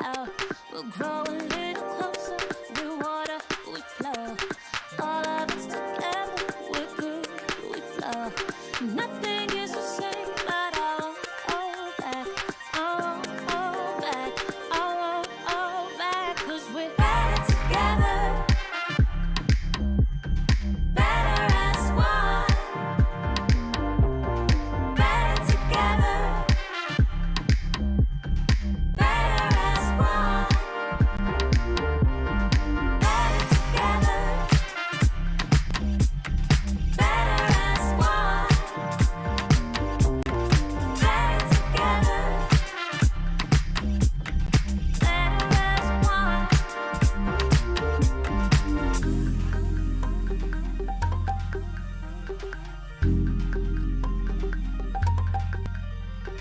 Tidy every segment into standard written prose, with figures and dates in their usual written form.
flow. We'll grow a little closer. We water, we flow. All of us together, we're good, we flow. Nothing is the same, but I won't hold back. I won't hold back. I won't hold back. 'Cause we're better together. Better as one. Better together. Better as one. Better together. Better as one. Better together. Better as one.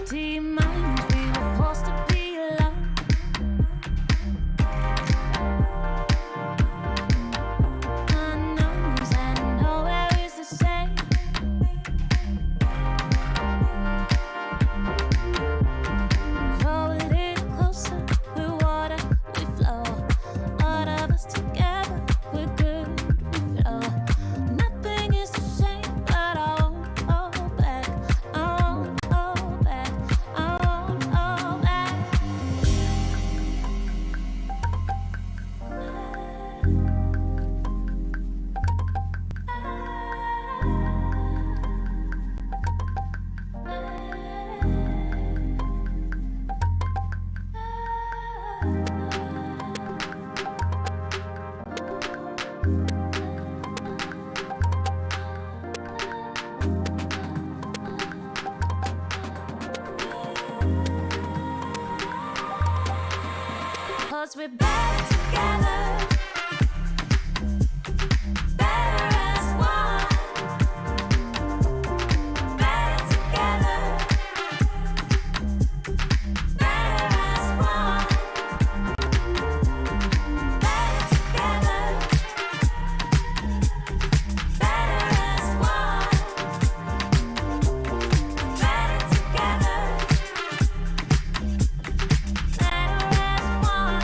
Do you mind we were forced to be alone? Unknowns and nowhere is the same. Grow a little closer, we're water, we flow. All of us together, we're good, we flow. Nothing is the same, but I won't hold back. I won't hold back. I won't hold back. Cause we're better together. Better as one. Better together. Better as one. Better together. Better as one. Better together. Better as one.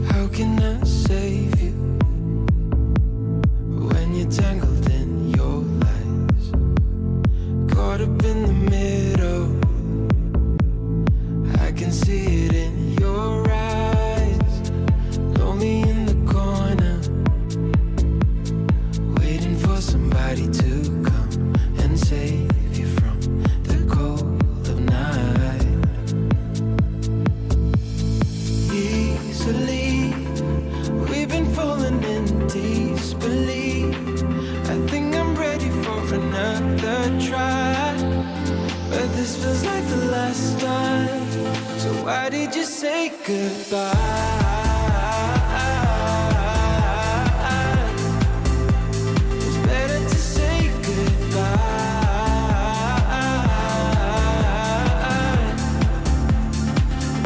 How can I save you when you're tangled in your lies? Caught up in the middle, I can see it in your eyes. Lonely in the corner, waiting for somebody to come and save you from the cold of night. Easily, we've been falling in disbelief. I think I'm ready for another try, but this feels like the last time. So why did you say goodbye? It's better to say goodbye.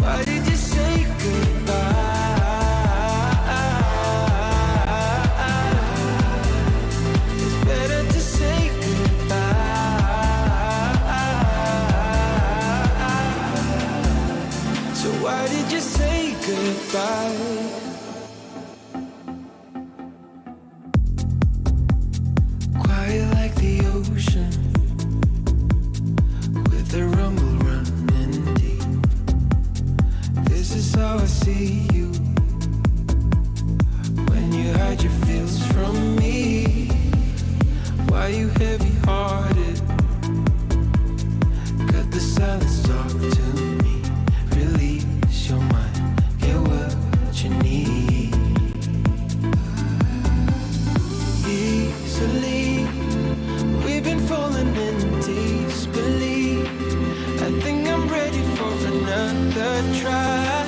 Why did you say goodbye? It's better to say goodbye. So why did you say goodbye? Quiet like the ocean, with the rumble running deep. This is how I see you when you hide your feels from me. Why you heavy-hearted? Cut the silence, talk to me. Release your mind, get what you need. Easily, we've been another try,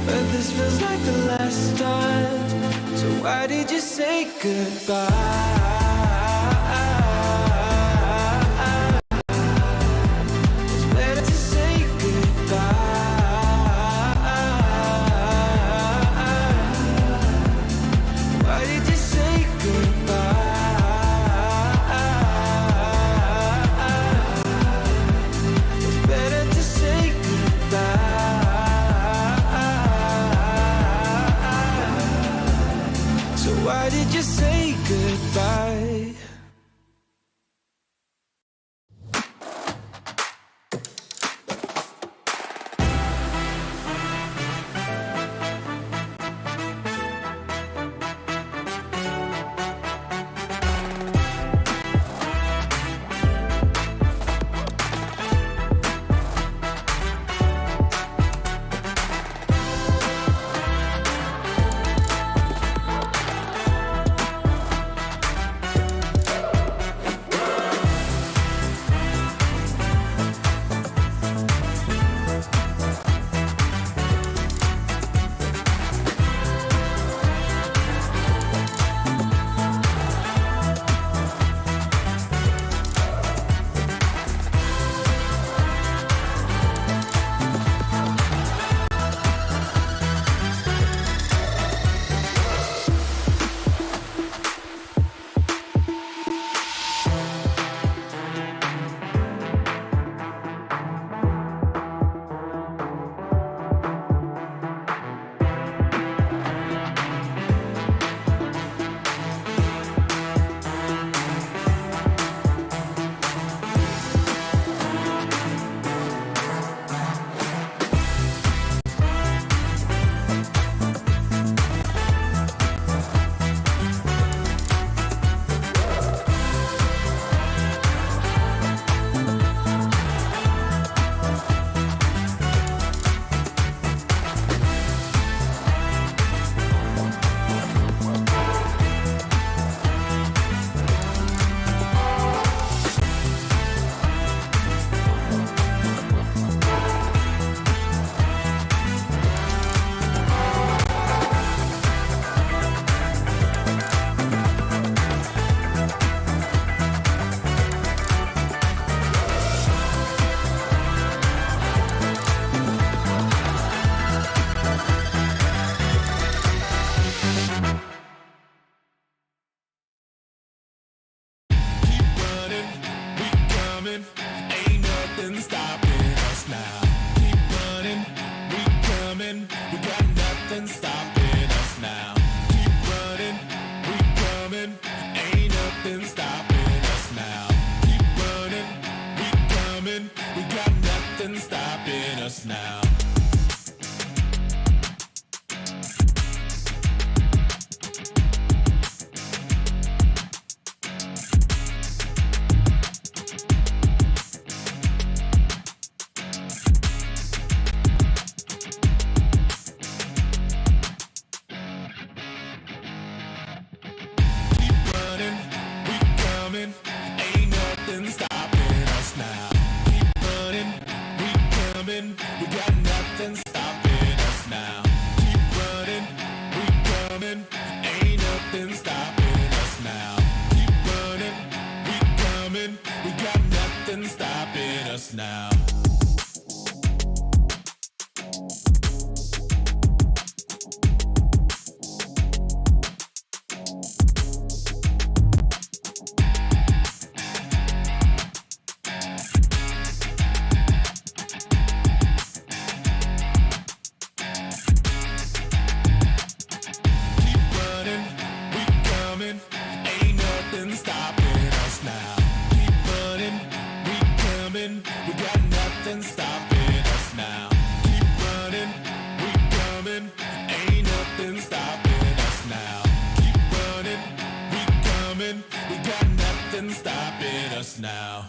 but this feels like the last time. So why did you say goodbye? It's better to say goodbye. Why did you say goodbye? It's better to say goodbye. So why did you say goodbye? Ain't nothing stopping us now. Keep running, we coming. We got nothing stopping us now. Keep running, we coming. Ain't nothing stopping us now. Keep running, we coming. We got nothing stopping us now. Ain't nothing stopping us now. Keep running, we coming. We got nothing stopping us now. Keep running, we coming. Ain't nothing stopping us now. Keep running, we coming. We got nothing stopping us now. Ain't nothing stopping us now. Keep running, we coming. We got nothing stopping us now. Keep running, we coming. Ain't nothing stopping us now. Keep running, we coming. We got nothing stopping us now.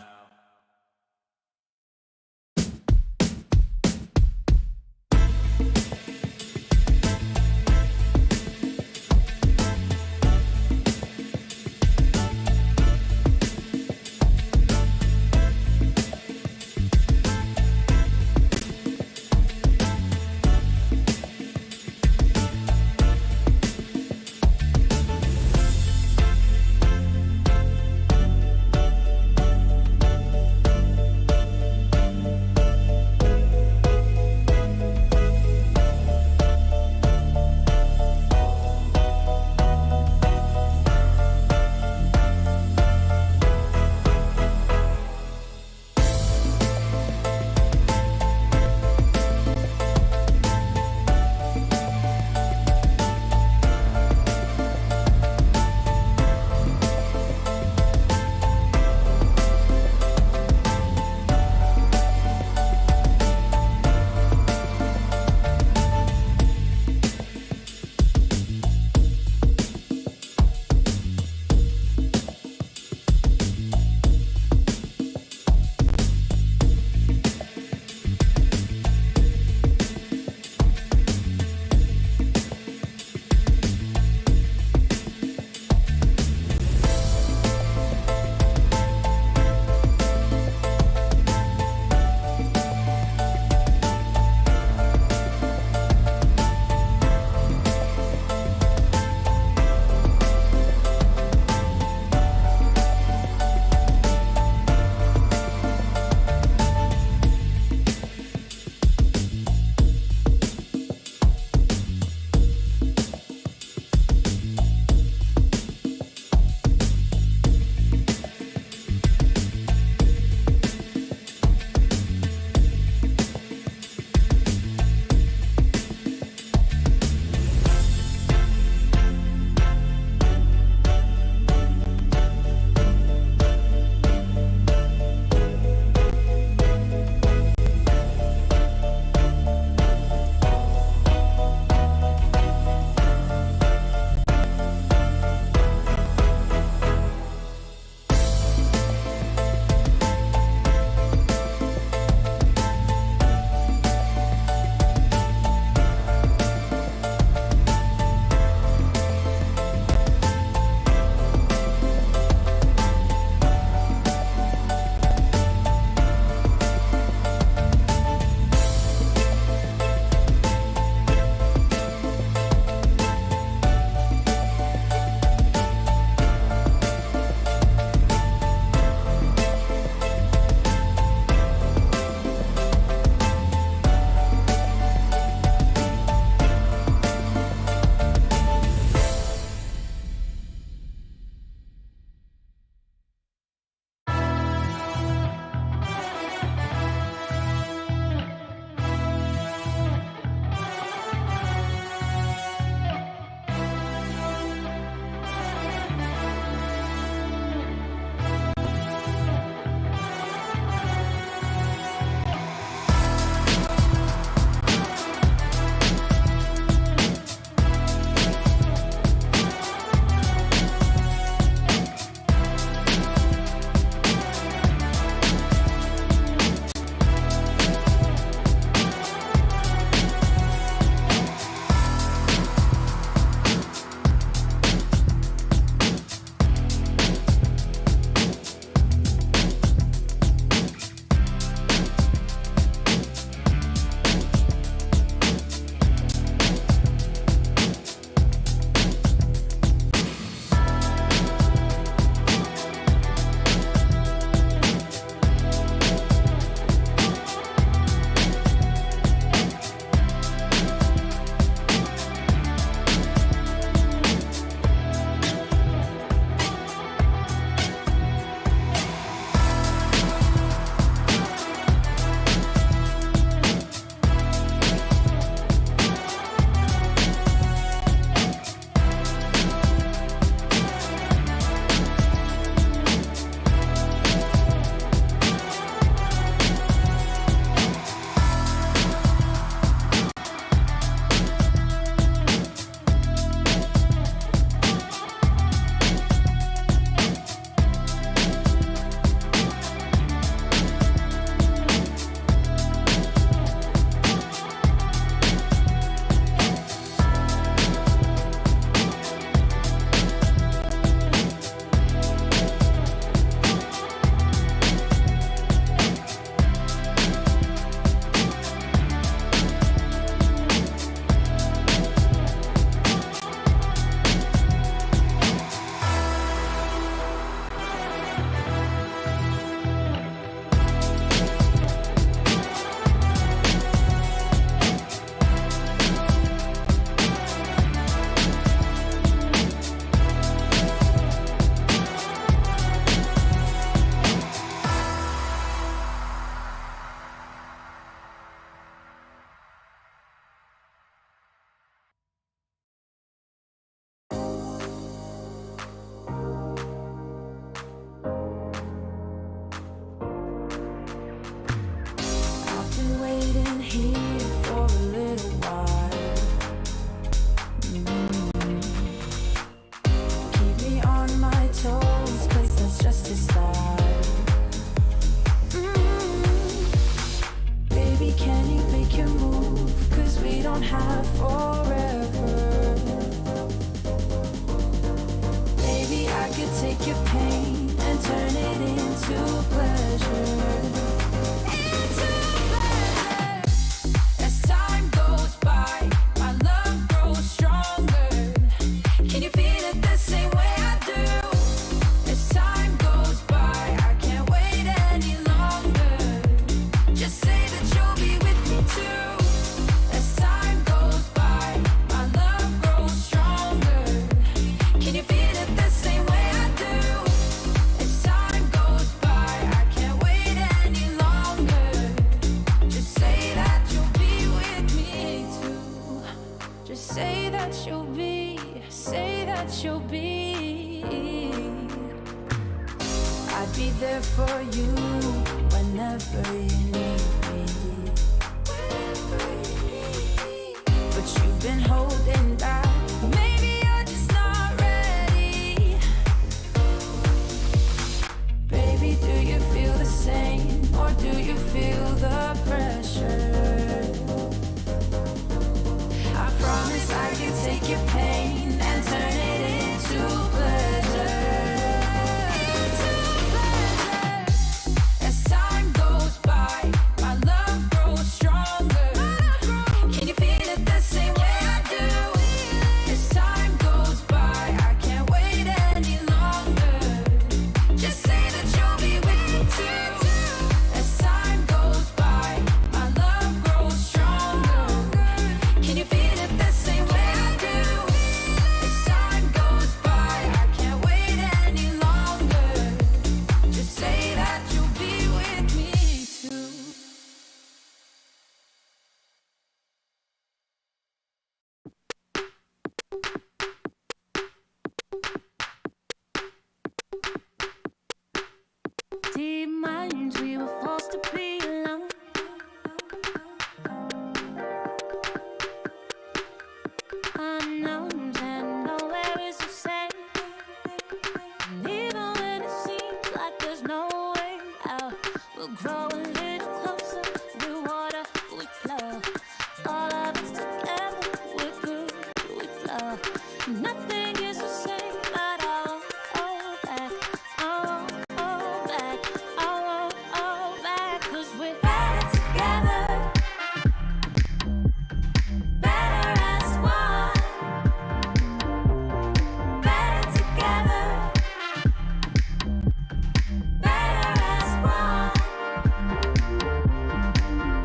there for you whenever you need me. But you've been holding back. Maybe you're just not ready. Baby, do you feel the same, or do you feel the pressure? I promise I can take your pain and turn it into pleasure. As time goes by, my love grows stronger. Can you feel it the same way I do? As time goes by, I can't wait any longer. Just say that you'll be with me too. As time goes by, my love grows stronger. Can you feel it the same way I do? As time goes by, I can't wait any longer. Just say that you'll be with me too. Deep minds, we were forced to be alone. Unknowns and nowhere is the same. And even when it seems like there's no way out, we'll grow a little closer. We water, we flow. All of us together, we're good, we flow. Nothing is the same, but I won't hold back. I won't hold back. I won't hold back. 'Cause we're better together. Better as one. Better together. Better as one.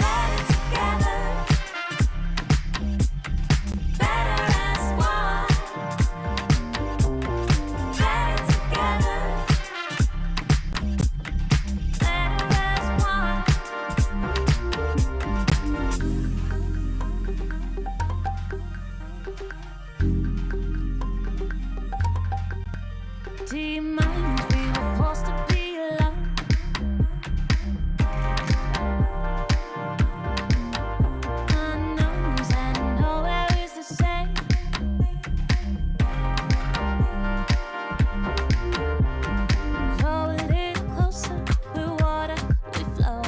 Better together. Better as one. Better together. Better as one. Deep minds, we were forced to be alone. Unknowns and nowhere is the same. Grow a little closer, we water, we flow.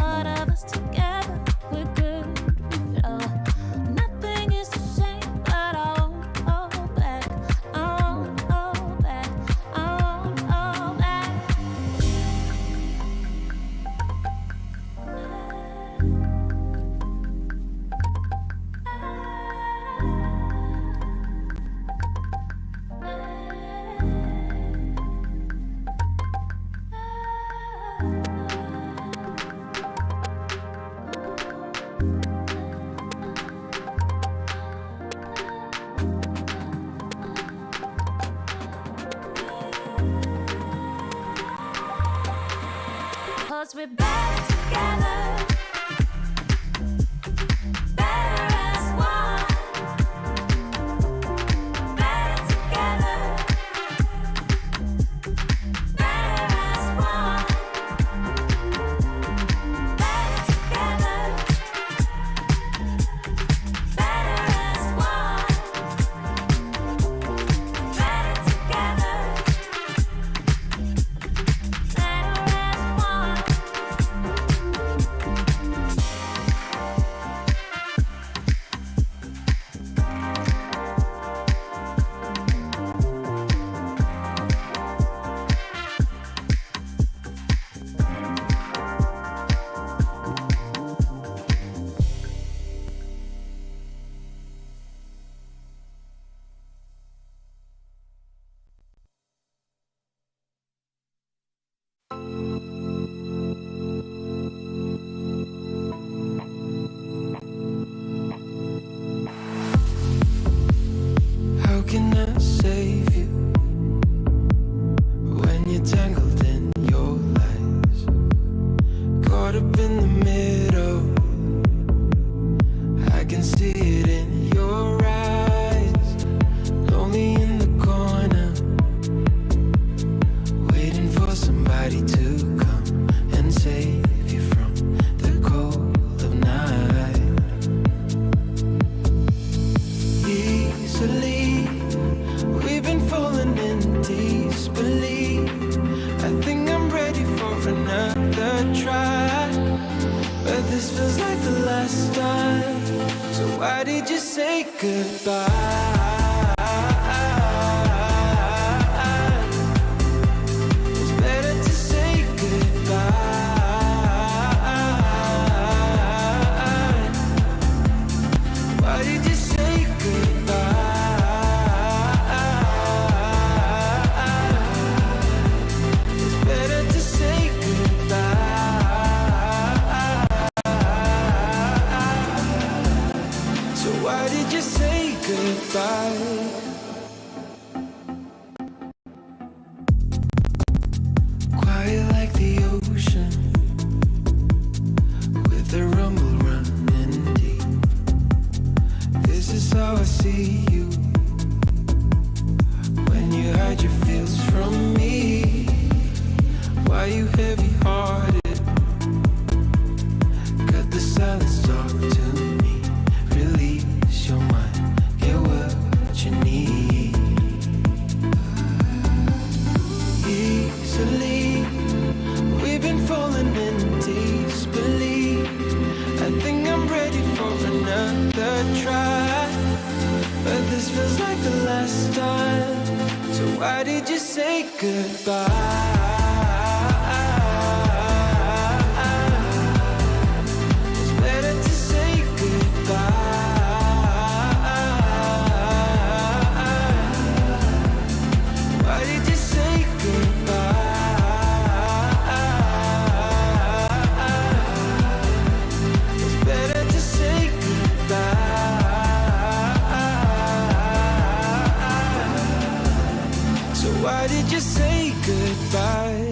All of us together, we're good, we flow. Nothing is the same, but I won't hold back. I won't hold back. I won't hold back. Cause we're better together. Better as one. Better together. Better as one. Better together. Better as one. Better together. Better as one. to come and save you from the cold of night. Easily, we've been falling in disbelief. I think I'm ready for another try, but this feels like the last time. So why did you say goodbye? It's better to say goodbye. Why did you say goodbye? It's better to say goodbye. So why did you say goodbye? Quiet like the ocean, with the rumble running deep. This is how I see you, when you hide your feels from me. Why you heavy-hearted? Cut the silence, talk to me. Release your mind, get what you need. Easily, we've been falling in disbelief. I think I'm ready for another try, but this feels like the last time. So why did you say goodbye? It's better to say goodbye. Why did you say goodbye? It's better to say goodbye. So why did you say goodbye?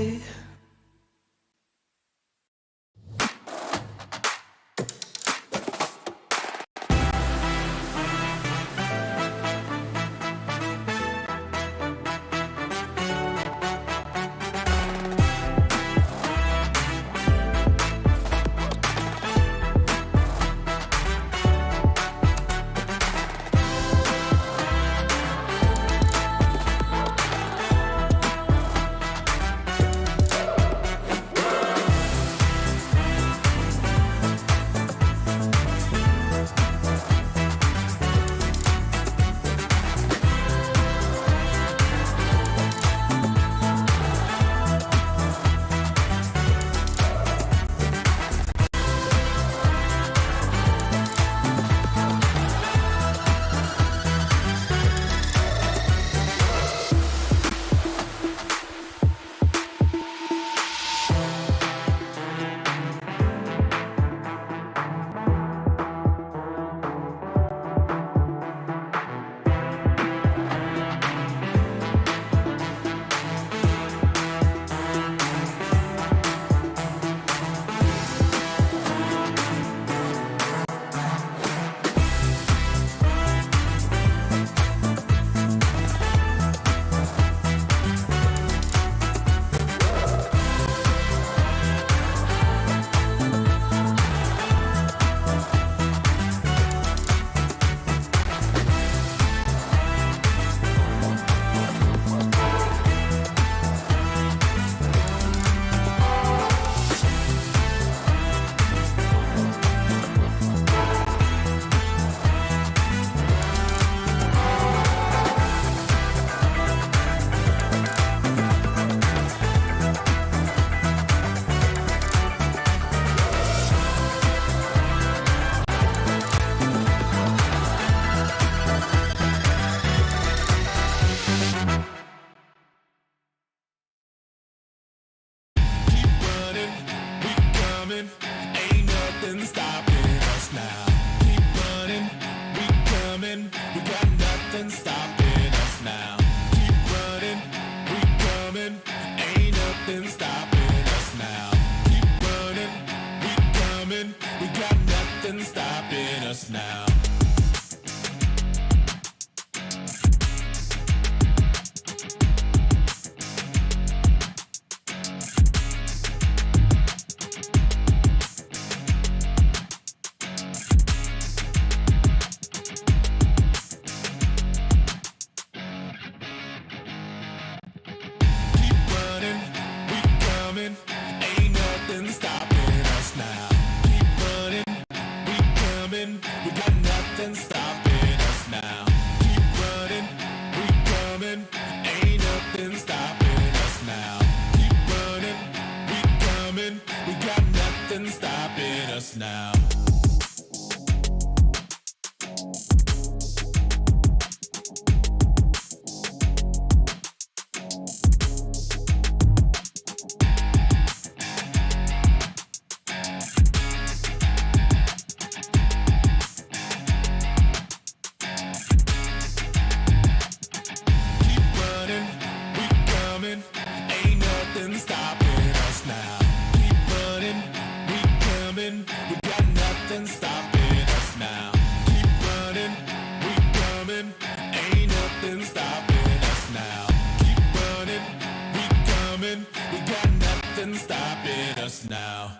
nothing stopping us now.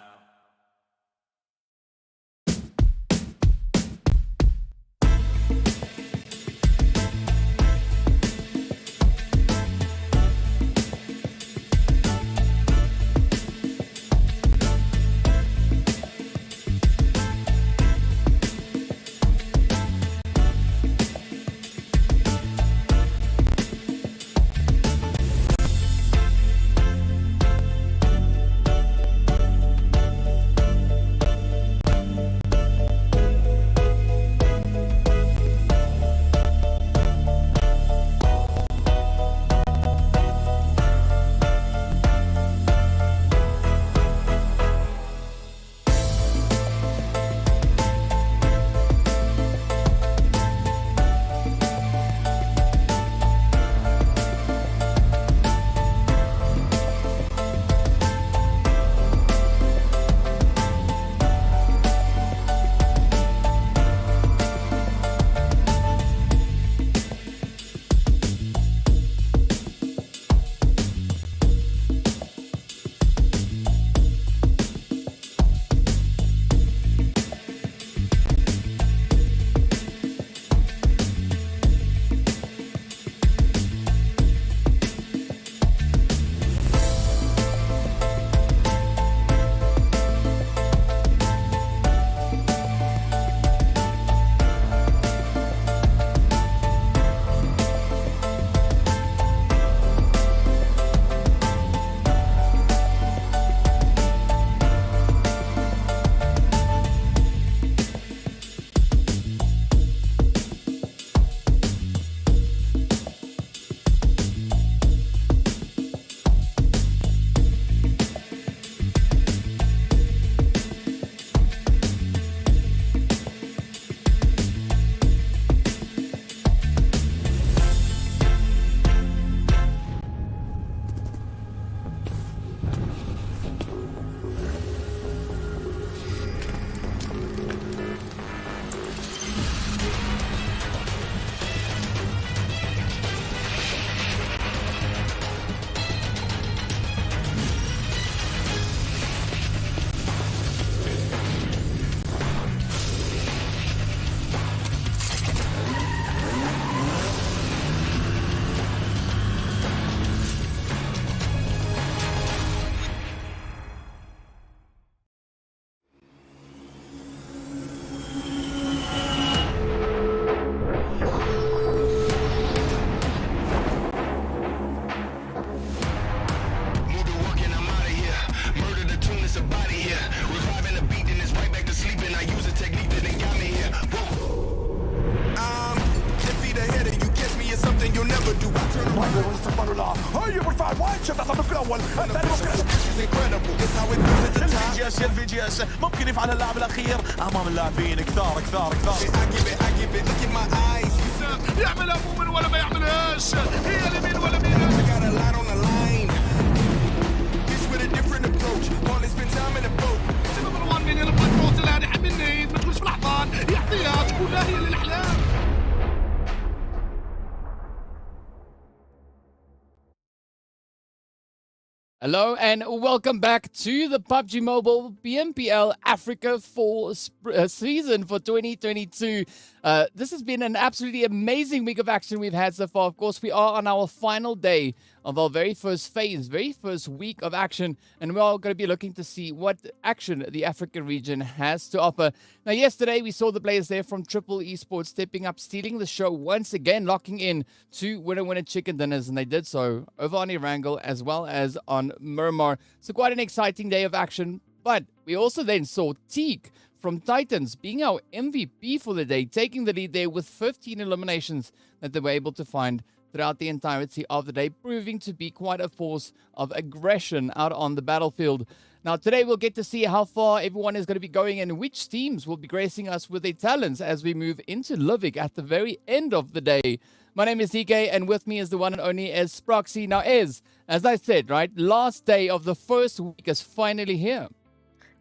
الفيجياس ممكن يفعلها اللاعب الاخير امام اللاعبين كثار يعملها مؤمن ولا ما يعملهاش هي اليمين ولا مين مروان من يلبس فوز الان يحب النيد ما تكونش في الاحضان يعطيها تكون لا هي للاحلام. Hello and welcome back to the PUBG Mobile PMPL Africa Fall season for 2022. This has been an absolutely amazing week of action we've had so far. Of course, we are on our final day of our very first phase, very first week of action, and we're all going to be looking to see what action the African region has to offer. Now, yesterday we saw the players there from Triple Esports stepping up, stealing the show once again, locking in 2 winner chicken dinners, and they did so over on Erangel as well as on Miramar. So quite an exciting day of action, but we also then saw Teak from Titans being our MVP for the day, taking the lead there with 15 eliminations that they were able to find throughout the entirety of the day, proving to be quite a force of aggression out on the battlefield. Now, today we'll get to see how far everyone is going to be going and which teams will be gracing us with their talents as we move into Livik at the very end of the day. My name is DK, and with me is the one and only Esports. Now, as I said, right, last day of the first week is finally here.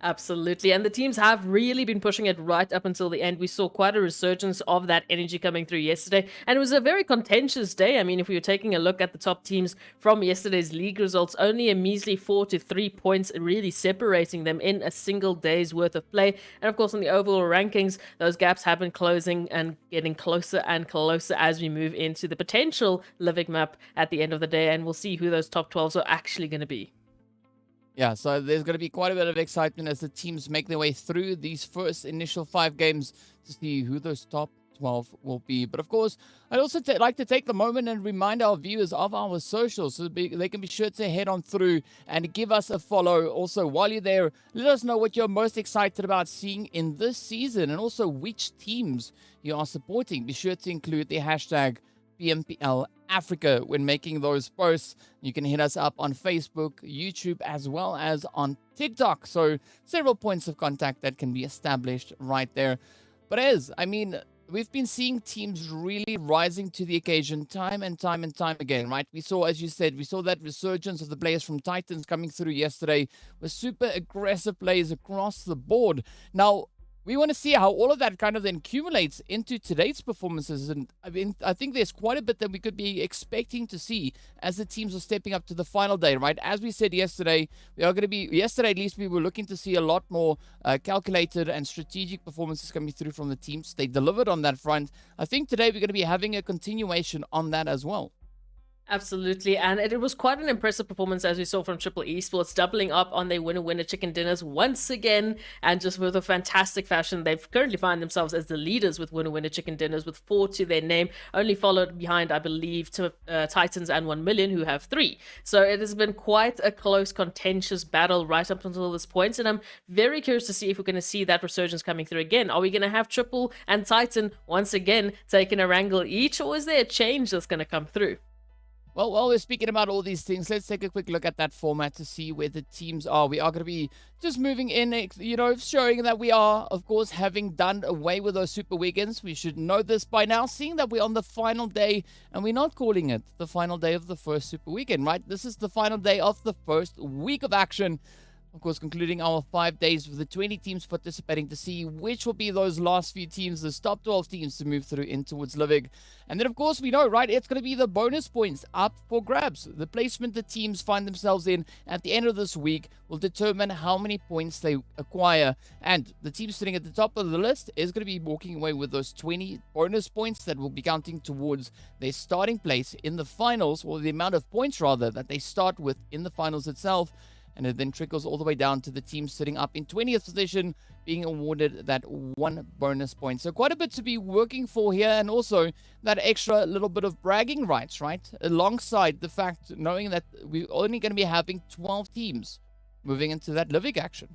Absolutely. And the teams have really been pushing it right up until the end. We saw quite a resurgence of that energy coming through yesterday. And it was a very contentious day. I mean, if we were taking a look at the top teams from yesterday's league results, only a measly 4 to 3 points really separating them in a single day's worth of play. And of course, on the overall rankings, those gaps have been closing and getting closer and closer as we move into the potential Livik map at the end of the day. And we'll see who those top 12s are actually going to be. Yeah, so there's going to be quite a bit of excitement as the teams make their way through these first initial 5 games to see who those top 12 will be. But of course, I'd also like to take the moment and remind our viewers of our socials so they can be sure to head on through and give us a follow. Also, while you're there, let us know what you're most excited about seeing in this season and also which teams you are supporting. Be sure to include the hashtag PMPL Africa when making those posts. You can hit us up on Facebook, YouTube, as well as on TikTok. So several points of contact that can be established right there. But we've been seeing teams really rising to the occasion time and time again, right? We saw, as you said, that resurgence of the players from Titans coming through yesterday with super aggressive plays across the board. Now, we want to see how all of that kind of then accumulates into today's performances. And I think there's quite a bit that we could be expecting to see as the teams are stepping up to the final day, right? As we said yesterday, yesterday at least, we were looking to see a lot more calculated and strategic performances coming through from the teams. They delivered on that front. I think today we're going to be having a continuation on that as well. Absolutely, and it was quite an impressive performance as we saw from Triple Esports, doubling up on their winner chicken dinners once again, and just with a fantastic fashion. They've currently find themselves as the leaders with winner chicken dinners with 4 to their name, only followed behind, I believe, to Titans and 1 Million, who have 3. So it has been quite a close, contentious battle right up until this point, and I'm very curious to see if we're going to see that resurgence coming through again. Are we going to have Triple and Titan once again taking Erangel each, or is there a change that's going to come through? Well, while we're speaking about all these things, let's take a quick look at that format to see where the teams are. We are going to be just moving in, showing that we are, of course, having done away with those super weekends. We should know this by now, seeing that we're on the final day, and we're not calling it the final day of the first super weekend, right? This is the final day of the first week of action. Of course, concluding our 5 days with the 20 teams participating to see which will be those last few teams, the top 12 teams to move through in towards Livik. And then, of course, we know, right, it's going to be the bonus points up for grabs. The placement the teams find themselves in at the end of this week will determine how many points they acquire. And the team sitting at the top of the list is going to be walking away with those 20 bonus points that will be counting towards their starting place in the finals, or the amount of points, rather, that they start with in the finals itself. And it then trickles all the way down to the team sitting up in 20th position, being awarded that 1 bonus point. So quite a bit to be working for here, and also that extra little bit of bragging rights, right? Alongside the fact, knowing that we're only going to be having 12 teams moving into that Livik action.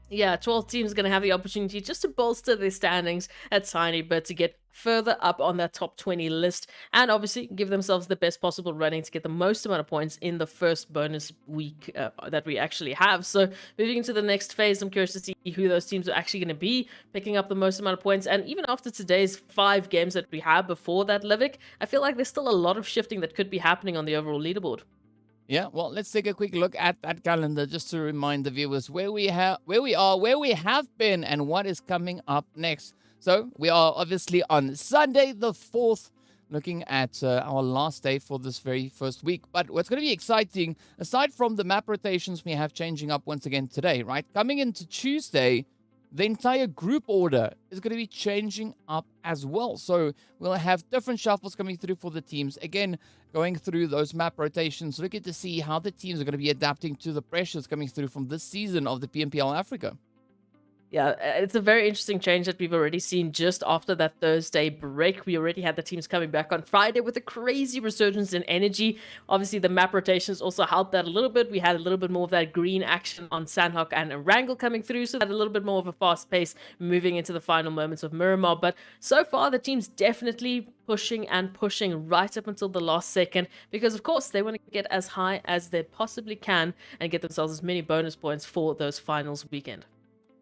Yeah, 12 teams going to have the opportunity just to bolster their standings a tiny bit to get further up on that top 20 list, and obviously give themselves the best possible running to get the most amount of points in the first bonus week that we actually have. So moving into the next phase, I'm curious to see who those teams are actually going to be picking up the most amount of points. And even after today's 5 games that we have before that Livik, I feel like there's still a lot of shifting that could be happening on the overall leaderboard. Yeah, well, let's take a quick look at that calendar just to remind the viewers where we are, where we have been, and what is coming up next. So we are obviously on Sunday the 4th, looking at our last day for this very first week. But what's going to be exciting, aside from the map rotations we have changing up once again today, right? Coming into Tuesday, the entire group order is going to be changing up as well. So we'll have different shuffles coming through for the teams. Again, going through those map rotations, looking to see how the teams are going to be adapting to the pressures coming through from this season of the PMPL Africa. Yeah, it's a very interesting change that we've already seen just after that Thursday break. We already had the teams coming back on Friday with a crazy resurgence in energy. Obviously, the map rotations also helped that a little bit. We had a little bit more of that green action on Sanhok and Erangel coming through, so that a little bit more of a fast pace moving into the final moments of Miramar. But so far, the team's definitely pushing and pushing right up until the last second, because of course they want to get as high as they possibly can and get themselves as many bonus points for those finals weekend.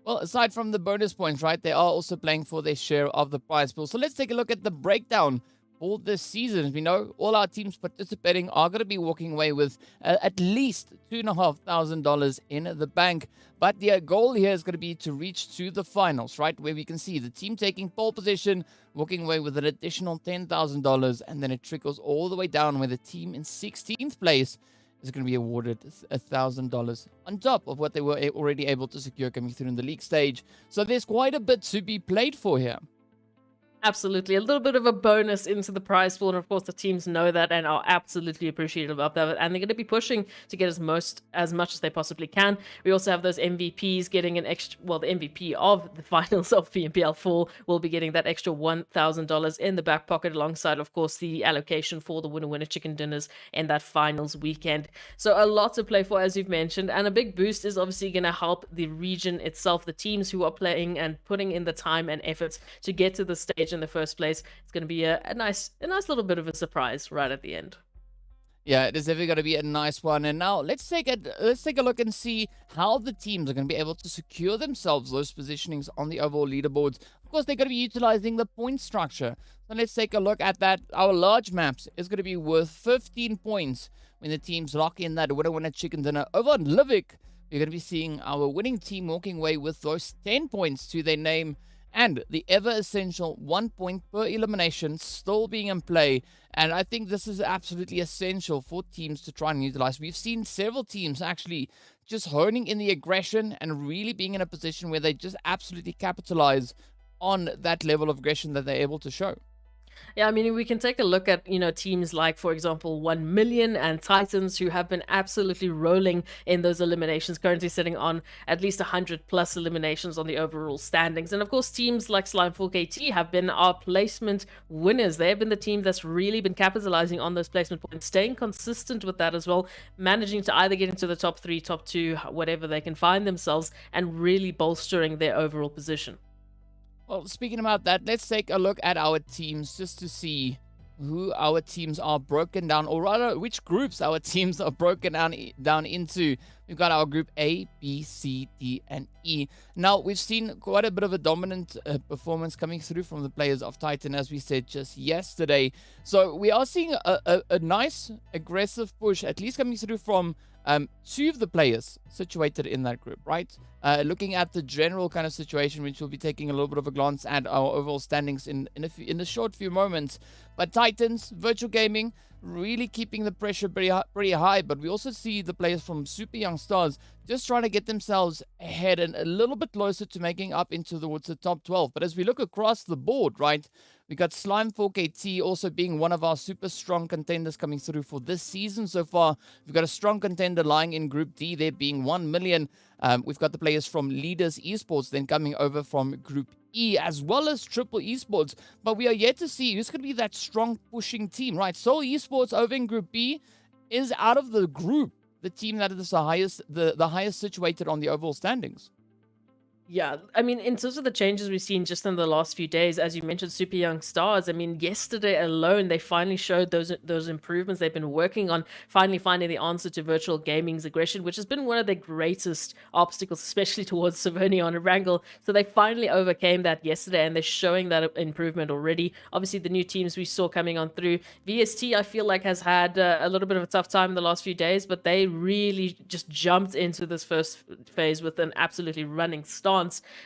Well, aside from the bonus points, right, they are also playing for their share of the prize pool. So let's take a look at the breakdown for this season. As we know, all our teams participating are going to be walking away with at least $2,500 in the bank. But the goal here is going to be to reach to the finals, right? Where we can see the team taking pole position, walking away with an additional $10,000, and then it trickles all the way down where the team in 16th place is going to be awarded $1,000 on top of what they were already able to secure coming through in the league stage. So there's quite a bit to be played for here. Absolutely. A little bit of a bonus into the prize pool. And of course, the teams know that and are absolutely appreciative of that. And they're going to be pushing to get as much as they possibly can. We also have those MVPs getting an extra, well, the MVP of the finals of PMPL 4 will be getting that extra $1,000 in the back pocket alongside, of course, the allocation for the winner chicken dinners in that finals weekend. So a lot to play for, as you've mentioned. And a big boost is obviously going to help the region itself, the teams who are playing and putting in the time and efforts to get to the stage in the first place. It's going to be a nice little bit of a surprise right at the end. Yeah, it is definitely going to be a nice one. And now let's take a look and see how the teams are going to be able to secure themselves those positionings on the overall leaderboards. Of course, they're going to be utilizing the point structure. So let's take a look at that. Our large maps is going to be worth 15 points when the teams lock in that winner chicken dinner. Over on Livik, we're going to be seeing our winning team walking away with those 10 points to their name. And the ever-essential 1 point per elimination still being in play. And I think this is absolutely essential for teams to try and utilize. We've seen several teams actually just honing in the aggression and really being in a position where they just absolutely capitalize on that level of aggression that they're able to show. Yeah, I mean, we can take a look at, teams like, for example, 1 Million and Titans, who have been absolutely rolling in those eliminations, currently sitting on at least 100 plus eliminations on the overall standings. And of course, teams like Slime 4KT have been our placement winners. They have been the team that's really been capitalizing on those placement points, staying consistent with that as well, managing to either get into the top 3, top 2, whatever they can find themselves, and really bolstering their overall position. Well, speaking about that, let's take a look at our teams just to see who our teams are broken down, or rather, which groups our teams are broken down into. We've got our group A, B, C, D, and E. Now, we've seen quite a bit of a dominant performance coming through from the players of Titan, as we said just yesterday. So we are seeing a nice, aggressive push, at least coming through from 2 of the players situated in that group, right? Looking at the general kind of situation, which we'll be taking a little bit of a glance at our overall standings in a short few moments. But Titans, Virtual Gaming, really keeping the pressure pretty high. But we also see the players from Super Young Stars just trying to get themselves ahead and a little bit closer to making up into towards the top 12. But as we look across the board, right, we got Slime 4KT also being one of our super strong contenders coming through for this season so far. We've got a strong contender lying in Group D, there being 1 Million. We've got the players from Leaders Esports then coming over from Group E, as well as Triple Esports. But we are yet to see who's going to be that strong pushing team, right? Seoul Esports over in Group B is out of the group the team that is the highest situated on the overall standings. Yeah, I mean, in terms of the changes we've seen just in the last few days, as you mentioned, Super Young Stars, I mean, yesterday alone, they finally showed those improvements they've been working on, finally finding the answer to virtual gaming's aggression, which has been one of their greatest obstacles, especially towards Savernia on Erangel. So they finally overcame that yesterday, and they're showing that improvement already. Obviously, the new teams we saw coming on through, VST, I feel like has had a little bit of a tough time in the last few days, but they really just jumped into this first phase with an absolutely running start.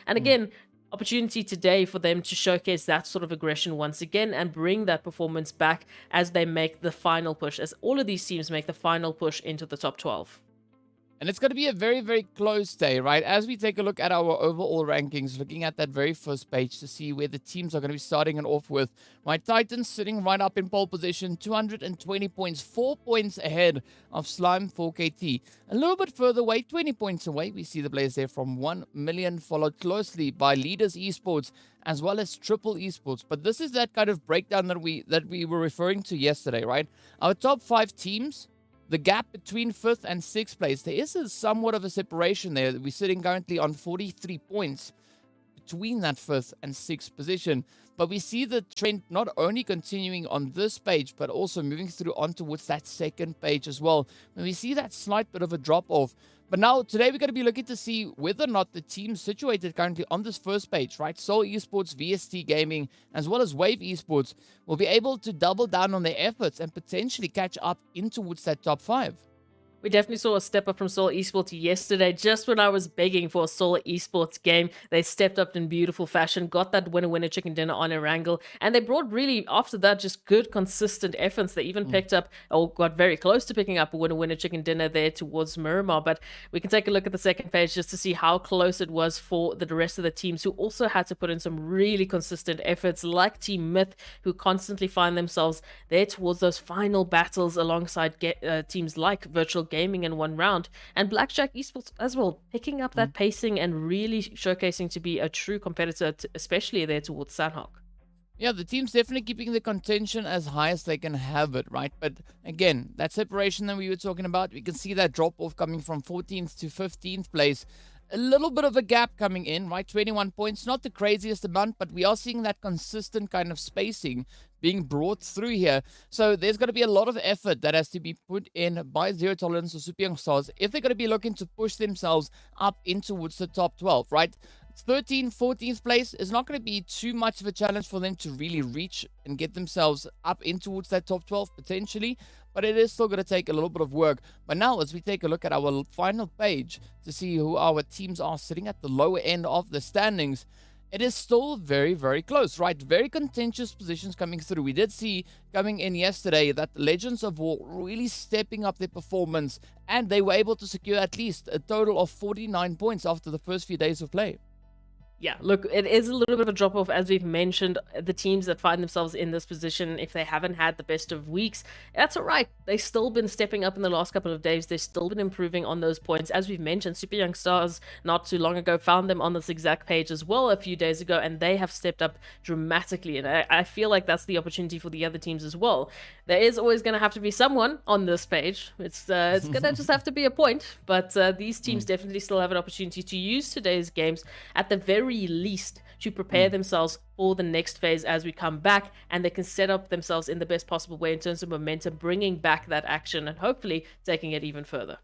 And again, opportunity today for them to showcase that sort of aggression once again and bring that performance back as they make the final push, as all of these teams make the final push into the top 12. And it's going to be a very, very close day, right? As we take a look at our overall rankings, looking at that very first page to see where the teams are going to be starting it off with. My Titans sitting right up in pole position, 220 points, 4 points ahead of Slime 4KT. A little bit further away, 20 points away, we see the players there from 1 Million, followed closely by Leaders Esports, as well as Triple Esports. But this is that kind of breakdown that we were referring to yesterday, right? Our top 5 teams, the gap between 5th and 6th place, there is somewhat of a separation there. We're sitting currently on 43 points between that 5th and 6th position. But we see the trend not only continuing on this page, but also moving through on towards that 2nd page as well. And we see that slight bit of a drop off. But now, today, we're going to be looking to see whether or not the teams situated currently on this first page, right? Seoul Esports, VST Gaming, as well as Wave Esports, will be able to double down on their efforts and potentially catch up in towards that top 5. We definitely saw a step up from Seoul Esports yesterday. Just when I was begging for a Seoul Esports game, they stepped up in beautiful fashion, got that winner chicken dinner on Erangel, and they brought really, after that, just good, consistent efforts. They even picked up, or got very close to picking up a winner chicken dinner there towards Miramar. But we can take a look at the 2nd page just to see how close it was for the rest of the teams, who also had to put in some really consistent efforts, like Team Myth, who constantly find themselves there towards those final battles alongside teams like Virtual Gaming in one round, and Blackjack Esports as well, picking up that pacing and really showcasing to be a true competitor, especially there towards Sanhok. Yeah, the team's definitely keeping the contention as high as they can have it, right? But again, that separation that we were talking about, we can see that drop off coming from 14th to 15th place. A little bit of a gap coming in, right? 21 points, not the craziest amount, but we are seeing that consistent kind of spacing being brought through here. So there's going to be a lot of effort that has to be put in by Zero Tolerance or Super Young Stars if they're going to be looking to push themselves up in towards the top 12, right? 13th, 14th place is not going to be too much of a challenge for them to really reach and get themselves up in towards that top 12 potentially, but it is still going to take a little bit of work. But now, as we take a look at our final page to see who our teams are sitting at the lower end of the standings, it is still very, very close, right? Very contentious positions coming through. We did see coming in yesterday that the Legends of War really stepping up their performance, and they were able to secure at least a total of 49 points after the first few days of play. Yeah, look, it is a little bit of a drop off, as we've mentioned. The teams that find themselves in this position, if they haven't had the best of weeks, that's all right. They've still been stepping up in the last couple of days. They've still been improving on those points. As we've mentioned, Super Young Stars not too long ago found them on this exact page as well a few days ago, and they have stepped up dramatically. And I feel like that's the opportunity for the other teams as well. There is always going to have to be someone on this page. It's going to just have to be a point. But these teams definitely still have an opportunity to use today's games at the very least to prepare themselves for the next phase as we come back, and they can set up themselves in the best possible way in terms of momentum, bringing back that action and hopefully taking it even further.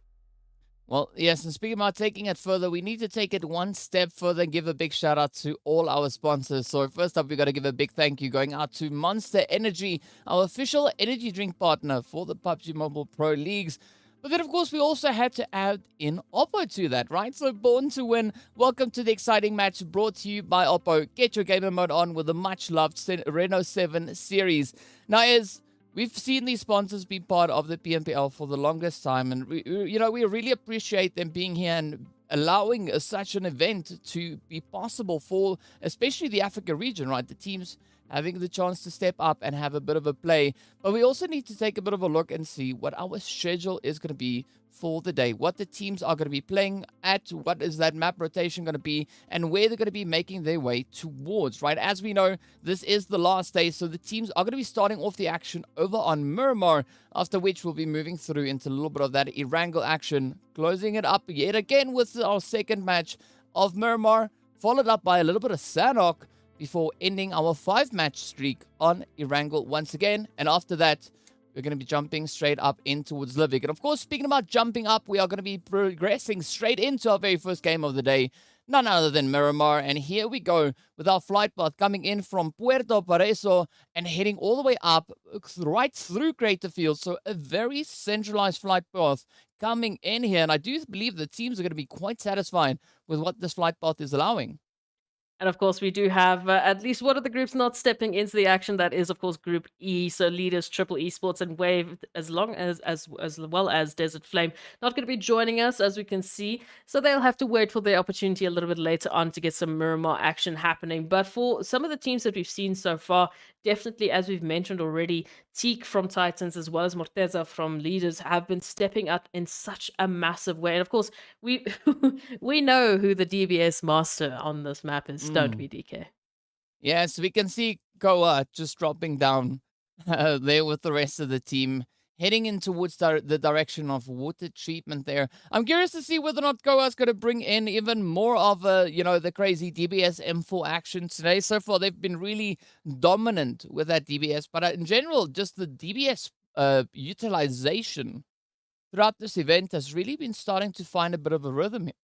Well, yes, and speaking about taking it further, we need to take it one step further and give a big shout out to all our sponsors. So first up, we got to give a big thank you going out to Monster Energy, our official energy drink partner for the PUBG Mobile Pro Leagues. But then, of course, we also had to add in Oppo to that, right? So Born to Win, welcome to the exciting match brought to you by Oppo. Get your gamer mode on with the much-loved Reno 7 series. Now, we've seen these sponsors be part of the PMPL for the longest time, and we really appreciate them being here and allowing such an event to be possible for especially the Africa region, right? The teams having the chance to step up and have a bit of a play. But we also need to take a bit of a look and see what our schedule is going to be for the day, what the teams are going to be playing at, what is that map rotation going to be, and where they're going to be making their way towards, right? As we know, this is the last day, so the teams are going to be starting off the action over on Miramar, after which we'll be moving through into a little bit of that Erangel action, closing it up yet again with our second match of Miramar, followed up by a little bit of Sanhok, before ending our 5-match streak on Erangel once again. And after that, we're going to be jumping straight up in towards Livik. And of course, speaking about jumping up, we are going to be progressing straight into our very first game of the day. None other than Miramar. And here we go with our flight path coming in from Puerto Pareso and heading all the way up right through Crater Field. So a very centralized flight path coming in here. And I do believe the teams are going to be quite satisfied with what this flight path is allowing. And of course, we do have at least one of the groups not stepping into the action. That is, of course, Group E. So leaders Triple Esports and Wave, as well as Desert Flame, not going to be joining us, as we can see. So they'll have to wait for their opportunity a little bit later on to get some Miramar action happening. But for some of the teams that we've seen so far, definitely, as we've mentioned already, Teak from Titans as well as Morteza from Leaders have been stepping up in such a massive way. And of course, we we know who the DBS master on this map is, don't we, DK? Yes, we can see Koa just dropping down there with the rest of the team, heading in towards the direction of water treatment there. I'm curious to see whether or not Goa's going to bring in even more of the crazy DBS M4 action today. So far, they've been really dominant with that DBS, but in general, just the DBS utilization throughout this event has really been starting to find a bit of a rhythm here.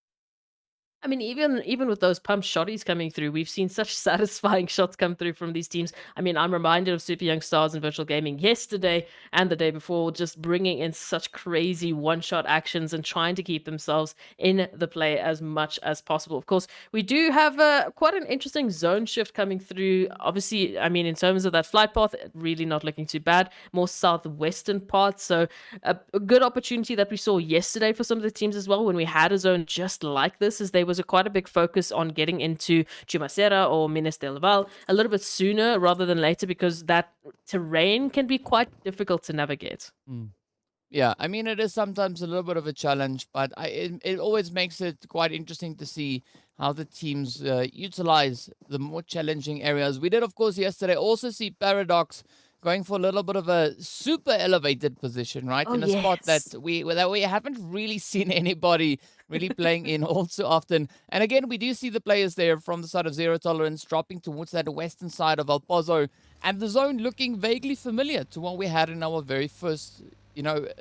I mean, even with those pump shotties coming through, we've seen such satisfying shots come through from these teams. I mean, I'm reminded of Super Young Stars and Virtual Gaming yesterday and the day before, just bringing in such crazy one-shot actions and trying to keep themselves in the play as much as possible. Of course, we do have quite an interesting zone shift coming through. Obviously, I mean, in terms of that flight path, really not looking too bad. More southwestern part, so a good opportunity that we saw yesterday for some of the teams as well when we had a zone just like this, is they was quite a big focus on getting into Chumacera or Minas del Val a little bit sooner rather than later, because that terrain can be quite difficult to navigate. Yeah, I mean, it is sometimes a little bit of a challenge, but it always makes it quite interesting to see how the teams utilize the more challenging areas. We did, of course, yesterday also see Paradox going for a little bit of a super elevated position, right? Oh, in a spot yes. that we haven't really seen anybody really playing in all too often. And again, we do see the players there from the side of Zero Tolerance dropping towards that western side of El Pozo, and the zone looking vaguely familiar to what we had in our very first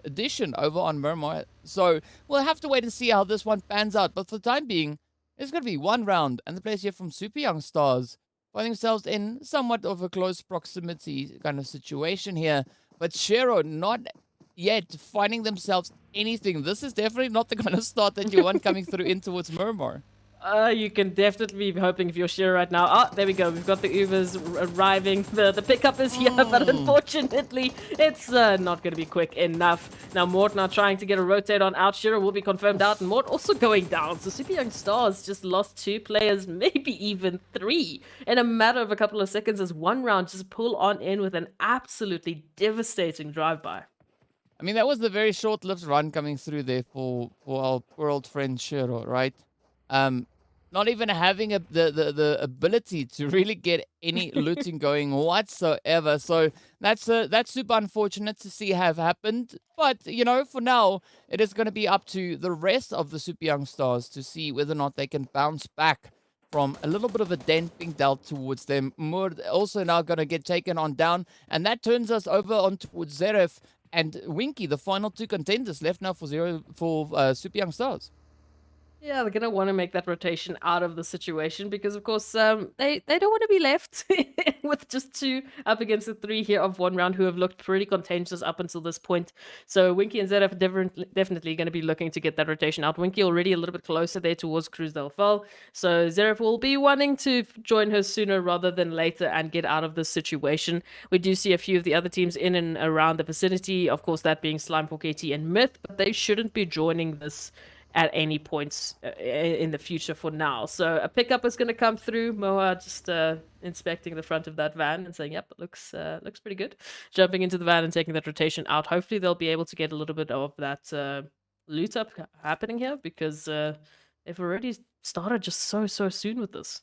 edition over on Miramar. So we'll have to wait and see how this one pans out. But for the time being, it's going to be one round, and the players here from Super Young Stars find themselves in somewhat of a close proximity kind of situation here. But Shero not yet finding themselves anything. This is definitely not the kind of start that you want coming through in towards Miramar. You can definitely be hoping if you're sure right now. Oh, there we go. We've got the Ubers arriving. The pickup is here, but unfortunately, it's not going to be quick enough. Now, Mort now trying to get a rotate on out. Shiro will be confirmed out, and Mort also going down. So Super Young Stars just lost 2 players, maybe even 3, in a matter of a couple of seconds as one round just pull on in with an absolutely devastating drive-by. I mean, that was the very short-lived run coming through there for our poor old friend Shiro, right? Not even having the ability to really get any looting going whatsoever. So that's super unfortunate to see have happened. But for now, it is going to be up to the rest of the Super Young Stars to see whether or not they can bounce back from a little bit of a dent being dealt towards them. Mur also now going to get taken on down, and that turns us over on towards Zeref and Winky, the final 2 contenders left now for Super Young Stars. Yeah, they're gonna want to make that rotation out of the situation because, of course, they don't want to be left with just 2 up against the 3 here of one round who have looked pretty contentious up until this point. So Winky and Zeref definitely going to be looking to get that rotation out. Winky already a little bit closer there towards Cruz del Fel, so Zeref will be wanting to join her sooner rather than later and get out of this situation. We do see a few of the other teams in and around the vicinity, of course, that being Slime, KT, and Myth, but they shouldn't be joining this at any points in the future for now. So a pickup is going to come through. Moa just inspecting the front of that van and saying, yep, it looks pretty good. Jumping into the van and taking that rotation out. Hopefully they'll be able to get a little bit of that loot up happening here, because they've already started just so soon with this.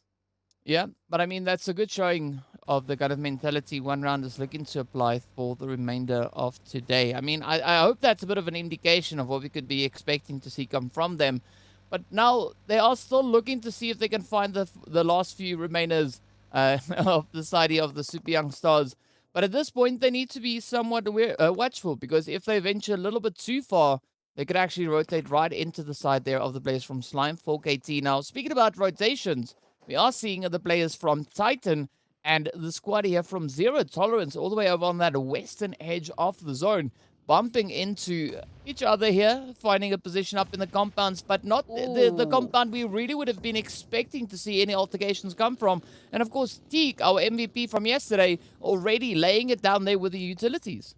Yeah, but I mean, that's a good showing of the kind of mentality one round is looking to apply for the remainder of today. I mean, I hope that's a bit of an indication of what we could be expecting to see come from them. But now they are still looking to see if they can find the last few remainers of the side here of the Super Young Stars. But at this point, they need to be somewhat watchful, because if they venture a little bit too far, they could actually rotate right into the side there of the players from Slime, 4KT. Now, speaking about rotations, we are seeing the players from Titan and the squad here from Zero Tolerance all the way over on that western edge of the zone, bumping into each other here, finding a position up in the compounds, but not the compound we really would have been expecting to see any altercations come from. And of course, Teak, our MVP from yesterday, already laying it down there with the utilities.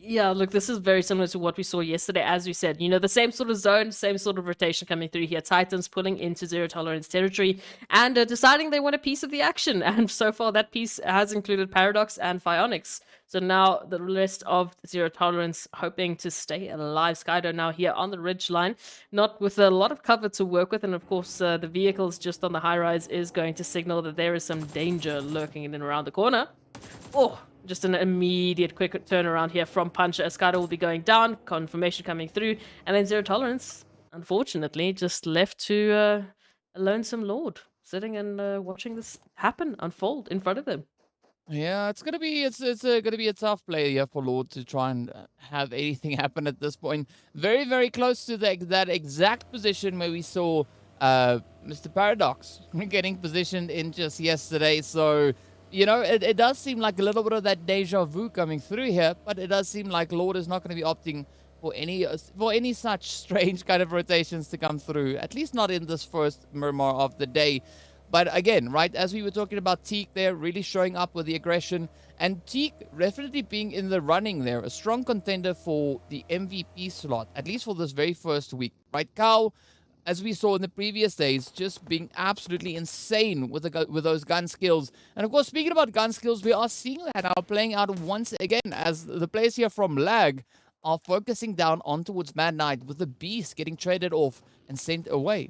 Yeah, look, this is very similar to what we saw yesterday. As we said, the same sort of zone, same sort of rotation coming through here. Titans pulling into Zero Tolerance territory and deciding they want a piece of the action. And so far, that piece has included Paradox and Phionics. So now the rest of Zero Tolerance hoping to stay alive. Skydo now here on the ridge line, not with a lot of cover to work with. And of course, the vehicles just on the high rise is going to signal that there is some danger lurking in and around the corner. Oh, just an immediate quick turnaround here from Puncher. Escada will be going down, confirmation coming through, and then Zero Tolerance, unfortunately, just left to a lonesome lord, sitting and watching this happen, unfold in front of them. Yeah, it's gonna be a tough play here for Lord to try and have anything happen at this point. Very, very close to that exact position where we saw Mr. Paradox getting positioned in just yesterday. So, you know, it does seem like a little bit of that deja vu coming through here, but it does seem like Lord is not going to be opting for any such strange kind of rotations to come through, at least not in this first Miramar of the day. But again, right, as we were talking about Teak there, really showing up with the aggression, and Teak definitely being in the running there, a strong contender for the MVP slot, at least for this very first week, right? Cow, as we saw in the previous days, just being absolutely insane with those gun skills. And of course, speaking about gun skills, we are seeing that now playing out once again as the players here from Lag are focusing down on towards Mad Knight with the Beast getting traded off and sent away.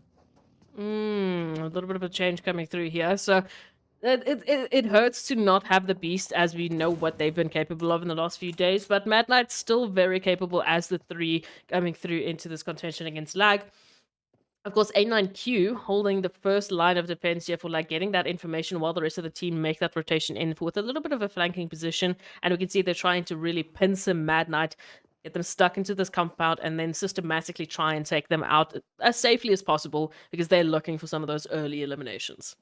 A little bit of a change coming through here. So it hurts to not have the Beast, as we know what they've been capable of in the last few days. But Mad Knight's still very capable as the 3 coming through into this contention against Lag. Of course, A9Q holding the first line of defense here for like getting that information while the rest of the team make that rotation in with a little bit of a flanking position. And we can see they're trying to really pin some Mad Knight, get them stuck into this compound, and then systematically try and take them out as safely as possible because they're looking for some of those early eliminations.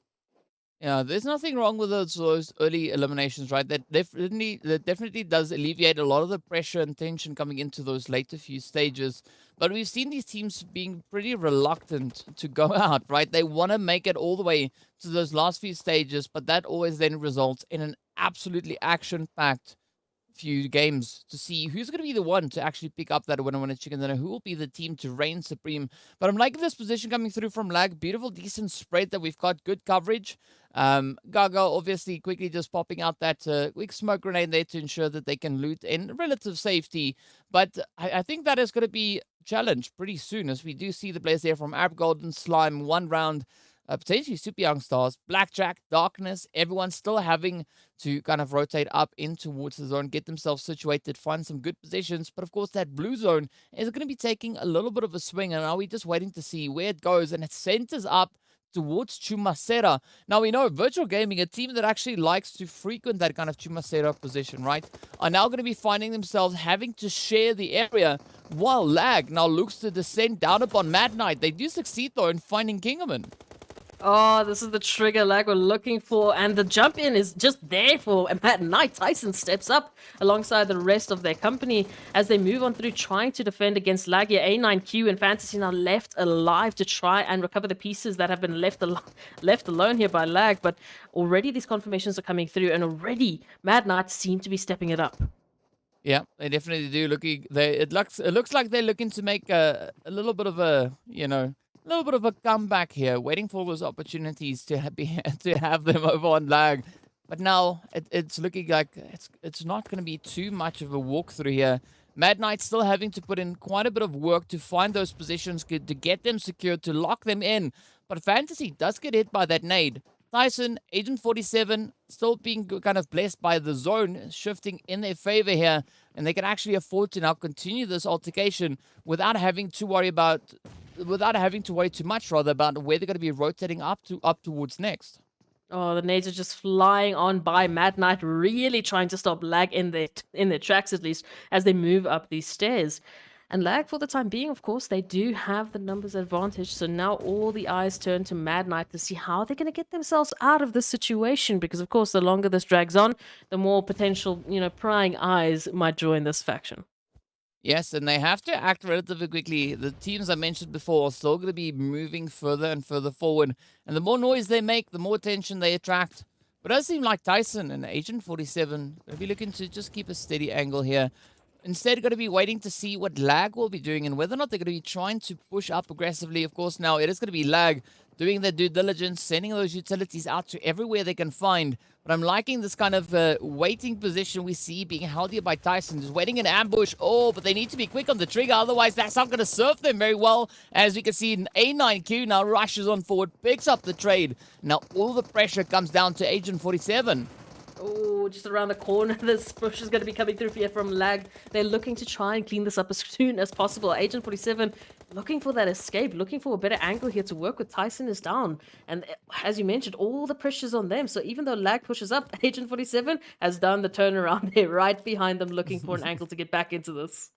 Yeah, there's nothing wrong with those early eliminations, right? That definitely does alleviate a lot of the pressure and tension coming into those later few stages. But we've seen these teams being pretty reluctant to go out, right? They want to make it all the way to those last few stages, but that always then results in an absolutely action-packed few games to see who's going to be the one to actually pick up that winner chicken dinner, who will be the team to reign supreme. But I'm liking this position coming through from Lag. Beautiful, decent spread that we've got. Good coverage. Gaga obviously quickly just popping out that quick smoke grenade there to ensure that they can loot in relative safety. But I think that is going to be challenged pretty soon, as we do see the players there from Arab Golden Slime, 1 round. Potentially Super Young Stars, Blackjack, Darkness, everyone still having to kind of rotate up in towards the zone, get themselves situated, find some good positions. But of course, that blue zone is going to be taking a little bit of a swing, and now we're just waiting to see where it goes, and it centers up towards Chumacera. Now, we know Virtual Gaming, a team that actually likes to frequent that kind of Chumacera position, right, are now going to be finding themselves having to share the area, while Lag now looks to descend down upon Mad Knight. They do succeed, though, in finding Kingerman. Oh, this is the trigger Lag we're looking for, and the jump in is just there for Mad Knight. Tyson steps up alongside the rest of their company as they move on through trying to defend against Lag. Here, A9Q and Fantasy now left alive to try and recover the pieces that have been left alone here by Lag. But already these confirmations are coming through, and already Mad Knight seem to be stepping it up. Yeah, they definitely do. It looks like they're looking to make a little bit of a, a little bit of a comeback here, waiting for those opportunities to have them over on Lag. But now it's looking like it's not going to be too much of a walkthrough here. Mad Knight still having to put in quite a bit of work to find those positions, to get them secured, to lock them in. But Fantasy does get hit by that nade. Tyson, Agent 47, still being kind of blessed by the zone shifting in their favor here, and they can actually afford to now continue this altercation without having to worry too much rather about where they're going to be rotating up towards next. Oh, the nades are just flying on by Mad Knight, really trying to stop Lag in their tracks, at least, as they move up these stairs. And Lag, for the time being, of course, they do have the numbers advantage, so now all the eyes turn to Mad Knight to see how they're going to get themselves out of this situation, because, of course, the longer this drags on, the more potential, prying eyes might join this faction. Yes, and they have to act relatively quickly. The teams I mentioned before are still going to be moving further and further forward, and the more noise they make, the more attention they attract. But it does seem like Tyson and Agent 47 will be looking to just keep a steady angle here. Instead, going to be waiting to see what Lag will be doing and whether or not they're going to be trying to push up aggressively. Of course, now it is going to be Lag doing their due diligence, sending those utilities out to everywhere they can find. But I'm liking this kind of waiting position we see being held here by Tyson, just waiting in ambush. Oh, but they need to be quick on the trigger, otherwise that's not going to serve them very well. As we can see, A9Q now rushes on forward, picks up the trade. Now all the pressure comes down to Agent 47. Oh, just around the corner. This push is going to be coming through here from Lag. They're looking to try and clean this up as soon as possible. Agent 47 looking for that escape, looking for a better angle here to work with. Tyson is down. And as you mentioned, all the pressure's on them. So even though Lag pushes up, Agent 47 has done the turnaround there right behind them, looking for an angle to get back into this.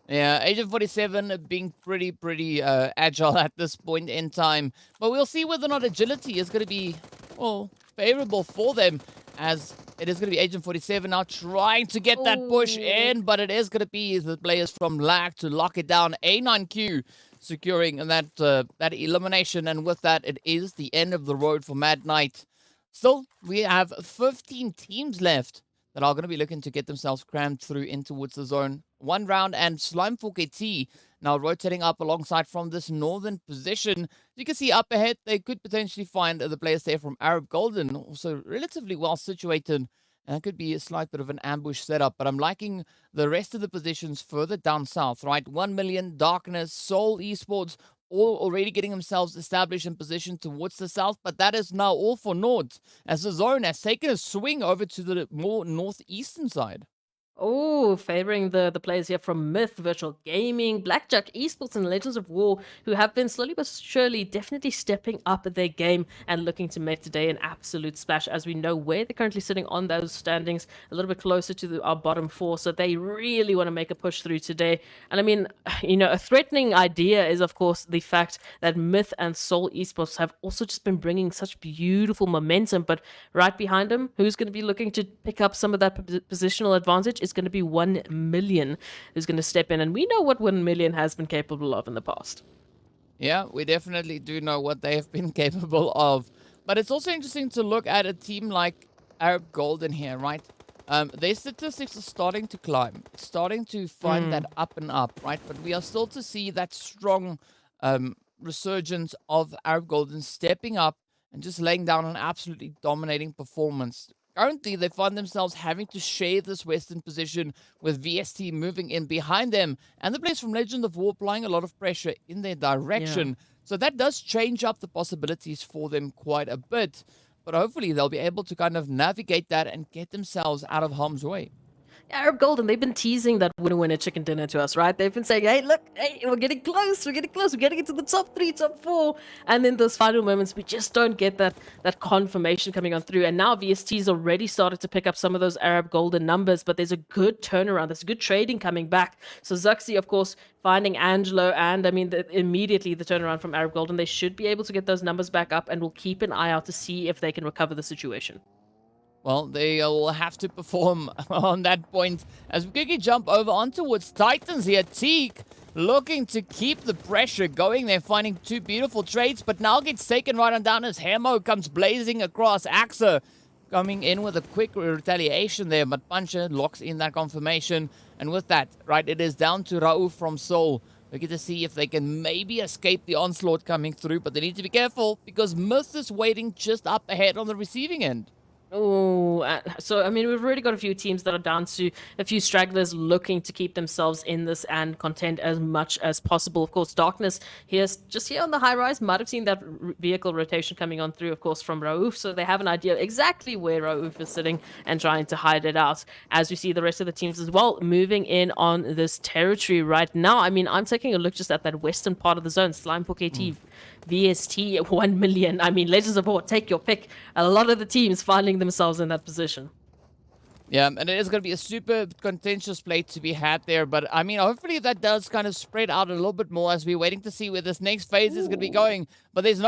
Yeah, Agent 47 being pretty agile at this point in time. But we'll see whether or not agility is going to be, well, favorable for them, as it is going to be Agent 47 now trying to get that push in, but it is going to be the players from LAG to lock it down. A9Q securing that elimination, and with that, it is the end of the road for Mad Knight. Still, we have 15 teams left that are going to be looking to get themselves crammed through in towards the zone. One round, and Slime 4KT now rotating up alongside from this northern position. You can see up ahead, they could potentially find the players there from Arab Golden, also relatively well situated. And it could be a slight bit of an ambush setup, but I'm liking the rest of the positions further down south, right? 1 Million, Darkness, Soul Esports, all already getting themselves established in position towards the south, but that is now all for naught, as the zone has taken a swing over to the more northeastern side. Oh, favoring the players here from Myth, Virtual Gaming, Blackjack, Esports, and Legends of War, who have been slowly but surely definitely stepping up their game and looking to make today an absolute splash, as we know where they're currently sitting on those standings, a little bit closer to our bottom four, so they really want to make a push through today. And I mean, a threatening idea is, of course, the fact that Myth and Soul Esports have also just been bringing such beautiful momentum, but right behind them, who's going to be looking to pick up some of that positional advantage is going to be 1 Million, who's going to step in, and we know what 1 Million has been capable of in the past. Yeah, we definitely do know what they have been capable of. But it's also interesting to look at a team like Arab Golden here, right? Their statistics are starting to climb, starting to find that up and up, right? But we are still to see that strong resurgence of Arab Golden stepping up and just laying down an absolutely dominating performance. Currently, they find themselves having to share this western position with VST moving in behind them, and the players from Legend of War applying a lot of pressure in their direction. Yeah. So that does change up the possibilities for them quite a bit, but hopefully they'll be able to kind of navigate that and get themselves out of harm's way. Arab Golden, they've been teasing that winner chicken dinner to us, right? They've been saying, hey, look, hey, we're getting close, we're getting into the top 3, top 4. And then those final moments, we just don't get that confirmation coming on through. And now VST's already started to pick up some of those Arab Golden numbers, but there's a good turnaround, there's good trading coming back. So Zuxi, of course, finding Angelo, and I mean, immediately the turnaround from Arab Golden, they should be able to get those numbers back up, and we'll keep an eye out to see if they can recover the situation. Well, they will have to perform on that point as we quickly jump over on towards Titans here. Teak looking to keep the pressure going. They're finding 2 beautiful trades, but now gets taken right on down as Hemo comes blazing across. Axa coming in with a quick retaliation there, but Puncher locks in that confirmation. And with that, right, it is down to Raouf from Seoul. We get to see if they can maybe escape the onslaught coming through, but they need to be careful because Myth is waiting just up ahead on the receiving end. Oh, so I mean, we've already got a few teams that are down to a few stragglers looking to keep themselves in this and contend as much as possible. Of course, Darkness here's just here on the high rise might have seen that vehicle rotation coming on through, of course, from Raouf, so they have an idea exactly where Raouf is sitting and trying to hide it out. As we see the rest of the teams as well moving in on this territory right now. I mean, I'm taking a look just at that western part of the zone. Slime 4KT, VST, 1 Million. I mean, Legends of War, take your pick. A lot of the teams finding themselves in that position. Yeah, and it is going to be a super contentious play to be had there. But, I mean, hopefully that does kind of spread out a little bit more as we're waiting to see where this next phase is going to be going. But there's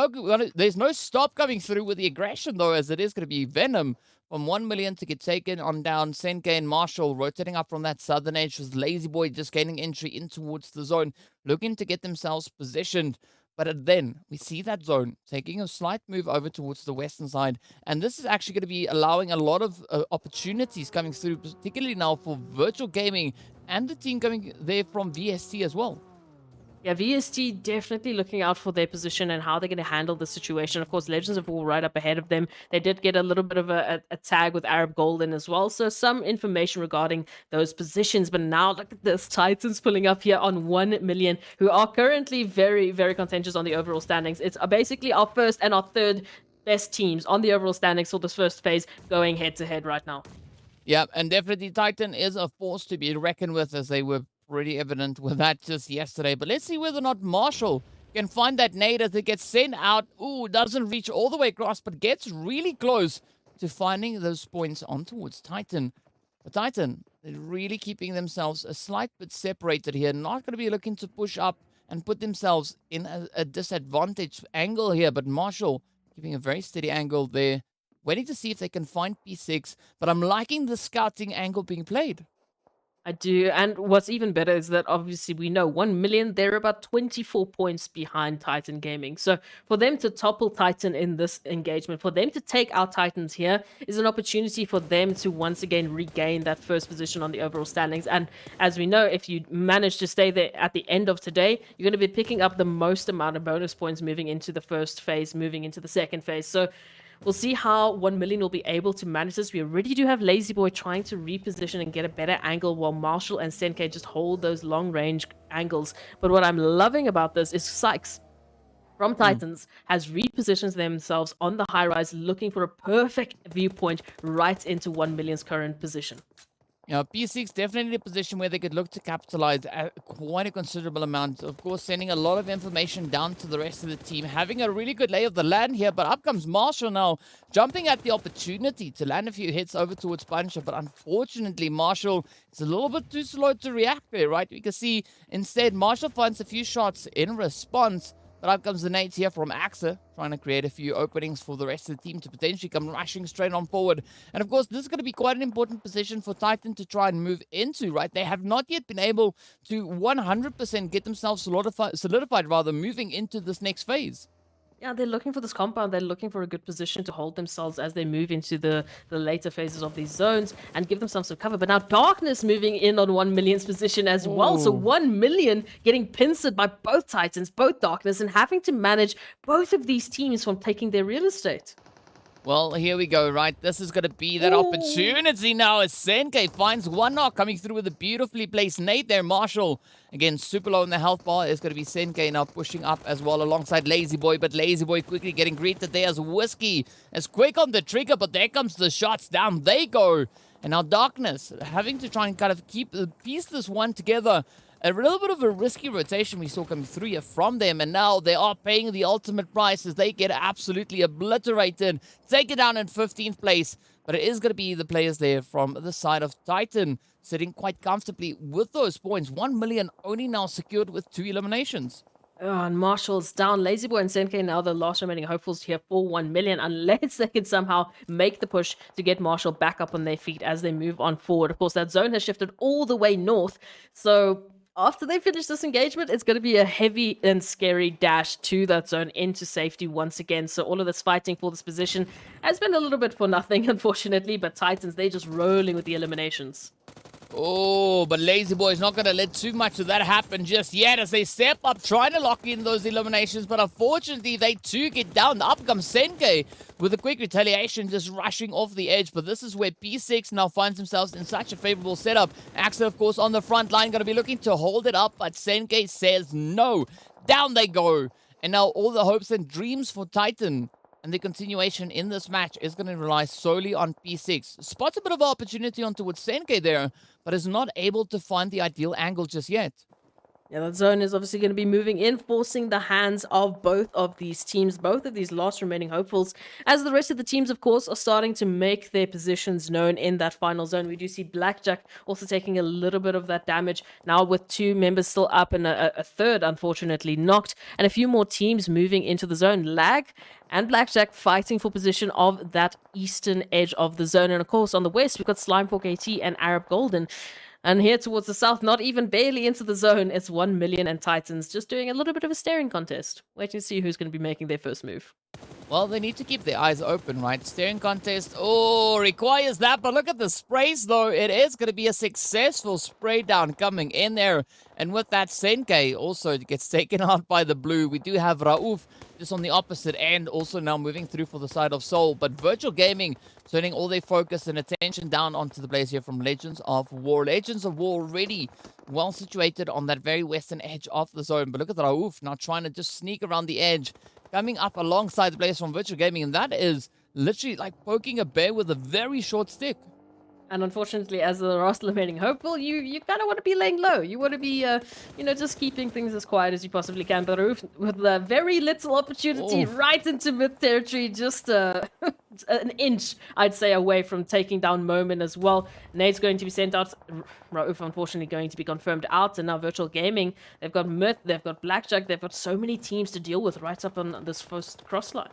no stop coming through with the aggression, though, as it is going to be Venom from 1 Million to get taken on down. Senke and Marshall rotating up from that southern edge with Lazy Boy just gaining entry in towards the zone, looking to get themselves positioned. But then we see that zone taking a slight move over towards the western side. And this is actually going to be allowing a lot of opportunities coming through, particularly now for Virtual Gaming and the team coming there from VST as well. Yeah, VST definitely looking out for their position and how they're going to handle the situation. Of course, Legends of War right up ahead of them. They did get a little bit of a tag with Arab Golden as well. So some information regarding those positions. But now look at this. Titans pulling up here on 1 Million, who are currently very, very contentious on the overall standings. It's basically our first and our third best teams on the overall standings for this first phase going head to head right now. Yeah, and definitely Titan is a force to be reckoned with, as they were pretty evident with that just yesterday. But let's see whether or not Marshall can find that nade as it gets sent out. Ooh, doesn't reach all the way across, but gets really close to finding those points on towards Titan. But Titan, they're really keeping themselves a slight bit separated here. Not going to be looking to push up and put themselves in a disadvantaged angle here. But Marshall keeping a very steady angle there. Waiting to see if they can find P6. But I'm liking the scouting angle being played. I do. And what's even better is that obviously we know 1 million, they're about 24 points behind Titan Gaming. So for them to topple Titan in this engagement, for them to take out Titans here, is an opportunity for them to once again regain that first position on the overall standings. And as we know, if you manage to stay there at the end of today, you're going to be picking up the most amount of bonus points moving into the first phase, moving into the second phase. So we'll see how 1 million will be able to manage this. We already do have Lazy Boy trying to reposition and get a better angle, while Marshall and Senke just hold those long-range angles. But what I'm loving about this is Sykes from Titans has repositioned themselves on the high-rise, looking for a perfect viewpoint right into 1 million's current position. You know, P6 definitely in a position where they could look to capitalize at quite a considerable amount. Of course, sending a lot of information down to the rest of the team, having a really good lay of the land here. But up comes Marshall now, jumping at the opportunity to land a few hits over towards Puncher. But unfortunately, Marshall is a little bit too slow to react there, right? We can see instead Marshall finds a few shots in response. But up comes the nades here from Axa, trying to create a few openings for the rest of the team to potentially come rushing straight on forward. And of course, this is going to be quite an important position for Titan to try and move into, right? They have not yet been able to 100% get themselves solidified, moving into this next phase. Yeah, they're looking for this compound. They're looking for a good position to hold themselves as they move into the later phases of these zones and give themselves some cover. But now Darkness moving in on 1 million's position as well. So 1 million getting pincered by both Titans, both Darkness, and having to manage both of these teams from taking their real estate. Well, here we go, right? This is going to be that opportunity now as Senke finds one knock coming through with a beautifully placed nade there. Marshall, again, super low in the health bar. It's going to be Senke now pushing up as well alongside Lazy Boy. But Lazy Boy quickly getting greeted there as Whiskey is quick on the trigger. But there comes the shots. Down they go. And now Darkness having to try and kind of piece this one together. A little bit of a risky rotation we saw coming through here from them, and now they are paying the ultimate price as they get absolutely obliterated, take it down in 15th place. But it is going to be the players there from the side of Titan sitting quite comfortably with those points. 1 million only now secured with 2 eliminations. And Marshall's down. Lazy Boy and Senke now the last remaining hopefuls here for 1 million, unless they can somehow make the push to get Marshall back up on their feet as they move on forward. Of course, that zone has shifted all the way north, so after they finish this engagement, it's going to be a heavy and scary dash to that zone into safety once again. So all of this fighting for this position has been a little bit for nothing, unfortunately. But Titans, they're just rolling with the eliminations. Oh, but Lazy Boy is not going to let too much of that happen just yet as they step up, trying to lock in those eliminations. But unfortunately, they too get down. Up comes Senke with a quick retaliation, just rushing off the edge. But this is where P6 now finds themselves in such a favorable setup. Axa, of course, on the front line, going to be looking to hold it up. But Senke says no. Down they go. And now all the hopes and dreams for Titan and the continuation in this match is going to rely solely on P6. Spots a bit of an opportunity on towards Senke there, but is not able to find the ideal angle just yet. Yeah, that zone is obviously going to be moving in, forcing the hands of both of these teams, both of these last remaining hopefuls, as the rest of the teams, of course, are starting to make their positions known in that final zone. We do see Blackjack also taking a little bit of that damage, now with 2 members still up and a third, unfortunately, knocked, and a few more teams moving into the zone. Lag and Blackjack fighting for position of that eastern edge of the zone. And of course, on the west, we've got Slimefork AT and Arab Golden. And here towards the south, not even barely into the zone, it's 1 million and Titans just doing a little bit of a staring contest. Waiting to see who's going to be making their first move. Well, they need to keep their eyes open, right? Staring contest, requires that. But look at the sprays, though. It is going to be a successful spray down coming in there. And with that, Senke also gets taken out by the blue. We do have Rauf just on the opposite end, also now moving through for the side of Seoul. But Virtual Gaming turning all their focus and attention down onto the players here from Legends of War. Legends of War already well situated on that very western edge of the zone. But look at Raouf now trying to just sneak around the edge, coming up alongside the players from Virtual Gaming. And that is literally like poking a bear with a very short stick. And unfortunately, as the last remaining hope, well, you kind of want to be laying low. You want to be, just keeping things as quiet as you possibly can. But Roof, with very little opportunity right into mid territory, just an inch, I'd say, away from taking down Moment as well. Nade's going to be sent out. Raouf, unfortunately, going to be confirmed out. And now Virtual Gaming, they've got Myth, they've got Blackjack, they've got so many teams to deal with right up on this first cross line.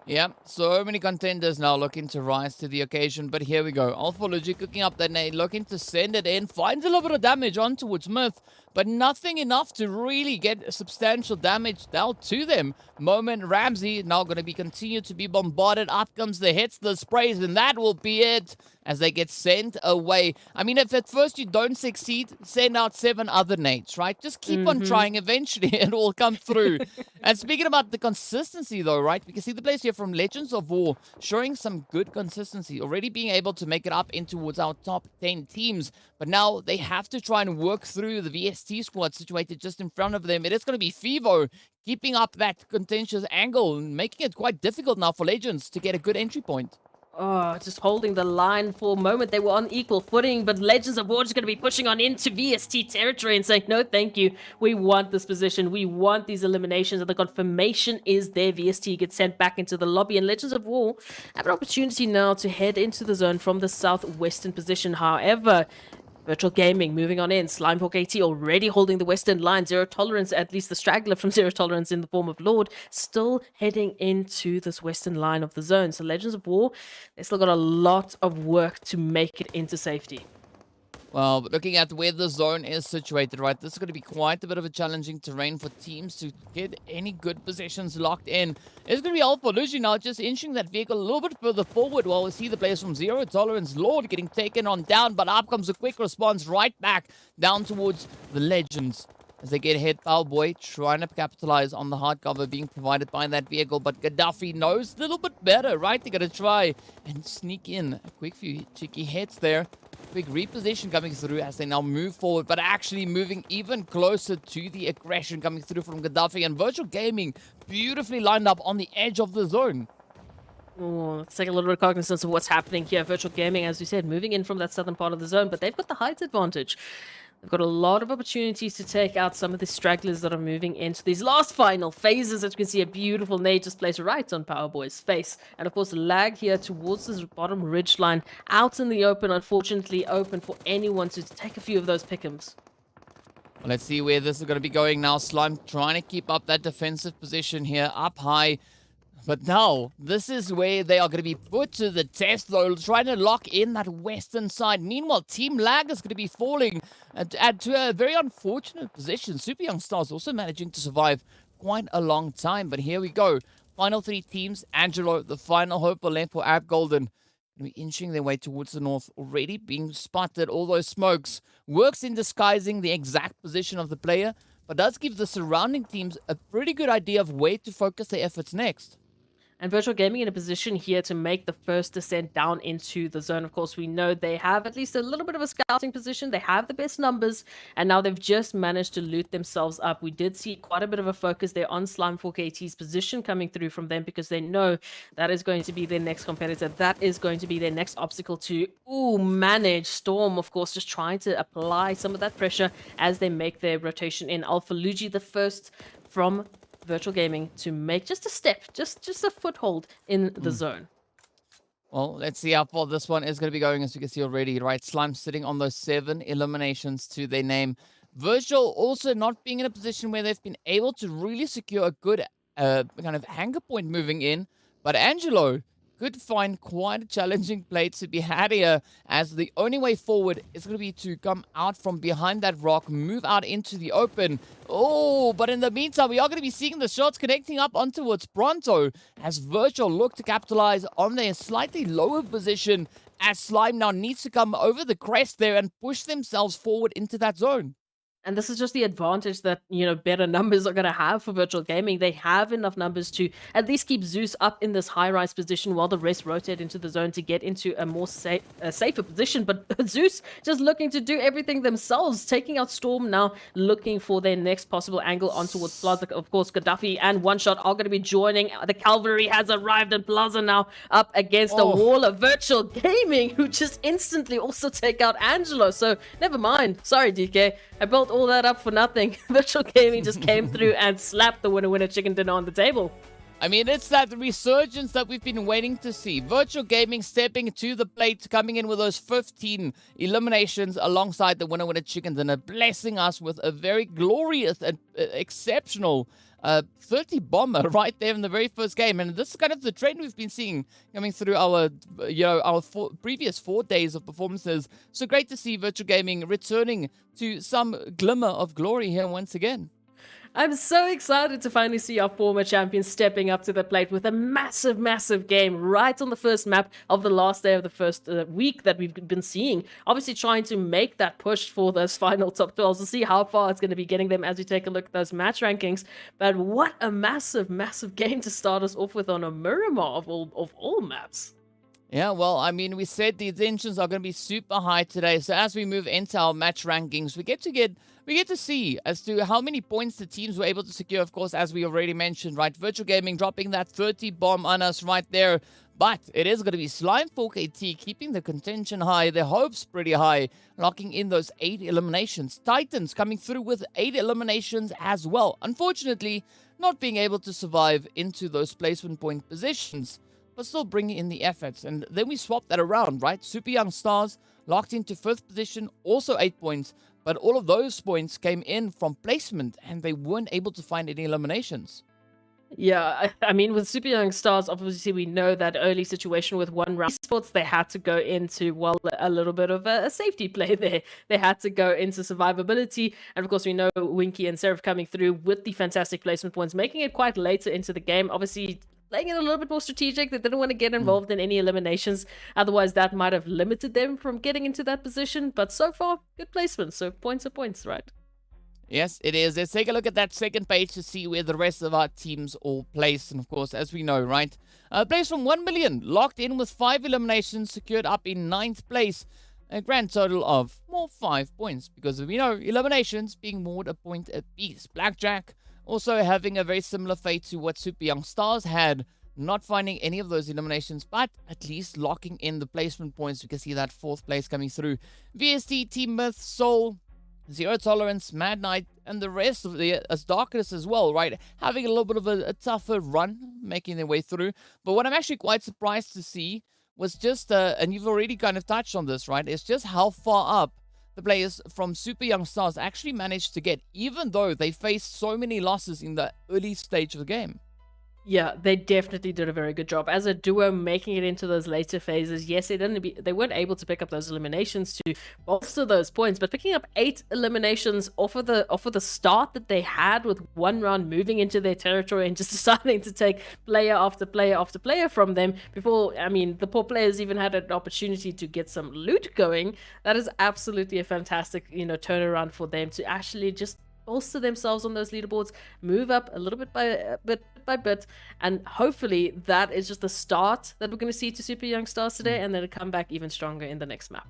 Yeah, so many contenders now looking to rise to the occasion, but here we go. Alpha Luigi cooking up that nade, looking to send it in, finds a little bit of damage on towards Myth, but nothing enough to really get substantial damage dealt to them. Moment Ramsey now going to be continued to be bombarded. Up comes the hits, the sprays, and that will be it as they get sent away. I mean, if at first you don't succeed, send out 7 other nades, right? Just keep on trying. Eventually, it will come through. And speaking about the consistency, though, right? We can see the players here from Legends of War showing some good consistency, already being able to make it up in towards our top 10 teams. But now they have to try and work through the VST squad situated just in front of them. It is going to be Fivo keeping up that contentious angle and making it quite difficult now for Legends to get a good entry point. Oh, just holding the line for a moment. They were on equal footing, but Legends of War is going to be pushing on into VST territory and saying, no, thank you. We want this position. We want these eliminations. And the confirmation is there. VST gets sent back into the lobby, and Legends of War have an opportunity now to head into the zone from the southwestern position. However, Virtual Gaming moving on in. Slimehawk AT already holding the western line. Zero Tolerance, at least the straggler from Zero Tolerance in the form of Lord, still heading into this western line of the zone. So Legends of War, they still got a lot of work to make it into safety. Well, looking at where the zone is situated, right, this is going to be quite a bit of a challenging terrain for teams to get any good positions locked in. It's going to be Alpha Luigi now just inching that vehicle a little bit further forward while we see the players from Zero Tolerance, Lord, getting taken on down, but up comes a quick response right back down towards the Legends. As they get hit, Boy trying to capitalize on the hard cover being provided by that vehicle, but Gaddafi knows a little bit better, right? They're going to try and sneak in a quick few cheeky hits there. Big reposition coming through as they now move forward, but actually moving even closer to the aggression coming through from Gaddafi, and Virtual Gaming beautifully lined up on the edge of the zone. Oh, let's take a little bit of cognizance of what's happening here. Virtual Gaming, as you said, moving in from that southern part of the zone, but they've got the height advantage. They've got a lot of opportunities to take out some of the stragglers that are moving into these last final phases. As you can see, a beautiful nade just placed right on Powerboy's face. And of course, lag here towards this bottom ridge line, out in the open, unfortunately open for anyone to take a few of those pick'ems. Well, let's see where this is going to be going now. Slime trying to keep up that defensive position here, up high. But now, this is where they are going to be put to the test, though, trying to lock in that western side. Meanwhile, TEAMLAG is going to be falling to a very unfortunate position. Super Young Stars also managing to survive quite a long time. But here we go. Final 3 teams. Angelo, the final hope for left for Ab Golden. Going to be inching their way towards the north, already being spotted. All those smokes works in disguising the exact position of the player, but does give the surrounding teams a pretty good idea of where to focus their efforts next. And Virtual Gaming in a position here to make the first descent down into the zone. Of course, we know they have at least a little bit of a scouting position. They have the best numbers, and now they've just managed to loot themselves up. We did see quite a bit of a focus there on Slimehawk AT's position coming through from them, because they know that is going to be their next competitor. That is going to be their next obstacle to manage. Storm, of course, just trying to apply some of that pressure as they make their rotation in. Alpha Luigi, the first from Virtual Gaming to make just a step, just a foothold in the zone. Well, let's see how far this one is going to be going. As you can see already, right? Slime sitting on those 7 eliminations to their name. Virtual also not being in a position where they've been able to really secure a good kind of anchor point moving in. But Angelo could find quite a challenging play to be had here, as the only way forward is going to be to come out from behind that rock, move out into the open. Oh, but in the meantime, we are going to be seeing the shots connecting up on towards Pronto, as Virtual look to capitalize on their slightly lower position, as Slime now needs to come over the crest there and push themselves forward into that zone. And this is just the advantage that, better numbers are going to have for virtual gaming. They have enough numbers to at least keep Zeus up in this high rise position while the rest rotate into the zone to get into a more safer position. But Zeus just looking to do everything themselves, taking out Storm now, looking for their next possible angle on towards Plaza. Of course, Gaddafi and One Shot are going to be joining. The cavalry has arrived, and Plaza now up against a wall of virtual gaming, who just instantly also take out Angelo. So never mind. Sorry, DK. I built all that up for nothing. Virtual gaming just came through and slapped the winner chicken dinner on the table. I mean, it's that resurgence that we've been waiting to see. Virtual gaming stepping to the plate, coming in with those 15 eliminations alongside the winner chicken dinner, blessing us with a very glorious and exceptional 30 bomber right there in the very first game. And this is kind of the trend we've been seeing coming through our previous 4 days of performances. So great to see Virtual Gaming returning to some glimmer of glory here once again. I'm so excited to finally see our former champions stepping up to the plate with a massive, massive game right on the first map of the last day of the first week that we've been seeing. Obviously trying to make that push for those final top 12s to see how far it's going to be getting them as we take a look at those match rankings. But what a massive, massive game to start us off with on a Miramar of all maps. Yeah, well, I mean, we said the tensions are going to be super high today. So as we move into our match rankings, we get to see as to how many points the teams were able to secure. Of course, as we already mentioned, right? Virtual Gaming dropping that 30 bomb on us right there. But it is going to be Slime 4KT keeping the contention high, their hopes pretty high, locking in those 8 eliminations. Titans coming through with 8 eliminations as well. Unfortunately, not being able to survive into those placement point positions, but still bringing in the efforts. And then we swap that around, right? Super Young Stars locked into 5th position, also 8 points. But all of those points came in from placement, and they weren't able to find any eliminations. Yeah, I mean, with Super Young Stars, obviously we know that early situation with one round esports, they had to go into, well, a little bit of a safety play there. They had to go into survivability. And of course, we know Winky and Seraph coming through with the fantastic placement points, making it quite later into the game. Obviously, playing it a little bit more strategic. They didn't want to get involved in any eliminations. Otherwise, that might have limited them from getting into that position. But so far, good placement. So points are points, right? Yes, it is. Let's take a look at that second page to see where the rest of our teams all place. And of course, as we know, right? Place from 1 million, locked in with 5 eliminations, secured up in 9th place. A grand total of, well, 5 points. Because we know eliminations being moored a point apiece. Blackjack also having a very similar fate to what Super Young Stars had, not finding any of those eliminations, but at least locking in the placement points. You can see that 4th place coming through. VST, Team Myth, Soul, Zero Tolerance, Mad Knight, and the rest of the as Darkness as well, right? Having a little bit of a tougher run, making their way through. But what I'm actually quite surprised to see was just, and you've already kind of touched on this, right? It's just how far up the players from Super Young Stars actually managed to get, even though they faced so many losses in the early stage of the game. Yeah, they definitely did a very good job as a duo making it into those later phases. Yes, they weren't able to pick up those eliminations to bolster those points, but picking up 8 eliminations off of the start that they had with one round moving into their territory and just deciding to take player after player after player from them before, I mean, the poor players even had an opportunity to get some loot going. That is absolutely a fantastic, turnaround for them to actually just bolster themselves on those leaderboards, move up a little bit by bit, and hopefully that is just the start that we're going to see to Super Young Stars today, and then it'll come back even stronger in the next map.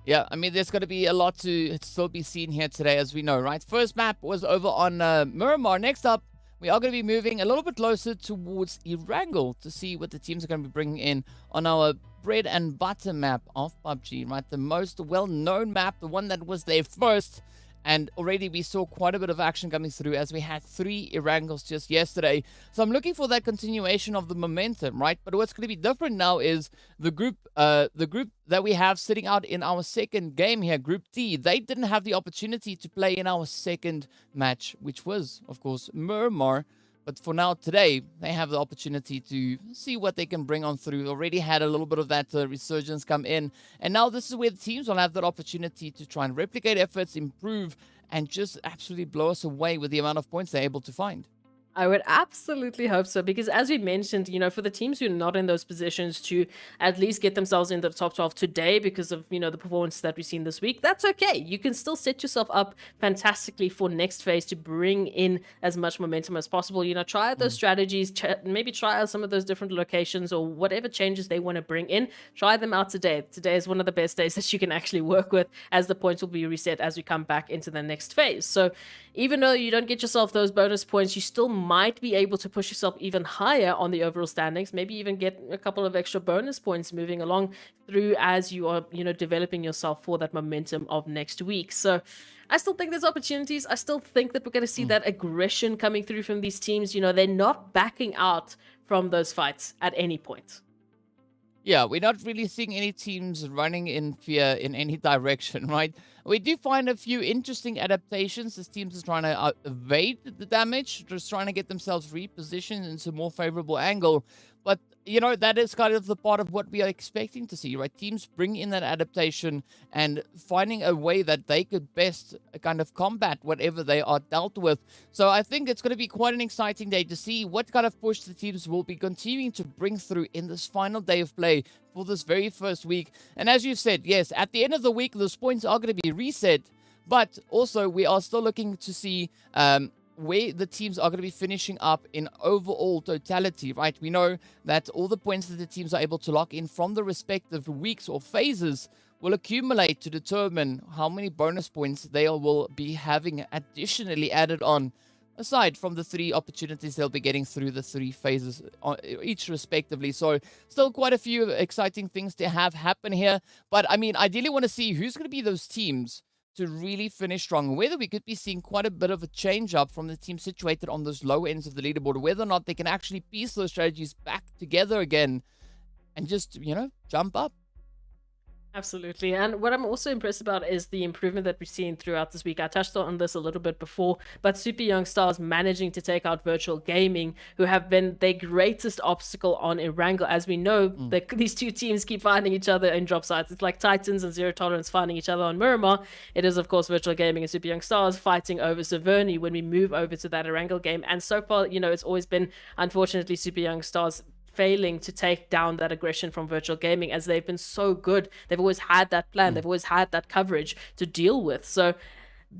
Yeah, I mean, there's going to be a lot to still be seen here today, as we know, right? First map was over on Miramar. Next up, we are going to be moving a little bit closer towards Erangel to see what the teams are going to be bringing in on our bread and butter map of PUBG, right? The most well-known map, the one that was there first. And already we saw quite a bit of action coming through as we had 3 Erangels just yesterday. So I'm looking for that continuation of the momentum, right? But what's going to be different now is the group that we have sitting out in our second game here, Group D. They didn't have the opportunity to play in our second match, which was, of course, Miramar. But for now, today, they have the opportunity to see what they can bring on through. Already had a little bit of that resurgence come in. And now this is where the teams will have that opportunity to try and replicate efforts, improve, and just absolutely blow us away with the amount of points they're able to find. I would absolutely hope so because, as we mentioned, for the teams who are not in those positions to at least get themselves into the top 12 today because of, the performance that we've seen this week, that's okay. You can still set yourself up fantastically for next phase to bring in as much momentum as possible. Try out those strategies, maybe try out some of those different locations or whatever changes they want to bring in. Try them out today. Today is one of the best days that you can actually work with, as the points will be reset as we come back into the next phase. So even though you don't get yourself those bonus points, you still might be able to push yourself even higher on the overall standings, maybe even get a couple of extra bonus points moving along through as you are, developing yourself for that momentum of next week. So I still think there's opportunities. I still think that we're going to see that aggression coming through from these teams. They're not backing out from those fights at any point. Yeah, we're not really seeing any teams running in fear in any direction, right? We do find a few interesting adaptations as teams are trying to evade the damage, just trying to get themselves repositioned into a more favorable angle. But, that is kind of the part of what we are expecting to see, right? Teams bring in that adaptation and finding a way that they could best kind of combat whatever they are dealt with. So I think it's going to be quite an exciting day to see what kind of push the teams will be continuing to bring through in this final day of play for this very first week. And as you said, yes, at the end of the week, those points are going to be reset. But also, we are still looking to see where the teams are going to be finishing up in overall totality, right? We know that all the points that the teams are able to lock in from the respective weeks or phases will accumulate to determine how many bonus points they will be having additionally added on, aside from the 3 opportunities they'll be getting through the 3 phases each respectively. So still quite a few exciting things to have happen here. But I mean, ideally want to see who's going to be those teams to really finish strong, whether we could be seeing quite a bit of a change up from the team situated on those low ends of the leaderboard, whether or not they can actually piece those strategies back together again and just, jump up. Absolutely. And what I'm also impressed about is the improvement that we've seen throughout this week. I touched on this a little bit before, but Super Young Stars managing to take out Virtual Gaming, who have been their greatest obstacle on Erangel. As we know, these two teams keep finding each other in drop sites. It's like Titans and Zero Tolerance finding each other on Miramar. It is, of course, Virtual Gaming and Super Young Stars fighting over Severny when we move over to that Erangel game. And so far, it's always been, unfortunately, Super Young Stars failing to take down that aggression from Virtual Gaming, as they've been so good. They've always had that plan. They've always had that coverage to deal with. So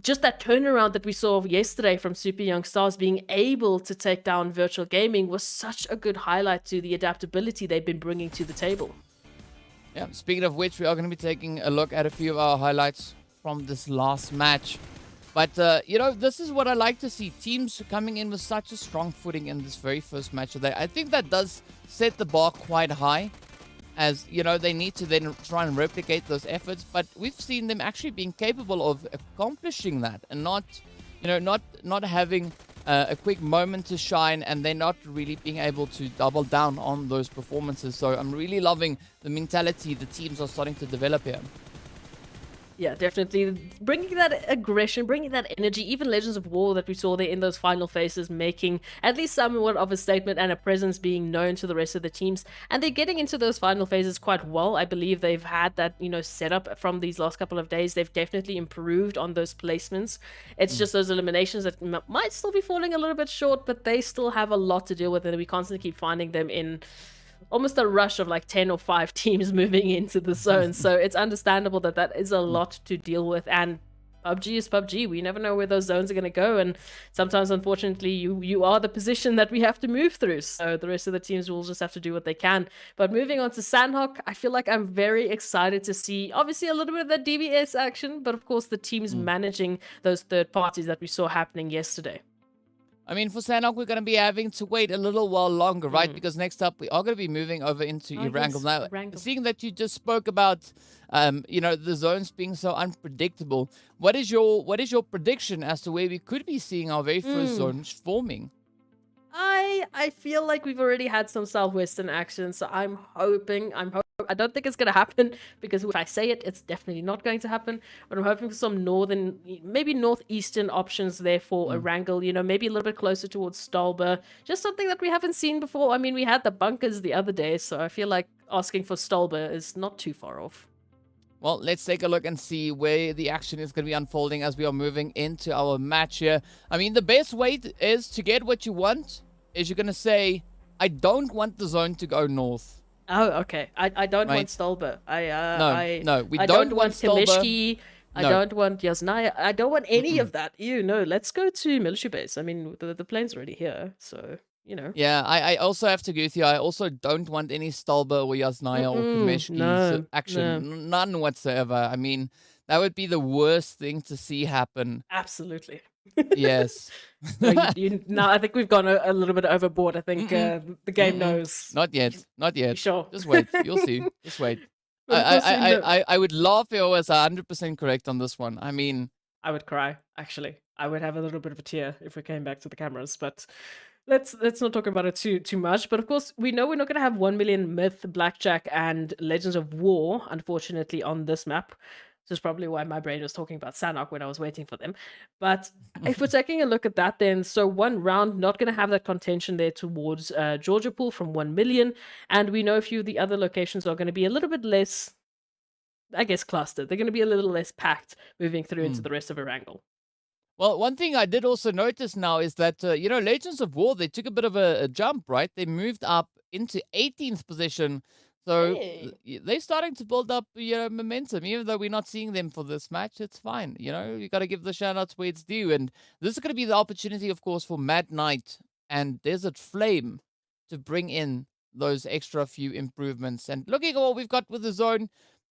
just that turnaround that we saw yesterday from Super Young Stars being able to take down Virtual Gaming was such a good highlight to the adaptability they've been bringing to the table. Yeah, speaking of which, we are going to be taking a look at a few of our highlights from this last match. But, this is what I like to see. Teams coming in with such a strong footing in this very first match of the day. I think that does set the bar quite high, as, they need to then try and replicate those efforts. But we've seen them actually being capable of accomplishing that and not having a quick moment to shine, and they're not really being able to double down on those performances. So I'm really loving the mentality the teams are starting to develop here. Yeah, definitely. Bringing that aggression, bringing that energy, even Legends of War that we saw there in those final phases, making at least somewhat of a statement and a presence being known to the rest of the teams. And they're getting into those final phases quite well. I believe they've had that, set up from these last couple of days. They've definitely improved on those placements. It's just those eliminations that might still be falling a little bit short, but they still have a lot to deal with, and we constantly keep finding them in almost a rush of like 10 or 5 teams moving into the zone. So it's understandable that is a lot to deal with. And PUBG is PUBG. We never know where those zones are going to go. And sometimes, unfortunately, you are the position that we have to move through. So the rest of the teams will just have to do what they can. But moving on to Sanhok, I feel like I'm very excited to see, obviously, a little bit of that DBS action. But of course, the teams managing those third parties that we saw happening yesterday. I mean, for Sanhok, we're going to be having to wait a little while longer, right? Because next up, we are going to be moving over into Erangel. Now, seeing that you just spoke about, the zones being so unpredictable, what is your prediction as to where we could be seeing our very first zones forming? I feel like we've already had some Southwestern action, so I'm hoping. I don't think it's going to happen, because if I say it, it's definitely not going to happen. But I'm hoping for some northern, maybe northeastern options there for Erangel, maybe a little bit closer towards Stolber. Just something that we haven't seen before. I mean, we had the bunkers the other day, so I feel like asking for Stolber is not too far off. Well, let's take a look and see where the action is going to be unfolding as we are moving into our match here. I mean, the best way is to get what you want is you're going to say, I don't want the zone to go north. Oh, okay. I don't Right. want Stolber. No, we I don't don't want want Stolber. Kamishki. I No. don't want Yasnaya. I don't want any of that. No, let's go to military base. I mean, the plane's already here, so Yeah, I also have to agree with you. I also don't want any Stolber or Yasnaya or Kameshki no, action. no. None whatsoever. I mean, that would be the worst thing to see happen. Absolutely. Yes. No, no, I think we've gone a little bit overboard. I think the game knows. Not yet. Not You yet. sure? Just wait. You'll see. Just wait. But of course we know- I would laugh if I was 100% correct on this one. I mean, I would cry, actually. I would have a little bit of a tear if we came back to the cameras, but let's not talk about it too much. But of course, we know we're not gonna have 1 million Myth, Blackjack, and Legends of War, unfortunately, on this map. This is probably why my brain was talking about Sanhok when I was waiting for them. But if we're taking a look at that, then so 1 round, not going to have that contention there towards Georgia Pool from 1 million. And we know a few of the other locations are going to be a little bit less, I guess, clustered. They're going to be a little less packed moving through into the rest of Erangel. well, one thing I did also notice now is that, Legends of War, they took a bit of a jump, right? They moved up into 18th position. So Hey. they're starting to build up, momentum. Even though we're not seeing them for this match, it's fine. You got to give the shout outs where it's due. And this is going to be the opportunity, of course, for Mad Knight and Desert Flame to bring in those extra few improvements. And looking at what we've got with the zone,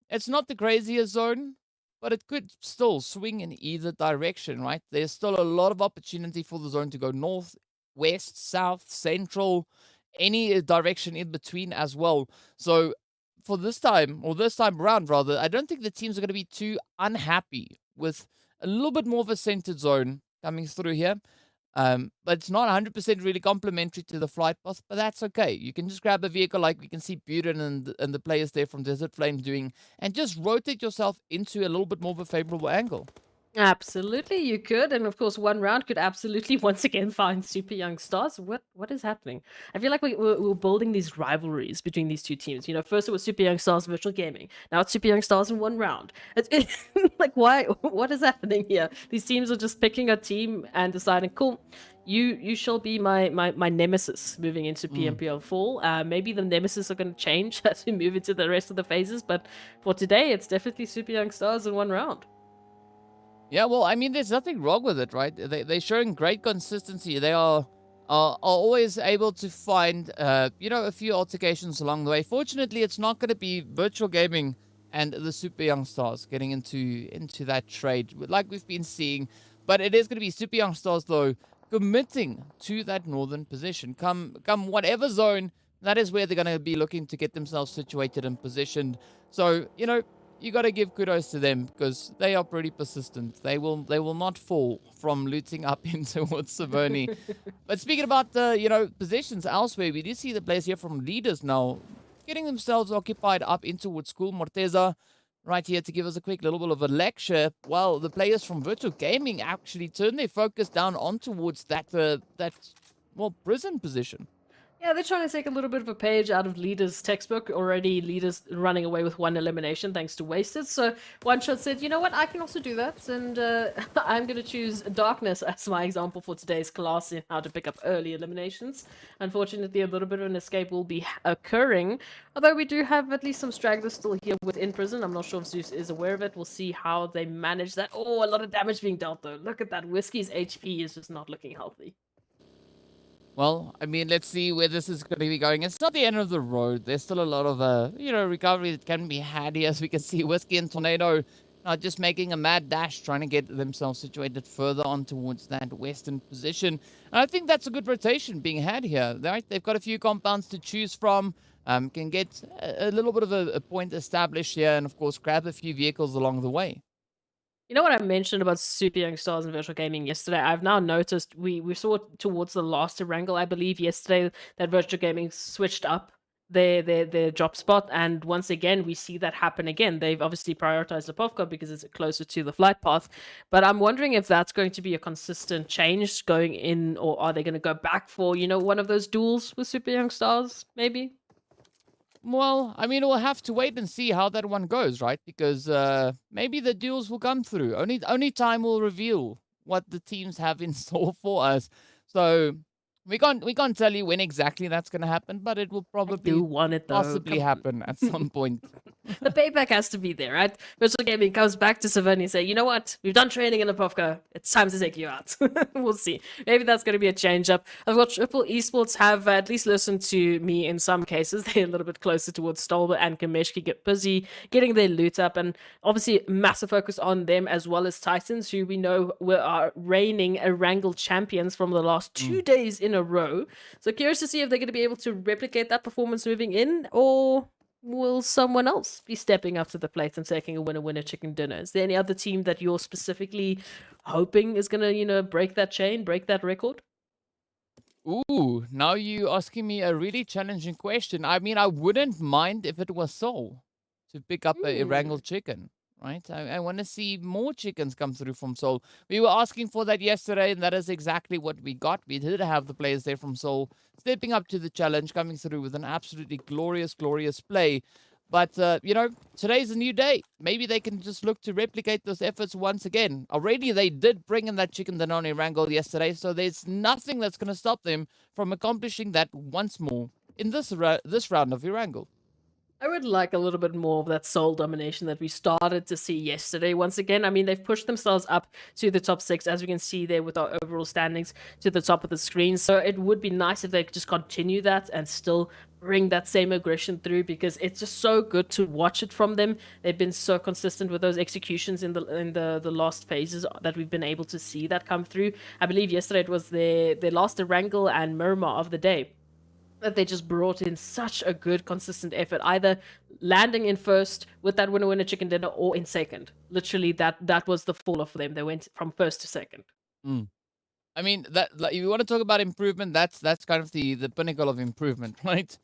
it's not the craziest zone, but it could still swing in either direction, right? There's still a lot of opportunity for the zone to go north, west, south, central, any direction in between as well. So for this time around rather, I don't think the teams are going to be too unhappy with a little bit more of a centered zone coming through here. But it's not 100% really complementary to the flight path, but that's okay. You can just grab a vehicle like we can see Buren and the players there from Desert Flame doing, and just rotate yourself into a little bit more of a favorable angle. Absolutely, you could, and of course, 1 round could absolutely once again find super young stars. What is happening? I feel like we're building these rivalries between these two teams. First it was super young stars virtual gaming. Now it's super young stars in 1 round. It's like why? What is happening here? These teams are just picking a team and deciding, cool, you shall be my nemesis moving into PMPL fall. Maybe the nemesis are going to change as we move into the rest of the phases, but for today, it's definitely super young stars in 1 round. Yeah, well, I mean, there's nothing wrong with it, right? They're showing great consistency. They are always able to find, a few altercations along the way. Fortunately, it's not going to be virtual gaming and the super young stars getting into that trade like we've been seeing. But it is going to be super young stars, though, committing to that northern position. Come whatever zone, that is where they're going to be looking to get themselves situated and positioned. So, you got to give kudos to them because they are pretty persistent. They will not fall from looting up in towards Savoni. But speaking about positions elsewhere, we do see the players here from leaders now getting themselves occupied up in towards School Morteza right here to give us a quick little bit of a lecture. While the players from Virtual Gaming actually turn their focus down on towards that prison position. Yeah, they're trying to take a little bit of a page out of Leaders' textbook. Already, Leaders running away with 1 elimination thanks to Wasted. So, One Shot said, you know what, I can also do that. And I'm going to choose Darkness as my example for today's class in how to pick up early eliminations. Unfortunately, a little bit of an escape will be occurring. Although we do have at least some stragglers still here within prison. I'm not sure if Zeus is aware of it. We'll see how they manage that. Oh, a lot of damage being dealt, though. Look at that. Whiskey's HP is just not looking healthy. Well, I mean, let's see where this is going to be going. It's not the end of the road. There's still a lot of, recovery that can be had here. As we can see, Whiskey and Tornado are just making a mad dash, trying to get themselves situated further on towards that western position. And I think that's a good rotation being had here. Right? They've got a few compounds to choose from. Can get a little bit of a point established here. And, of course, grab a few vehicles along the way. You know what I mentioned about super young stars in virtual gaming yesterday? I've now noticed we saw towards the last Erangel, I believe, yesterday that virtual gaming switched up their drop spot, and once again we see that happen again. They've obviously prioritized Lipovka because it's closer to the flight path, but I'm wondering if that's going to be a consistent change going in, or are they going to go back for one of those duels with super young stars, maybe? Well, I mean, we'll have to wait and see how that one goes, right? Because maybe the duels will come through. Only time will reveal what the teams have in store for us. So we can't tell you when exactly that's going to happen, but it will I do probably want it though. possibly Come on. happen at some point. The payback has to be there, right? Virtual Gaming comes back to Savannah and say, you know what? We've done training in Lipovka. It's time to take you out. We'll see. Maybe that's going to be a change up. I've got Triple Esports have at least listened to me in some cases. They're a little bit closer towards Stolber and Kameshki get busy getting their loot up. And obviously, massive focus on them as well as Titans, who we know are reigning Erangel champions from the last 2 days in a row. So curious to see if they're going to be able to replicate that performance moving in, or will someone else be stepping up to the plate and taking a winner chicken dinner? Is there any other team that you're specifically hoping is going to, break that chain, break that record? Ooh, now you asking me a really challenging question. I mean, I wouldn't mind if it was Seoul to pick up a Erangel chicken, right? I want to see more chickens come through from Seoul. We were asking for that yesterday, and that is exactly what we got. We did have the players there from Seoul stepping up to the challenge, coming through with an absolutely glorious, glorious play. But, today's a new day. Maybe they can just look to replicate those efforts once again. Already they did bring in that chicken Danone Erangel yesterday, so there's nothing that's going to stop them from accomplishing that once more in this round of Erangel. I would like a little bit more of that soul domination that we started to see yesterday. Once again, I mean, they've pushed themselves up to the top 6, as we can see there with our overall standings to the top of the screen. So it would be nice if they could just continue that and still bring that same aggression through, because it's just so good to watch it from them. They've been so consistent with those executions in the last phases that we've been able to see that come through. I believe yesterday it was their last Erangel and Miramar of the day, that they just brought in such a good, consistent effort, either landing in first with that winner chicken dinner or in second. Literally, that was the fall off for them. They went from first to second. I mean, that like, if you want to talk about improvement, that's kind of the pinnacle of improvement, right?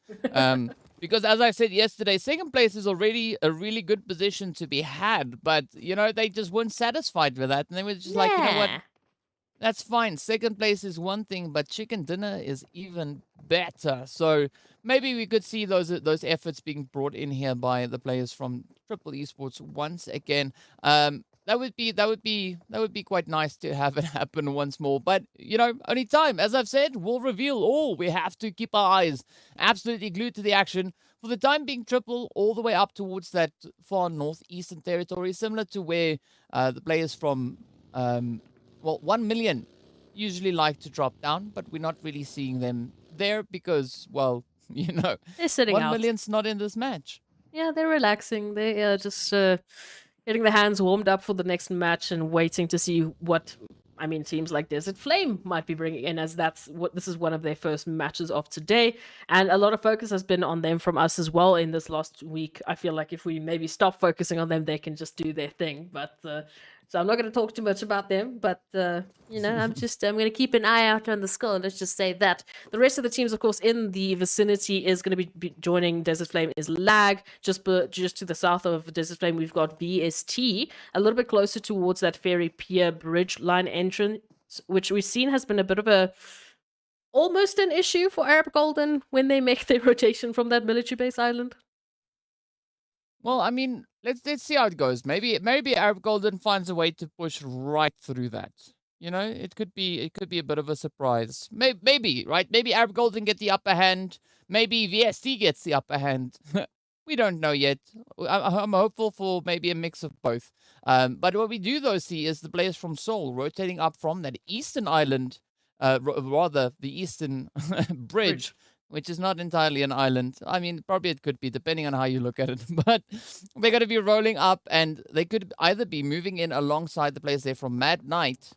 Because as I said yesterday, second place is already a really good position to be had, but they just weren't satisfied with that, and they were just like, you know what? That's fine. Second place is one thing, but chicken dinner is even better. So maybe we could see those efforts being brought in here by the players from Triple Esports once again. That would be quite nice to have it happen once more. But only time, as I've said, will reveal all. We have to keep our eyes absolutely glued to the action. For the time being, Triple all the way up towards that far northeastern territory, similar to where the players from 1 million usually like to drop down, but we're not really seeing them there because, they're sitting 1 out. million's not in this match. Yeah, they're relaxing. They are just getting their hands warmed up for the next match and waiting to see what, teams like Desert Flame might be bringing in, as this is one of their first matches of today, and a lot of focus has been on them from us as well in this last week. I feel like if we maybe stop focusing on them, they can just do their thing. But so I'm not going to talk too much about them, but I'm going to keep an eye out on the score. Let's just say that the rest of the teams, of course, in the vicinity is going to be joining Desert Flame is Lag. Just to the south of Desert Flame, we've got VST, a little bit closer towards that Ferry Pier Bridge line entrance, which we've seen has been a bit of almost an issue for Arab Golden when they make their rotation from that military base island. Well, let's see how it goes. Maybe Arab Golden finds a way to push right through that. It could be a bit of a surprise. Maybe, right? Maybe Arab Golden get the upper hand. Maybe VST gets the upper hand. We don't know yet. I'm hopeful for maybe a mix of both. But what we do though see is the players from Seoul rotating up from that eastern island, rather the eastern bridge, which is not entirely an island. Probably it could be, depending on how you look at it. But they're going to be rolling up, and they could either be moving in alongside the players there from Mad Knight,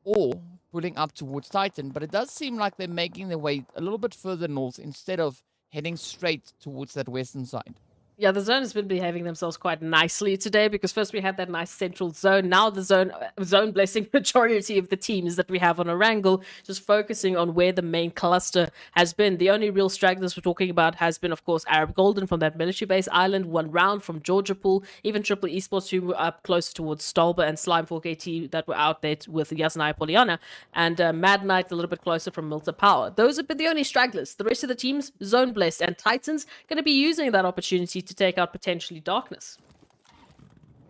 or pulling up towards Titan. But it does seem like they're making their way a little bit further north instead of heading straight towards that western side. Yeah, the zone has been behaving themselves quite nicely today because first we had that nice central zone. Now the zone blessing majority of the teams that we have on Erangel, just focusing on where the main cluster has been. The only real stragglers we're talking about has been, of course, Arab Golden from that military base island, one round from Georgia Pool, even Triple Esports who were up closer towards Stolba and Slime 4KT that were out there with Yasnaya Poliana, and Mad Knight a little bit closer from Milta Power. Those have been the only stragglers. The rest of the teams, zone blessed, and Titans going to be using that opportunity to take out potentially Darkness.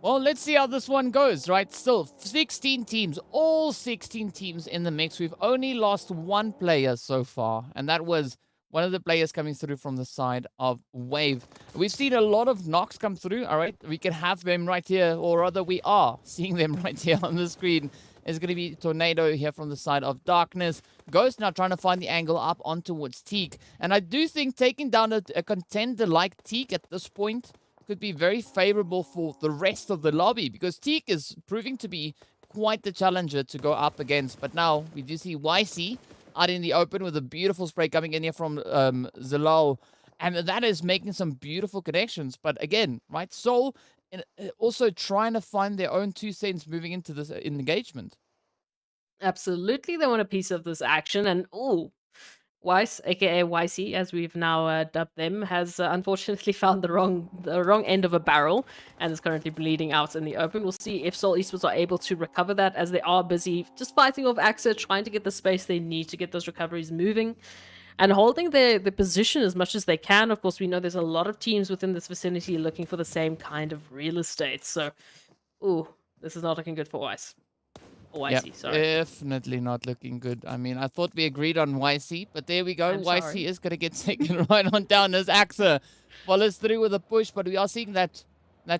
Well, let's see how this one goes, right? Still, 16 teams, all 16 teams in the mix. We've only lost one player so far, and that was one of the players coming through from the side of Wave. We've seen a lot of knocks come through, all right? We can have them right here, or rather we are seeing them right here on the screen. It's going to be Tornado here from the side of Darkness. Ghost now trying to find the angle up on towards Teak. And I do think taking down a contender like Teak at this point could be very favorable for the rest of the lobby, because Teak is proving to be quite the challenger to go up against. But now we do see YC out in the open with a beautiful spray coming in here from Zalal, and that is making some beautiful connections. But again, right, Soul also trying to find their own 2 cents moving into this engagement. Absolutely, they want a piece of this action, and Weiss, aka YC, as we've now dubbed them, has unfortunately found the wrong end of a barrel and is currently bleeding out in the open. We'll see if Seoul Esports are able to recover that, as they are busy just fighting off AXA, trying to get the space they need to get those recoveries moving and holding their position as much as they can. Of course, we know there's a lot of teams within this vicinity looking for the same kind of real estate. So, this is not looking good for Weiss. YC, sorry. Definitely not looking good. I mean, I thought we agreed on YC, but there we go. I'm YC sorry. is going to get taken right on down as AXA follows through with a push, but we are seeing that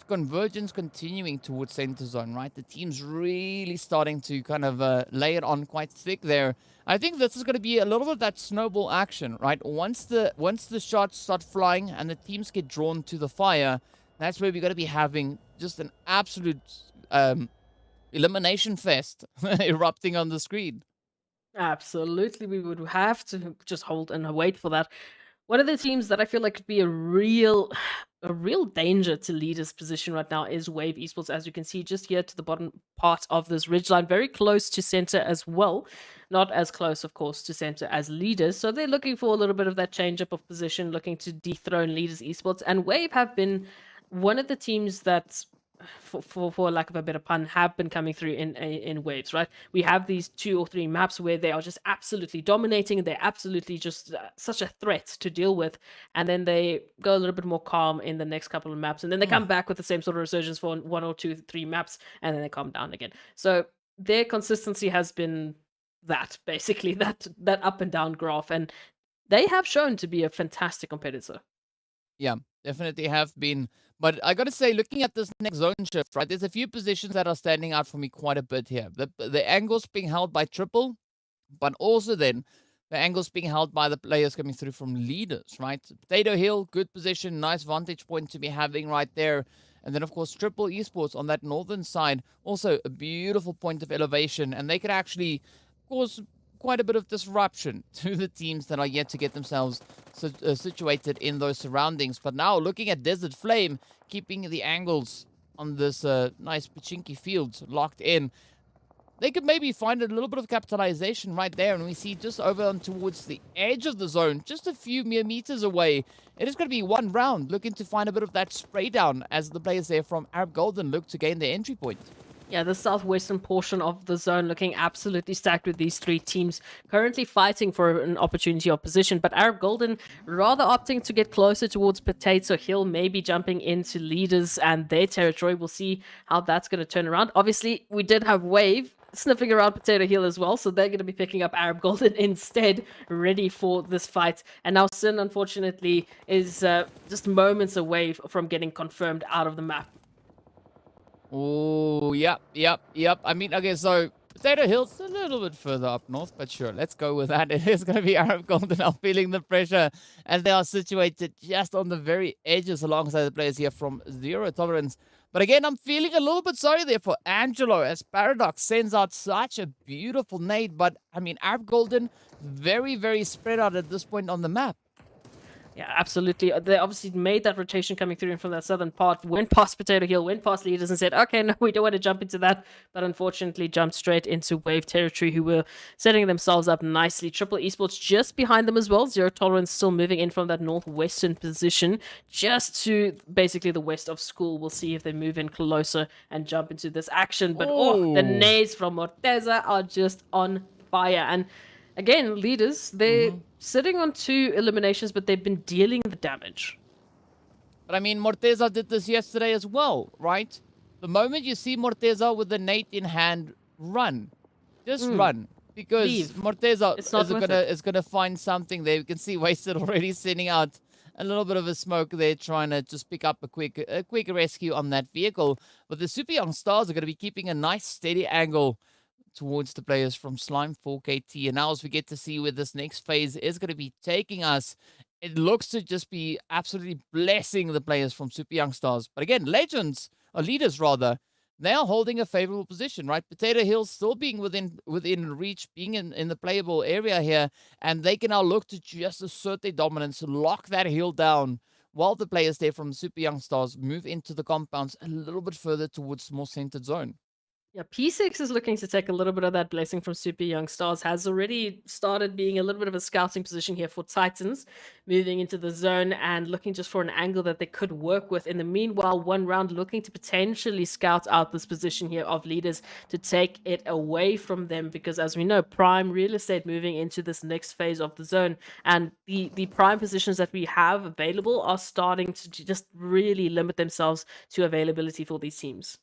convergence continuing towards center zone, right? The team's really starting to kind of lay it on quite thick there. I think this is going to be a little bit of that snowball action, right? Once the shots start flying and the teams get drawn to the fire, that's where we're going to be having just an absolute elimination fest erupting on the screen. Absolutely, we would have to just hold and wait for that. One of the teams that I feel like could be a real danger to leader's position right now is Wave Esports, as you can see just here to the bottom part of this ridgeline, very close to center as well. Not as close, of course, to center as leaders. So they're looking for a little bit of that change up of position, looking to dethrone leaders Esports. And Wave have been one of the teams that, for lack of a better pun, have been coming through in waves, right? We have these 2 or 3 maps where they are just absolutely dominating. They're absolutely just such a threat to deal with, and then they go a little bit more calm in the next couple of maps, and then they come back with the same sort of resurgence for 1 or 2, 3 maps, and then they calm down again. So their consistency has been that, basically, that up and down graph, and they have shown to be a fantastic competitor. Yeah, definitely have been. But I got to say, looking at this next zone shift, right, there's a few positions that are standing out for me quite a bit here. The angles being held by Triple, but also then the angles being held by the players coming through from leaders, right? Potato Hill, good position, nice vantage point to be having right there. And then, of course, Triple Esports on that northern side, also a beautiful point of elevation. And they could actually cause quite a bit of disruption to the teams that are yet to get themselves situated in those surroundings. But now looking at Desert Flame, keeping the angles on this nice Pachinki field locked in, they could maybe find a little bit of capitalization right there. And we see just over on towards the edge of the zone, just a few mere meters away, it is going to be 1 round, looking to find a bit of that spray down as the players there from Arab Golden look to gain their entry point. Yeah, the southwestern portion of the zone looking absolutely stacked with these 3 teams currently fighting for an opportunity of position. But Arab Golden rather opting to get closer towards Potato Hill, maybe jumping into leaders and their territory. We'll see how that's going to turn around. Obviously, we did have Wave sniffing around Potato Hill as well, so they're going to be picking up Arab Golden instead, ready for this fight. And now Sin, unfortunately, is just moments away from getting confirmed out of the map. Oh, yep. I mean, okay, so Potato Hill's a little bit further up north, but sure, let's go with that. It is going to be Arab Golden now feeling the pressure as they are situated just on the very edges alongside the players here from Zero Tolerance. But again, I'm feeling a little bit sorry there for Angelo as Paradox sends out such a beautiful nade. But, I mean, Arab Golden very, very spread out at this point on the map. Yeah, absolutely. They obviously made that rotation coming through from that southern part, went past Potato Hill, went past leaders and said, okay, no, we don't want to jump into that. But unfortunately, jumped straight into Wave territory, who were setting themselves up nicely. Triple Esports just behind them as well. Zero Tolerance still moving in from that northwestern position, just to basically the west of school. We'll see if they move in closer and jump into this action. But the Ooh. nades from Morteza are just on fire. And again, leaders, they're sitting on 2 eliminations, but they've been dealing the damage. But I mean, Morteza did this yesterday as well, right? The moment you see Morteza with the nate in hand, run. Just run. Because Leave. Morteza It's not worth it. is gonna find something there. You can see Wasted already sending out a little bit of a smoke there, trying to just pick up a quick rescue on that vehicle. But the Super Young Stars are gonna be keeping a nice steady angle towards the players from Slime 4KT. And now as we get to see where this next phase is going to be taking us, it looks to just be absolutely blessing the players from Super Young Stars. But again, legends, or leaders rather, they are holding a favorable position, right? Potato Hill still being within reach, being in the playable area here, and they can now look to just assert their dominance, lock that hill down, while the players there from Super Young Stars move into the compounds a little bit further towards the more centered zone. Yeah, P6 is looking to take a little bit of that blessing from Super Young Stars, has already started being a little bit of a scouting position here for Titans, moving into the zone and looking just for an angle that they could work with. In the meanwhile, one round looking to potentially scout out this position here of leaders to take it away from them, because as we know, prime real estate moving into this next phase of the zone, and the prime positions that we have available are starting to just really limit themselves to availability for these teams.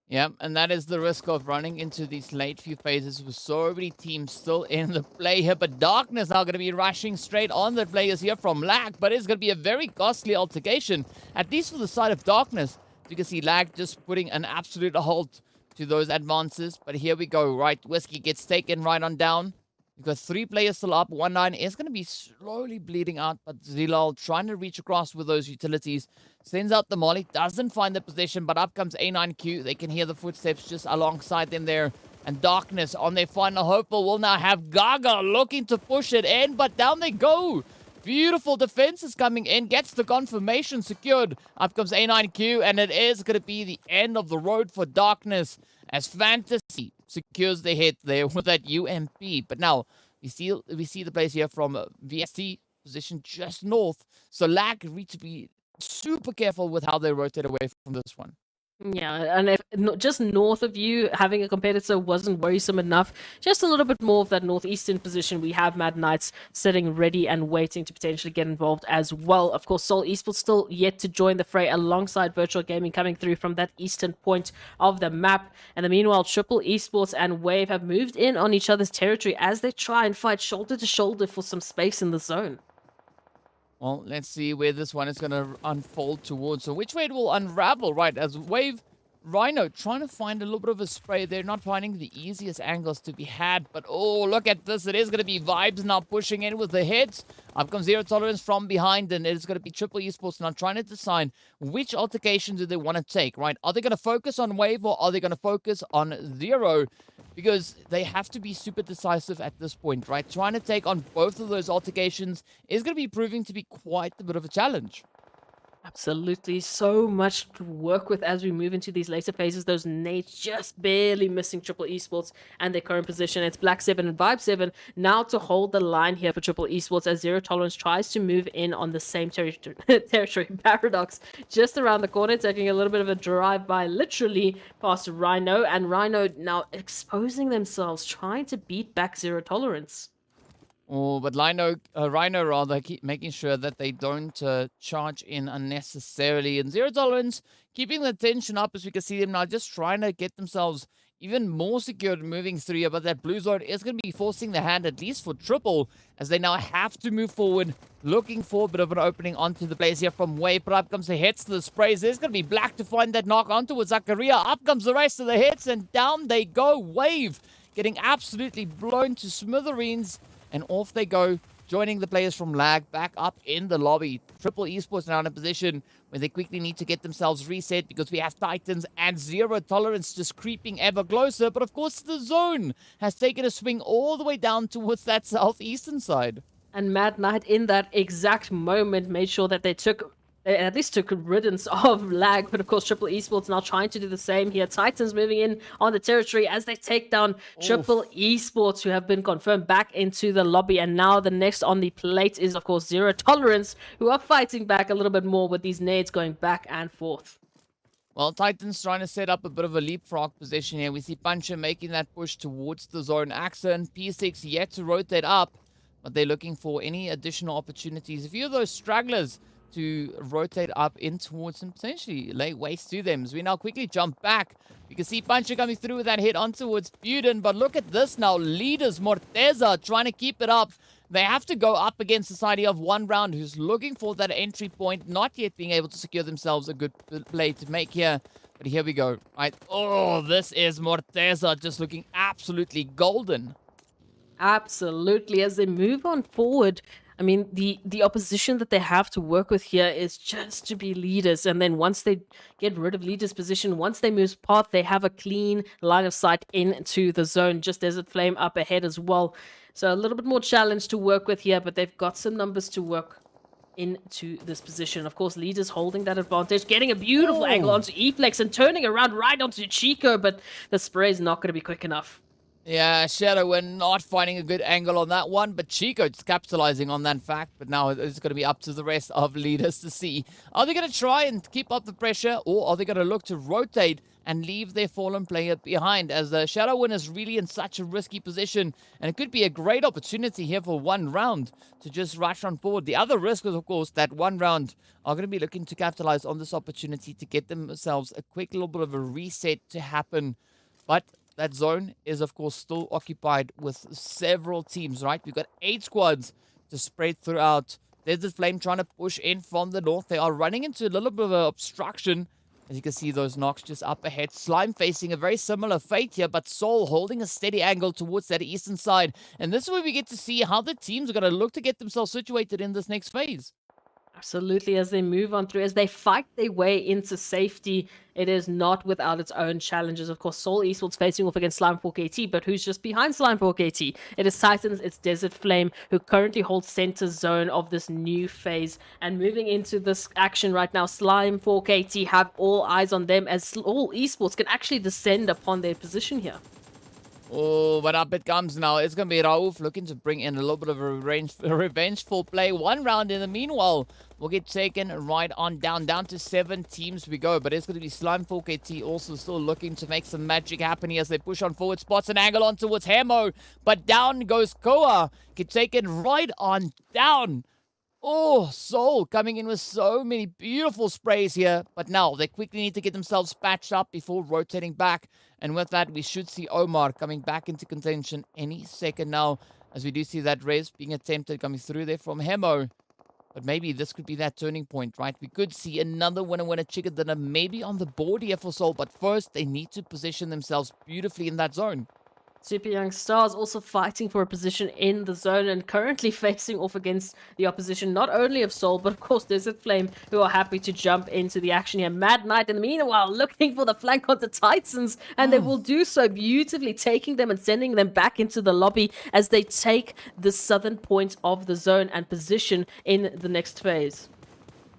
Yeah, and that is the risk of running into these late few phases with so many teams still in the play here. But Darkness now going to be rushing straight on the players here from Lag, but it's going to be a very costly altercation, at least for the side of Darkness. You can see Lag just putting an absolute halt to those advances. But here we go, right? Whiskey gets taken right on down. You've got 3 players still up. 1-9 is going to be slowly bleeding out, but Zilal trying to reach across with those utilities. Sends out the molly, doesn't find the position, but up comes A9Q. They can hear the footsteps just alongside them there. And Darkness on their final hopeful will now have Gaga looking to push it in, but down they go. Beautiful defense is coming in, gets the confirmation secured. Up comes A9Q, and it is going to be the end of the road for Darkness as Fantasy secures the hit there with that UMP. But now we see the players here from VST position just north. So Lag need to be super careful with how they rotate away from this one. Yeah, and if just north of you, having a competitor wasn't worrisome enough, just a little bit more of that northeastern position, we have Mad Knights sitting ready and waiting to potentially get involved as well. Of course, Seoul Esports still yet to join the fray alongside Virtual Gaming coming through from that eastern point of the map. And the meanwhile, Triple Esports and Wave have moved in on each other's territory as they try and fight shoulder to shoulder for some space in the zone. Well, let's see where this one is going to unfold towards. So which way it will unravel, right? As Wave Rhino trying to find a little bit of a spray. They're not finding the easiest angles to be had. But, oh, look at this. It is going to be Vibes now pushing in with the hits. Up comes Zero Tolerance from behind. And it is going to be Triple Esports now trying to decide which altercation do they want to take, right? Are they going to focus on Wave or are they going to focus on Zero? Because they have to be super decisive at this point, right? Trying to take on both of those altercations is going to be proving to be quite a bit of a challenge. Absolutely. So much to work with as we move into these later phases. Those nades just barely missing Triple Esports and their current position. It's Black 7 and Vibe 7 now to hold the line here for Triple Esports as Zero Tolerance tries to move in on the same territory. Paradox just around the corner, taking a little bit of a drive-by literally past Rhino. And Rhino now exposing themselves, trying to beat back Zero Tolerance. Oh, but Rhino rather keep making sure that they don't charge in unnecessarily. And Zero Tolerance keeping the tension up as we can see them now just trying to get themselves even more secured moving through here. But that blue zone is going to be forcing the hand, at least for Triple, as they now have to move forward, looking for a bit of an opening onto the players here from Wave. But up comes the hits to the sprays. There's going to be Black to find that knock onto with Zakaria. Up comes the rest of the hits, and down they go. Wave getting absolutely blown to smithereens. And off they go, joining the players from Lag back up in the lobby. Triple Esports now in a position where they quickly need to get themselves reset because we have Titans and Zero Tolerance just creeping ever closer. But of course, the zone has taken a swing all the way down towards that southeastern side. And Mad Knight, in that exact moment, made sure that they at least took riddance of lag. But of course, Triple Esports now trying to do the same here. Titans moving in on the territory as they take down Triple Esports, who have been confirmed back into the lobby. And now the next on the plate is, of course, Zero Tolerance, who are fighting back a little bit more with these nades going back and forth. Well, Titans trying to set up a bit of a leapfrog position here. We see Puncher making that push towards the zone. Axon, P6 yet to rotate up, but they're looking for any additional opportunities. A few of those stragglers to rotate up in towards and potentially lay waste to them. As we now quickly jump back, you can see Puncher coming through with that hit on towards Buden, but look at this now. Leaders, Morteza, trying to keep it up. They have to go up against Society of One Round, who's looking for that entry point, not yet being able to secure themselves a good play to make here. But here we go, right? Oh, this is Morteza just looking absolutely golden. Absolutely. As they move on forward, I mean, the opposition that they have to work with here is just to be leaders. And then once they get rid of leaders' position, once they move past, they have a clean line of sight into the zone. Just Desert Flame up ahead as well. So a little bit more challenge to work with here, but they've got some numbers to work into this position. Of course, leaders holding that advantage, getting a beautiful angle onto E-Flex and turning around right onto Chico, but the spray is not going to be quick enough. Yeah, Shadow, we're not finding a good angle on that one, but Chico just capitalizing on that fact. But now it's going to be up to the rest of leaders to see. Are they going to try and keep up the pressure, or are they going to look to rotate and leave their fallen player behind? As the Shadow Win is really in such a risky position, and it could be a great opportunity here for one round to just rush on forward. The other risk is, of course, that one round are going to be looking to capitalize on this opportunity to get themselves a quick little bit of a reset to happen. But that zone is, of course, still occupied with several teams, right? We've got 8 squads to spread throughout. There's the Flame trying to push in from the north. They are running into a little bit of an obstruction. As you can see, those knocks just up ahead. Slime facing a very similar fate here, but Soul holding a steady angle towards that eastern side. And this is where we get to see how the teams are going to look to get themselves situated in this next phase. Absolutely, as they move on through, as they fight their way into safety, it is not without its own challenges. Of course, Seoul Esports facing off against Slime 4KT, but who's just behind Slime 4KT? It is Titans, it's Desert Flame, who currently holds center zone of this new phase. And moving into this action right now, Slime 4KT have all eyes on them as Seoul Esports can actually descend upon their position here. Oh, but up it comes now. It's going to be Raouf looking to bring in a little bit of a revengeful play. One round in the meanwhile will get taken right on down to 7 teams we go. But it's going to be Slime 4KT also still looking to make some magic happen here as they push on forward. Spots an angle on towards Hemo. But down goes Koa. Get taken right on down. Oh, Soul coming in with so many beautiful sprays here. But now they quickly need to get themselves patched up before rotating back. And with that, we should see Omar coming back into contention any second now. As we do see that res being attempted coming through there from Hemo. But maybe this could be that turning point, right? We could see another winner chicken dinner maybe on the board here for Soul. But first, they need to position themselves beautifully in that zone. Super Young Stars also fighting for a position in the zone and currently facing off against the opposition, not only of Soul, but of course Desert Flame, who are happy to jump into the action here. Mad Knight, in the meanwhile, looking for the flank on the Titans, and they will do so beautifully, taking them and sending them back into the lobby as they take the southern point of the zone and position in the next phase.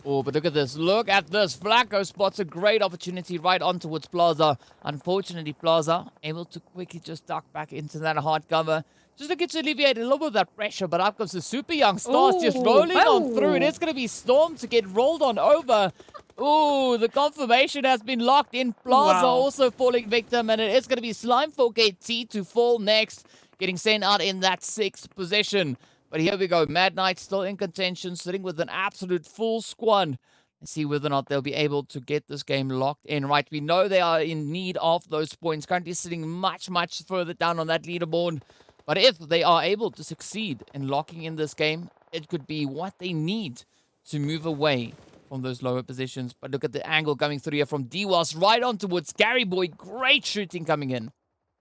Oh, but look at this. Look at this. Flacco spots a great opportunity right on towards Plaza. Unfortunately, Plaza able to quickly just duck back into that hard cover. Just looking to alleviate a little bit of that pressure, but up comes the Super Young Stars just rolling on through. And it's going to be Storm to get rolled on over. Oh, the confirmation has been locked in. Plaza also falling victim, and it is going to be Slime 4KT to fall next, getting sent out in that 6th position. But here we go. Mad Knight still in contention, sitting with an absolute full squad. Let's see whether or not they'll be able to get this game locked in, right? We know they are in need of those points. Currently sitting much further down on that leaderboard. But if they are able to succeed in locking in this game, it could be what they need to move away from those lower positions. But look at the angle coming through here from DWAS right on towards Gary Boy. Great shooting coming in.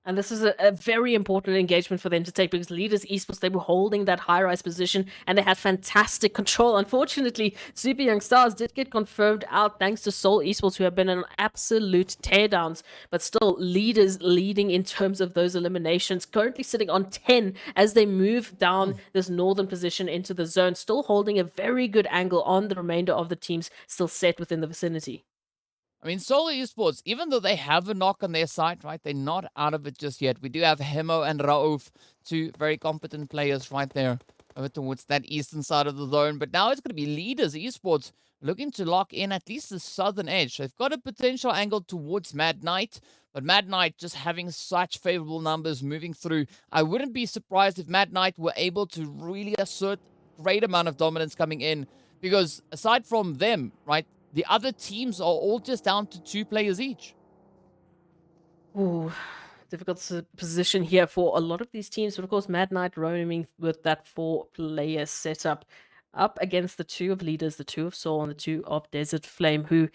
And this is a very important engagement for them to take because Leaders Esports, they were holding that high-rise position and they had fantastic control. Unfortunately, Super Young Stars did get confirmed out thanks to Seoul Esports, who have been an absolute teardowns. But still, Leaders leading in terms of those eliminations, currently sitting on 10 as they move down this northern position into the zone, still holding a very good angle on the remainder of the teams still set within the vicinity. I mean, Solo Esports, even though they have a knock on their side, right, they're not out of it just yet. We do have Hemo and Raouf, two very competent players right there over towards that eastern side of the zone. But now it's going to be Leaders Esports looking to lock in at least the southern edge. They've got a potential angle towards Mad Knight, but Mad Knight just having such favorable numbers moving through. I wouldn't be surprised if Mad Knight were able to really assert great amount of dominance coming in, because aside from them, right, the other teams are all just down to 2 players each. Ooh, difficult position here for a lot of these teams. But of course, Mad Knight roaming with that 4-player setup up against the 2 of Leaders, the 2 of Soul, and the 2 of Desert Flame, who,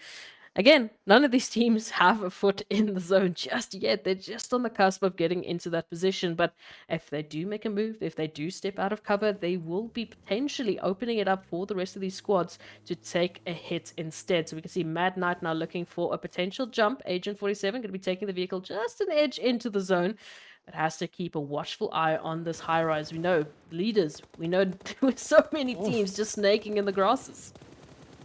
again, none of these teams have a foot in the zone just yet. They're just on the cusp of getting into that position. But if they do make a move, if they do step out of cover, they will be potentially opening it up for the rest of these squads to take a hit instead. So we can see Mad Knight now looking for a potential jump. Agent 47 going to be taking the vehicle just an edge into the zone. It has to keep a watchful eye on this high rise. We know Leaders. We know with so many teams just snaking in the grasses.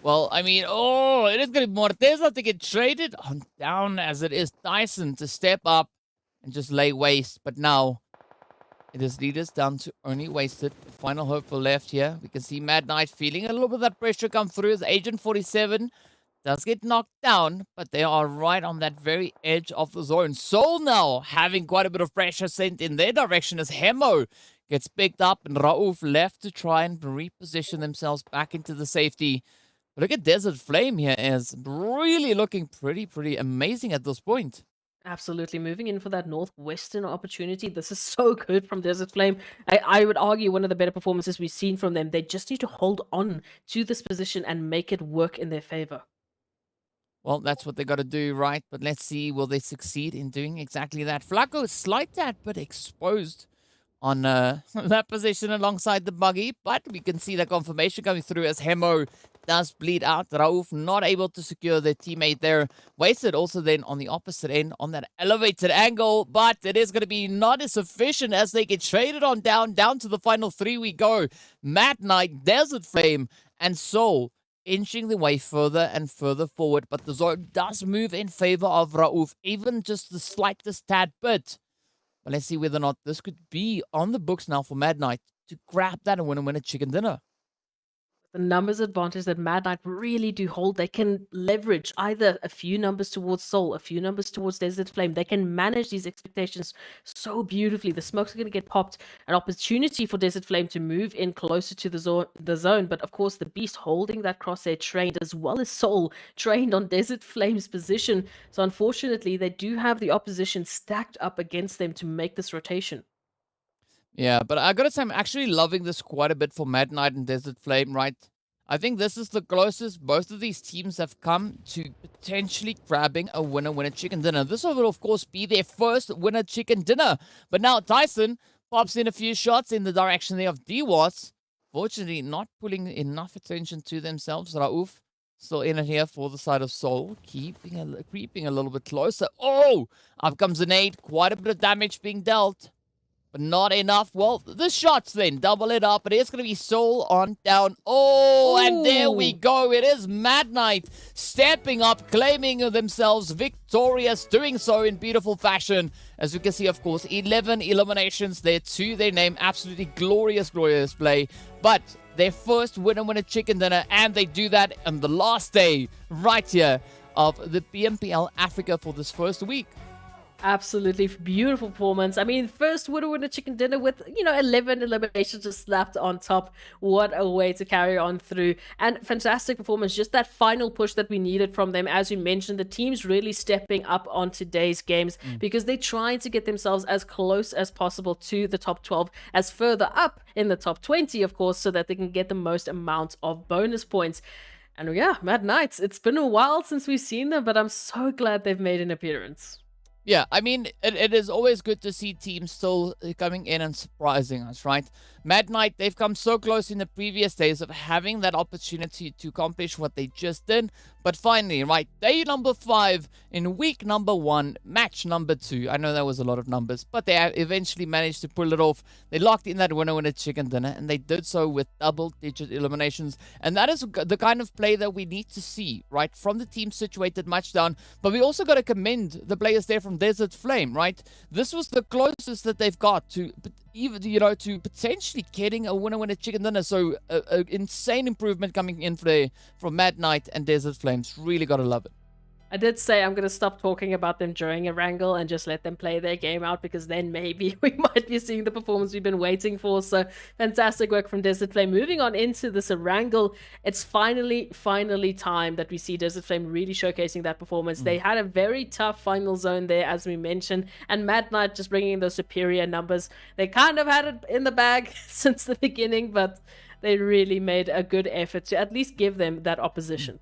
Well, I mean, it is going to be Morteza to get traded on down, as it is Tyson to step up and just lay waste. But now it is Leaders down to only Wasted. Final hope for left here. We can see Mad Knight feeling a little bit of that pressure come through as Agent 47 does get knocked down, but they are right on that very edge of the zone. Soul now having quite a bit of pressure sent in their direction as Hemo gets picked up and Raouf left to try and reposition themselves back into the safety. Look at Desert Flame here, is really looking pretty amazing at this point. Absolutely. Moving in for that northwestern opportunity. This is so good from Desert Flame. I would argue one of the better performances we've seen from them. They just need to hold on to this position and make it work in their favor. Well, that's what they got to do, right? But let's see, will they succeed in doing exactly that? Flacco is slight tad, but exposed on that position alongside the buggy. But we can see the confirmation coming through as Hemo does bleed out. Raouf not able to secure their teammate there. Wasted also then on the opposite end on that elevated angle. But it is going to be not as sufficient as they get traded on down to the final 3 we go. Mad Knight, Desert Flame, and Soul inching the way further and further forward. But the zone does move in favor of Raouf, even just the slightest tad bit. But let's see whether or not this could be on the books now for Mad Knight to grab that and win a chicken dinner. The numbers advantage that Mad Knight really do hold. They can leverage either a few numbers towards Soul, a few numbers towards Desert Flame. They can manage these expectations so beautifully. The smokes are going to get popped. An opportunity for Desert Flame to move in closer to the zone. But of course, the Beast holding that crosshair trained, as well as Soul trained on Desert Flame's position. So unfortunately, they do have the opposition stacked up against them to make this rotation. Yeah, but I gotta say, I'm actually loving this quite a bit for Mad Knight and Desert Flame, right? I think this is the closest both of these teams have come to potentially grabbing a winner chicken dinner. This will, of course, be their first winner chicken dinner. But now Tyson pops in a few shots in the direction there of DWAS. Fortunately, not pulling enough attention to themselves. Raouf still in it here for the side of Soul, creeping a little bit closer. Oh, up comes an nade. Quite a bit of damage being dealt. But not enough. Well, the shots then double it up. It is going to be Soul on down. Oh, and there we go. It is Mad Knight stepping up, claiming themselves victorious, doing so in beautiful fashion. As you can see, of course, 11 eliminations there to their name. Absolutely glorious play. But their first winner chicken dinner, and they do that on the last day right here of the PMPL Africa for this first week. Absolutely beautiful performance. I mean, first winner chicken dinner with, 11 eliminations just slapped on top. What a way to carry on through. And fantastic performance. Just that final push that we needed from them. As you mentioned, the team's really stepping up on today's games because they're trying to get themselves as close as possible to the top 12, as further up in the top 20, of course, so that they can get the most amount of bonus points. And yeah, Mad Knights, it's been a while since we've seen them, but I'm so glad they've made an appearance. Yeah, I mean, it is always good to see teams still coming in and surprising us, right? Mad Knight, they've come so close in the previous days of having that opportunity to accomplish what they just did. But finally, right, day number 5 in week number 1, match number 2. I know that was a lot of numbers, but they eventually managed to pull it off. They locked in that winner chicken dinner, and they did so with double-digit eliminations. And that is the kind of play that we need to see, right, from the team situated much down. But we also got to commend the players there from Desert Flame, right? This was the closest that they've got to even, to potentially getting a winner chicken dinner. So an insane improvement coming in from Mad Knight and Desert Flames. Really got to love it. I did say I'm going to stop talking about them during Erangel and just let them play their game out, because then maybe we might be seeing the performance we've been waiting for. So fantastic work from Desert Flame. Moving on into this Erangel, it's finally time that we see Desert Flame really showcasing that performance. They had a very tough final zone there, as we mentioned, and Mad Knight just bringing in those superior numbers. They kind of had it in the bag since the beginning, but they really made a good effort to at least give them that opposition.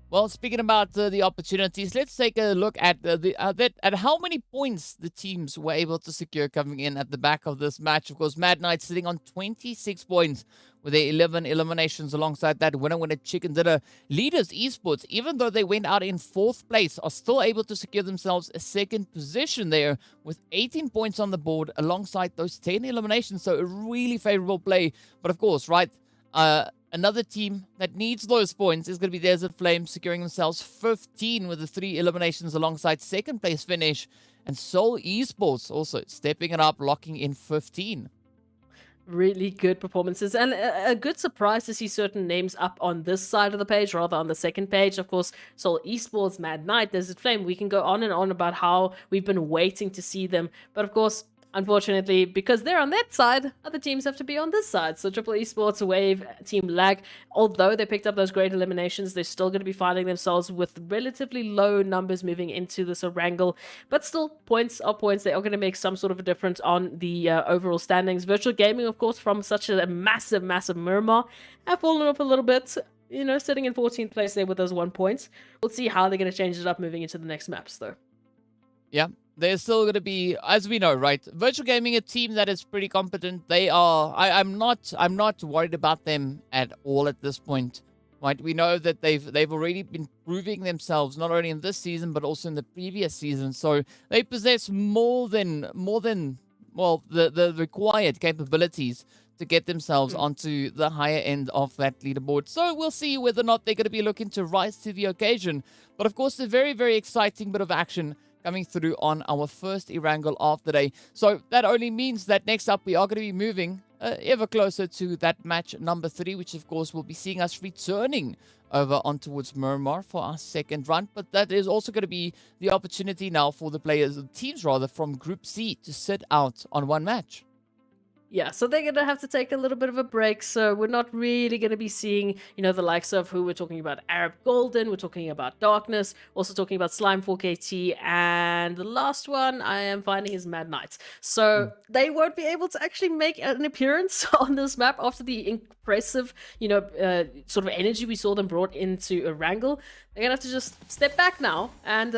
Well, speaking about the opportunities, let's take a look at at how many points the teams were able to secure coming in at the back of this match. Of course, Mad Knight sitting on 26 points with their 11 eliminations. Alongside that, winner chicken dinner. Leaders Esports, even though they went out in 4th place, are still able to secure themselves a 2nd position there with 18 points on the board alongside those 10 eliminations. So a really favorable play. But of course, right, another team that needs those points is going to be Desert Flame, securing themselves 15 with the 3 eliminations alongside 2nd place finish. And Seoul Esports also stepping it up, locking in 15. Really good performances, and a good surprise to see certain names up on this side of the page rather on the second page. Of course, Seoul Esports, Mad Knight, Desert Flame. We can go on and on about how we've been waiting to see them, but of course, unfortunately, because they're on that side, other teams have to be on this side. So Triple Esports, Wave, TEAMLAG, although they picked up those great eliminations, they're still going to be finding themselves with relatively low numbers moving into this Erangel. But still, points are points. They are going to make some sort of a difference on the overall standings. Virtual Gaming, of course, from such a massive Miramar, have fallen off a little bit. Sitting in 14th place there with those 1 points. We'll see how they're going to change it up moving into the next maps, though. Yeah. They're still going to be, as we know, right? Virtual Gaming, a team that is pretty competent. They are. I'm not worried about them at all at this point, right? We know that they've already been proving themselves not only in this season but also in the previous season. So they possess more than the required capabilities to get themselves onto the higher end of that leaderboard. So we'll see whether or not they're going to be looking to rise to the occasion. But of course, a very, very exciting bit of action coming through on our first Erangel of the day. So that only means that next up we are going to be moving ever closer to that match number 3, which of course will be seeing us returning over on towards Miramar for our 2nd run. But that is also going to be the opportunity now for the teams from Group C to sit out on one match. Yeah, so they're going to have to take a little bit of a break. So we're not really going to be seeing, the likes of who we're talking about. Arab Golden, we're talking about Darkness, also talking about Slime 4KT, and the last one I am finding is Mad Knight. So they won't be able to actually make an appearance on this map after the impressive, sort of energy we saw them brought into Erangel. They're going to have to just step back now and,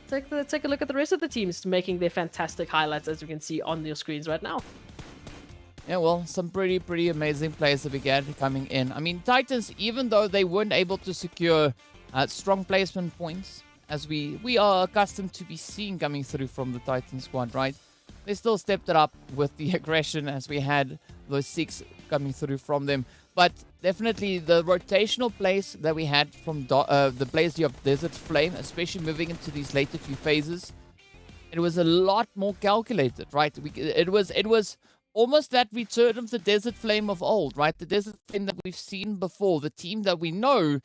take a look at the rest of the teams making their fantastic highlights, as you can see on your screens right now. Yeah, well, some pretty amazing players that began coming in. I mean, Titans, even though they weren't able to secure strong placement points, as we are accustomed to be seeing coming through from the Titan squad, right? They still stepped it up with the aggression as we had those 6 coming through from them. But definitely the rotational plays that we had from the players of Desert Flame, especially moving into these later few phases, it was a lot more calculated, right? It was almost that return of the Desert Flame of old, right? The Desert Flame that we've seen before, the team that we know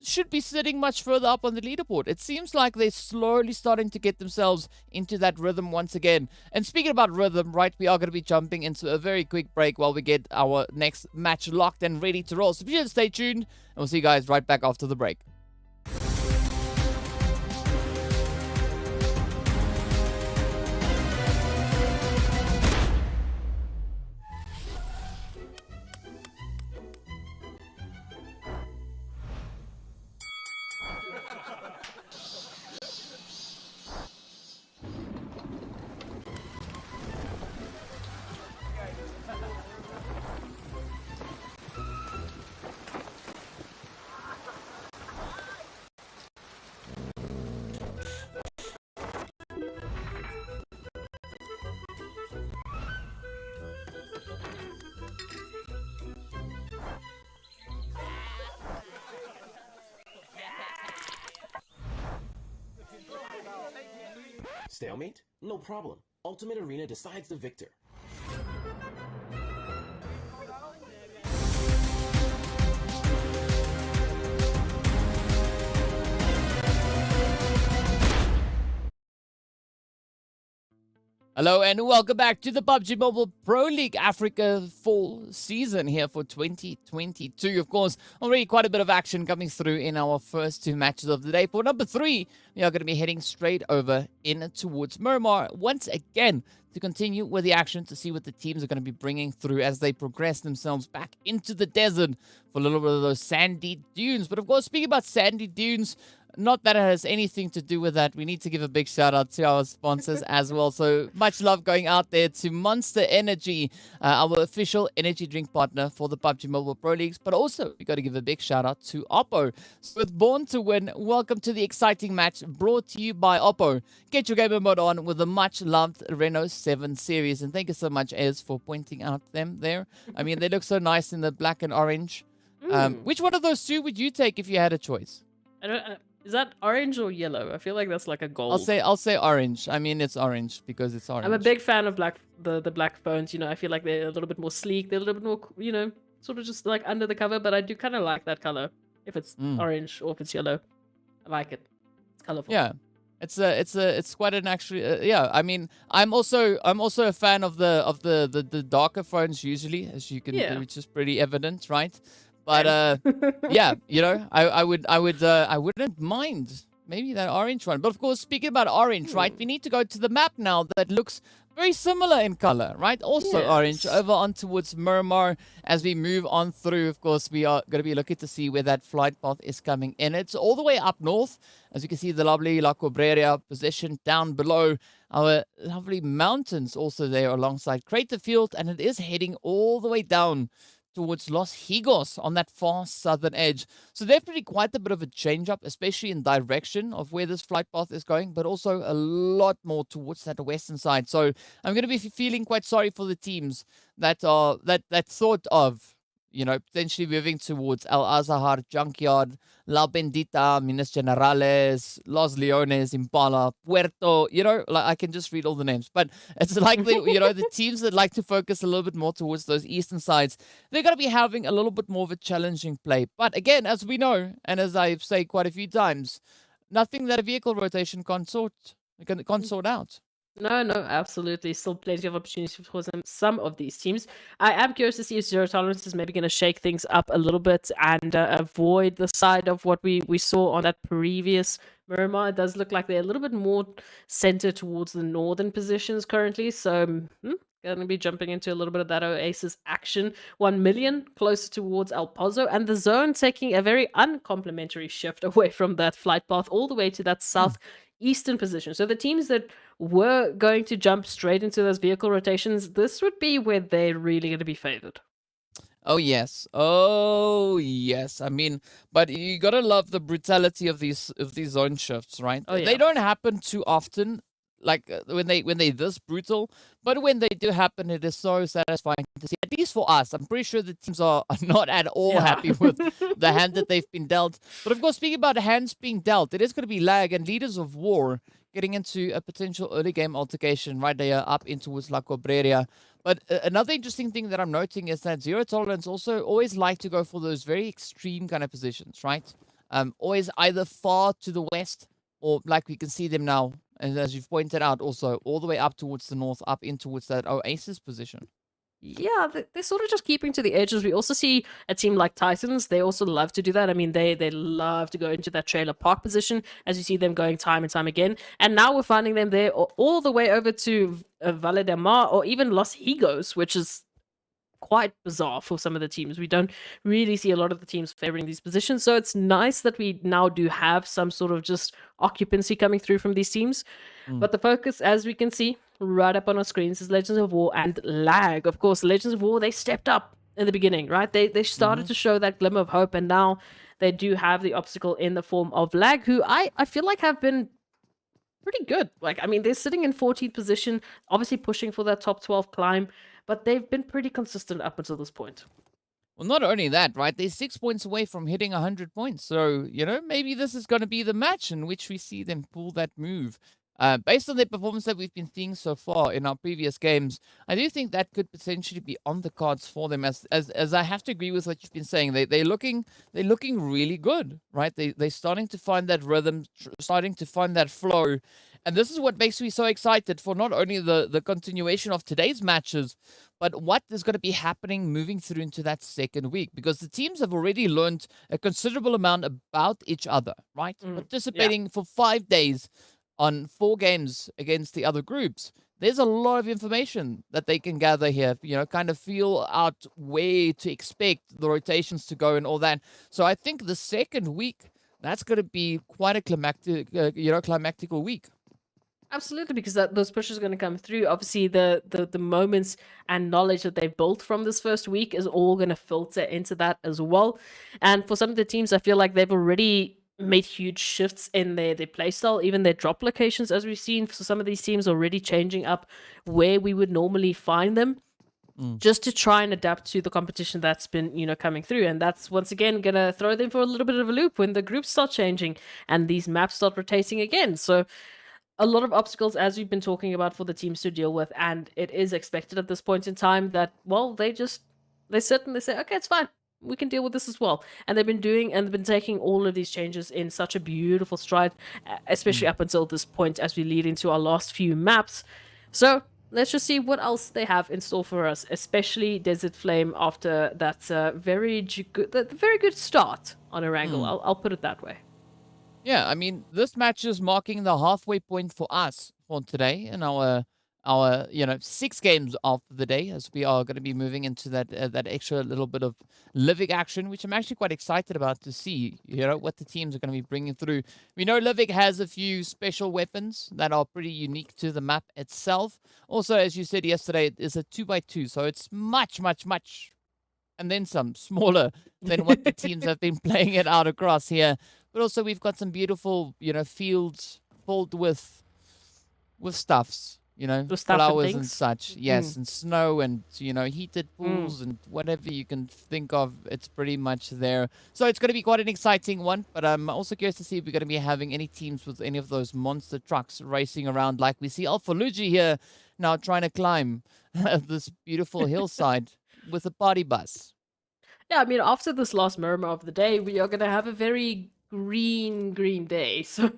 should be sitting much further up on the leaderboard. It seems like they're slowly starting to get themselves into that rhythm once again. And speaking about rhythm, right, we are going to be jumping into a very quick break while we get our next match locked and ready to roll. So be sure to stay tuned, and we'll see you guys right back after the break. Stalemate? No problem. Ultimate Arena decides the victor. Hello and welcome back to the PUBG Mobile Pro League Africa fall season here for 2022. Of course, already quite a bit of action coming through in our first two matches of the day. For number 3, we are going to be heading straight over in towards Miramar once again to continue with the action to see what the teams are going to be bringing through as they progress themselves back into the desert for a little bit of those sandy dunes. But of course, speaking about sandy dunes, not that it has anything to do with that. We need to give a big shout out to our sponsors as well. So much love going out there to Monster Energy, our official energy drink partner for the PUBG Mobile Pro Leagues. But also, we got to give a big shout out to Oppo. So with Born to Win, welcome to the exciting match brought to you by Oppo. Get your gamer mode on with the much loved Reno 7 series. And thank you so much, Ez, for pointing out them there. I mean, they look so nice in the black and orange. Which one of those two would you take if you had a choice? I don't. Is that orange or yellow? I feel like that's like a gold. I'll say orange. I mean, it's orange because it's orange. I'm a big fan of the black phones. You know, I feel like they're a little bit more sleek. They're a little bit more, you know, sort of just like under the cover. But I do kind of like that color. If it's orange or if it's yellow, I like it. It's colorful. Yeah, it's quite an actually. Yeah, I mean, I'm also a fan of the darker phones usually, as you can do, which is pretty evident, right? But yeah, you know, I wouldn't mind maybe that orange one. But of course, speaking about orange, right, we need to go to the map now that looks very similar in color, right? Also orange over on towards Miramar as we move on through. Of course, we are going to be looking to see where that flight path is coming in. It's all the way up north. As you can see, the lovely La Cobreria position down below. Our lovely mountains also there alongside Crater Field. And it is heading all the way down towards Los Higos on that far southern edge. So definitely quite a bit of a change up, especially in direction of where this flight path is going, but also a lot more towards that western side. So I'm going to be feeling quite sorry for the teams that are that thought of, you know, potentially moving towards El Azahar, Junkyard, La Bendita, Minas Generales, Los Leones, Impala, Puerto, you know, like I can just read all the names. But it's likely, you know, the teams that like to focus a little bit more towards those eastern sides, they're going to be having a little bit more of a challenging play. But again, as we know, and as I've said quite a few times, nothing that a vehicle rotation can't sort out. No, absolutely. Still plenty of opportunities for some of these teams. I am curious to see if Zero Tolerance is maybe going to shake things up a little bit and avoid the side of what we saw on that previous Miramar. It does look like they're a little bit more centered towards the northern positions currently. So, going to be jumping into a little bit of that Oasis action. 1 million closer towards El Pozo, and the zone taking a very uncomplimentary shift away from that flight path all the way to that southeastern position. So the teams that were going to jump straight into those vehicle rotations, this would be where they're really going to be favored. Oh yes. I mean, but you gotta love the brutality of these zone shifts, right? Oh, yeah. They don't happen too often, like when they this brutal. But when they do happen, it is so satisfying to see. At least for us, I'm pretty sure the teams are not at all happy with the hand that they've been dealt. But of course, speaking about hands being dealt, it is going to be Lag and Leaders of War getting into a potential early game altercation right there up in towards La Cobreria. But another interesting thing that I'm noting is that Zero Tolerance also always like to go for those very extreme kind of positions, right? Always either far to the west or like we can see them now, and as you've pointed out, also all the way up towards the north, up in towards that Oasis position. Yeah, they're sort of just keeping to the edges. We also see a team like Titans. They also love to do that. I mean, they love to go into that trailer park position, as you see them going time and time again. And now we're finding them there all the way over to Valle de Mar or even Los Higos, which is quite bizarre for some of the teams. We don't really see a lot of the teams favoring these positions. So it's nice that we now do have some sort of just occupancy coming through from these teams. But the focus, as we can see right up on our screens, is Legends of War and Lag. Of course, Legends of War, they stepped up in the beginning, right? They started to show that glimmer of hope, and now they do have the obstacle in the form of Lag, who I feel like have been pretty good. Like, I mean, they're sitting in 14th position, obviously pushing for that top 12 climb, but they've been pretty consistent up until this point. Well, not only that, right? They're 6 points away from hitting 100 points. So, you know, maybe this is going to be the match in which we see them pull that move. Based on their performance that we've been seeing so far in our previous games, I do think that could potentially be on the cards for them. As I have to agree with what you've been saying, they're looking really good, right? They're starting to find that rhythm, starting to find that flow, and this is what makes me so excited for not only the continuation of today's matches, but what is going to be happening moving through into that second week, because the teams have already learned a considerable amount about each other, right? Participating for 5 days on 4 games against the other groups. There's a lot of information that they can gather here, kind of feel out where to expect the rotations to go and all that. So I think the second week, that's going to be quite a climactical week. Absolutely, because those pushes are going to come through. Obviously, the moments and knowledge that they've built from this first week is all going to filter into that as well. And for some of the teams, I feel like they've already made huge shifts in their playstyle, even their drop locations, as we've seen. So some of these teams already changing up where we would normally find them, just to try and adapt to the competition that's been coming through. And that's once again gonna throw them for a little bit of a loop when the groups start changing and these maps start rotating again. So a lot of obstacles, as we've been talking about, for the teams to deal with, and it is expected at this point in time that, well, they certainly say, okay, it's fine, we can deal with this as well. And they've been taking all of these changes in such a beautiful stride, especially up until this point as we lead into our last few maps. So let's just see what else they have in store for us, especially Desert Flame after that very good start on Erangel. I'll put it that way. Yeah, I mean, this match is marking the halfway point for us for today in our 6 games of the day, as we are going to be moving into that extra little bit of Livik action, which I'm actually quite excited about to see, what the teams are going to be bringing through. We know Livik has a few special weapons that are pretty unique to the map itself. Also, as you said yesterday, it is a 2x2, so it's much, and then some smaller than what the teams have been playing it out across here. But also we've got some beautiful, fields filled with stuffs, The stuff and flowers and things. such. Yes, and snow and, heated pools and whatever you can think of, it's pretty much there. So it's going to be quite an exciting one, but I'm also curious to see if we're going to be having any teams with any of those monster trucks racing around like we see Alpha Luigi here now trying to climb this beautiful hillside with a party bus. Yeah, I mean, after this last Miramar of the day, we are going to have a very green day. So,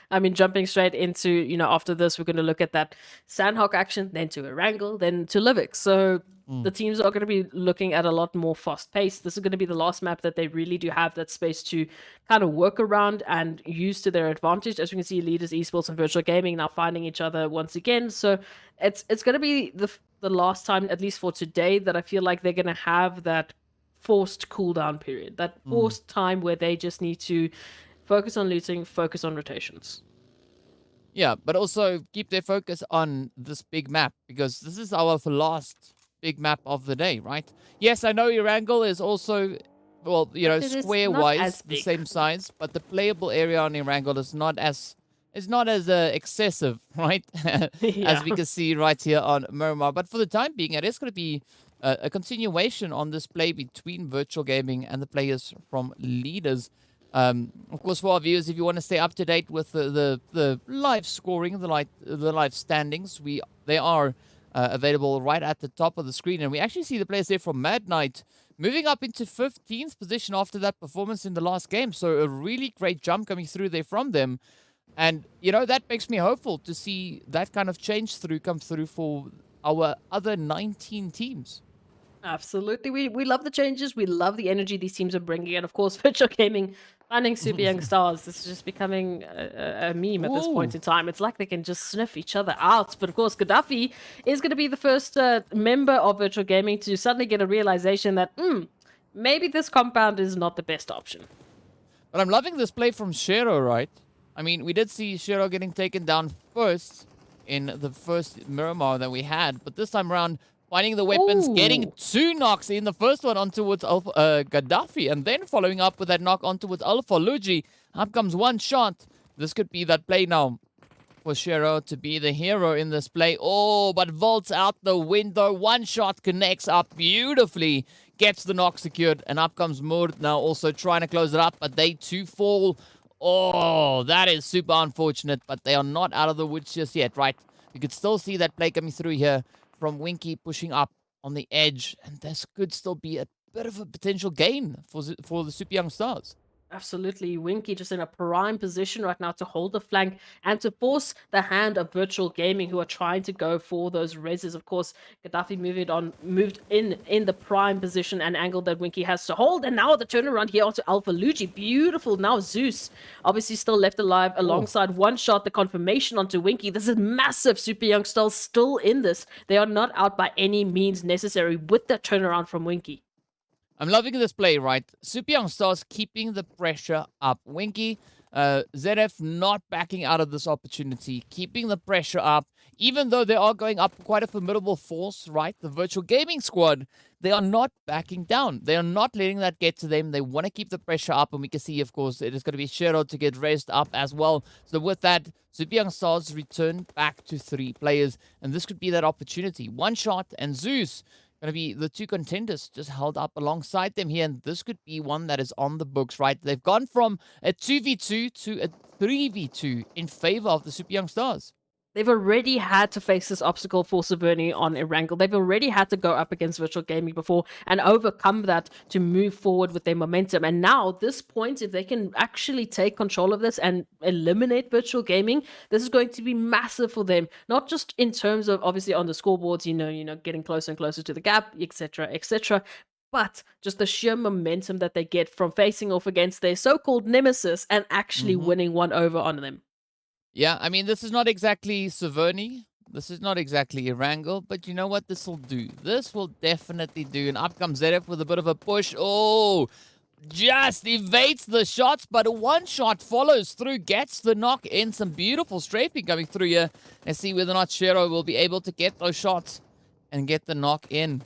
I mean, jumping straight into, after this, we're going to look at that Sanhok action, then to Erangel, then to Livik. So the teams are going to be looking at a lot more fast pace. This is going to be the last map that they really do have that space to kind of work around and use to their advantage. As we can see, Leaders, Esports, and Virtual Gaming now finding each other once again. So it's going to be the last time, at least for today, that I feel like they're going to have that forced cooldown period, that forced time where they just need to focus on looting, focus on rotations. Yeah, but also keep their focus on this big map, because this is our last big map of the day, right? Yes, I know Erangel is also, well, It is square-wise not as the big. same size, but the playable area on Erangel is not as excessive, right? As we can see right here on Miramar. But for the time being, it is going to be a continuation on this play between Virtual Gaming and the players from Leaders. Of course, for our viewers, if you want to stay up to date with the live scoring, the live standings, they are available right at the top of the screen. And we actually see the players there from Mad Knight moving up into 15th position after that performance in the last game. So a really great jump coming through there from them. And, that makes me hopeful to see that kind of change come through for our other 19 teams. Absolutely. We love the changes. We love the energy these teams are bringing. And of course, Virtual Gaming finding super young stars. This is just becoming a meme at this point in time. It's like they can just sniff each other out. But of course, Gaddafi is going to be the first member of Virtual Gaming to suddenly get a realization that, maybe this compound is not the best option. But I'm loving this play from Shero, right? I mean, we did see Shero getting taken down first in the first Miramar that we had. But this time around, finding the weapons, getting 2 knocks in. The first one on towards Gaddafi, and then following up with that knock on towards Alpha Luigi. Up comes one shot. This could be that play now for Shero to be the hero in this play. Oh, but vaults out the window. One shot connects up beautifully. Gets the knock secured, and up comes Murd now also trying to close it up, but they too fall. Oh, that is super unfortunate, but they are not out of the woods just yet, right? You could still see that play coming through here from Winky pushing up on the edge, and this could still be a bit of a potential gain for the Super Young Stars. Absolutely. Winky just in a prime position right now to hold the flank and to force the hand of Virtual Gaming, who are trying to go for those reses. Of course, Gaddafi moved in the prime position and angle that Winky has to hold. And now the turnaround here onto Alpha Luigi. Beautiful. Now Zeus obviously still left alive alongside One Shot. The confirmation onto Winky. This is massive. Super Young Stars still in this. They are not out by any means necessary with that turnaround from Winky. I'm loving this play, right? Super Young Stars keeping the pressure up. Winky, ZF not backing out of this opportunity, keeping the pressure up, even though they are going up quite a formidable force, right? The Virtual Gaming squad, they are not backing down. They are not letting that get to them. They want to keep the pressure up, and we can see, of course, it is going to be Shero to get raised up as well. So with that, Super Young Stars return back to 3 players, and this could be that opportunity. One Shot and Zeus going to be the 2 contenders just held up alongside them here, and this could be one that is on the books, right? They've gone from a 2v2 to a 3v2 in favor of the Super Young Stars. They've already had to face this obstacle for Severny on Erangel. They've already had to go up against Virtual Gaming before and overcome that to move forward with their momentum. And now, this point, if they can actually take control of this and eliminate Virtual Gaming, this is going to be massive for them. Not just in terms of, obviously, on the scoreboards, you know, getting closer and closer to the gap, etc., etc., but just the sheer momentum that they get from facing off against their so-called nemesis and actually winning one over on them. Yeah, I mean, this is not exactly Severny. This is not exactly Erangel, but you know what? This will do. This will definitely do. And up comes ZF with a bit of a push. Oh, just evades the shots, but a One Shot follows through, gets the knock in. Some beautiful strafing coming through here. Let's see whether or not Shero will be able to get those shots and get the knock in.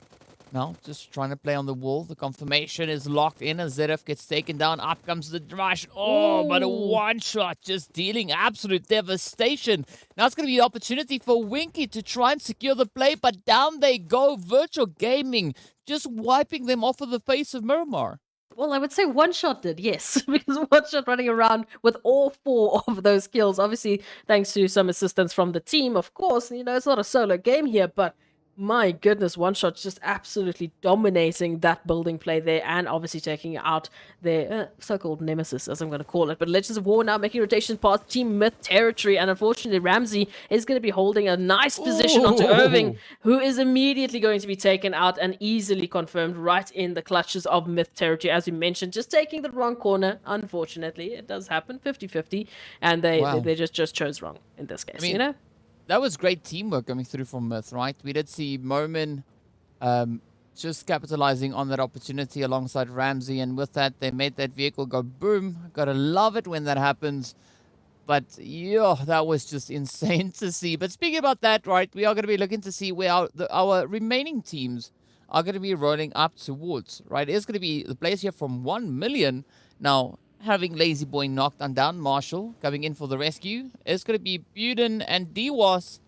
Now, just trying to play on the wall. The confirmation is locked in as ZF gets taken down. Up comes the rush. Oh, but a One Shot just dealing absolute devastation. Now it's going to be an opportunity for Winky to try and secure the play, but down they go. Virtual Gaming just wiping them off of the face of Miramar. Well, I would say One Shot did, yes, because One Shot running around with all 4 of those kills. Obviously, thanks to some assistance from the team, of course. You know, it's not a solo game here, but my goodness, One Shot just absolutely dominating that building play there and obviously taking out their so-called nemesis, as I'm going to call it. But Legends of War now making rotations past Team Myth territory, and unfortunately Ramsey is going to be holding a nice position onto Irving, who is immediately going to be taken out and easily confirmed right in the clutches of Myth territory, as we mentioned, just taking the wrong corner. Unfortunately, it does happen, 50-50, and they just chose wrong in this case, you know? That was great teamwork coming through from Myth, right? We did see Momin just capitalizing on that opportunity alongside Ramsey, and with that, they made that vehicle go boom. Gotta love it when that happens. But, yeah, that was just insane to see. But speaking about that, right, we are going to be looking to see where our remaining teams are going to be rolling up towards, right? It's going to be the players here from 1 million. Now, having Lazy Boy knocked on down, Marshall coming in for the rescue. It's going to be Buden and Dewas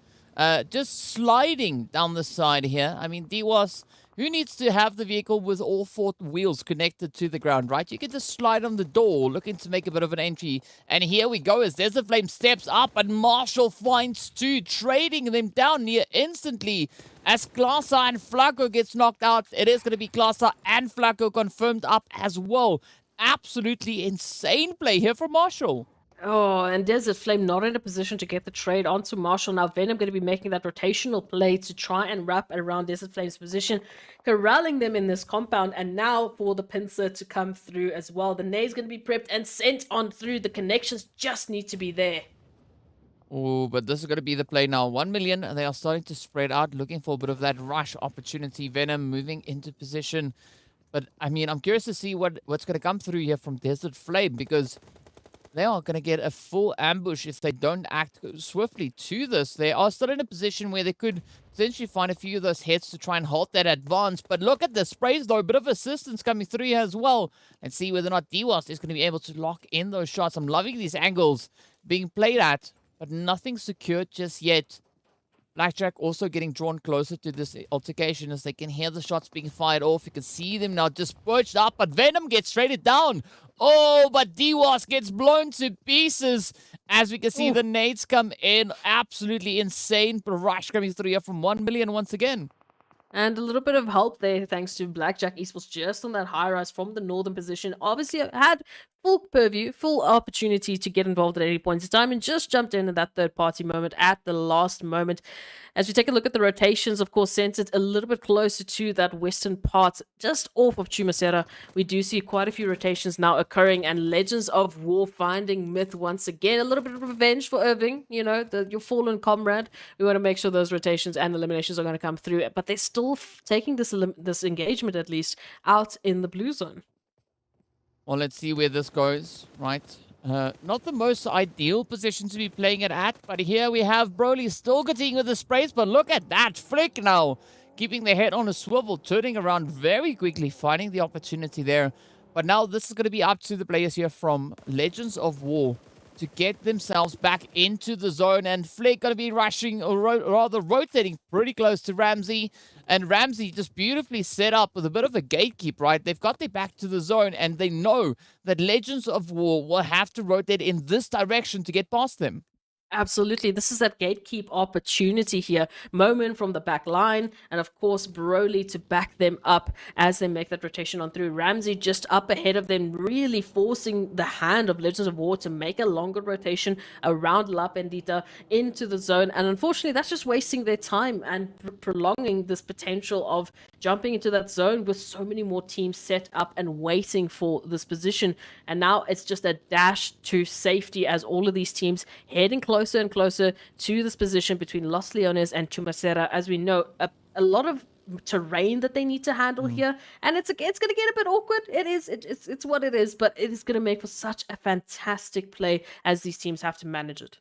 just sliding down the side here. I mean, Dewas, who needs to have the vehicle with all 4 wheels connected to the ground, right? You can just slide on the door, looking to make a bit of an entry. And here we go as Desert Flame steps up and Marshall finds 2, trading them down near instantly. As Klasa and Flacco gets knocked out, it is going to be Klasa and Flacco confirmed up as well. Absolutely insane play here from Marshall. Oh, and Desert Flame not in a position to get the trade onto Marshall. Now Venom going to be making that rotational play to try and wrap around Desert Flame's position, corralling them in this compound, and now for the pincer to come through as well. The nade's going to be prepped and sent on through. The connections just need to be there. Oh, but this is going to be the play now. 1 million, and they are starting to spread out, looking for a bit of that rush opportunity. Venom moving into position. But, I mean, I'm curious to see what's going to come through here from Desert Flame, because they are going to get a full ambush if they don't act swiftly to this. They are still in a position where they could potentially find a few of those hits to try and halt that advance. But look at the sprays, though. A bit of assistance coming through here as well. And see whether or not Dewas is going to be able to lock in those shots. I'm loving these angles being played at, but nothing secured just yet. Blackjack also getting drawn closer to this altercation as they can hear the shots being fired off. You can see them now just perched up, but Venom gets traded down. Oh, but DWAS gets blown to pieces as we can see the nades come in. Absolutely insane rush coming through here from 1 million once again. And a little bit of help there thanks to Blackjack Esports just on that high rise from the northern position. Obviously had full purview, full opportunity to get involved at any point in time and just jumped in that third party moment at the last moment. As we take a look at the rotations, of course, centered a little bit closer to that western part, just off of Chumasera, we do see quite a few rotations now occurring, and Legends of War finding Myth once again. A little bit of revenge for Irving, you know, your fallen comrade. We want to make sure those rotations and eliminations are going to come through, but they're still taking this engagement, at least, out in the blue zone. Well, let's see where this goes, right? Not the most ideal position to be playing it at, but here we have Broly still continuing with the sprays, but look at that flick now. Keeping their head on a swivel, turning around very quickly, finding the opportunity there. But now this is going to be up to the players here from Legends of War to get themselves back into the zone. And Flick going to be rushing, or rather rotating pretty close to Ramsey. And Ramsey just beautifully set up with a bit of a gatekeep, right? They've got their back to the zone, and they know that Legends of War will have to rotate in this direction to get past them. Absolutely. This is that gatekeep opportunity here. Moment from the back line, and of course, Broly to back them up as they make that rotation on through. Ramsey just up ahead of them, really forcing the hand of Legends of War to make a longer rotation around La Bendita into the zone. And unfortunately, that's just wasting their time and prolonging this potential of jumping into that zone with so many more teams set up and waiting for this position. And now it's just a dash to safety as all of these teams heading closer and closer to this position between Los Leones and Chumasera. As we know, a lot of terrain that they need to handle here, and it's going to get a bit awkward. It's what it is, but it is going to make for such a fantastic play as these teams have to manage it.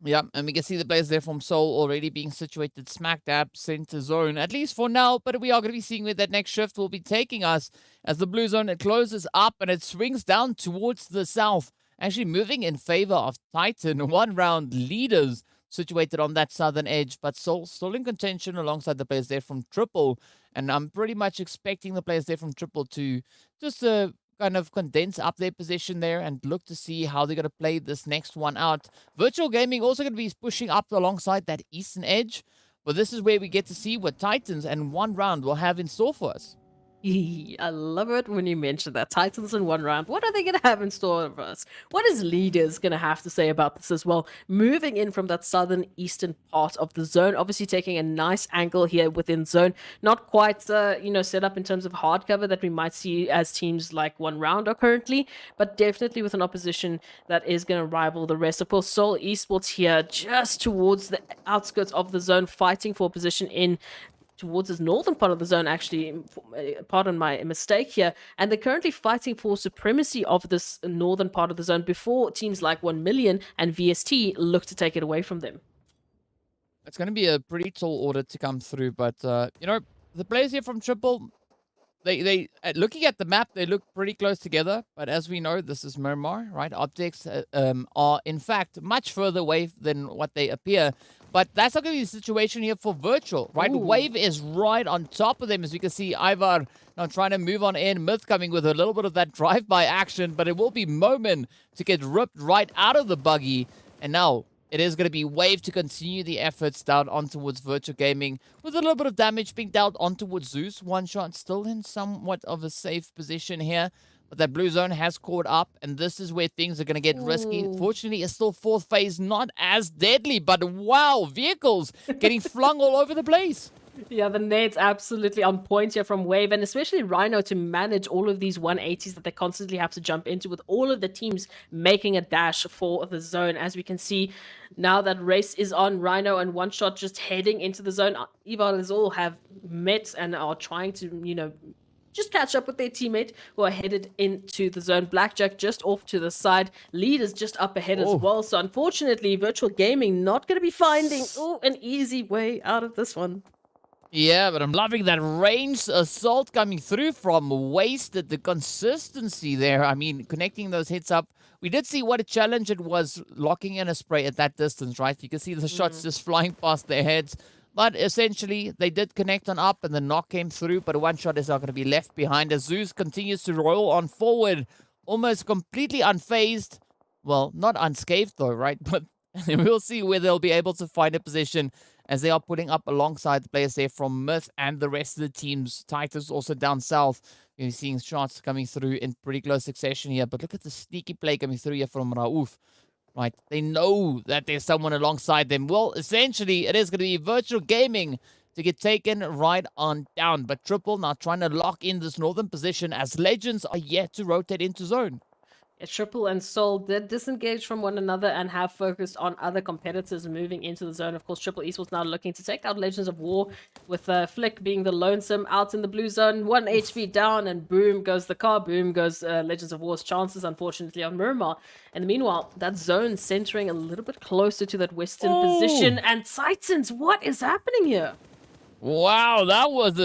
Yeah, and we can see the players there from Seoul already being situated smack dab center zone, at least for now. But we are going to be seeing where that next shift will be taking us as the blue zone, it closes up and it swings down towards the south. Actually moving in favor of Titan, 1 round leaders situated on that southern edge, but still in contention alongside the players there from Triple. And I'm pretty much expecting the players there from Triple to just kind of condense up their position there and look to see how they're going to play this next one out. Virtual Gaming also going to be pushing up alongside that eastern edge, but this is where we get to see what Titans and 1 round will have in store for us. I love it when you mention that. Titans in 1 round. What are they going to have in store for us? What is Leaders going to have to say about this as well? Moving in from that southern eastern part of the zone. Obviously taking a nice angle here within zone. Not quite, set up in terms of hard cover that we might see as teams like 1 round are currently. But definitely with an opposition that is going to rival the rest. Of course, Seoul Esports here just towards the outskirts of the zone. Fighting for position in towards this northern part of the zone, actually, pardon my mistake here, and they're currently fighting for supremacy of this northern part of the zone before teams like 1 Million and VST look to take it away from them. It's going to be a pretty tall order to come through, but, the players here from Triple, they looking at the map, they look pretty close together, but as we know, this is Miramar, right? Objects are, in fact, much further away than what they appear. But that's not going to be the situation here for Virtual, right? Ooh. Wave is right on top of them, as we can see Ivar now trying to move on in. Myth coming with a little bit of that drive-by action, but it will be Moment to get ripped right out of the buggy. And now it is going to be Wave to continue the efforts down on towards Virtual Gaming with a little bit of damage being dealt on towards Zeus. 1 shot still in somewhat of a safe position here. But that blue zone has caught up, and this is where things are going to get risky. Fortunately, it's still 4th phase, not as deadly, but wow, vehicles getting flung all over the place. Yeah, the nades absolutely on point here from Wave, and especially Rhino to manage all of these 180s that they constantly have to jump into, with all of the teams making a dash for the zone. As we can see, now that race is on, Rhino and 1 shot just heading into the zone. Ivar is all have met and are trying to, just catch up with their teammate who are headed into the zone. Blackjack just off to the side. Leaders just up ahead as well. So unfortunately, Virtual Gaming not going to be finding an easy way out of this one. Yeah, but I'm loving that ranged assault coming through from Wasted. The consistency there. I mean, connecting those hits up we did see what a challenge it was locking in a spray at that distance, right? You can see the shots just flying past their heads. But essentially, they did connect on up and the knock came through, but one shot is not going to be left behind as Zeus continues to roll on forward, almost completely unfazed. Well, not unscathed though, right? But we'll see where they'll be able to find a position as they are putting up alongside the players there from Myth and the rest of the teams. Titus also down south. You're seeing shots coming through in pretty close succession here. But look at the sneaky play coming through here from Raouf. Right, they know that there's someone alongside them. Well, essentially, it is going to be virtual gaming to get taken right on down. But Triple now trying to lock in this northern position as Legends are yet to rotate into zone. Triple and Soul did disengage from one another and have focused on other competitors moving into the zone. Of course, Triple Esports now looking to take out Legends of War, with Flick being the lonesome out in the blue zone. 1 HP down, and boom goes the car. Boom goes Legends of War's chances, unfortunately, on Miramar. And meanwhile, that zone centering a little bit closer to that western position. And Titans, what is happening here? Wow, that was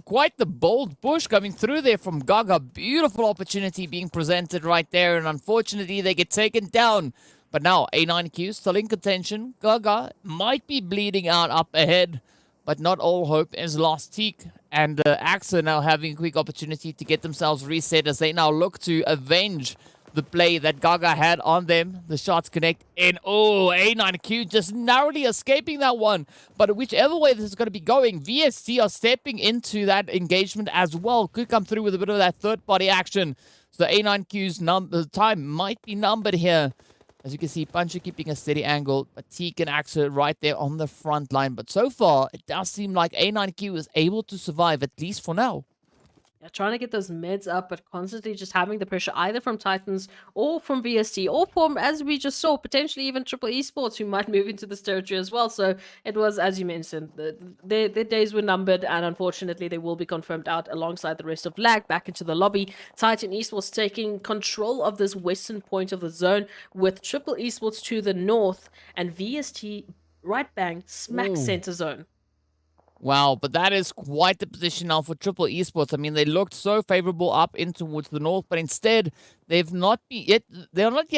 quite the bold push coming through there from Gaga. Beautiful opportunity being presented right there, and unfortunately they get taken down. But now A9Q still in contention. Gaga might be bleeding out up ahead, but not all hope is lost. Teak and Axa now having a quick opportunity to get themselves reset as they now look to avenge the play that Gaga had on them. The shots connect in. Oh, A9Q just narrowly escaping that one. But whichever way this is going to be going, VST are stepping into that engagement as well. Could come through with a bit of that third-party action. So A9Q's time might be numbered here. As you can see, Puncher keeping a steady angle, but Teak and Axa right there on the front line. But so far, it does seem like A9Q is able to survive, at least for now. Yeah, trying to get those mids up, but constantly just having the pressure either from Titans or from VST or from, as we just saw, potentially even Triple Esports, who might move into this territory as well. So it was, as you mentioned, their days were numbered, and unfortunately they will be confirmed out alongside the rest of Lag back into the lobby. Titan Esports taking control of this western point of the zone, with Triple Esports to the north and VST right bang smack center zone. Wow, but that is quite the position now for Triple Esports. I mean, they looked so favorable up in towards the north, but instead they're not yet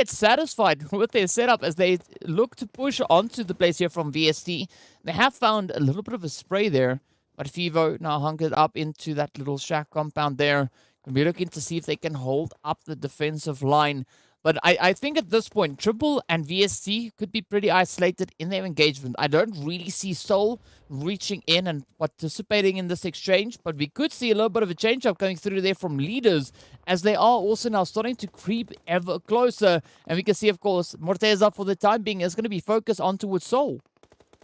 satisfied with their setup as they look to push onto the place here from VST. They have found a little bit of a spray there, but Fivo now hunkered up into that little shack compound there. And we're looking to see if they can hold up the defensive line. But I think at this point, Triple and VST could be pretty isolated in their engagement. I don't really see Soul reaching in and participating in this exchange, but we could see a little bit of a change-up coming through there from leaders, as they are also now starting to creep ever closer. And we can see, of course, Morteza for the time being is going to be focused on towards Soul.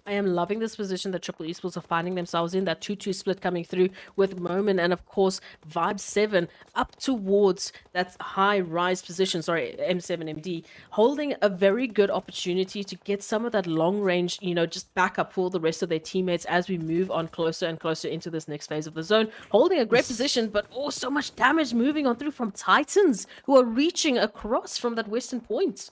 I am loving this position that Triple Esports are finding themselves in, that 2-2 split coming through with Moment and, of course, Vibe 7 up towards that high-rise position, M7MD, holding a very good opportunity to get some of that long-range, just backup for the rest of their teammates as we move on closer and closer into this next phase of the zone. Holding a great position, but so much damage moving on through from Titans, who are reaching across from that western point.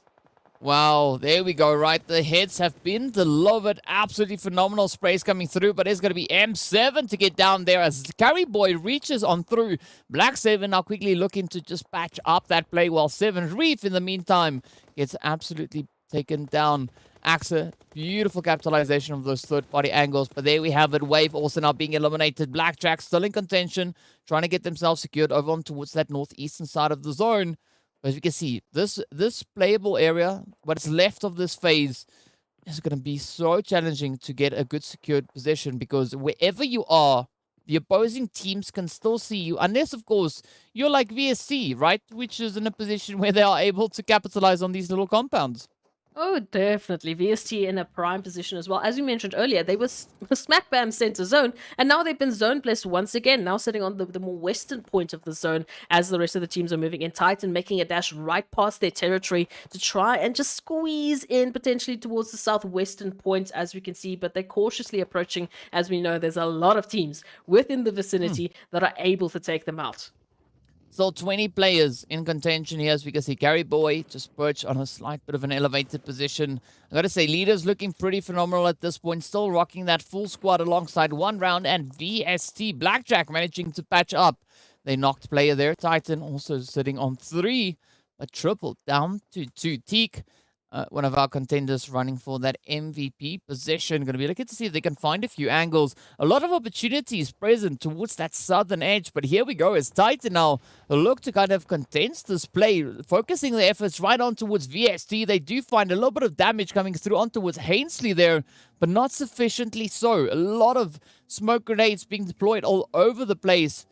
Wow, there we go, right? The heads have been delivered. Absolutely phenomenal sprays coming through, but it's going to be M7 to get down there as Carry Boy reaches on through. Black 7 now quickly looking to just patch up that play, while 7 Reef in the meantime gets absolutely taken down. Axa, beautiful capitalization of those third-party angles, but there we have it. Wave also now being eliminated. Blackjack still in contention, trying to get themselves secured over on towards that northeastern side of the zone. As you can see, this playable area, what's left of this phase, is going to be so challenging to get a good secured position, because wherever you are, the opposing teams can still see you, unless, of course, you're like VSC, right? Which is in a position where they are able to capitalize on these little compounds. Oh, definitely. VST in a prime position as well. As you mentioned earlier, they were smack bam center zone, and now they've been zone blessed once again, now sitting on the more western point of the zone as the rest of the teams are moving in. Titan making a dash right past their territory to try and just squeeze in potentially towards the southwestern point, as we can see, but they're cautiously approaching. As we know, there's a lot of teams within the vicinity that are able to take them out. Still 20 players in contention here, as we can see. Gary Boy just perched on a slight bit of an elevated position. I gotta say, leaders looking pretty phenomenal at this point. Still rocking that full squad alongside One Round and VST. Blackjack managing to patch up. They knocked player there. Titan also sitting on 3. a triple down to 2. Teak, one of our contenders running for that MVP position. Going to be looking to see if they can find a few angles. A lot of opportunities present towards that southern edge. But here we go as Titan now look to kind of condense this play, focusing their efforts right on towards VST. They do find a little bit of damage coming through on towards Hainsley there, but not sufficiently so. A lot of smoke grenades being deployed all over the place.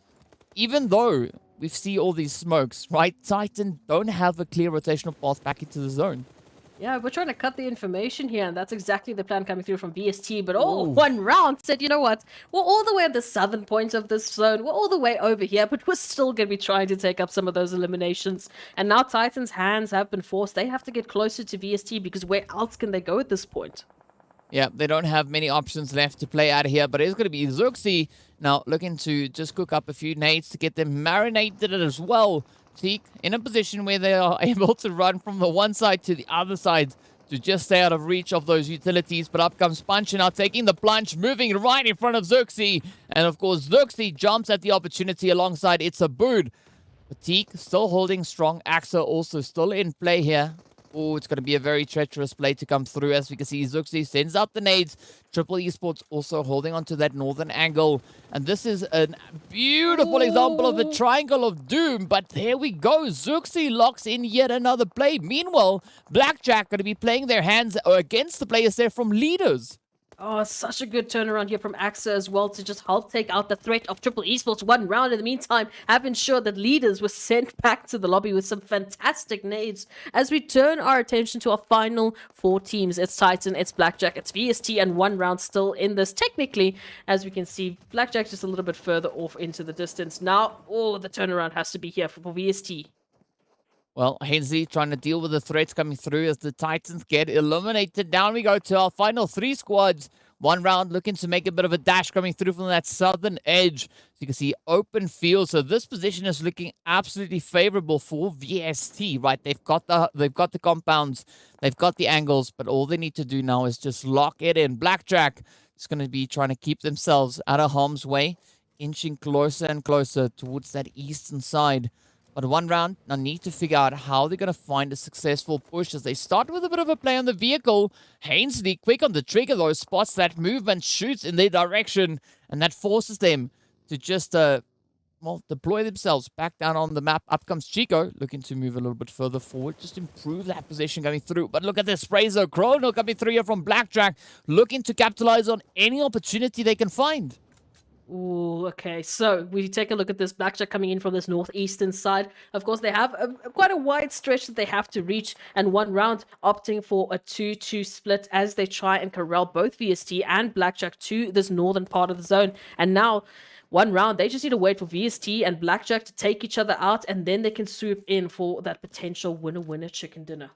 Even though we see all these smokes, right? Titan don't have a clear rotational path back into the zone. Yeah, we're trying to cut the information here, and that's exactly the plan coming through from VST. But one round said, you know what? We're all the way at the southern point of this zone. We're all the way over here, but we're still going to be trying to take up some of those eliminations. And now Titan's hands have been forced. They have to get closer to VST because where else can they go at this point? Yeah, they don't have many options left to play out of here, but it's going to be Zuxi now looking to just cook up a few nades to get them marinated as well. Teak in a position where they are able to run from the one side to the other side to just stay out of reach of those utilities. But up comes Punch now taking the plunge, moving right in front of Zuxi. And of course, Zuxi jumps at the opportunity alongside It's a Bood. But Teak still holding strong. Axa also still in play here. Oh, it's going to be a very treacherous play to come through. As we can see, Zuxi sends out the nades. Triple Esports also holding on to that northern angle. And this is a beautiful example of the triangle of doom. But there we go. Zuxi locks in yet another play. Meanwhile, Blackjack going to be playing their hands against the players there from Leaders. Oh, such a good turnaround here from AXA as well to just help take out the threat of Triple Esports one round. In the meantime, have ensured that Leaders were sent back to the lobby with some fantastic nades. As we turn our attention to our final 4 teams, it's Titan, it's Blackjack, it's VST, and one round still in this. Technically, as we can see, Blackjack's just a little bit further off into the distance. Now, the turnaround has to be here for VST. Well, Hainsley trying to deal with the threats coming through as the Titans get eliminated. Down we go to our final 3 squads. One round looking to make a bit of a dash coming through from that southern edge. So you can see open field. So this position is looking absolutely favorable for VST, right? They've got the compounds, they've got the angles, but all they need to do now is just lock it in. Blackjack is going to be trying to keep themselves out of harm's way, inching closer and closer towards that eastern side. But one round, now need to figure out how they're going to find a successful push as they start with a bit of a play on the vehicle. Hainsley quick on the trigger though, spots that movement, shoots in their direction, and that forces them to just, deploy themselves back down on the map. Up comes Chico, looking to move a little bit further forward, just improve that position coming through. But look at this sprays though, Chrono coming through here from Blackjack, looking to capitalize on any opportunity they can find. Ooh, okay. So we take a look at this Blackjack coming in from this northeastern side. Of course, they have quite a wide stretch that they have to reach, and one round opting for a 2-2 split as they try and corral both VST and Blackjack to this northern part of the zone. And now, one round, they just need to wait for VST and Blackjack to take each other out, and then they can swoop in for that potential winner-winner chicken dinner.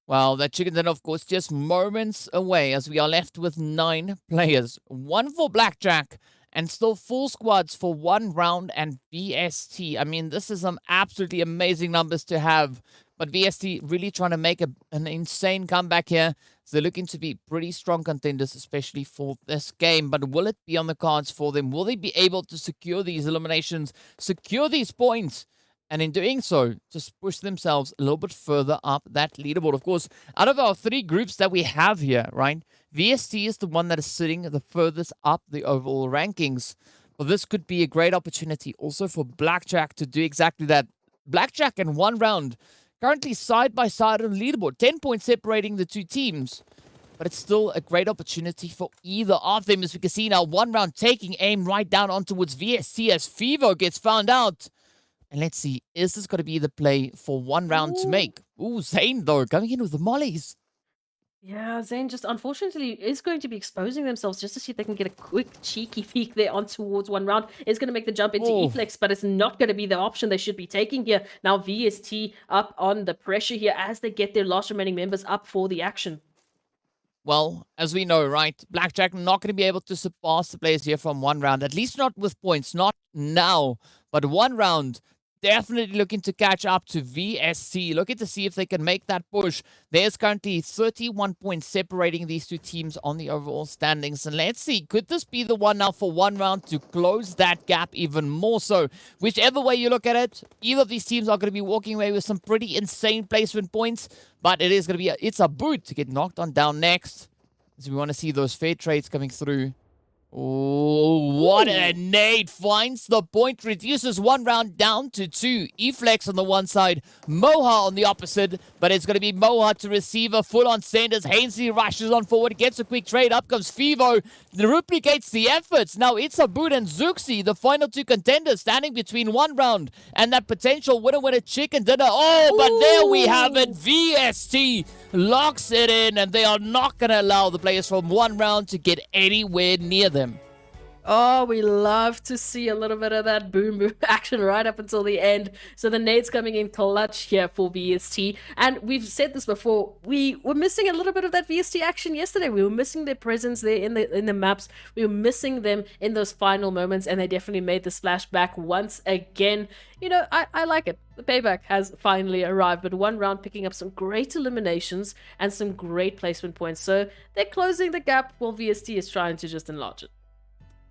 Well, that chicken dinner, of course, just moments away as we are left with 9 players. 1 for Blackjack, and still full squads for one round and VST. I mean, this is some absolutely amazing numbers to have. But VST really trying to make an insane comeback here. So they're looking to be pretty strong contenders, especially for this game. But will it be on the cards for them? Will they be able to secure these eliminations, secure these points? And in doing so, just push themselves a little bit further up that leaderboard. Of course, out of our 3 groups that we have here, right? VST is the one that is sitting the furthest up the overall rankings. But this could be a great opportunity also for Blackjack to do exactly that. Blackjack in one round, currently side by side on the leaderboard. 10 points separating the 2 teams. But it's still a great opportunity for either of them. As we can see now, one round taking aim right down on towards VST as Fivo gets found out. And let's see, is this going to be the play for one round to make? Ooh, Zane, though, coming in with the mollies. Yeah, Zane just unfortunately is going to be exposing themselves just to see if they can get a quick cheeky peek there on towards one round. It's going to make the jump into E-Flex, but it's not going to be the option they should be taking here. Now VST up on the pressure here as they get their last remaining members up for the action. Well, as we know, right, Blackjack not going to be able to surpass the players here from one round, at least not with points, not now. But one round, definitely looking to catch up to VST, looking to see if they can make that push. There's currently 31 points separating these two teams on the overall standings. And let's see, could this be the one now for one round to close that gap even more so? Whichever way you look at it, either of these teams are going to be walking away with some pretty insane placement points, but it is going to be, it's a boot to get knocked on down next. So we want to see those fair trades coming through. Oh, what a nade. Finds the point, reduces one round down to 2. E-Flex on the one side, Moha on the opposite, but it's going to be Moha to receive a full-on send as Hainsley rushes on forward, gets a quick trade. Up comes Fivo, replicates the efforts. Now it's a boot and Zuxi, the final two contenders, standing between one round and that potential winner chicken dinner. Oh, but there we have it. VST locks it in, and they are not going to allow the players from one round to get anywhere near them. Oh, we love to see a little bit of that boom boom action right up until the end. So the nades coming in clutch here for VST. And we've said this before, we were missing a little bit of that VST action yesterday. We were missing their presence there in the maps. We were missing them in those final moments, and they definitely made the splash back once again. You know, I like it. The payback has finally arrived, but one round picking up some great eliminations and some great placement points. So they're closing the gap while VST is trying to just enlarge it.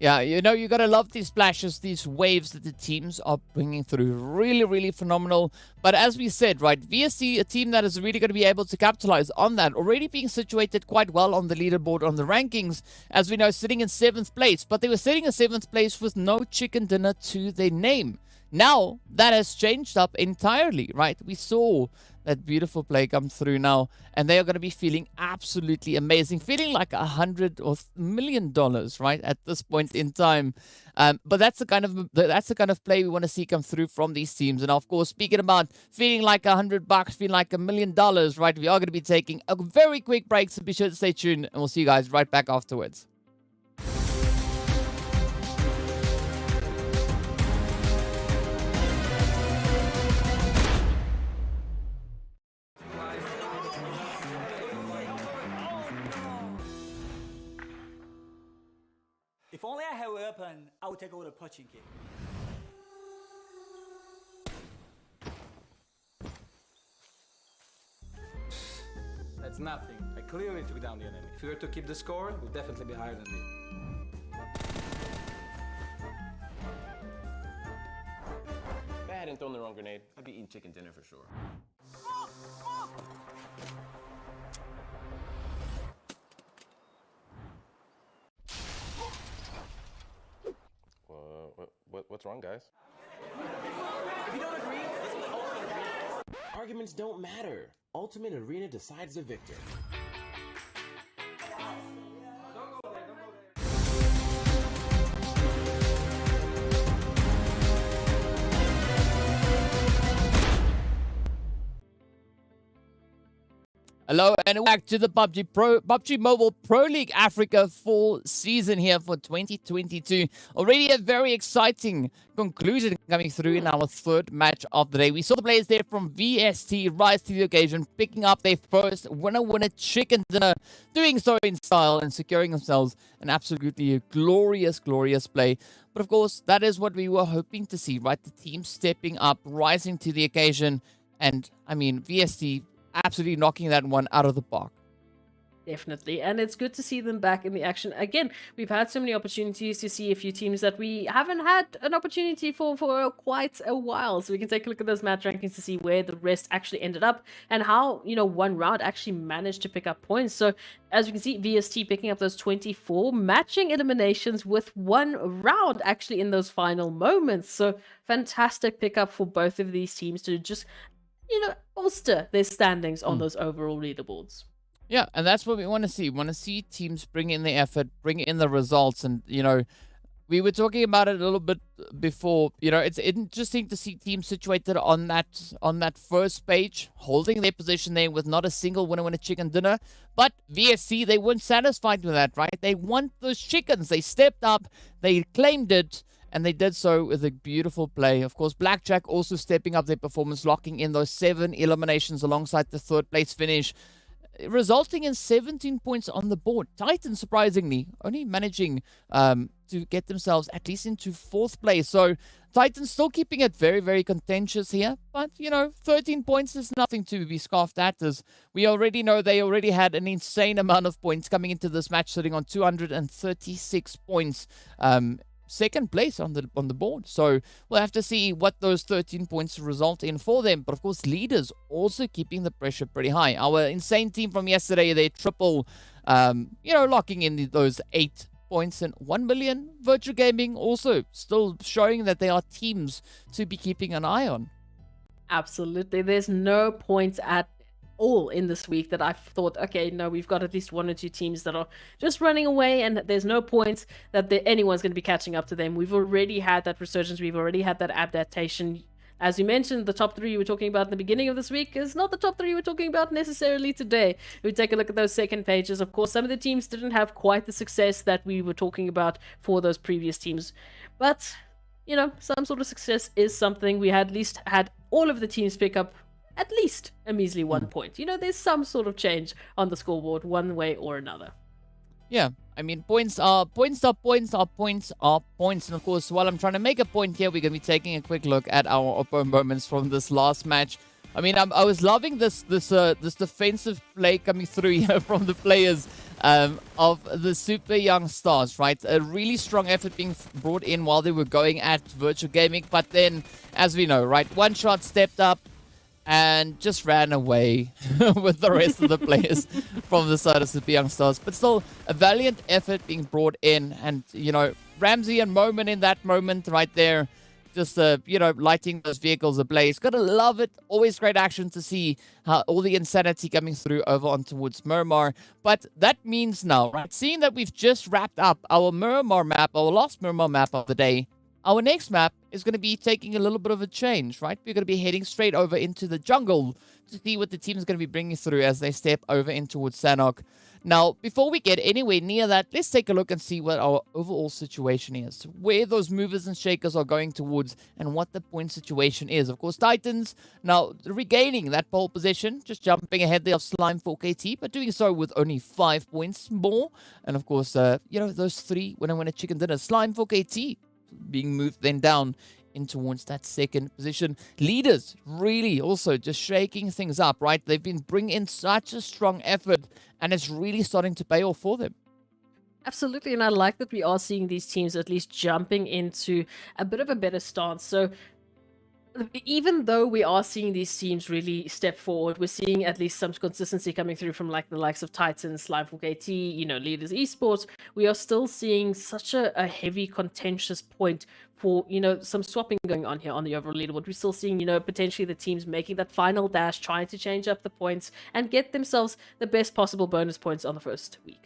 Yeah, you know, you gotta love these splashes, these waves that the teams are bringing through. Really, really phenomenal. But as we said, right, VST, a team that is really going to be able to capitalize on that, already being situated quite well on the leaderboard, on the rankings, as we know, sitting in 7th place. But they were sitting in 7th place with no chicken dinner to their name. Now, that has changed up entirely, right? We saw that beautiful play come through now, and they are going to be feeling absolutely amazing, feeling like $100 or $1 million, right, at this point in time. But that's the kind of play we want to see come through from these teams. And of course, speaking about feeling like $100, feeling like $1 million, right, we are going to be taking a very quick break, so be sure to stay tuned, and we'll see you guys right back afterwards. If only I had a weapon, I would take over the punching kick. That's nothing. I clearly took down the enemy. If we were to keep the score, we'd definitely be higher than me. If I hadn't thrown the wrong grenade, I'd be eating chicken dinner for sure. What's wrong, guys? If you don't agree, listen to Ultimate Arena. Arguments don't matter. Ultimate Arena decides the victor. Hello and back to the PUBG Mobile Pro League Africa fall season here for 2022. Already a very exciting conclusion coming through in our third match of the day. We saw the players there from VST rise to the occasion, picking up their first winner chicken dinner, doing so in style and securing themselves an absolutely glorious play. But of course, that is what we were hoping to see, right? The team stepping up, rising to the occasion, and I mean, VST absolutely knocking that one out of the park. Definitely, and it's good to see them back in the action again. We've had so many opportunities to see a few teams that we haven't had an opportunity for quite a while, so we can take a look at those match rankings to see where the rest actually ended up and how, you know, one round actually managed to pick up points. So as you can see, VST picking up those 24 matching eliminations with one round actually in those final moments. So fantastic pickup for both of these teams to just, you know, bolster their standings on those overall leaderboards. Yeah, and that's what we want to see. We want to see teams bring in the effort, bring in the results. And, you know, we were talking about it a little bit before. You know, it's interesting to see teams situated on that first page, holding their position there with not a single winner chicken dinner. But VSC, they weren't satisfied with that, right? They want those chickens. They stepped up, they claimed it, and they did so with a beautiful play. Of course, Blackjack also stepping up their performance, locking in those 7 eliminations alongside the third place finish. resulting in 17 points on the board. Titans, surprisingly, only managing to get themselves at least into 4th place. So Titans still keeping it very, very contentious here. But, 13 points is nothing to be scoffed at, as we already know they already had an insane amount of points coming into this match, sitting on 236 points. Second place on the board. So we'll have to see what those 13 points result in for them. But of course, leaders also keeping the pressure pretty high. Our insane team from yesterday, they triple, locking in those 8 points, and 1 million virtual gaming also still showing that they are teams to be keeping an eye on. Absolutely. There's no points at all in this week that I've thought, okay, no, we've got at least 1 or 2 teams that are just running away, and there's no points that anyone's going to be catching up to them. We've already had that resurgence. We've already had that adaptation. As you mentioned, the top 3 you were talking about in the beginning of this week is not the top 3 we're talking about necessarily today. We take a look at those second pages. Of course, some of the teams didn't have quite the success that we were talking about for those previous teams. But, some sort of success is something. We at least had all of the teams pick up at least a measly 1 point. There's some sort of change on the scoreboard one way or another. Yeah, I mean, points are points. And of course, while I'm trying to make a point here, we're going to be taking a quick look at our upper moments from this last match. I mean, I was loving this defensive play coming through here from the players of the super young stars, right? A really strong effort being brought in while they were going at virtual gaming. But then, as we know, right, one shot stepped up and just ran away with the rest of the players from the side of Super Young Stars. But still, a valiant effort being brought in. And, Ramsey and Moment in that moment right there, just, lighting those vehicles ablaze. Gotta love it. Always great action to see how all the insanity coming through over on towards Miramar. But that means now, right, seeing that we've just wrapped up our Miramar map, our last Miramar map of the day, our next map is going to be taking a little bit of a change, right? We're going to be heading straight over into the jungle to see what the team is going to be bringing through as they step over in towards Sanhok. Now, before we get anywhere near that, let's take a look and see what our overall situation is, where those movers and shakers are going towards, and what the point situation is. Of course, Titans now regaining that pole position, just jumping ahead there of Slime 4KT, but doing so with only 5 points more. And of course, those 3 winner chicken dinner. Slime 4KT being moved then down in towards that second position. Leaders really also just shaking things up, right? They've been bringing in such a strong effort, and it's really starting to pay off for them. Absolutely, and I like that we are seeing these teams at least jumping into a bit of a better stance. So even though we are seeing these teams really step forward, we're seeing at least some consistency coming through from the likes of Titans, Slime 4KT, Leaders Esports. We are still seeing such a heavy contentious point for, some swapping going on here on the overall leaderboard. We're still seeing, potentially the teams making that final dash, trying to change up the points and get themselves the best possible bonus points on the first week.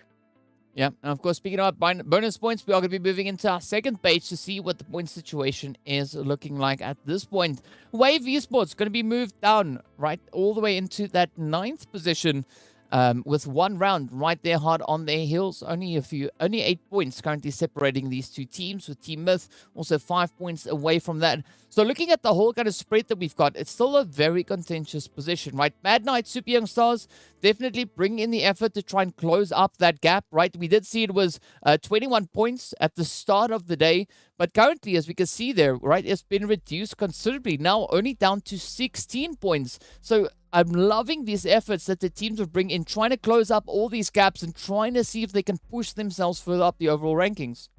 Yeah, and of course, speaking about bonus points, we are going to be moving into our second page to see what the point situation is looking like at this point. Wave Esports going to be moved down, right, all the way into that 9th position with 1 round right there hard on their heels. Only 8 points currently separating these 2 teams, with Team Myth also 5 points away from that. So looking at the whole kind of spread that we've got, it's still a very contentious position, right? Mad Knight, Super Young Stars definitely bring in the effort to try and close up that gap, right? We did see it was 21 points at the start of the day, but currently, as we can see there, right, it's been reduced considerably, now only down to 16 points. So I'm loving these efforts that the teams will bring in, trying to close up all these gaps and trying to see if they can push themselves further up the overall rankings.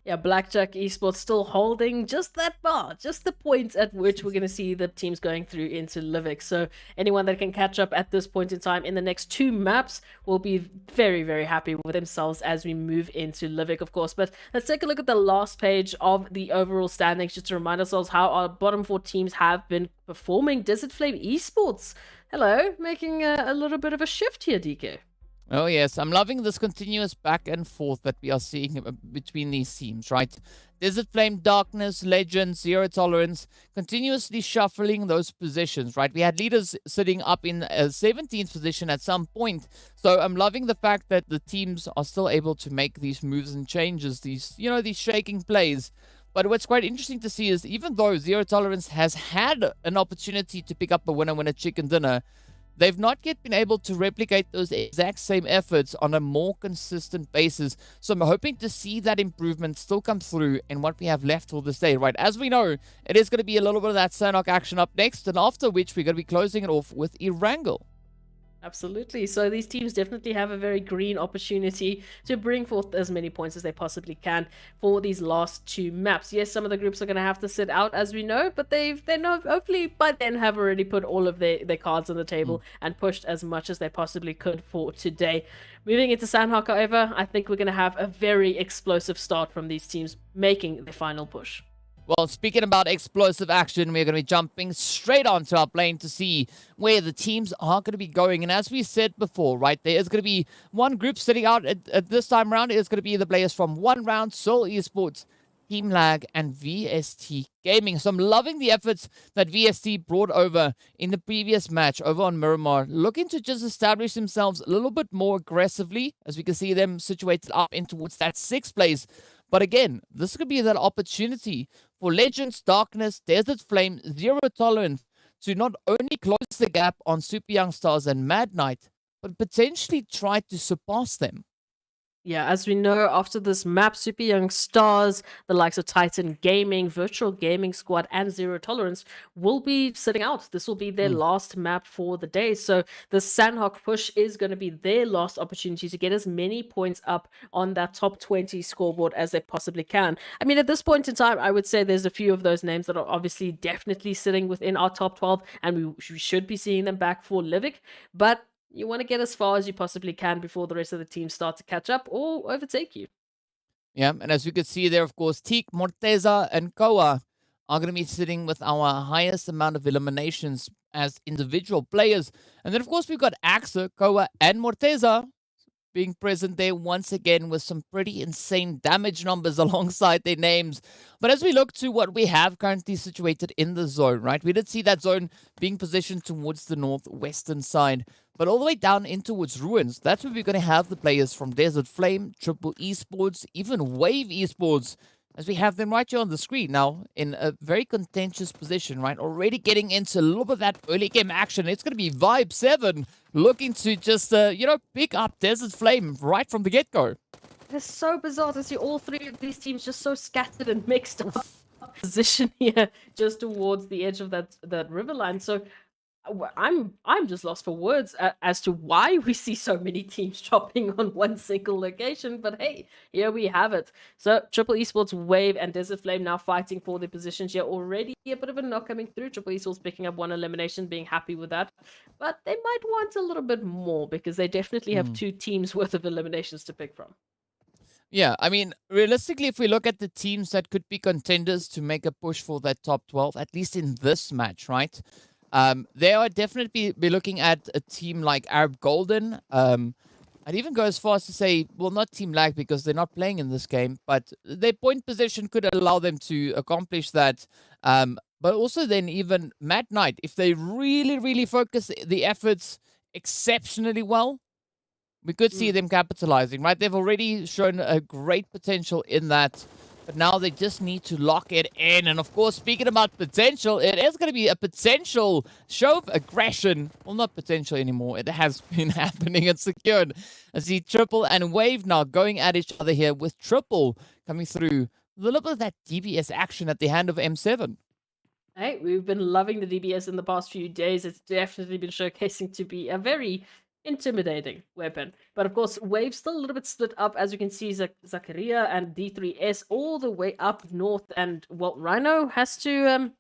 Yeah, Blackjack Esports still holding just that bar, just the points at which we're going to see the teams going through into Livik. So anyone that can catch up at this point in time in the next 2 maps will be very, very happy with themselves as we move into Livik, of course. But let's take a look at the last page of the overall standings just to remind ourselves how our bottom 4 teams have been performing. Desert Flame Esports, hello, making a little bit of a shift here, DK. Oh, yes. I'm loving this continuous back and forth that we are seeing between these teams, right? Desert Flame, Darkness, Legend, Zero Tolerance, continuously shuffling those positions, right? We had leaders sitting up in a 17th position at some point. So I'm loving the fact that the teams are still able to make these moves and changes, these shaking plays. But what's quite interesting to see is even though Zero Tolerance has had an opportunity to pick up a winner chicken dinner, they've not yet been able to replicate those exact same efforts on a more consistent basis. So I'm hoping to see that improvement still come through in what we have left for this day, right? As we know, it is going to be a little bit of that Sanhok action up next, and after which we're going to be closing it off with Erangel. Absolutely. So these teams definitely have a very green opportunity to bring forth as many points as they possibly can for these last two maps. Yes, some of the groups are going to have to sit out, as we know, but they know hopefully by then have already put all of their cards on the table and pushed as much as they possibly could for today. Moving into Sanhok, however, I think we're going to have a very explosive start from these teams making the final push. Well, speaking about explosive action, we're going to be jumping straight onto our plane to see where the teams are going to be going. And as we said before, right, there is going to be one group sitting out at this time around. It is going to be the players from One Round, Seoul Esports, TEAMLAG, and VST Gaming. So I'm loving the efforts that VST brought over in the previous match over on Miramar, looking to just establish themselves a little bit more aggressively, as we can see them situated up in towards that 6th place. But again, this could be that opportunity for Legends, Darkness, Desert Flame, Zero Tolerance to not only close the gap on Super Young Stars and Mad Knight, but potentially try to surpass them. Yeah, as we know, after this map, Super Young Stars, the likes of Titan Gaming, Virtual Gaming Squad, and Zero Tolerance will be sitting out. This will be their last map for the day. So the Sanhok push is going to be their last opportunity to get as many points up on that top 20 scoreboard as they possibly can. I mean, at this point in time, I would say there's a few of those names that are obviously definitely sitting within our top 12, and we should be seeing them back for Livik. But you want to get as far as you possibly can before the rest of the team start to catch up or overtake you. Yeah, and as you can see there, of course, Teak, Morteza, and Koa are going to be sitting with our highest amount of eliminations as individual players. And then, of course, we've got Axa, Koa, and Morteza being present there once again with some pretty insane damage numbers alongside their names. But as we look to what we have currently situated in the zone, right, we did see that zone being positioned towards the northwestern side, but all the way down in towards Ruins, that's where we're going to have the players from Desert Flame, Triple Esports, even Wave Esports, as we have them right here on the screen now in a very contentious position, right? Already getting into a little bit of that early game action. It's going to be Vibe 7 looking to just, pick up Desert Flame right from the get-go. It's so bizarre to see all three of these teams just so scattered and mixed up position here just towards the edge of that river line. So I'm just lost for words as to why we see so many teams dropping on one single location. But hey, here we have it. So Triple Esports, Wave, and Desert Flame now fighting for their positions here. Already a bit of a knock coming through. Triple Esports picking up one elimination, being happy with that. But they might want a little bit more because they definitely have 2 teams worth of eliminations to pick from. Yeah, I mean, realistically, if we look at the teams that could be contenders to make a push for that top 12, at least in this match, right? They are definitely be looking at a team like Arab Golden. I'd even go as far as to say, well, not TEAMLAG because they're not playing in this game, but their point position could allow them to accomplish that. But also then even Mad Knight, if they really, really focus the efforts exceptionally well, we could see them capitalizing, right? They've already shown a great potential in that. But now they just need to lock it in. And of course, speaking about potential, it is going to be a potential show of aggression. Well, not potential anymore. It has been happening and secured. I see Triple and Wave now going at each other here with Triple coming through. A little bit of that DBS action at the hand of M7. Hey, we've been loving the DBS in the past few days. It's definitely been showcasing to be a very intimidating weapon. But of course, Wave's still a little bit split up. As you can see, Zakaria and D3S all the way up north. And, well, Rhino has to,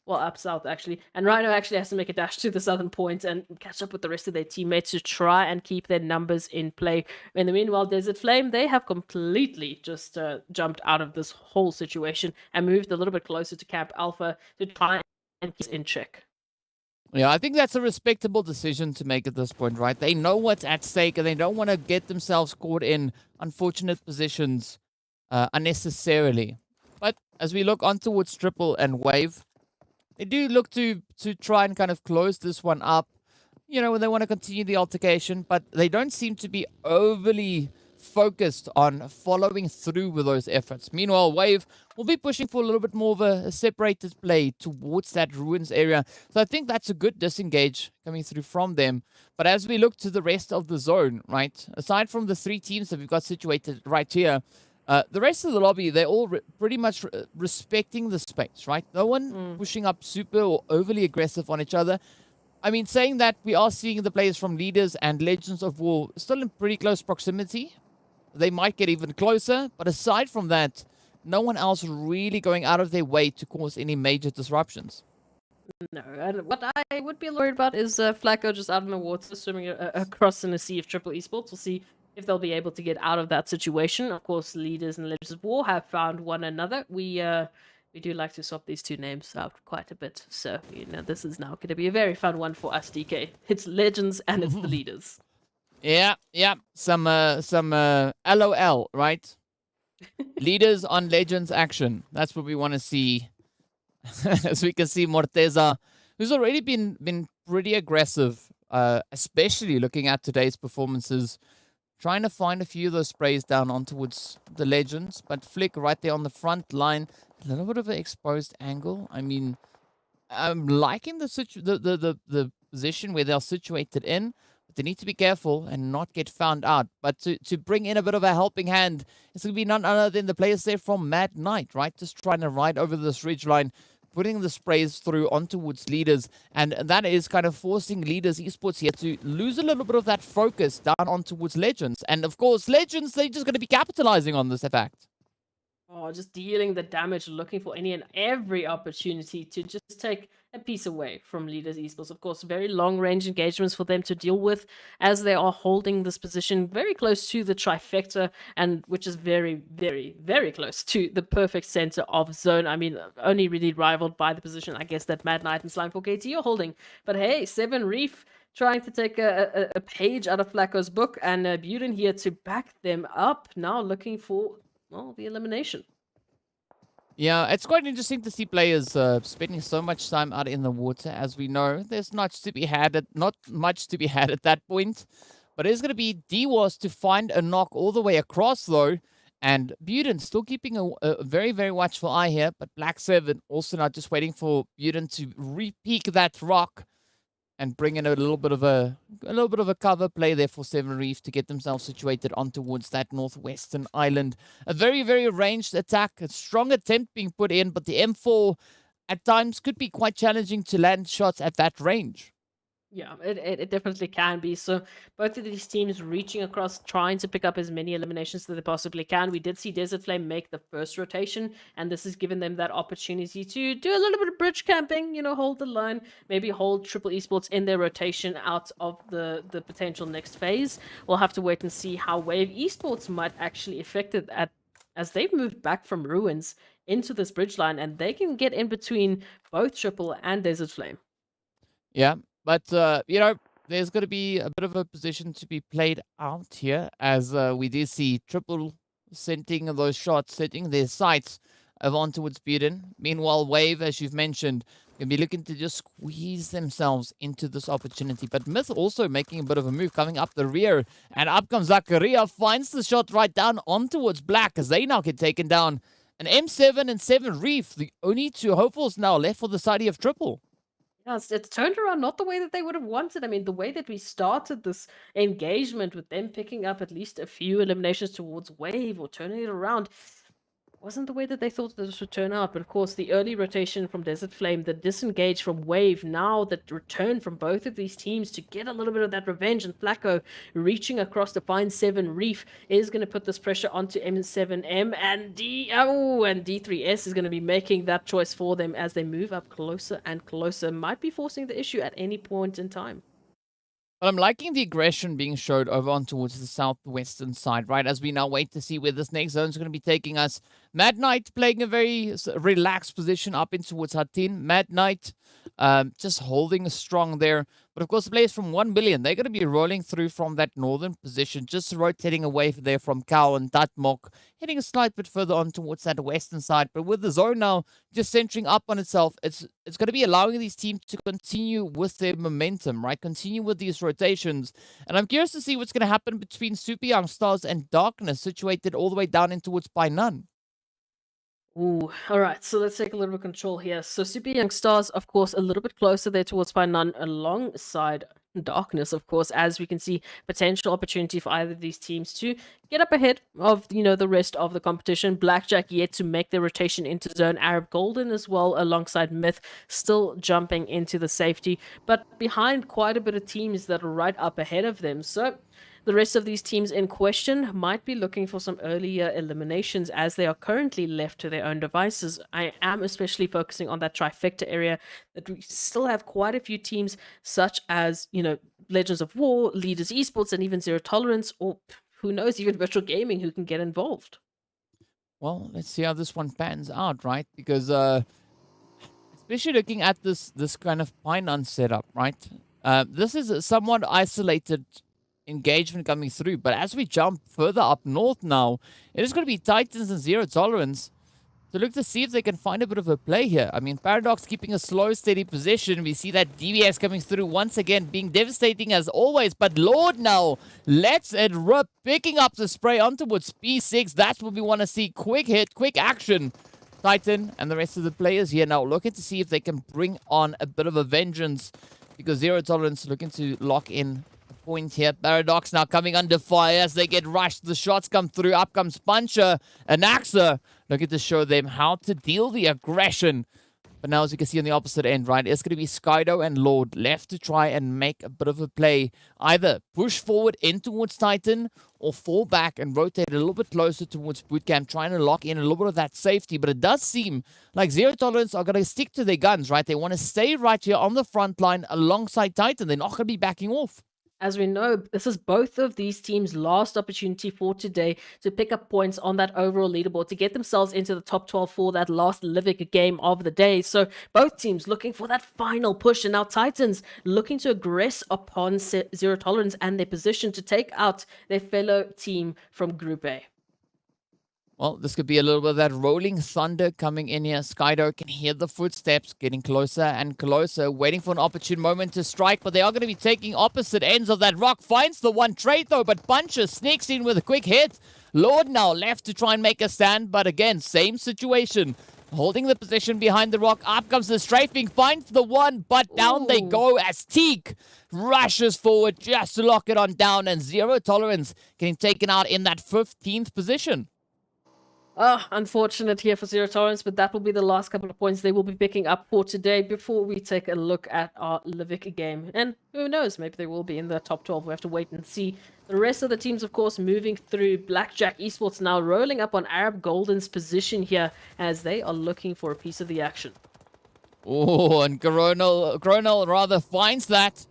up south, actually. And Rhino actually has to make a dash to the southern point and catch up with the rest of their teammates to try and keep their numbers in play. In the meanwhile, Desert Flame, they have completely just jumped out of this whole situation and moved a little bit closer to Camp Alpha to try and keep in check. Yeah, I think that's a respectable decision to make at this point, right? They know what's at stake and they don't want to get themselves caught in unfortunate positions unnecessarily. But as we look on towards Triple and Wave, they do look to try and kind of close this one up. You know, they want to continue the altercation, but they don't seem to be overly focused on following through with those efforts. Meanwhile, Wave will be pushing for a little bit more of a separated play towards that ruins area. So I think that's a good disengage coming through from them. But as we look to the rest of the zone, right, aside from the 3 teams that we've got situated right here, the rest of the lobby, they're all pretty much respecting the space, right? No one pushing up super or overly aggressive on each other. I mean, saying that, we are seeing the players from Leaders and Legends of War still in pretty close proximity. They might get even closer, but aside from that, no one else really going out of their way to cause any major disruptions. No, and what I would be worried about is Flacco just out in the water, swimming across in a sea of triple esports. We'll see if they'll be able to get out of that situation. Of course, Leaders and Legends of War have found one another. We do like to swap these 2 names out quite a bit, so this is now going to be a very fun one for us, DK. It's Legends and it's the Leaders. Yeah. Some LOL, right? Leaders on Legends action. That's what we want to see. As we can see, Morteza, who's already been pretty aggressive, especially looking at today's performances, trying to find a few of those sprays down on towards the Legends, but Flick right there on the front line, a little bit of an exposed angle. I mean, I'm liking the position where they're situated in, but they need to be careful and not get found out. But to bring in a bit of a helping hand, it's going to be none other than the players there from Mad Knight, right? Just trying to ride over this ridge line, putting the sprays through on towards Leaders, and that is kind of forcing Leaders Esports here to lose a little bit of that focus down on towards Legends. And of course, Legends, they're just going to be capitalizing on this effect. Oh, just dealing the damage, looking for any and every opportunity to just take a piece away from Leaders Esports. Of course, very long-range engagements for them to deal with as they are holding this position very close to the trifecta, and which is very, very, very close to the perfect center of zone. I mean, only really rivaled by the position, I guess, that Mad Knight and Slime4KT are holding. But hey, 7 Reef trying to take a page out of Flacco's book, and Buren here to back them up, now looking for, well, the elimination. Yeah, it's quite interesting to see players spending so much time out in the water. As we know, there's not much to be had at that point. But it's going to be DWAS to find a knock all the way across, though. And Buren still keeping a very, very watchful eye here. But Black 7 also not just waiting for Buren to re-peek that rock and bring in a little bit of a cover play there for 7 Reef to get themselves situated on towards that northwestern island. A very, very ranged attack, a strong attempt being put in, but the M4 at times could be quite challenging to land shots at that range. Yeah, it definitely can be. So both of these teams reaching across, trying to pick up as many eliminations that they possibly can. We did see Desert Flame make the first rotation, and this has given them that opportunity to do a little bit of bridge camping, hold the line, maybe hold Triple Esports in their rotation out of the potential next phase. We'll have to wait and see how Wave Esports might actually affect it as they've moved back from Ruins into this bridge line, and they can get in between both Triple and Desert Flame. Yeah. But, there's going to be a bit of a position to be played out here as we do see Triple sending those shots, setting their sights on towards Buren. Meanwhile, Wave, as you've mentioned, can be looking to just squeeze themselves into this opportunity. But Myth also making a bit of a move, coming up the rear. And up comes Zakaria, finds the shot right down on towards Black as they now get taken down. And M7 and 7 Reef, the only 2 hopefuls now left for the side of Triple. Yeah, it's turned around not the way that they would have wanted. I mean, the way that we started this engagement with them picking up at least a few eliminations towards Wave or turning it around wasn't the way that they thought this would turn out. But of course, the early rotation from Desert Flame, the disengage from Wave, now the return from both of these teams to get a little bit of that revenge, and Flacco reaching across to find 7 Reef is going to put this pressure onto M7M, and D3S is going to be making that choice for them as they move up closer and closer, might be forcing the issue at any point in time. But I'm liking the aggression being showed over on towards the southwestern side, right? As we now wait to see where this next zone is going to be taking us. Mad Knight playing a very relaxed position up in towards Hatin. Mad Knight just holding strong there. But of course, the players from 1 billion, they're going to be rolling through from that northern position, just rotating away there from Cow and Tatmok, heading a slight bit further on towards that western side. But with the zone now just centering up on itself, it's going to be allowing these teams to continue with their momentum, right? Continue with these rotations. And I'm curious to see what's going to happen between Super Young Stars and Darkness, situated all the way down in towards Painan. Ooh, all right. So let's take a little bit of control here. So Super Young Stars, of course, a little bit closer there towards Painan, alongside Darkness, of course, as we can see potential opportunity for either of these teams to get up ahead of the rest of the competition. Blackjack yet to make their rotation into zone. Arab Golden as well, alongside Myth, still jumping into the safety, but behind quite a bit of teams that are right up ahead of them. So the rest of these teams in question might be looking for some earlier eliminations, as they are currently left to their own devices. I am especially focusing on that trifecta area, that we still have quite a few teams such as, Legends of War, Leaders Esports, and even Zero Tolerance, or who knows, even Virtual Gaming, who can get involved. Well, let's see how this one pans out, right? Because especially looking at this kind of Painan setup, right? This is a somewhat isolated engagement coming through, but as we jump further up north now, it is going to be Titans and Zero Tolerance to look to see if they can find a bit of a play here. I mean, Paradox keeping a slow, steady position. We see that DBS coming through once again, being devastating as always, but Lord now lets it rip, picking up the spray on towards P6. That's what we want to see. Quick hit, quick action. Titan and the rest of the players here now looking to see if they can bring on a bit of a vengeance, because Zero Tolerance looking to lock in point here. Paradox now coming under fire as they get rushed. The shots come through. Up comes Puncher and Axa, looking to show them how to deal the aggression. But now, as you can see on the opposite end, right, it's going to be Skydo and Lord left to try and make a bit of a play. Either push forward in towards Titan or fall back and rotate a little bit closer towards Bootcamp, trying to lock in a little bit of that safety. But it does seem like Zero Tolerance are going to stick to their guns, right? They want to stay right here on the front line alongside Titan. They're not going to be backing off. As we know, this is both of these teams' last opportunity for today to pick up points on that overall leaderboard, to get themselves into the top 12 for that last Livik game of the day. So both teams looking for that final push, and now Titans looking to aggress upon Zero Tolerance and their position to take out their fellow team from Group A. Well, this could be a little bit of that rolling thunder coming in here. Skydo can hear the footsteps getting closer and closer, waiting for an opportune moment to strike, but they are going to be taking opposite ends of that rock. Finds the one trade though, but Puncher sneaks in with a quick hit. Lord now left to try and make a stand, but again, same situation. Holding the position behind the rock. Up comes the strafing, finds the one, but down they go as Teak rushes forward just to lock it on down, and Zero Tolerance getting taken out in that 15th position. Unfortunate here for Zero Tolerance, but that will be the last couple of points they will be picking up for today before we take a look at our Livik game. And who knows, maybe they will be in the top 12. We have to wait and see. The rest of the teams, of course, moving through. Blackjack Esports now rolling up on Arab Golden's position here as they are looking for a piece of the action. Oh, and Coronel rather finds that,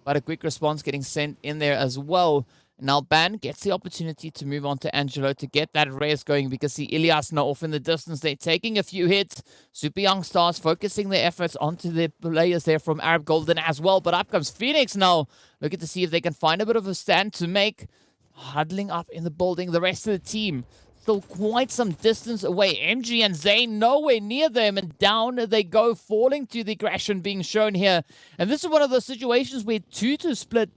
but a quick response getting sent in there as well. Now Ban gets the opportunity to move on to Angelo to get that race going, because see Ilias now off in the distance. They're taking a few hits. Super Young Stars focusing their efforts onto their players there from Arab Golden as well. But up comes Phoenix now, looking to see if they can find a bit of a stand to make. Huddling up in the building, the rest of the team still quite some distance away. MG and Zane nowhere near them, and down they go, falling to the aggression being shown here. And this is one of those situations where 2-2 split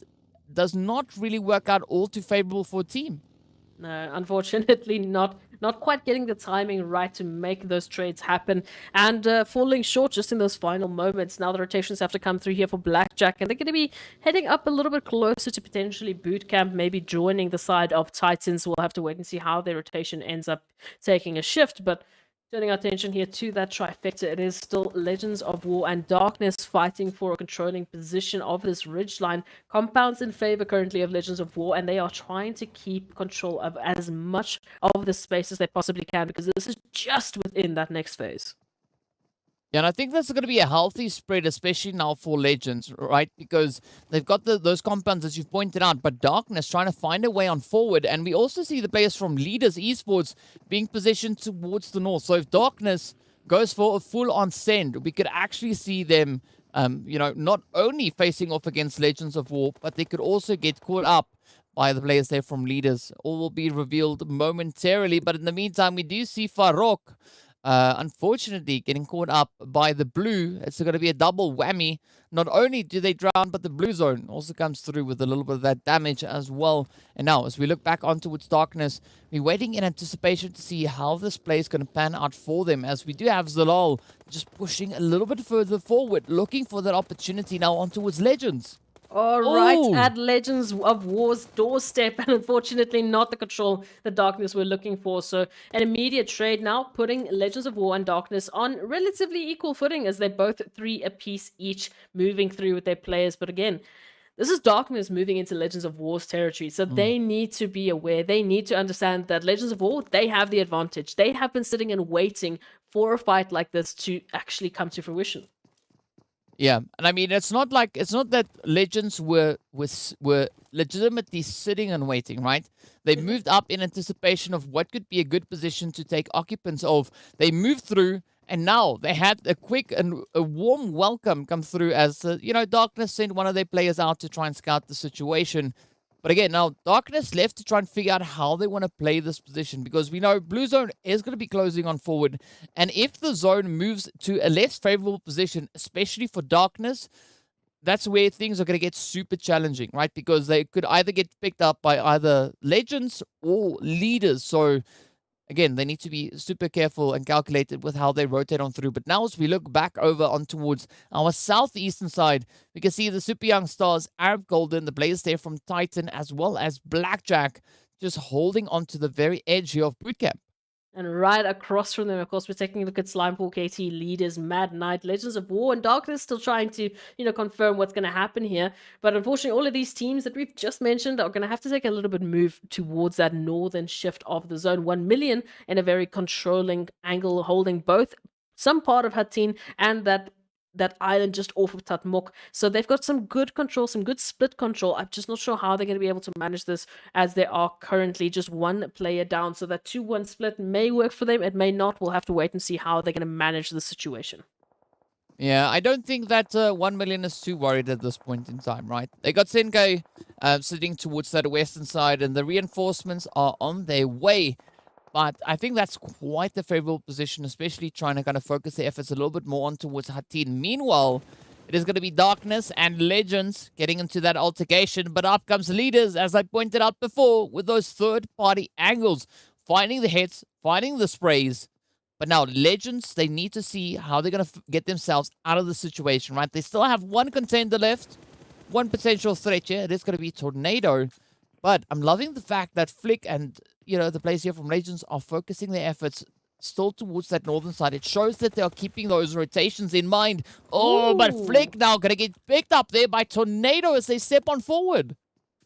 does not really work out all too favorable for a team. No, unfortunately not quite getting the timing right to make those trades happen, and falling short just in those final moments. Now the rotations have to come through here for Blackjack, and they're going to be heading up a little bit closer to potentially Bootcamp, maybe joining the side of Titans. We'll have to wait and see how their rotation ends up taking a shift, but turning our attention here to that trifecta, it is still Legends of War and Darkness fighting for a controlling position of this ridgeline. Compounds in favor currently of Legends of War, and they are trying to keep control of as much of the space as they possibly can, because this is just within that next phase. Yeah, and I think that's going to be a healthy spread, especially now for Legends, right? Because they've got those compounds, as you've pointed out, but Darkness trying to find a way on forward. And we also see the players from Leaders Esports being positioned towards the north. So if Darkness goes for a full-on send, we could actually see them not only facing off against Legends of War, but they could also get caught up by the players there from Leaders. All will be revealed momentarily, but in the meantime, we do see Farok, unfortunately, getting caught up by the blue. It's going to be a double whammy. Not only do they drown, but the blue zone also comes through with a little bit of that damage as well. And now, as we look back onto its darkness, we're waiting in anticipation to see how this play is going to pan out for them, as we do have Zalal just pushing a little bit further forward, looking for that opportunity now on towards Legends. All right, Ooh. at Legends of War's doorstep, and unfortunately not the control, the Darkness we're looking for. So an immediate trade now, putting Legends of War and Darkness on relatively equal footing, as they're both 3 apiece each, moving through with their players. But again, this is Darkness moving into Legends of War's territory, so they need to be aware. They need to understand that Legends of War, they have the advantage. They have been sitting and waiting for a fight like this to actually come to fruition. Yeah, and I mean, it's not that Legends were legitimately sitting and waiting, right? They moved up in anticipation of what could be a good position to take occupants of. They moved through, and now they had a quick and a warm welcome come through as, Darkness sent one of their players out to try and scout the situation. But again, now Darkness left to try and figure out how they want to play this position, because we know Blue Zone is going to be closing on forward. And if the zone moves to a less favorable position, especially for Darkness, that's where things are going to get super challenging, right? Because they could either get picked up by either Legends or Leaders. So again, they need to be super careful and calculated with how they rotate on through. But now as we look back over on towards our southeastern side, we can see the super young stars, Arab Golden, the players there from Titan, as well as Blackjack, just holding on to the very edge here of bootcamp. And right across from them, of course, we're taking a look at Slimepool KT Leaders, Mad Knight, Legends of War, and Darkness still trying to, confirm what's going to happen here. But unfortunately, all of these teams that we've just mentioned are going to have to take a little bit move towards that northern shift of the zone. 1 million in a very controlling angle, holding both some part of Hatin and that island just off of Tatmok. So they've got some good control, some good split control. I'm just not sure how they're going to be able to manage this, as they are currently just 1 player down. So that 2-1 split may work for them. It may not. We'll have to wait and see how they're going to manage the situation. Yeah, I don't think that 1 million is too worried at this point in time, right? They got Senkai sitting towards that western side, and the reinforcements are on their way. But I think that's quite a favorable position, especially trying to kind of focus their efforts a little bit more on towards Hatin. Meanwhile, it is going to be Darkness and Legends getting into that altercation. But up comes Leaders, as I pointed out before, with those third-party angles, finding the hits, finding the sprays. But now Legends, they need to see how they're going to get themselves out of the situation, right? They still have 1 contender left, 1 potential threat here. It is going to be Tornado. But I'm loving the fact that Flick and, the players here from Legends are focusing their efforts still towards that northern side. It shows that they are keeping those rotations in mind. Oh, but Flick now going to get picked up there by Tornado as they step on forward.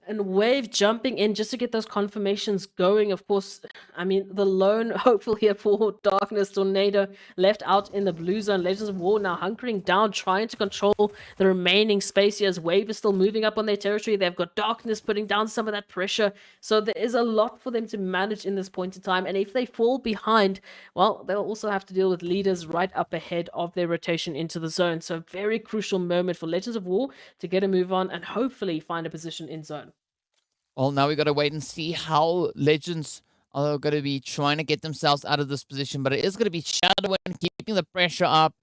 And Wave jumping in just to get those confirmations going. Of course, I mean, the lone hopeful here for Darkness, Tornado, left out in the blue zone. Legends of War now hunkering down, trying to control the remaining space here, as Wave is still moving up on their territory. They've got Darkness putting down some of that pressure. So there is a lot for them to manage in this point in time. And if they fall behind, well, they'll also have to deal with Leaders right up ahead of their rotation into the zone. So very crucial moment for Legends of War to get a move on and hopefully find a position in zone. Well, now we got to wait and see how Legends are going to be trying to get themselves out of this position. But it is going to be shadowing, keeping the pressure up,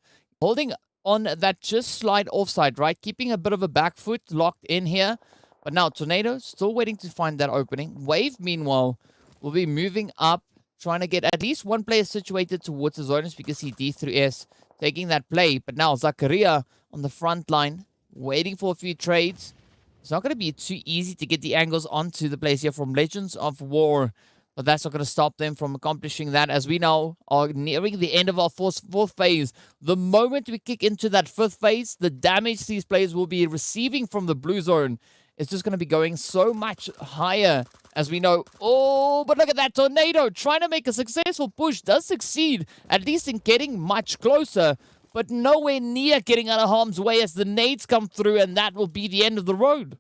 holding on that just slight offside, right? Keeping a bit of a back foot locked in here. But now Tornado still waiting to find that opening. Wave, meanwhile, will be moving up, trying to get at least 1 player situated towards the zone, as we can see D through S taking that play. But now Zakaria on the front line, waiting for a few trades. It's not going to be too easy to get the angles onto the players here from Legends of War. But that's not going to stop them from accomplishing that, as we now are nearing the end of our fourth phase. The moment we kick into that 5th phase, the damage these players will be receiving from the blue zone is just going to be going so much higher, as we know. Oh, but look at that Tornado trying to make a successful push. Does succeed, at least in getting much closer, but nowhere near getting out of harm's way as the nades come through, and that will be the end of the road.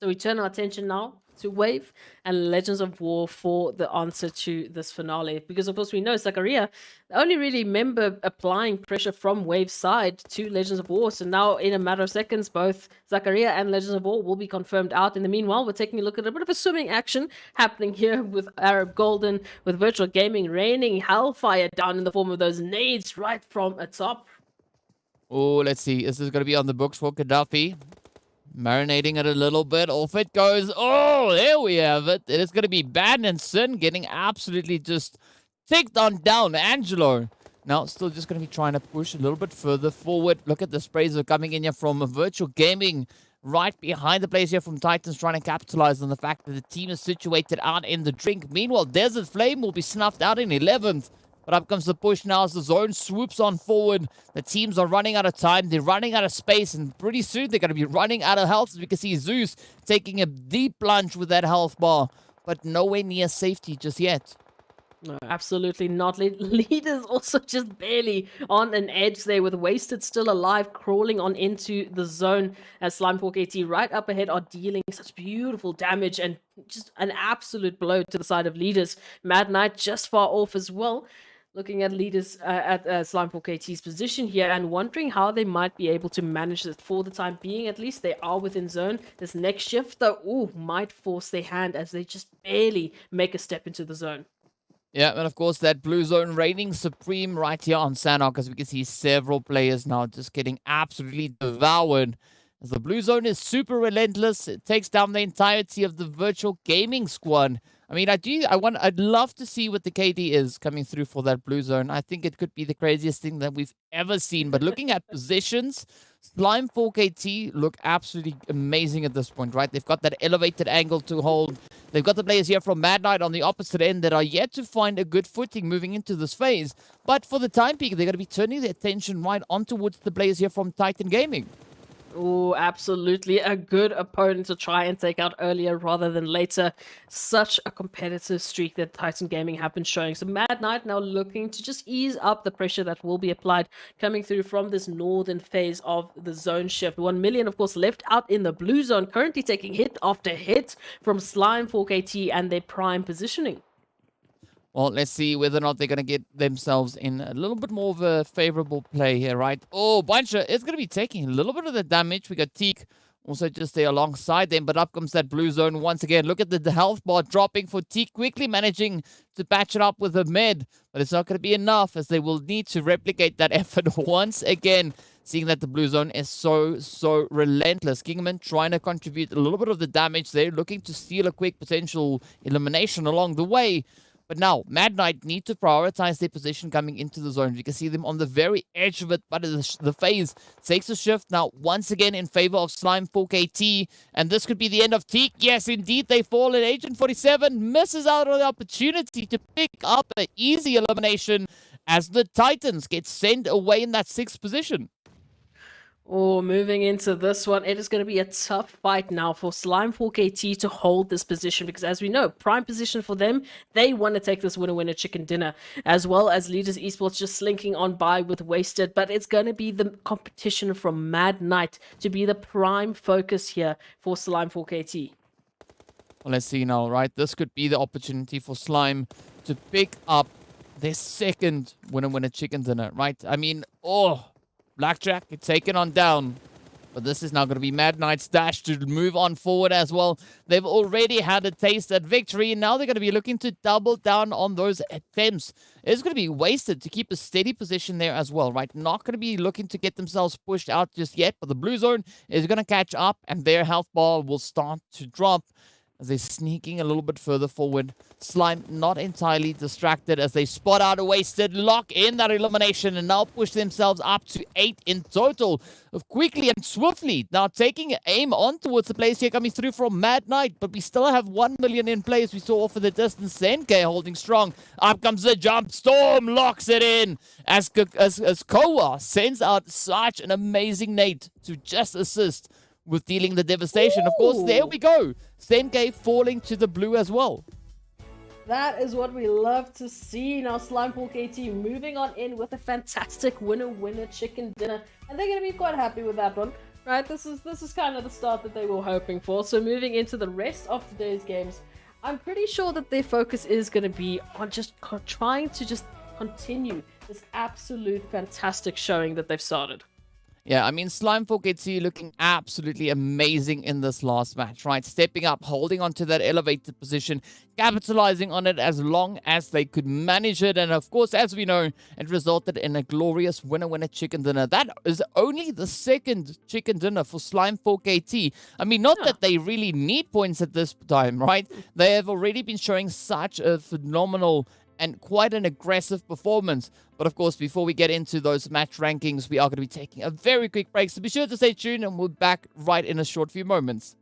So we turn our attention now to Wave and Legends of War for the answer to this finale. Because, of course, we know Zakaria only really remember applying pressure from Wave's side to Legends of War. So now, in a matter of seconds, both Zakaria and Legends of War will be confirmed out. In the meanwhile, we're taking a look at a bit of a swimming action happening here with Arab Golden, with Virtual Gaming raining hellfire down in the form of those nades right from atop. Oh, let's see. This is going to be on the books for Gaddafi. Marinating it a little bit. Off it goes. Oh, there we have it. It is going to be Bad and Sin getting absolutely just ticked on down. Angelo now still just going to be trying to push a little bit further forward. Look at the sprays that are coming in here from Virtual Gaming. Right behind the players here from Titans, trying to capitalize on the fact that the team is situated out in the drink. Meanwhile, Desert Flame will be snuffed out in 11th. But up comes the push now as the zone swoops on forward. The teams are running out of time. They're running out of space. And pretty soon they're going to be running out of health. As we can see Zeus taking a deep plunge with that health bar. But nowhere near safety just yet. No, absolutely not. Leaders also just barely on an edge there with Wasted still alive, crawling on into the zone as Slimefork AT right up ahead are dealing such beautiful damage and just an absolute blow to the side of Leaders. Mad Knight just far off as well. Looking at Leaders at Slimefork AT's position here and wondering how they might be able to manage it for the time being. At least they are within zone. This next shift, though, might force their hand as they just barely make a step into the zone. Yeah, and of course that blue zone reigning supreme right here on Sanhok, as we can see several players now just getting absolutely devoured. As the blue zone is super relentless, it takes down the entirety of the Virtual Gaming squad. I mean, I'd love to see what the KD is coming through for that blue zone. I think it could be the craziest thing that we've ever seen. But looking at positions, Slime 4KT look absolutely amazing at this point, right? They've got that elevated angle to hold. They've got the players here from Mad Knight on the opposite end that are yet to find a good footing moving into this phase. But for the time being, they're going to be turning their attention right on towards the players here from Titan Gaming. Oh, absolutely. A good opponent to try and take out earlier rather than later. Such a competitive streak that Titan Gaming have been showing. So Mad Knight now looking to just ease up the pressure that will be applied coming through from this northern phase of the zone shift. 1 million, of course, left out in the blue zone, currently taking hit after hit from Slime 4KT and their prime positioning. Well, let's see whether or not they're going to get themselves in a little bit more of a favorable play here, right? Oh, Buncher is going to be taking a little bit of the damage. We got Teak also just there alongside them, but up comes that blue zone once again. Look at the health bar dropping for Teak, quickly managing to patch it up with a med, but it's not going to be enough as they will need to replicate that effort once again, seeing that the blue zone is so relentless. Kingman trying to contribute a little bit of the damage there, looking to steal a quick potential elimination along the way. But now, Mad Knight need to prioritize their position coming into the zone. You can see them on the very edge of it, but the phase takes a shift now once again in favor of Slime 4KT. And this could be the end of Teak. Yes, indeed, they fall, and Agent 47 misses out on the opportunity to pick up an easy elimination as the Titans get sent away in that 6th position. Oh, moving into this one, it is going to be a tough fight now for Slime 4KT to hold this position because, as we know, prime position for them, they want to take this winner chicken dinner, as well as Leaders Esports just slinking on by with Wasted, but it's going to be the competition from Mad Knight to be the prime focus here for Slime 4KT. Well, let's see now, right? This could be the opportunity for Slime to pick up their 2nd winner chicken dinner, right? I mean, Blackjack, it's taken on down. But this is now going to be Mad Knight's dash to move on forward as well. They've already had a taste at victory, and now they're going to be looking to double down on those attempts. It's going to be Wasted to keep a steady position there as well, right? Not going to be looking to get themselves pushed out just yet, but the blue zone is going to catch up, and their health bar will start to drop as they're sneaking a little bit further forward. Slime not entirely distracted as they spot out a Wasted, lock in that elimination, and now push themselves up to 8 in total. Quickly and swiftly, now taking aim on towards the place here coming through from Mad Knight, but we still have 1 million in place. We saw off in the distance, Senke holding strong. Up comes the jump, Storm locks it in as Koa sends out such an amazing nade to just assist with dealing the devastation. Of course, there we go. Senke falling to the blue as well. That is what we love to see. Now Slime 4KT moving on in with a fantastic winner chicken dinner. And they're going to be quite happy with that one. right? This is kind of the start that they were hoping for. So moving into the rest of today's games, I'm pretty sure that their focus is going to be on just trying to just continue this absolute fantastic showing that they've started. Yeah, I mean, Slime 4KT looking absolutely amazing in this last match, right? Stepping up, holding on to that elevated position, capitalizing on it as long as they could manage it. And of course, as we know, it resulted in a glorious winner-winner chicken dinner. That is only the second chicken dinner for Slime 4KT. I mean, not that they really need points at this time, right? They have already been showing such a phenomenal and quite an aggressive performance. But of course, before we get into those match rankings, we are going to be taking a very quick break. So be sure to stay tuned and we'll be back right in a short few moments.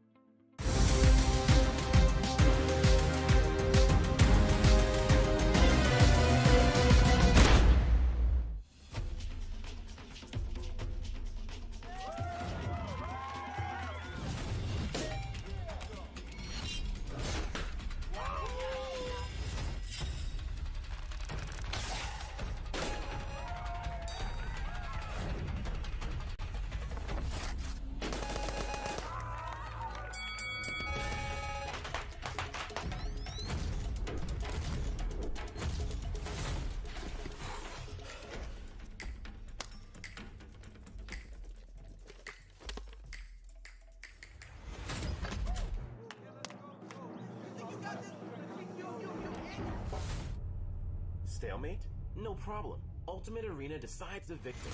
Stalemate? No problem. Ultimate Arena decides the victor.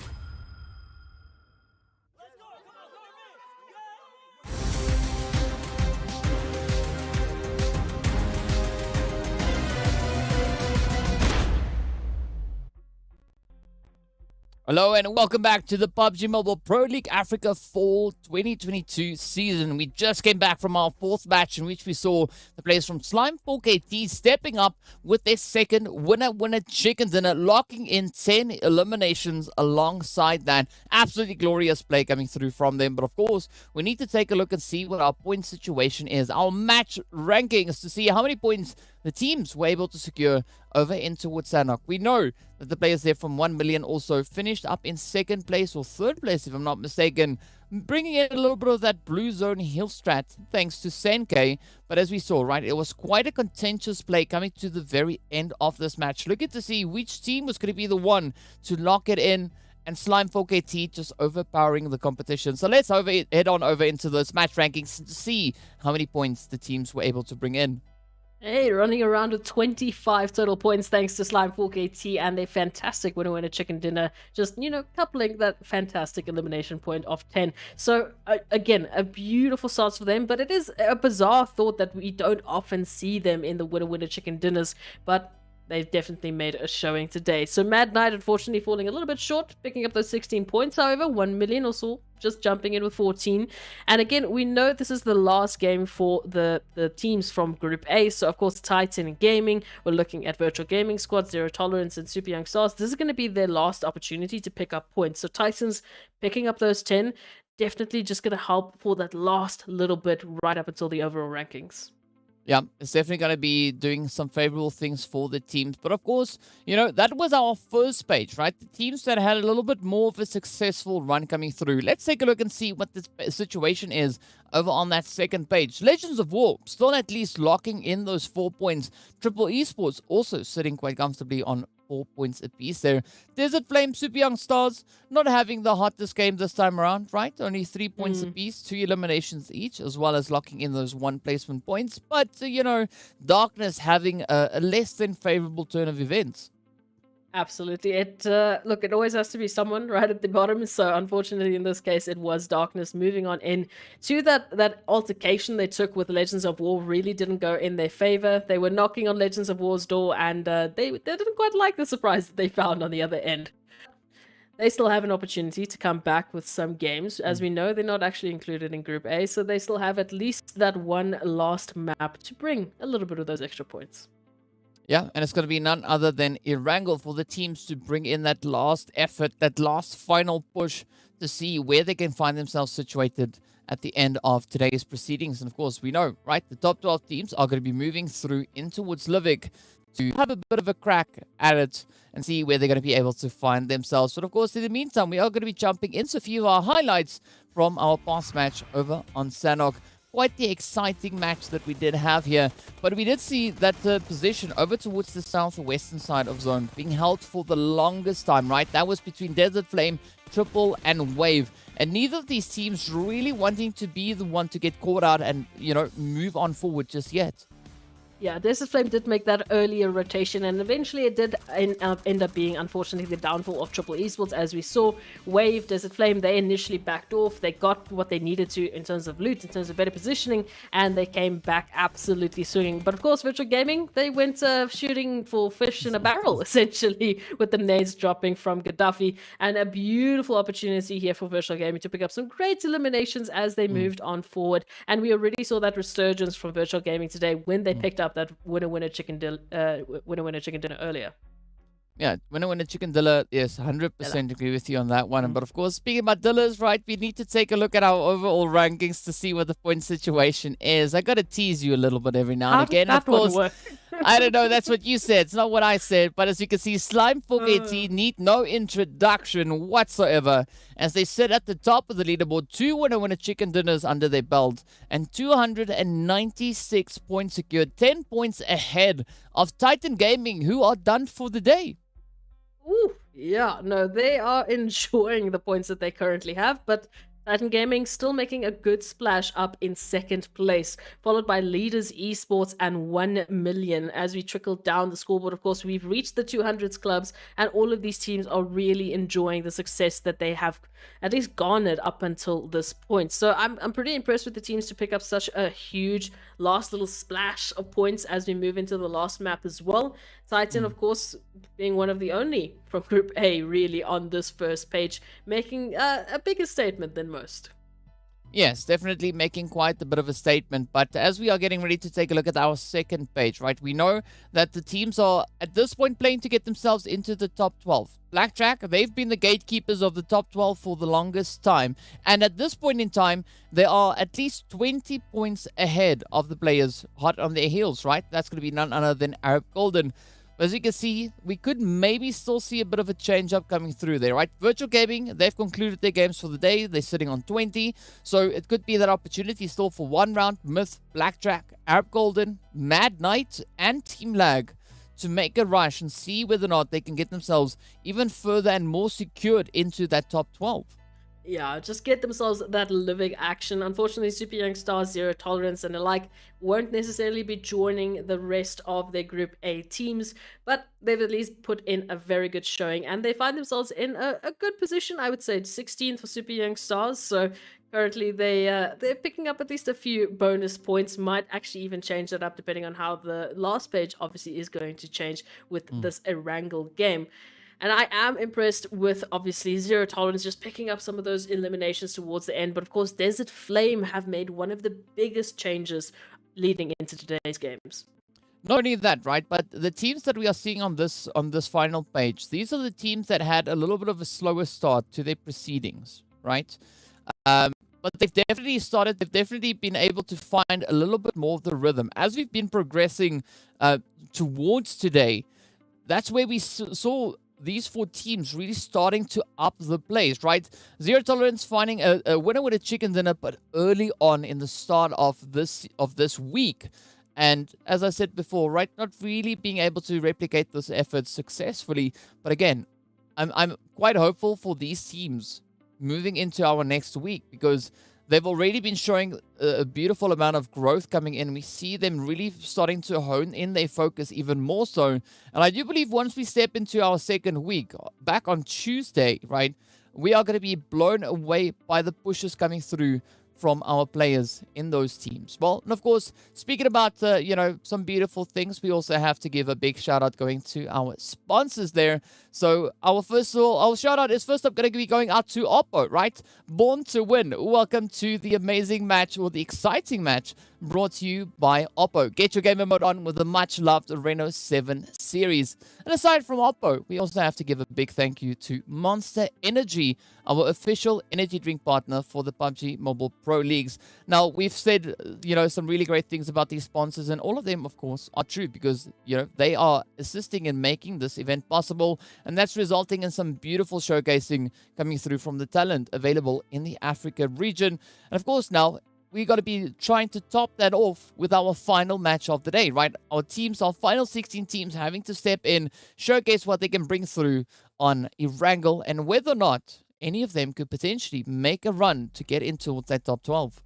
Hello and welcome back to the PUBG Mobile Pro League Africa Fall 2022 season. We just came back from our fourth match in which we saw the players from Slime 4KT stepping up with their second winner-winner chicken dinner, locking in 10 eliminations alongside that. Absolutely glorious play coming through from them. But of course, we need to take a look and see what our point situation is. Our match rankings to see how many points the teams were able to secure over in towards Sanhok. We know that the players there from 1 million also finished up in second place or third place, if I'm not mistaken, bringing in a little bit of that blue zone hill strat thanks to Senke. But as we saw, right, it was quite a contentious play coming to the very end of this match. Looking to see which team was going to be the one to lock it in, and Slime 4KT just overpowering the competition. So let's head on over into those match rankings to see how many points the teams were able to bring in. Hey, running around with 25 total points thanks to Slime 4KT and their fantastic winner-winner chicken dinner. Just, coupling that fantastic elimination point of 10. So, again, a beautiful start for them, but it is a bizarre thought that we don't often see them in the winner-winner chicken dinners, but they've definitely made a showing today. So Mad Knight, unfortunately, falling a little bit short, picking up those 16 points, however, 1 million or so, just jumping in with 14. And again, we know this is the last game for the teams from Group A. So, of course, Titan Gaming, we're looking at Virtual Gaming Squad, Zero Tolerance, and Super Young Stars. This is going to be their last opportunity to pick up points. So Titans picking up those 10, definitely just going to help for that last little bit right up until the overall rankings. Yeah, it's definitely going to be doing some favorable things for the teams. But of course, that was our first page, right? The teams that had a little bit more of a successful run coming through. Let's take a look and see what the situation is over on that second page. Legends of War still at least locking in those 4 points. Triple Esports also sitting quite comfortably on 4 points apiece there. Desert Flame, Super Young Stars, not having the hottest game this time around, right? Only 3 points apiece, 2 eliminations each, as well as locking in those 1 placement points. But, Darkness having a less than favorable turn of events. Absolutely. It always has to be someone right at the bottom. So unfortunately, in this case, it was Darkness moving on in to that altercation they took with Legends of War. Really didn't go in their favor. They were knocking on Legends of War's door, and they didn't quite like the surprise that they found on the other end. They still have an opportunity to come back with some games. As we know, they're not actually included in Group A, so they still have at least that one last map to bring a little bit of those extra points. Yeah, and it's going to be none other than Erangel for the teams to bring in that last effort, that last final push to see where they can find themselves situated at the end of today's proceedings. And of course, we know, right, the top 12 teams are going to be moving through in towards Livik to have a bit of a crack at it and see where they're going to be able to find themselves. But of course, in the meantime, we are going to be jumping into a few of our highlights from our past match over on Sanhok. Quite the exciting match that we did have here, but we did see that the position over towards the southwestern side of zone being held for the longest time, right? That was between Desert Flame, Triple, and Wave, and neither of these teams really wanting to be the one to get caught out and, you know, move on forward just yet. Yeah, Desert Flame did make that earlier rotation, and eventually it did end up being, unfortunately, the downfall of Triple Esports. As we saw, Wave, Desert Flame, they initially backed off. They got what they needed to in terms of loot, in terms of better positioning, and they came back absolutely swinging. But of course, Virtual Gaming, they went shooting for fish in a barrel, essentially, with the nades dropping from Gaddafi, and a beautiful opportunity here for Virtual Gaming to pick up some great eliminations as they moved on forward. And we already saw that resurgence from Virtual Gaming today when they picked up that winner chicken dinner earlier. Yeah, winner chicken dilla. Yes, 100% agree with you on that one. But of course, speaking about dillas, right, we need to take a look at our overall rankings to see what the point situation is. I gotta tease you a little bit every now and again. Of course, I don't know, that's what you said. It's not what I said. But as you can see, Slime 4KT need no introduction whatsoever, as they sit at the top of the leaderboard, 2 winner chicken dinners under their belt, and 296 points secured, 10 points ahead of Titan Gaming, who are done for the day. Ooh, yeah, no, they are enjoying the points that they currently have, but Titan Gaming still making a good splash up in second place, followed by Leaders Esports and 1 million. As we trickle down the scoreboard, of course, we've reached the 200s clubs, and all of these teams are really enjoying the success that they have at least garnered up until this point. So I'm pretty impressed with the teams to pick up such a huge last little splash of points as we move into the last map as well. Titan, of course, being one of the only from Group A really on this first page, making a bigger statement than most. Yes, definitely making quite a bit of a statement. But as we are getting ready to take a look at our second page, right, we know that the teams are at this point playing to get themselves into the top 12. Blackjack, they've been the gatekeepers of the top 12 for the longest time. And at this point in time, they are at least 20 points ahead of the players hot on their heels, right? That's going to be none other than Arab Golden. As you can see, we could maybe still see a bit of a change-up coming through there, right? Virtual Gaming, they've concluded their games for the day. They're sitting on 20. So it could be that opportunity still for one round. Myth, Blackjack, Arab Golden, Mad Knight, and TEAMLAG to make a rush and see whether or not they can get themselves even further and more secured into that top 12. Yeah, just get themselves that Livik action. Unfortunately, Super Young Stars, Zero Tolerance, and the like won't necessarily be joining the rest of their Group A teams, but they've at least put in a very good showing, and they find themselves in a good position. I would say 16th for Super Young Stars, so currently they're picking up at least a few bonus points. Might actually even change that up depending on how the last page obviously is going to change with this Erangel game. And I am impressed with, obviously, Zero Tolerance just picking up some of those eliminations towards the end. But, of course, Desert Flame have made one of the biggest changes leading into today's games. Not only that, right, but the teams that we are seeing on this final page, these are the teams that had a little bit of a slower start to their proceedings, right? But they've definitely been able to find a little bit more of the rhythm. As we've been progressing towards today, that's where we saw these 4 teams really starting to up the plays, right? Zero Tolerance finding a winner with a chicken dinner, but early on in the start of this week. And as I said before, right, not really being able to replicate this effort successfully. But again, I'm quite hopeful for these teams moving into our next week, because they've already been showing a beautiful amount of growth coming in. We see them really starting to hone in their focus even more so. And I do believe once we step into our second week, back on Tuesday, right, we are going to be blown away by the pushes coming through from our players in those teams. Well, and of course, speaking about, some beautiful things, we also have to give a big shout out going to our sponsors there. So our shout out is first up going to be going out to Oppo, right? Born to Win. Welcome to the amazing match, or the exciting match, brought to you by Oppo. Get your gamer mode on with the much loved Reno 7 series. And aside from Oppo, we also have to give a big thank you to Monster Energy, our official energy drink partner for the PUBG Mobile Pro Leagues. Now, we've said, some really great things about these sponsors, and all of them, of course, are true because, they are assisting in making this event possible, and that's resulting in some beautiful showcasing coming through from the talent available in the Africa region. And of course, now, we got to be trying to top that off with our final match of the day, right? Our teams, our final 16 teams having to step in, showcase what they can bring through on Erangel, and whether or not any of them could potentially make a run to get into that top 12.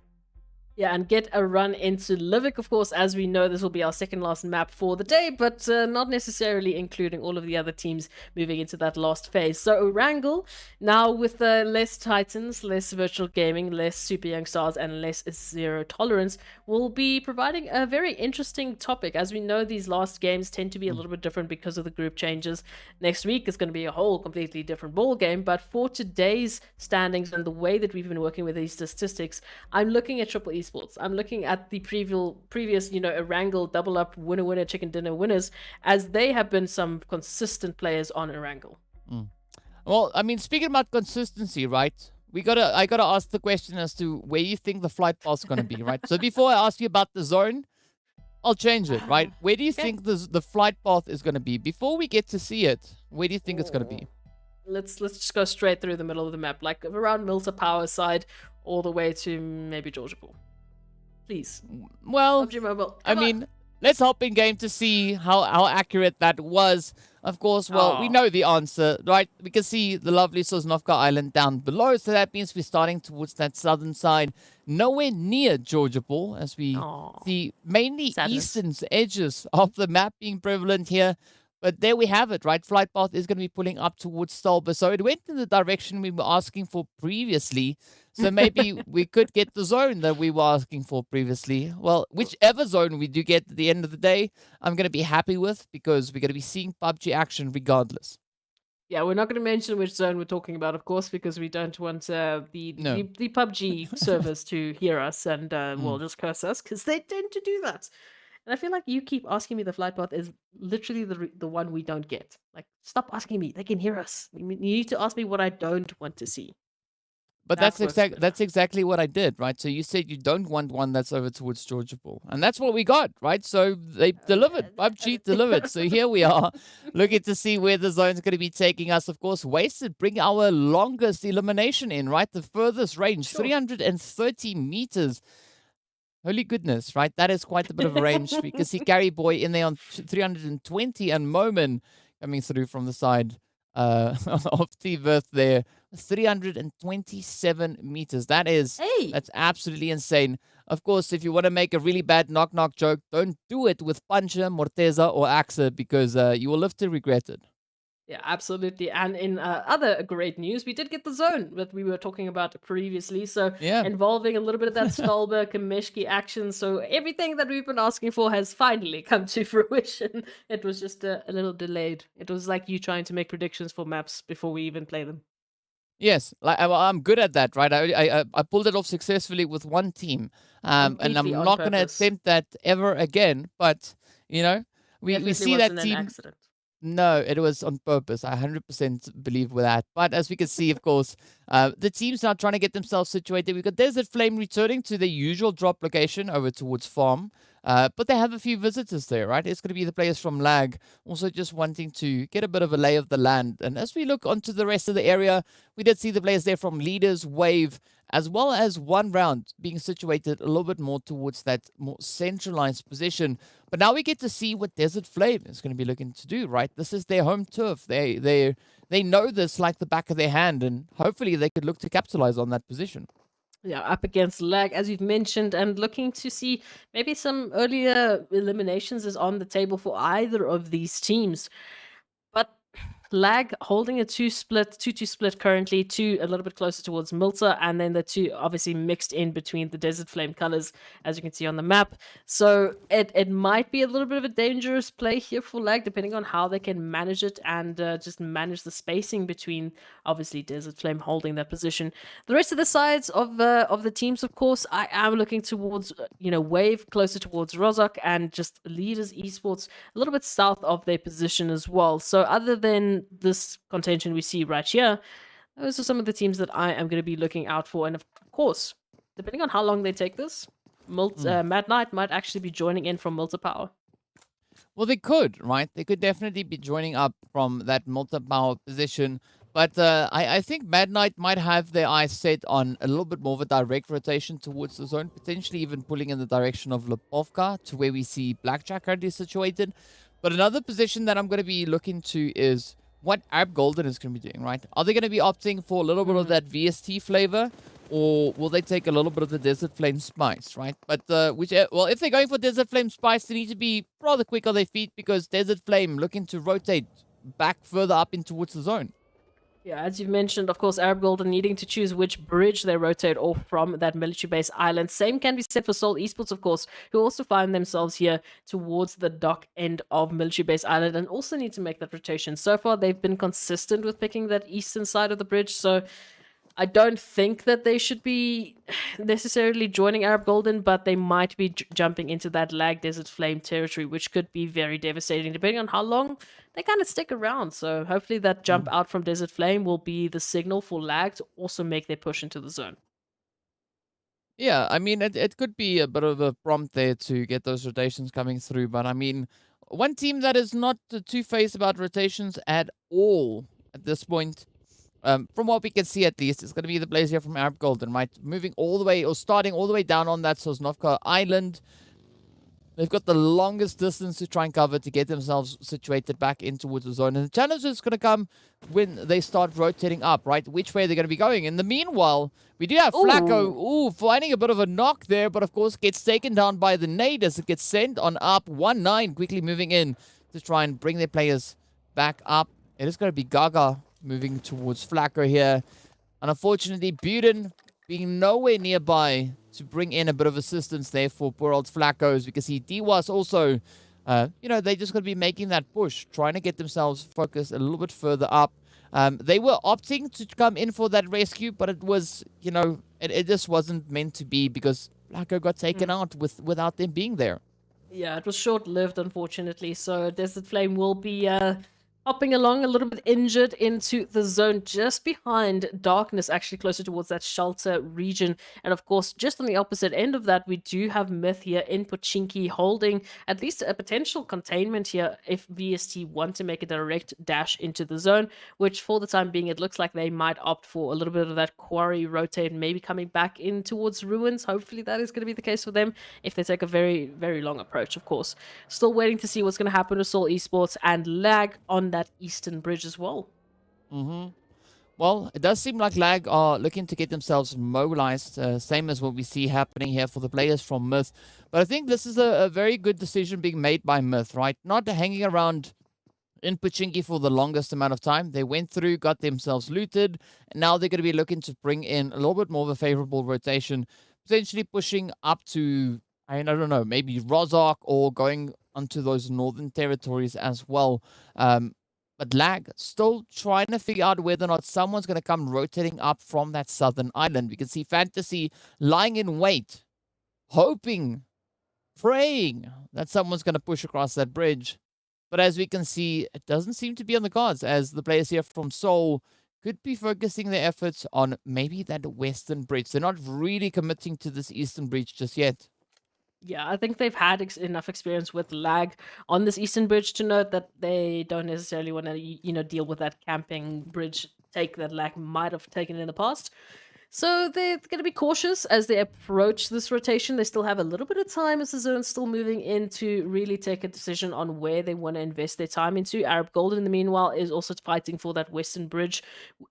Yeah, and get a run into Livik, of course. As we know, this will be our second last map for the day, but not necessarily including all of the other teams moving into that last phase. So Erangel, now with less Titans, less virtual gaming, less super young stars, and less zero tolerance, will be providing a very interesting topic. As we know, these last games tend to be a little bit different because of the group changes. Next week is going to be a whole completely different ball game, but for today's standings and the way that we've been working with these statistics, I'm looking at Triple Esports. I'm looking at the previous, Erangel double up winner chicken dinner winners, as they have been some consistent players on Erangel. Well, I mean, speaking about consistency, right? I gotta ask the question as to where you think the flight path's gonna be, right? So before I ask you about the zone, I'll change it, right? Where do you think the flight path is gonna be? Before we get to see it, where do you think it's gonna be? Let's just go straight through the middle of the map, like around Milta Power side, all the way to maybe Georgia Pool. Please. Well, PUBG Mobile. I mean, let's hop in game to see how accurate that was. Of course, well, we know the answer, right? We can see the lovely Sosnovka Island down below, so that means we're starting towards that southern side, nowhere near Georgia Pool, as we see mainly eastern edges of the map being prevalent here. But there we have it, right? Flight path is going to be pulling up towards Stalber. So it went in the direction we were asking for previously. So maybe we could get the zone that we were asking for previously. Well, whichever zone we do get at the end of the day, I'm going to be happy with, because we're going to be seeing PUBG action regardless. Yeah, we're not going to mention which zone we're talking about, of course, because we don't want the PUBG servers to hear us and well, just curse us, because they tend to do that. And I feel like you keep asking me the flight path is literally the one we don't get. Like, stop asking me. They can hear us. You need to ask me what I don't want to see. But that's exactly what I did, right? So you said you don't want one that's over towards Georgia Pool. And that's what we got, right? So they delivered. PUBG delivered. So here we are, looking to see where the zone's going to be taking us. Of course, Wasted bring our longest elimination in, right? The furthest range, 330 meters. Holy goodness, right? That is quite a bit of a range. We can see Gary Boy in there on 320 and Moman coming through from the side of T-Birth there. 327 meters. That's absolutely insane. Of course, if you want to make a really bad knock-knock joke, don't do it with Puncher, Morteza, or Axa, because you will live to regret it. Yeah, absolutely. And in other great news, we did get the zone that we were talking about previously. So involving a little bit of that Stolberg and Meshki action. So everything that we've been asking for has finally come to fruition. It was just a little delayed. It was like you trying to make predictions for maps before we even play them. Yes, I'm good at that, right? I pulled it off successfully with one team. And I'm not going to attempt that ever again. But, we see that team. Accident. No, it was on purpose. I 100% believe with that. But as we can see, of course, the team's now trying to get themselves situated. We've got Desert Flame returning to their usual drop location over towards Farm. But they have a few visitors there, right? It's going to be the players from Lag, also just wanting to get a bit of a lay of the land. And as we look onto the rest of the area, we did see the players there from Leaders, Wave, as well as One Round being situated a little bit more towards that more centralized position. But now we get to see what Desert Flame is going to be looking to do, right? This is their home turf. They know this like the back of their hand, and hopefully they could look to capitalize on that position. Yeah, up against Lag, as you've mentioned, and looking to see maybe some earlier eliminations is on the table for either of these teams. But Lag holding a 2-2 split currently, 2 a little bit closer towards Milta, and then the 2 obviously mixed in between the Desert Flame colors, as you can see on the map. So it might be a little bit of a dangerous play here for Lag, depending on how they can manage it and just manage the spacing between, obviously, Desert Flame holding that position. The rest of the sides of the teams, of course, I am looking towards, Wave closer towards Rozok, and just Leaders Esports a little bit south of their position as well. So other than this contention we see right here, those are some of the teams that I am going to be looking out for. And of course, depending on how long they take this, Mad Knight might actually be joining in from Milta Power. Well, they could, right? They could definitely be joining up from that multi-power position. But I think Mad Knight might have their eyes set on a little bit more of a direct rotation towards the zone, potentially even pulling in the direction of Lipovka to where we see Blackjack currently situated. But another position that I'm going to be looking to is what Arab Golden is going to be doing, right? Are they going to be opting for a little bit of that VST flavor, or will they take a little bit of the Desert Flame spice, right? But if they're going for Desert Flame spice, they need to be rather quick on their feet, because Desert Flame looking to rotate back further up in towards the zone. Yeah, as you've mentioned, of course, Arab Golden needing to choose which bridge they rotate off from that military base island. Same can be said for Seoul Esports, of course, who also find themselves here towards the dock end of military base island and also need to make that rotation. So far, they've been consistent with picking that eastern side of the bridge, so I don't think that they should be necessarily joining Arab Golden, but they might be jumping into that Lag Desert Flame territory, which could be very devastating, depending on how long they kind of stick around. So hopefully that jump out from Desert Flame will be the signal for Lag to also make their push into the zone. Yeah, I mean, it could be a bit of a prompt there to get those rotations coming through. But I mean, one team that is not two-faced about rotations at all at this point, from what we can see at least, it's going to be the players here from Arab Golden, right? Moving all the way, or starting all the way down on that Sosnovka Island. They've got the longest distance to try and cover to get themselves situated back in towards the zone. And the challenge is going to come when they start rotating up, right? Which way they're going to be going. In the meanwhile, we do have Flacco, finding a bit of a knock there, but of course gets taken down by the nade as it gets sent on up. 1-9 quickly moving in to try and bring their players back up. It is going to be Gaga moving towards Flacco here. And unfortunately, Buden being nowhere nearby to bring in a bit of assistance there for poor old Flacco. As we can see, Diwas also, they're just going to be making that push, trying to get themselves focused a little bit further up. They were opting to come in for that rescue, but it was, it just wasn't meant to be, because Flacco got taken out without them being there. Yeah, it was short-lived, unfortunately. So Desert Flame will be hopping along a little bit injured into the zone just behind Darkness, actually closer towards that shelter region. And of course, just on the opposite end of that, we do have Myth here in Pochinki holding at least a potential containment here if VST want to make a direct dash into the zone, which for the time being, it looks like they might opt for a little bit of that quarry rotate, maybe coming back in towards Ruins. Hopefully that is going to be the case for them if they take a very, very long approach, of course. Still waiting to see what's going to happen with Seoul Esports and Lag on that eastern bridge as well. Well, it does seem like Lag are looking to get themselves mobilized, same as what we see happening here for the players from Myth. But I think this is a very good decision being made by Myth, right? Not hanging around in Pochinki for the longest amount of time. They went through, got themselves looted, and now they're going to be looking to bring in a little bit more of a favorable rotation, potentially pushing up to, I don't know, maybe Rozok, or going onto those northern territories as well. But Lag still trying to figure out whether or not someone's going to come rotating up from that southern island. We can see Fantasy lying in wait, hoping, praying that someone's going to push across that bridge. But as we can see, it doesn't seem to be on the cards, as the players here from Seoul could be focusing their efforts on maybe that western bridge. They're not really committing to this eastern bridge just yet. Yeah, I think they've had enough experience with Lag on this eastern bridge to know that they don't necessarily want to, deal with that camping bridge take that Lag might have taken in the past. So they're going to be cautious as they approach this rotation. They still have a little bit of time as the zone's still moving in to really take a decision on where they want to invest their time into. Arab Golden, in the meanwhile, is also fighting for that western bridge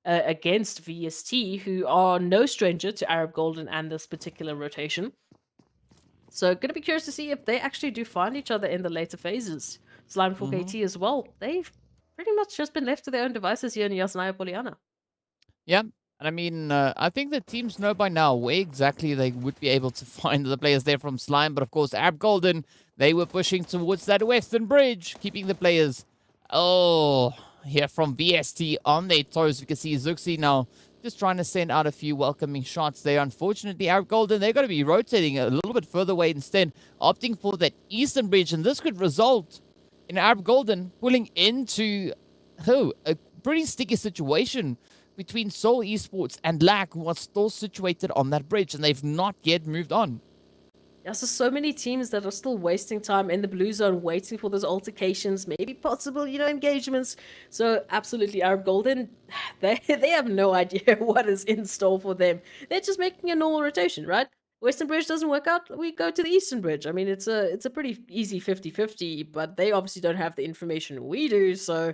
against VST, who are no stranger to Arab Golden and this particular rotation. So going to be curious to see if they actually do find each other in the later phases. Slime for KT as well. They've pretty much just been left to their own devices here in Yasnaya Poliana. Yeah. And I mean, I think the teams know by now where exactly they would be able to find the players there from Slime. But of course, Ab Golden, they were pushing towards that western bridge, keeping the players, here from VST on their toes. We can see Zuxi now just trying to send out a few welcoming shots there. Unfortunately, Ab Golden, they're going to be rotating a little bit further away instead, opting for that eastern bridge. And this could result in Ab Golden pulling into a pretty sticky situation between Seoul Esports and LAC, who are still situated on that bridge, and they've not yet moved on. Yeah, so many teams that are still wasting time in the blue zone, waiting for those altercations, maybe possible, engagements. So absolutely, Arab Golden, they have no idea what is in store for them. They're just making a normal rotation, right? Western Bridge doesn't work out, we go to the Eastern Bridge. I mean, it's a pretty easy 50-50, but they obviously don't have the information we do, so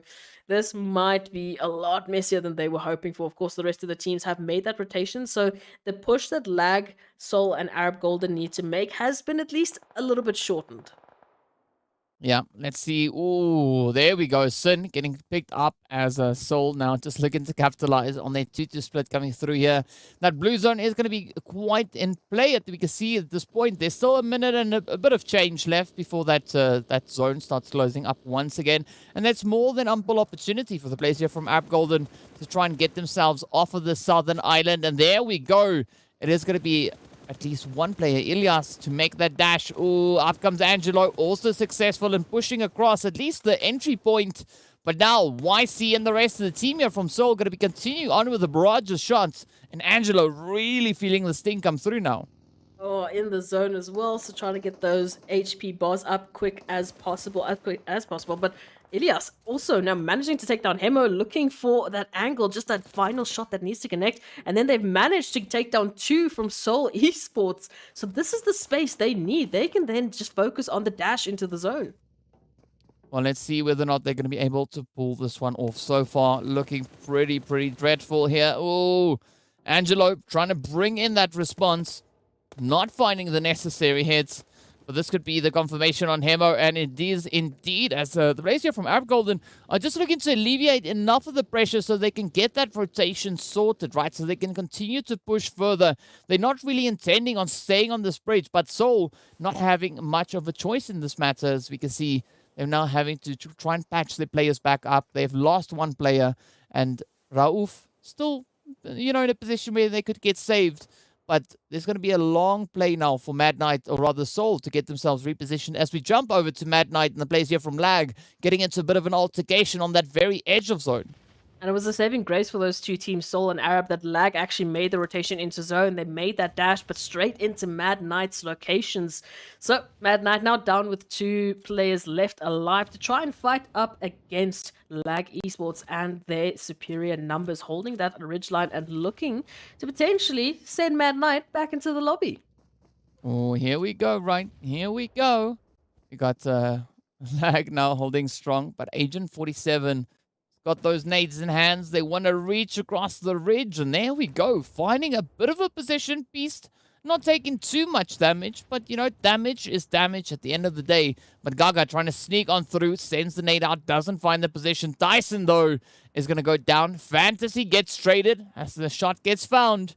this might be a lot messier than they were hoping for. Of course, the rest of the teams have made that rotation, so the push that Lag, Seoul, and Arab Golden need to make has been at least a little bit shortened. Yeah, let's see. Oh, there we go. Sin getting picked up as a Soul now, just looking to capitalize on their 2-2 split coming through here. That blue zone is going to be quite in play. We can see at this point, there's still a minute and a bit of change left before that zone starts closing up once again. And that's more than ample opportunity for the players here from App Golden to try and get themselves off of the southern island. And there we go. It is going to be at least one player, Ilias, to make that dash. Oh, up comes Angelo, also successful in pushing across at least the entry point. But now, YC and the rest of the team here from Seoul going to be continuing on with the barrage of shots. And Angelo really feeling the sting come through now. Oh, in the zone as well, so trying to get those HP bars up quick as possible. But Ilias also now managing to take down Hemo, looking for that angle, just that final shot that needs to connect. And then they've managed to take down 2 from Seoul Esports. So this is the space they need. They can then just focus on the dash into the zone. Well, let's see whether or not they're going to be able to pull this one off. So far, looking pretty dreadful here. Oh, Angelo trying to bring in that response. Not finding the necessary hits. But this could be the confirmation on Hemo, and it is indeed, as the players here from Arab Golden are just looking to alleviate enough of the pressure so they can get that rotation sorted, right? So they can continue to push further. They're not really intending on staying on this bridge, but Seoul not having much of a choice in this matter, as we can see. They're now having to try and patch their players back up. They've lost one player, and Rauf still, in a position where they could get saved. But there's going to be a long play now for Mad Knight, or rather Seoul, to get themselves repositioned as we jump over to Mad Knight and the players here from Lag, getting into a bit of an altercation on that very edge of zone. And it was a saving grace for those two teams, Seoul and Arab, that Lag actually made the rotation into zone. They made that dash, but straight into Mad Knight's locations. So Mad Knight now down with 2 players left alive to try and fight up against Lag Esports and their superior numbers, holding that ridgeline and looking to potentially send Mad Knight back into the lobby. Oh, here we go, right? Here we go. We got Lag now holding strong, but Agent 47 got those nades in hands. They want to reach across the ridge, and there we go. Finding a bit of a position beast. Not taking too much damage, but, damage is damage at the end of the day. But Gaga trying to sneak on through, sends the nade out, doesn't find the position. Dyson, though, is going to go down. Fantasy gets traded as the shot gets found.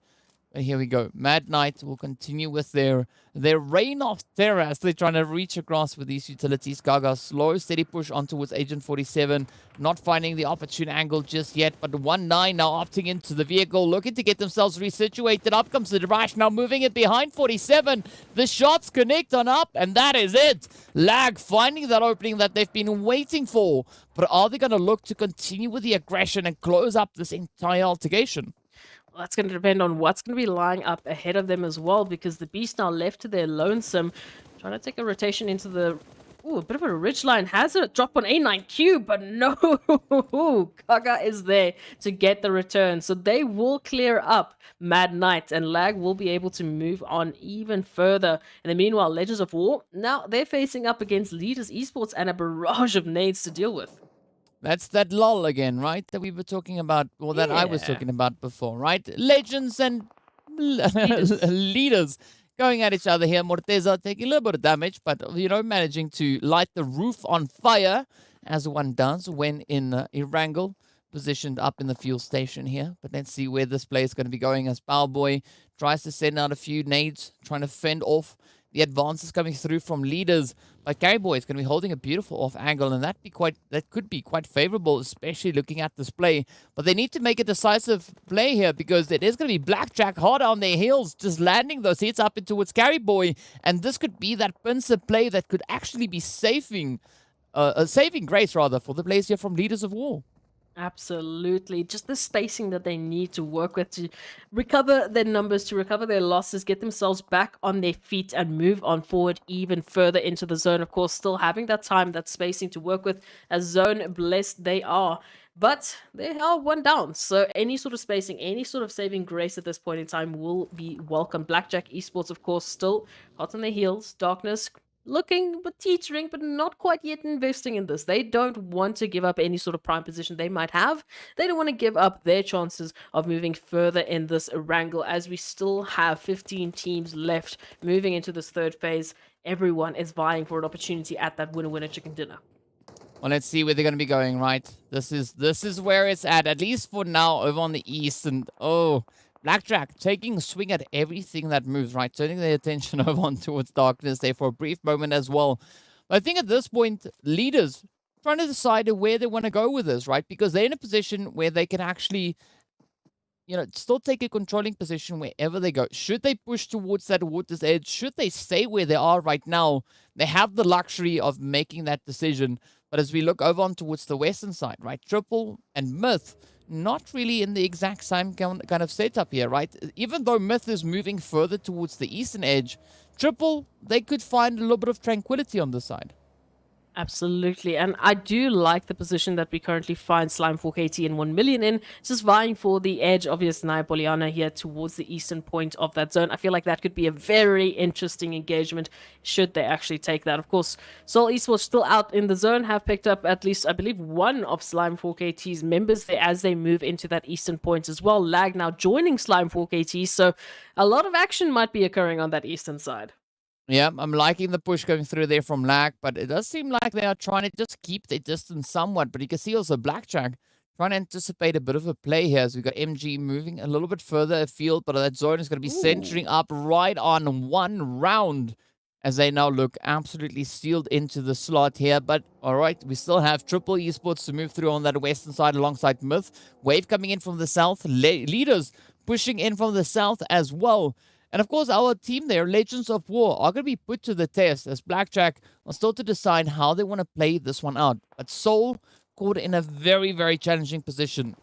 But here we go. Mad Knight will continue with their reign of terror as they're trying to reach across with these utilities. Gaga, slow, steady push on towards Agent 47. Not finding the opportune angle just yet, but 1-9 now opting into the vehicle, looking to get themselves resituated. Up comes the Rash, now moving it behind 47. The shots connect on up, and that is it. Lag finding that opening that they've been waiting for. But are they going to look to continue with the aggression and close up this entire altercation? Well, that's going to depend on what's going to be lying up ahead of them as well, because the Beast now left to their lonesome, trying to take a rotation into the... Ooh, a bit of a ridgeline. Has a drop on A9Q, but no! Gaga is there to get the return, so they will clear up Mad Knight, and Lag will be able to move on even further. In the meanwhile, Legends of War, now they're facing up against Leaders Esports and a barrage of nades to deal with. That's that lull again, right? That we were talking about, or that I was talking about before, right? Legends and leaders going at each other here. Morteza taking a little bit of damage, but, managing to light the roof on fire as one does when in Erangel, positioned up in the fuel station here. But let's see where this play is going to be going as Powerboy tries to send out a few nades, trying to fend off the advances coming through from leaders. But Carryboy is going to be holding a beautiful off angle, and that could be quite favorable, especially looking at this play. But they need to make a decisive play here because it is going to be Blackjack hard on their heels, just landing those hits up into towards Carryboy, and this could be that pincer play that could actually be saving grace rather for the players here from Leaders of War. Absolutely. Just the spacing that they need to work with to recover their numbers, to recover their losses, get themselves back on their feet and move on forward even further into the zone. Of course, still having that time, that spacing to work with, as zone blessed they are. But they are one down, so any sort of spacing, any sort of saving grace at this point in time will be welcome. Blackjack Esports, of course, still hot on their heels. Darkness looking but teetering, but not quite yet investing in this. They don't want to give up any sort of prime position they might have. They don't want to give up their chances of moving further in this wrangle, as we still have 15 teams left moving into this third phase. Everyone is vying for an opportunity at that winner chicken dinner. Well, let's see where they're going to be going, right? This is where it's at least for now, over on the east. And, oh, Blackjack taking a swing at everything that moves, right? Turning their attention over on towards Darkness there for a brief moment as well. But I think at this point, leaders trying to decide where they want to go with this, right? Because they're in a position where they can actually, still take a controlling position wherever they go. Should they push towards that water's edge? Should they stay where they are right now? They have the luxury of making that decision. But as we look over on towards the western side, right? Triple and Myth, not really in the exact same kind of setup here, right? Even though Myth is moving further towards the eastern edge, Triple, they could find a little bit of tranquility on this side. Absolutely, and I do like the position that we currently find Slime 4KT and 1 million in, just vying for the edge of Yasnaya Poliana here towards the eastern point of that zone. I feel like that could be a very interesting engagement should they actually take that. Of course, Seoul Esports still out in the zone, have picked up at least, I believe, one of Slime 4KT's members there as they move into that eastern point as well. Lag now joining Slime 4KT, so a lot of action might be occurring on that eastern side. Yeah, I'm liking the push going through there from Lag, but it does seem like they are trying to just keep their distance somewhat. But you can see also Blackjack trying to anticipate a bit of a play here as we got MG moving a little bit further afield, but that zone is going to be centering up right on one round as they now look absolutely sealed into the slot here. But all right, we still have Triple Esports to move through on that western side alongside Myth. Wave coming in from the south, Leaders pushing in from the south as well. And of course, our team there, Legends of War, are going to be put to the test as Blackjack are still to decide how they want to play this one out. But Seoul caught in a very, very challenging position.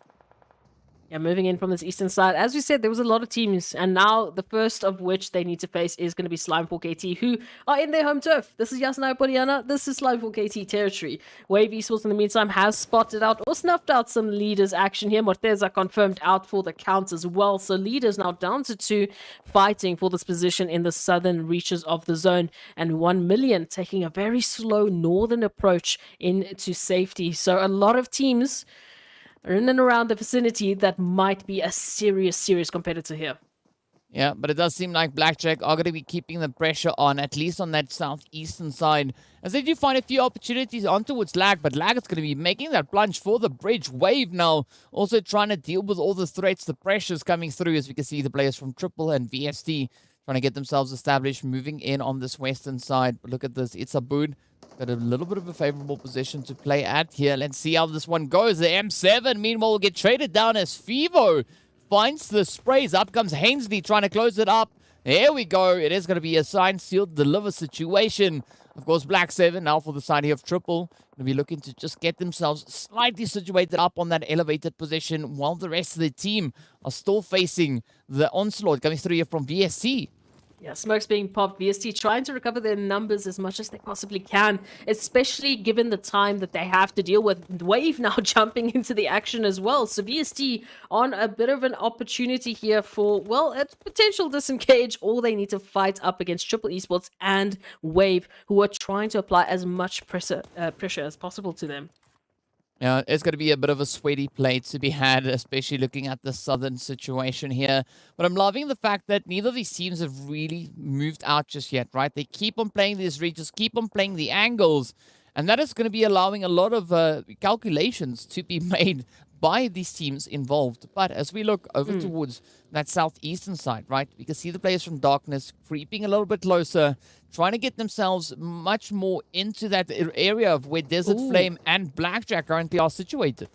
Yeah, moving in from this eastern side. As we said, there was a lot of teams, and now the first of which they need to face is going to be Slime 4KT, who are in their home turf. This is Yasnaya Poliana, this is Slime 4KT territory. Wave Esports, in the meantime, has spotted out or snuffed out some Leaders action here. Morteza confirmed out for the count as well. So Leaders now down to 2, fighting for this position in the southern reaches of the zone. And 1 million taking a very slow northern approach into safety. So a lot of teams are in and around the vicinity that might be a serious competitor here. Yeah, but it does seem like Blackjack are going to be keeping the pressure on, at least on that southeastern side. As they do find a few opportunities on towards Lag, but Lag is going to be making that plunge for the bridge. Wave now also trying to deal with all the threats, the pressures coming through, as we can see the players from Triple and VST trying to get themselves established, moving in on this western side. But look at this, it's a boot. Got a little bit of a favorable position to play at here. Let's see how this one goes. The M7, meanwhile, will get traded down as Fivo finds the sprays. Up comes Hainsley trying to close it up. There we go. It is going to be a signed, sealed, deliver situation. Of course, Black 7 now for the side here of Triple. Going to be looking to just get themselves slightly situated up on that elevated position while the rest of the team are still facing the onslaught coming through here from VSC. Yeah, smokes being popped. VST trying to recover their numbers as much as they possibly can, especially given the time that they have to deal with. Wave now jumping into the action as well. So VST on a bit of an opportunity here for, well, a potential disengage. All they need to fight up against Triple Esports and Wave, who are trying to apply as much pressure as possible to them. Yeah, it's going to be a bit of a sweaty play to be had, especially looking at the southern situation here. But I'm loving the fact that neither of these teams have really moved out just yet, right? They keep on playing these reaches, keep on playing the angles. And that is going to be allowing a lot of calculations to be made by these teams involved. But as we look over towards that southeastern side, right, we can see the players from Darkness creeping a little bit closer, trying to get themselves much more into that area of where Desert Flame and Blackjack currently are situated.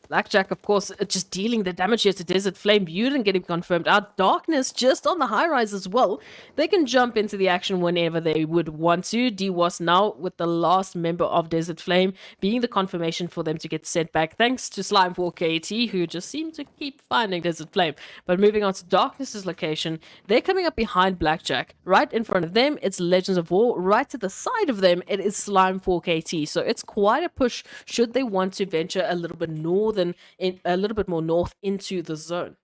Blackjack, of course, just dealing the damage here to Desert Flame. Buden getting confirmed out. Darkness just on the high rise as well. They can jump into the action whenever they would want to. DWAS now with the last member of Desert Flame being the confirmation for them to get sent back. Thanks to Slime4KT, who just seem to keep finding Desert Flame. But moving on to Darkness's location, they're coming up behind Blackjack. Right in front of them, it's Legends of War. Right to the side of them, it is Slime4KT. So it's quite a push should they want to venture a little bit a little bit more north into the zone.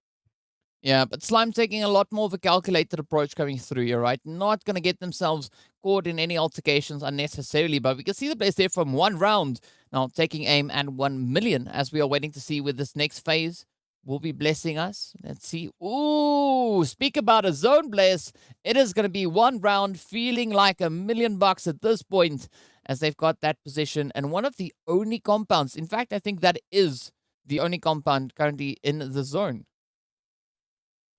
Yeah, but Slime taking a lot more of a calculated approach coming through here, right? Not going to get themselves caught in any altercations unnecessarily, but we can see the place there from one round. Now taking aim and 1 million as we are waiting to see with this next phase will be blessing us. Let's see. Ooh, speak about a zone bless. It is going to be one round feeling like $1 million at this point as they've got that position. And one of the only compounds, in fact, I think that is the only compound currently in the zone.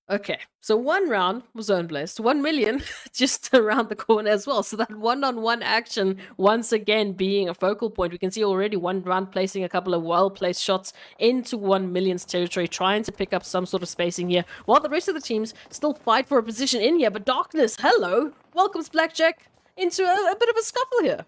Okay, so one round was zone blessed, 1 million just around the corner as well. So that one-on-one action once again being a focal point. We can see already one round placing a couple of well-placed shots into 1 million's territory, trying to pick up some sort of spacing here, while the rest of the teams still fight for a position in here. But Darkness, hello, welcomes Blackjack into a bit of a scuffle here.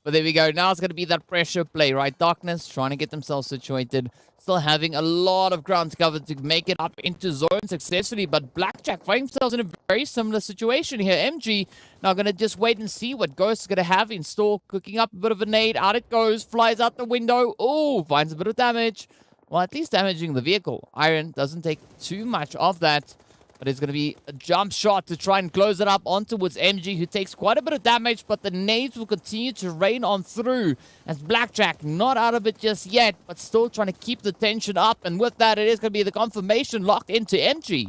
But there we go. Now it's going to be that pressure play, right? Darkness trying to get themselves situated. Still having a lot of ground to cover to make it up into zone successfully. But Blackjack find themselves in a very similar situation here. MG now going to just wait and see what Ghost is going to have in store. Cooking up a bit of a nade. Out it goes. Flies out the window. Oh, finds a bit of damage. Well, at least damaging the vehicle. Iron doesn't take too much of that. But it's going to be a jump shot to try and close it up on towards MG, who takes quite a bit of damage, but the nades will continue to rain on through. As Blackjack not out of it just yet, but still trying to keep the tension up. And with that, it is going to be the confirmation locked into MG.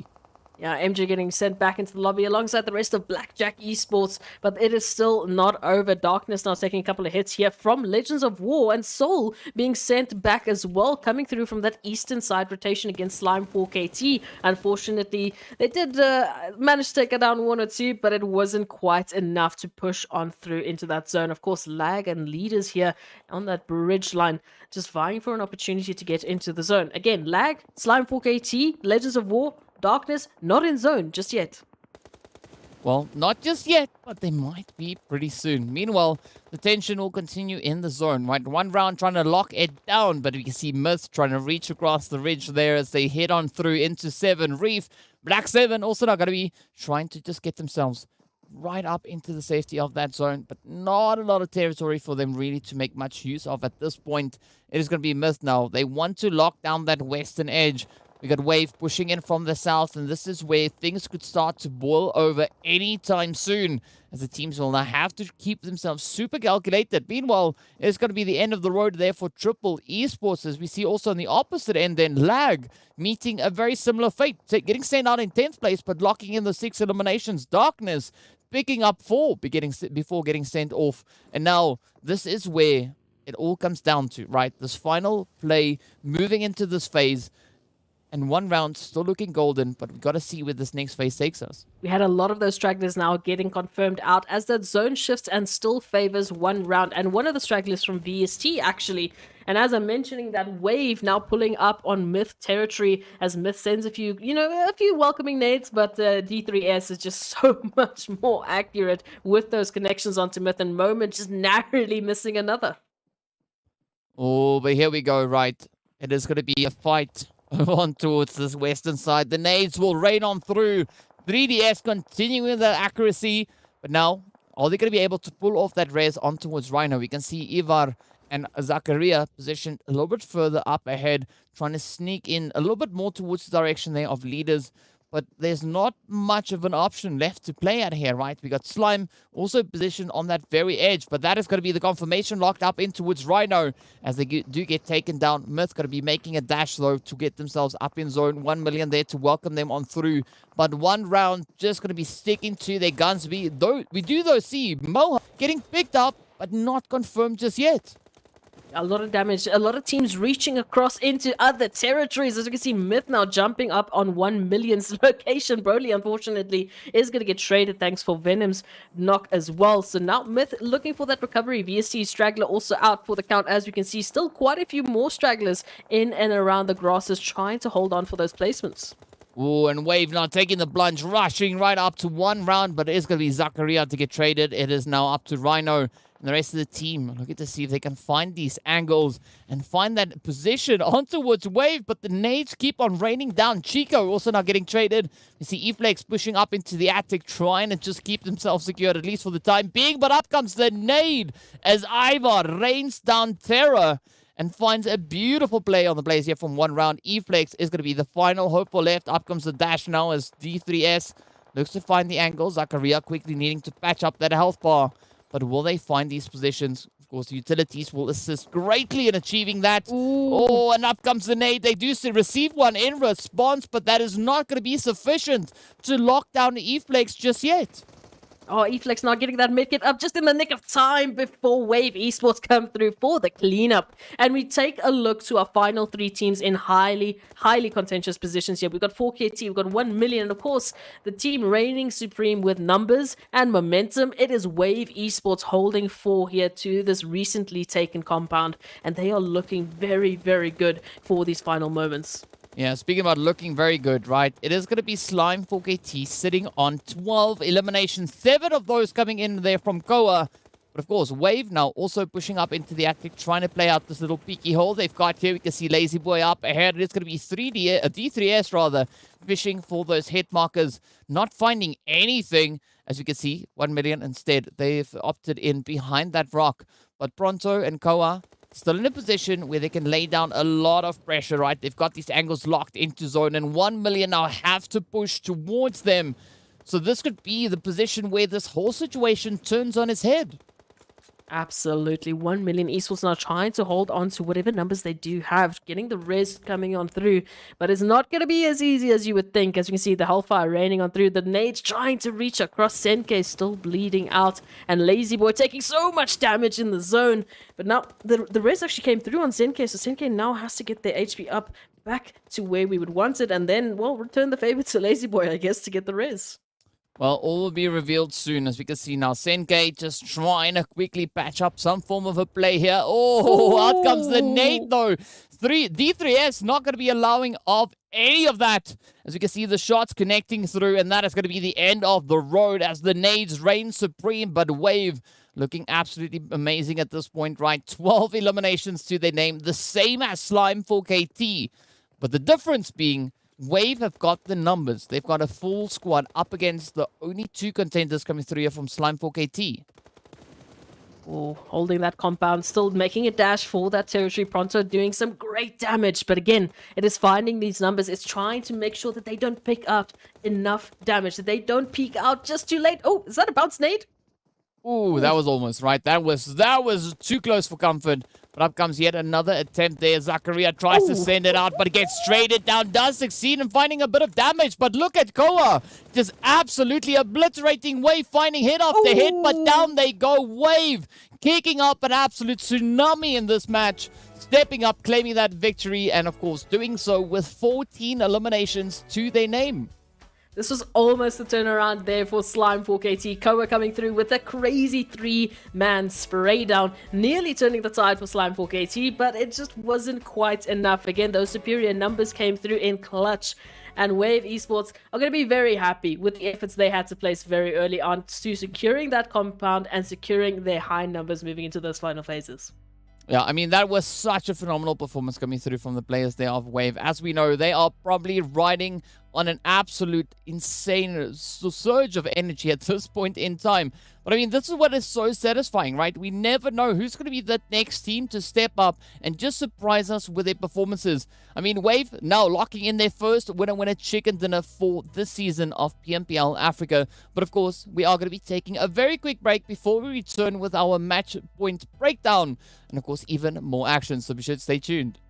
Yeah, MJ getting sent back into the lobby alongside the rest of Blackjack Esports, but it is still not over. Darkness now taking a couple of hits here from Legends of War, and Soul being sent back as well, coming through from that eastern side rotation against Slime4KT. Unfortunately, they did manage to take it down 1 or 2, but it wasn't quite enough to push on through into that zone. Of course, Lag and Leaders here on that bridge line, just vying for an opportunity to get into the zone. Again, Lag, Slime4KT, Legends of War, Darkness, not in zone just yet. Well, not just yet, but they might be pretty soon. Meanwhile, the tension will continue in the zone, right? One round trying to lock it down, but we can see Myth trying to reach across the ridge there as they head on through into 7. Reef, Black 7 also not going to be trying to just get themselves right up into the safety of that zone, but not a lot of territory for them really to make much use of at this point. It is going to be Myth now. They want to lock down that western edge. We got Wave pushing in from the south, and this is where things could start to boil over anytime soon, as the teams will now have to keep themselves super calculated. Meanwhile, it's going to be the end of the road there for Triple Esports, as we see also on the opposite end then Lag meeting a very similar fate, getting sent out in 10th place, but locking in the 6 eliminations. Darkness picking up 4 before getting sent off, and now this is where it all comes down to, right? This final play, moving into this phase. And one round still looking golden, but we've got to see where this next phase takes us. We had a lot of those stragglers now getting confirmed out as that zone shifts and still favors one round. And one of the stragglers from VST, actually. And as I'm mentioning, that Wave now pulling up on Myth territory as Myth sends a few welcoming nades, but D3S is just so much more accurate with those connections onto Myth, and Moment just narrowly missing another. Oh, but here we go, right? It is going to be a fight on towards this western side. The nades will rain on through. 3DS continuing the accuracy. But now, are they going to be able to pull off that res on towards Rhino? We can see Ivar and Zakaria positioned a little bit further up ahead, trying to sneak in a little bit more towards the direction there of Leaders. But there's not much of an option left to play at here, right? We got Slime also positioned on that very edge, but that is going to be the confirmation locked up in towards Rhino as they do get taken down. Myth going to be making a dash, though, to get themselves up in zone. 1 million there to welcome them on through. But one round just going to be sticking to their guns. We do, though, see Moha getting picked up but not confirmed just yet. A lot of damage, a lot of teams reaching across into other territories. As you can see, Myth now jumping up on 1 million's location. Broly, unfortunately, is going to get traded thanks for Venom's knock as well. So now Myth looking for that recovery. VSC Straggler also out for the count. As you can see, still quite a few more stragglers in and around the grasses trying to hold on for those placements. Ooh, and Wave now taking the plunge, rushing right up to 1 round, but it is going to be Zakaria to get traded. It is now up to Rhino and the rest of the team. Looking to see if they can find these angles and find that position on towards Wave, but the nades keep on raining down. Chico also now getting traded. You see Eflex pushing up into the attic, trying to just keep themselves secured, at least for the time being, but up comes the nade as Ivar rains down terror and finds a beautiful play on the blaze here from 1 round. Eflex is going to be the final hope for left. Up comes the dash now as D3S looks to find the angle. Zakaria quickly needing to patch up that health bar. But will they find these positions? Of course, the utilities will assist greatly in achieving that. Ooh. Oh, and up comes the nade. They do receive one in response, but that is not going to be sufficient to lock down Eflex just yet. Oh, Eflex not getting that mid-kit up just in the nick of time before Wave Esports come through for the cleanup. And we take a look to our final 3 teams in highly contentious positions here. We've got 4KT, we've got 1 million, and of course, the team reigning supreme with numbers and momentum. It is Wave Esports holding 4 here to this recently taken compound, and they are looking very, very good for these final moments. Yeah, speaking about looking very good, right? It is going to be Slime 4KT sitting on 12 eliminations. 7 of those coming in there from Koa. But of course, Wave now also pushing up into the attic, trying to play out this little peaky hole they've got here. We can see Lazy Boy up ahead. It is going to be D3S rather, fishing for those hit markers, not finding anything. As you can see, 1 million instead. They've opted in behind that rock. But Pronto and Koa still in a position where they can lay down a lot of pressure, right? They've got these angles locked into zone, and 1 million now have to push towards them. So this could be the position where this whole situation turns on its head. Absolutely. 1 million Esports now trying to hold on to whatever numbers they do have, getting the res coming on through, but it's not going to be as easy as you would think. As you can see, the Hellfire raining on through, the nades trying to reach across. Senke still bleeding out, and Lazy Boy taking so much damage in the zone. But now the res actually came through on Senke, so Senke now has to get their HP up back to where we would want it, and then, well, return the favor to Lazy Boy, I guess, to get the res. Well, all will be revealed soon, as we can see now. Senke just trying to quickly patch up some form of a play here. Oh, out comes the nade, though. D3S not going to be allowing of any of that. As we can see, the shots connecting through, and that is going to be the end of the road as the nades reign supreme. But Wave looking absolutely amazing at this point, right? 12 eliminations to their name, the same as Slime 4KT. But the difference being, Wave have got the numbers. They've got a full squad up against the only 2 contenders coming through here from Slime 4KT. Oh, holding that compound, still making a dash for that territory. Pronto doing some great damage. But again, it is finding these numbers. It's trying to make sure that they don't pick out enough damage, that they don't peek out just too late. Oh, is that a bounce nade? Ooh, that was almost right. That was too close for comfort. But up comes yet another attempt there. Zakaria tries to send it out, but it gets traded down. Does succeed in finding a bit of damage. But look at Koa. Just absolutely obliterating Wave, finding hit after hit. But down they go. Wave kicking up an absolute tsunami in this match. Stepping up, claiming that victory. And of course, doing so with 14 eliminations to their name. This was almost a turnaround there for Slime 4KT. Koa coming through with a crazy 3-man spray down, nearly turning the tide for Slime 4KT, but it just wasn't quite enough. Again, those superior numbers came through in clutch, and Wave Esports are going to be very happy with the efforts they had to place very early on to securing that compound and securing their high numbers moving into those final phases. Yeah, I mean, that was such a phenomenal performance coming through from the players there of Wave. As we know, they are probably riding on an absolute insane surge of energy at this point in time. But I mean, this is what is so satisfying, right? We never know who's going to be the next team to step up and just surprise us with their performances. I mean, Wave now locking in their first winner chicken dinner for this season of PMPL Africa. But of course, we are going to be taking a very quick break before we return with our match point breakdown. And of course, even more action, so be sure to stay tuned.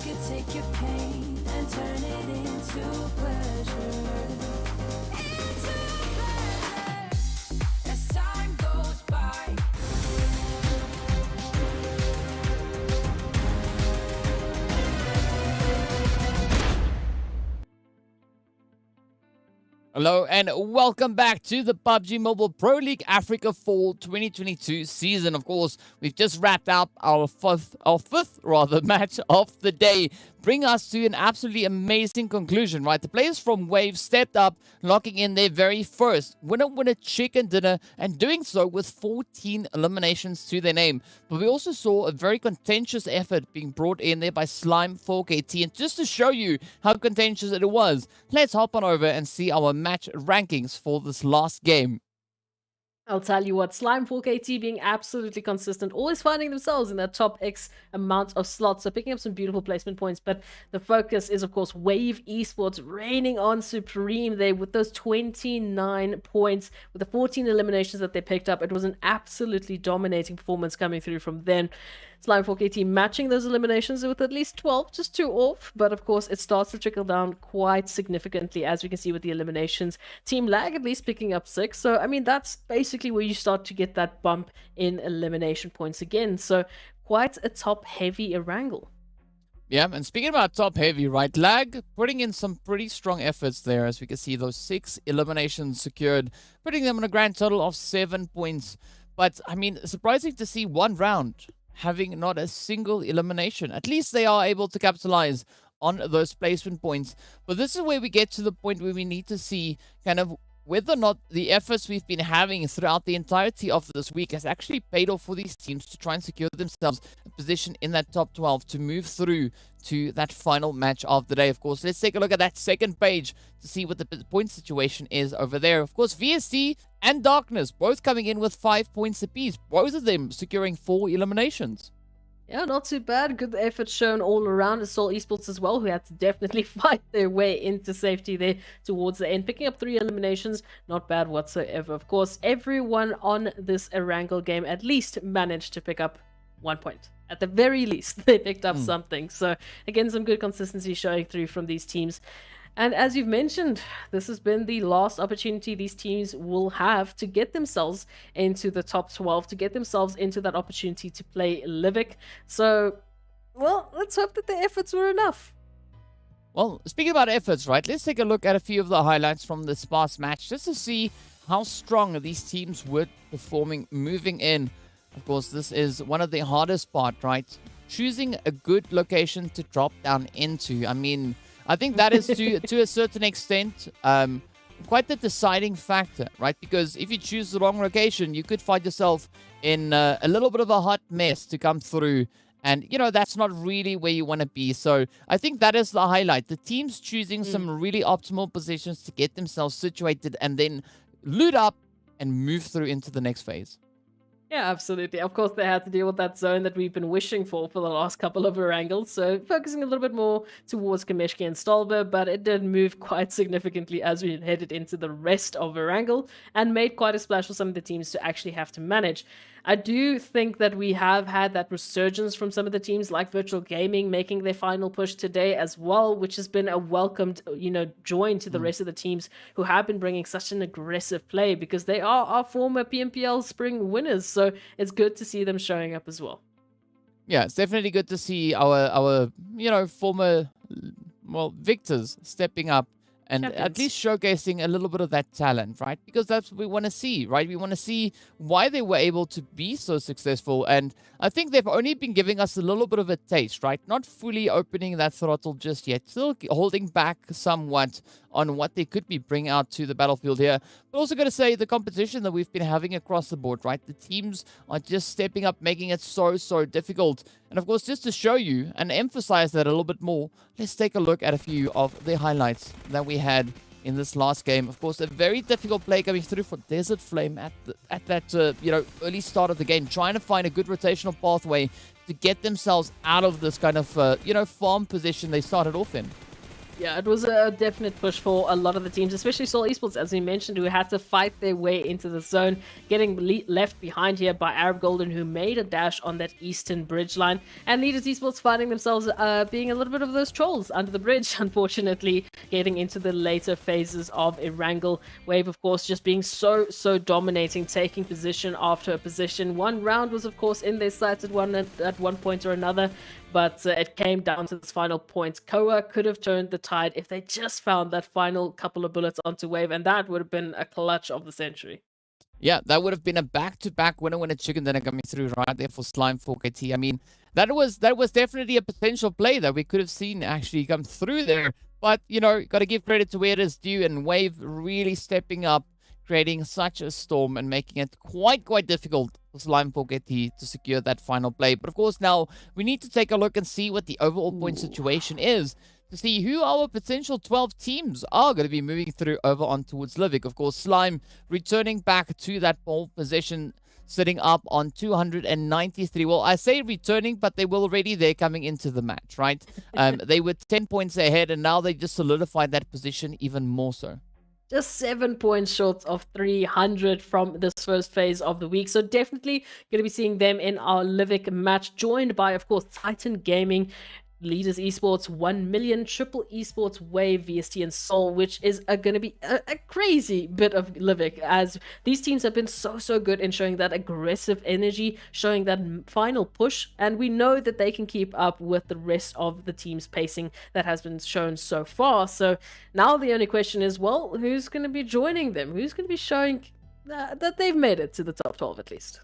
could take your pain and turn it into pleasure. Into pleasure. As time goes by. Hello and welcome back to the PUBG Mobile Pro League Africa Fall 2022 season. Of course, we've just wrapped up our fifth match of the day, bring us to an absolutely amazing conclusion, right? The players from Wave stepped up, locking in their very first winner chicken dinner, and doing so with 14 eliminations to their name. But we also saw a very contentious effort being brought in there by Slime 4KT, and just to show you how contentious it was, let's hop on over and see our match rankings for this last game. I'll tell you what, Slime 4KT being absolutely consistent, always finding themselves in that top X amount of slots, so picking up some beautiful placement points. But the focus is, of course, Wave Esports reigning on supreme there with those 29 points, with the 14 eliminations that they picked up. It was an absolutely dominating performance coming through from them. Slime 4KT matching those eliminations with at least 12, just 2 off. But of course, it starts to trickle down quite significantly, as we can see with the eliminations. TEAMLAG at least picking up 6. So, I mean, that's basically where you start to get that bump in elimination points again. So, quite a top-heavy Erangel. Yeah, and speaking about top-heavy, right, Lag putting in some pretty strong efforts there, as we can see those 6 eliminations secured, putting them on a grand total of 7 points. But, I mean, surprising to see one round having not a single elimination. At least they are able to capitalize on those placement points. But this is where we get to the point where we need to see kind of whether or not the efforts we've been having throughout the entirety of this week has actually paid off for these teams to try and secure themselves a position in that top 12 to move through to that final match of the day. Of course, let's take a look at that second page to see what the point situation is over there. Of course, VST and Darkness both coming in with 5 points apiece, both of them securing 4 eliminations. Yeah, not too bad. Good effort shown all around. It's all Esports as well, who had to definitely fight their way into safety there towards the end. Picking up 3 eliminations, not bad whatsoever. Of course, everyone on this Erangel game at least managed to pick up 1 point. At the very least, they picked up something. So, again, some good consistency showing through from these teams. And as you've mentioned, this has been the last opportunity these teams will have to get themselves into the top 12, to get themselves into that opportunity to play Livik. So, well, let's hope that the efforts were enough. Well, speaking about efforts, right, let's take a look at a few of the highlights from this past match just to see how strong these teams were performing moving in. Of course, this is one of the hardest part, right? Choosing a good location to drop down into. I mean, I think that is to a certain extent quite the deciding factor, right? Because if you choose the wrong location, you could find yourself in a little bit of a hot mess to come through. And, you know, that's not really where you want to be. So I think that is the highlight. The teams choosing some really optimal positions to get themselves situated and then loot up and move through into the next phase. Yeah, absolutely. Of course, they had to deal with that zone that we've been wishing for the last couple of Erangels. So focusing a little bit more towards Kameshki and Stolber, but it did move quite significantly as we headed into the rest of Erangel and made quite a splash for some of the teams to actually have to manage. I do think that we have had that resurgence from some of the teams like Virtual Gaming making their final push today as well, which has been a welcomed, join to the rest of the teams who have been bringing such an aggressive play because they are our former PMPL spring winners. So it's good to see them showing up as well. Yeah, it's definitely good to see our former, victors stepping up and at least showcasing a little bit of that talent, right? Because that's what we want to see, right? We want to see why they were able to be so successful. And I think they've only been giving us a little bit of a taste, right? Not fully opening that throttle just yet. Still holding back somewhat on what they could be bringing out to the battlefield here. But also got to say the competition that we've been having across the board, right? The teams are just stepping up, making it so difficult. And of course, just to show you and emphasize that a little bit more, let's take a look at a few of the highlights that we had in this last game. Of course, a very difficult play coming through for Desert Flame at that early start of the game, trying to find a good rotational pathway to get themselves out of this kind of farm position they started off in. Yeah, it was a definite push for a lot of the teams, especially Seoul Esports, as we mentioned, who had to fight their way into the zone, getting left behind here by Arab Golden, who made a dash on that eastern bridge line. And Leaders Esports finding themselves being a little bit of those trolls under the bridge, unfortunately, getting into the later phases of Erangel. Wave, of course, just being so dominating, taking position after position. One round was, of course, in their sights at one point or another, but it came down to this final point. Koa could have turned the tide if they just found that final couple of bullets onto Wave, and that would have been a clutch of the century. Yeah, that would have been a back-to-back winner chicken dinner coming through right there for Slime 4KT. I mean, that was definitely a potential play that we could have seen actually come through there. But, you know, got to give credit to where it is due, and Wave really stepping up, creating such a storm and making it quite difficult for Slime 4KT to secure that final play. But of course, now we need to take a look and see what the overall point situation is, to see who our potential 12 teams are going to be moving through over on towards Livik. Of course, Slime returning back to that pole position, sitting up on 293. Well, I say returning, but they were already there coming into the match, right? They were 10 points ahead, and now they just solidified that position even more so. Just 7 points short of 300 from this first phase of the week. So definitely going to be seeing them in our Livik match, joined by, of course, Titan Gaming, Leaders Esports, 1 million, Triple Esports, Wave, VST, and Soul, which is going to be a crazy bit of Livik, as these teams have been so good in showing that aggressive energy, showing that final push, and we know that they can keep up with the rest of the team's pacing that has been shown so far. So now the only question is, well, who's going to be joining them? Who's going to be showing that they've made it to the top 12 at least?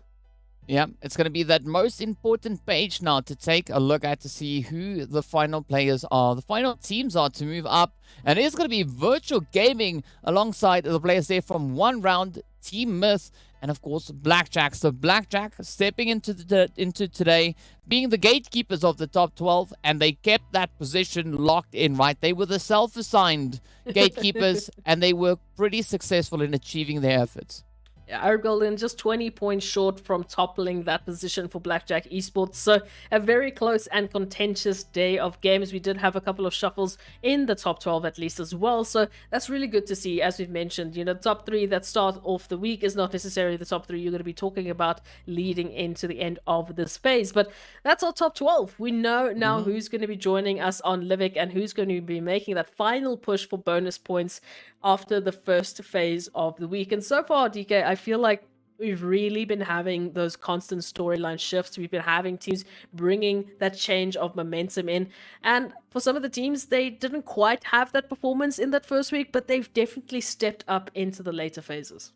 Yeah, it's going to be that most important page now to take a look at to see who the final players are, the final teams are to move up. And it is going to be Virtual Gaming alongside the players there from One Round, Team Myth, and of course Blackjack. So Blackjack stepping into today, being the gatekeepers of the top 12, and they kept that position locked in, right? They were the self-assigned gatekeepers, and they were pretty successful in achieving their efforts. Yeah, Arab Golden just 20 points short from toppling that position for Blackjack Esports. So a very close and contentious day of games. We did have a couple of shuffles in the top 12 at least as well. So that's really good to see. As we've mentioned, you know, the top 3 that start off the week is not necessarily the top 3 you're going to be talking about leading into the end of this phase. But that's our top 12. We know now who's going to be joining us on Livik and who's going to be making that final push for bonus points after the first phase of the week. And so far, DK, I feel like we've really been having those constant storyline shifts. We've been having teams bringing that change of momentum in. And for some of the teams, they didn't quite have that performance in that first week, but they've definitely stepped up into the later phases.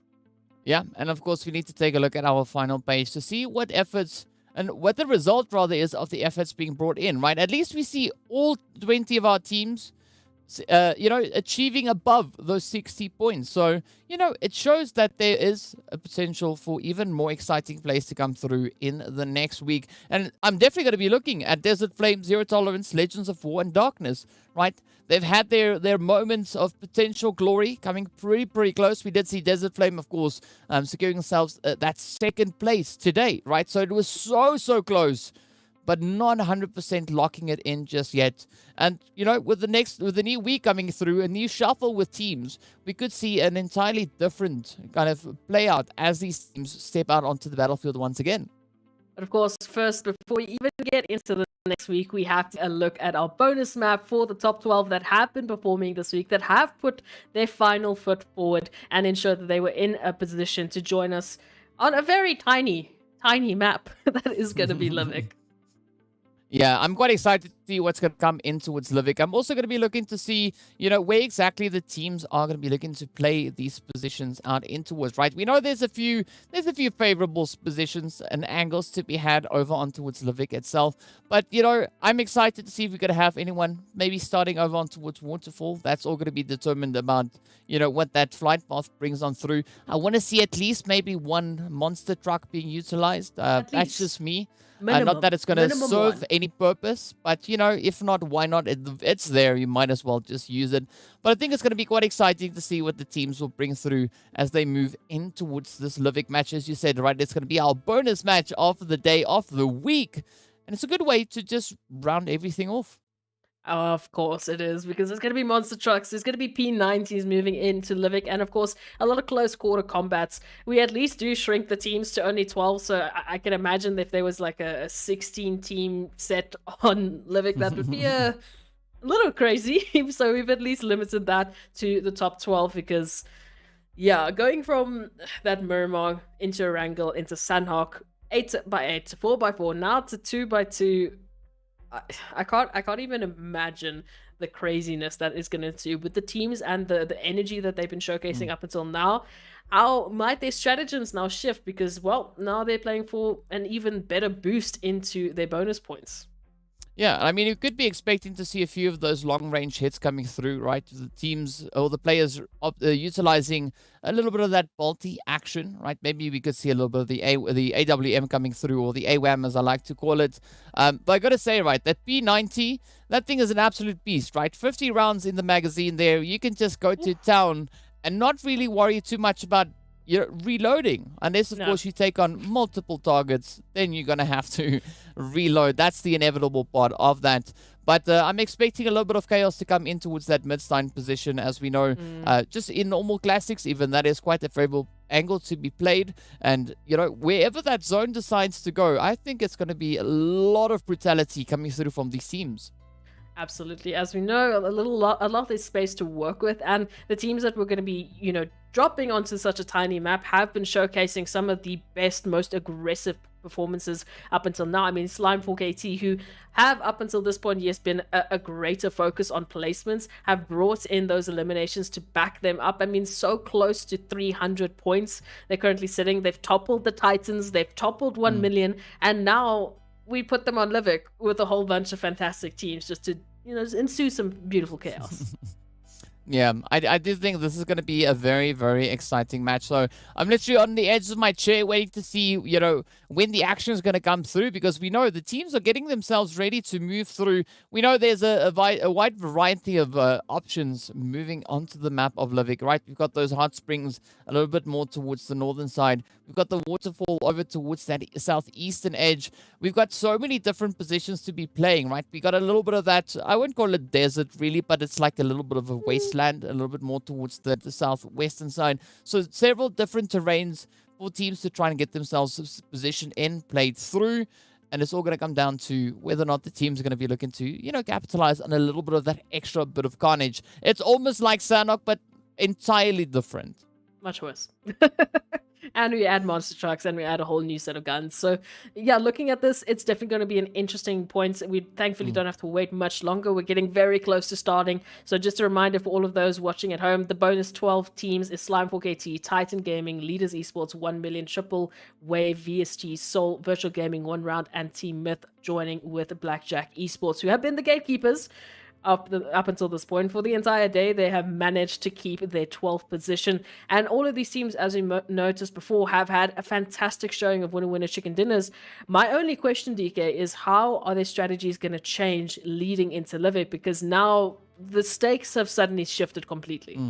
Yeah, and of course, we need to take a look at our final page to see what efforts and what the result rather is of the efforts being brought in, right? At least we see all 20 of our teams achieving above those 60 points. So, you know, it shows that there is a potential for even more exciting plays to come through in the next week. And I'm definitely going to be looking at Desert Flame, Zero Tolerance, Legends of War, and Darkness, right? They've had their moments of potential glory coming pretty close. We did see Desert Flame, of course, securing themselves that second place today, right? So it was so close, but not 100% locking it in just yet. And, you know, with the new week coming through, a new shuffle with teams, we could see an entirely different kind of play out as these teams step out onto the battlefield once again. But of course, first, before we even get into the next week, we have to look at our bonus map for the top 12 that have been performing this week, that have put their final foot forward and ensure that they were in a position to join us on a very tiny map that is going to be Livik. Yeah, I'm quite excited to see what's going to come in towards Livik. I'm also going to be looking to see, you know, where exactly the teams are going to be looking to play these positions out in towards, right? We know there's a few favorable positions and angles to be had over on towards Livik itself. But, you know, I'm excited to see if we're going to have anyone maybe starting over on towards Waterfall. That's all going to be determined about, you know, what that flight path brings on through. I want to see at least maybe one monster truck being utilized. That's just me. Not that it's going to serve any purpose, but, you know, if not, why not? It's there. You might as well just use it. But I think it's going to be quite exciting to see what the teams will bring through as they move in towards this Livik match. As you said, right, it's going to be our bonus match of the day, of the week. And it's a good way to just round everything off. Of course it is, because there's going to be monster trucks, there's going to be P90s moving into Livik, and of course a lot of close quarter combats. We at least do shrink the teams to only 12, so I can imagine if there was like a 16 team set on Livik, that would be a little crazy. So we've at least limited that to the top 12, because yeah, going from that Miramar into Erangel into Sanhok, 8x8, 4x4, now to 2x2. I can't even imagine the craziness that is going to do with the teams and the energy that they've been showcasing up until now. How might their stratagems now shift? Because, well, now they're playing for an even better boost into their bonus points. Yeah, I mean, you could be expecting to see a few of those long-range hits coming through, right? The teams or the players utilizing a little bit of that bolty action, right? Maybe we could see a little bit of the AWM coming through, or the AWAM, as I like to call it. But I got to say, right, that P90, that thing is an absolute beast, right? 50 rounds in the magazine there. You can just go to town and not really worry too much about reloading, unless of course you take on multiple targets, then you're gonna have to reload. That's the inevitable part of that. But I'm expecting a little bit of chaos to come in towards that midstein position. As we know, just in normal classics even, that is quite a favorable angle to be played. And wherever that zone decides to go, I think it's going to be a lot of brutality coming through from these teams. Absolutely. As we know, a lot is space to work with, and the teams that we're going to be, dropping onto such a tiny map have been showcasing some of the best, most aggressive performances up until now. I mean, Slime 4KT, who have up until this point, yes, been a greater focus on placements, have brought in those eliminations to back them up. I mean, so close to 300 points they're currently sitting. They've toppled the Titans, they've toppled 1 million, and now we put them on Livik with a whole bunch of fantastic teams just to, ensue some beautiful chaos. Yeah, I do think this is going to be a very, very exciting match. So I'm literally on the edge of my chair waiting to see, when the action is going to come through, because we know the teams are getting themselves ready to move through. We know there's a wide variety of options moving onto the map of Livik, right? We've got those hot springs a little bit more towards the northern side. We've got the waterfall over towards that southeastern edge. We've got so many different positions to be playing, right? We got a little bit of that, I wouldn't call it desert really, but it's like a little bit of a wasteland, a little bit more towards the southwestern side. So several different terrains for teams to try and get themselves positioned in, played through. And it's all going to come down to whether or not the teams are going to be looking to, capitalize on a little bit of that extra bit of carnage. It's almost like Sanhok, but entirely different. Much worse. And we add monster trucks, and we add a whole new set of guns. So yeah, looking at this, it's definitely going to be an interesting point. We thankfully don't have to wait much longer. We're getting very close to starting. So just a reminder for all of those watching at home, the bonus 12 teams is Slime 4KT, Titan Gaming, Leaders Esports, 1 million, Triple Wave, VSG, Soul, Virtual Gaming, 1 round, and Team Myth joining with Blackjack Esports, who have been the gatekeepers up until this point. For the entire day, they have managed to keep their 12th position, and all of these teams, as we noticed before, have had a fantastic showing of winner chicken dinners. My only question, DK, is how are their strategies going to change leading into Livik, because now the stakes have suddenly shifted completely.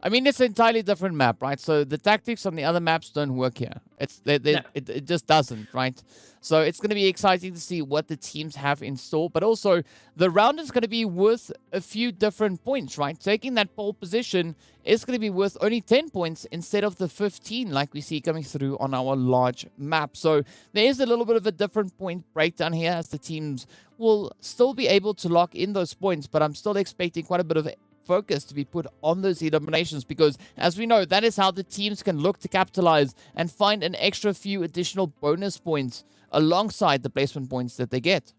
I mean, it's an entirely different map, right? So the tactics on the other maps don't work here. It just doesn't, right? So it's going to be exciting to see what the teams have in store. But also, the round is going to be worth a few different points, right? Taking that pole position is going to be worth only 10 points instead of the 15 like we see coming through on our large map. So there is a little bit of a different point breakdown here, as the teams will still be able to lock in those points. But I'm still expecting quite a bit of focus to be put on those eliminations, because as we know, that is how the teams can look to capitalize and find an extra few additional bonus points alongside the placement points that they get.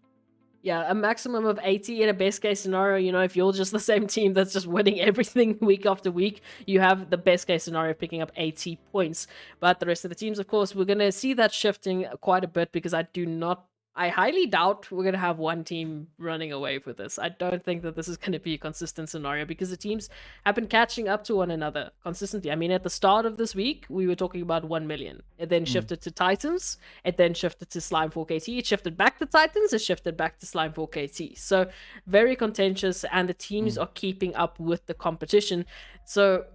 Yeah, a maximum of 80 in a best case scenario. If you're just the same team that's just winning everything week after week, you have the best case scenario of picking up 80 points. But the rest of the teams, of course, we're going to see that shifting quite a bit, because I highly doubt we're going to have one team running away with this. I don't think that this is going to be a consistent scenario, because the teams have been catching up to one another consistently. I mean, at the start of this week, we were talking about 1 million. It then shifted to Titans. It then shifted to Slime 4KT. It shifted back to Titans. It shifted back to Slime 4KT. So very contentious, and the teams are keeping up with the competition. So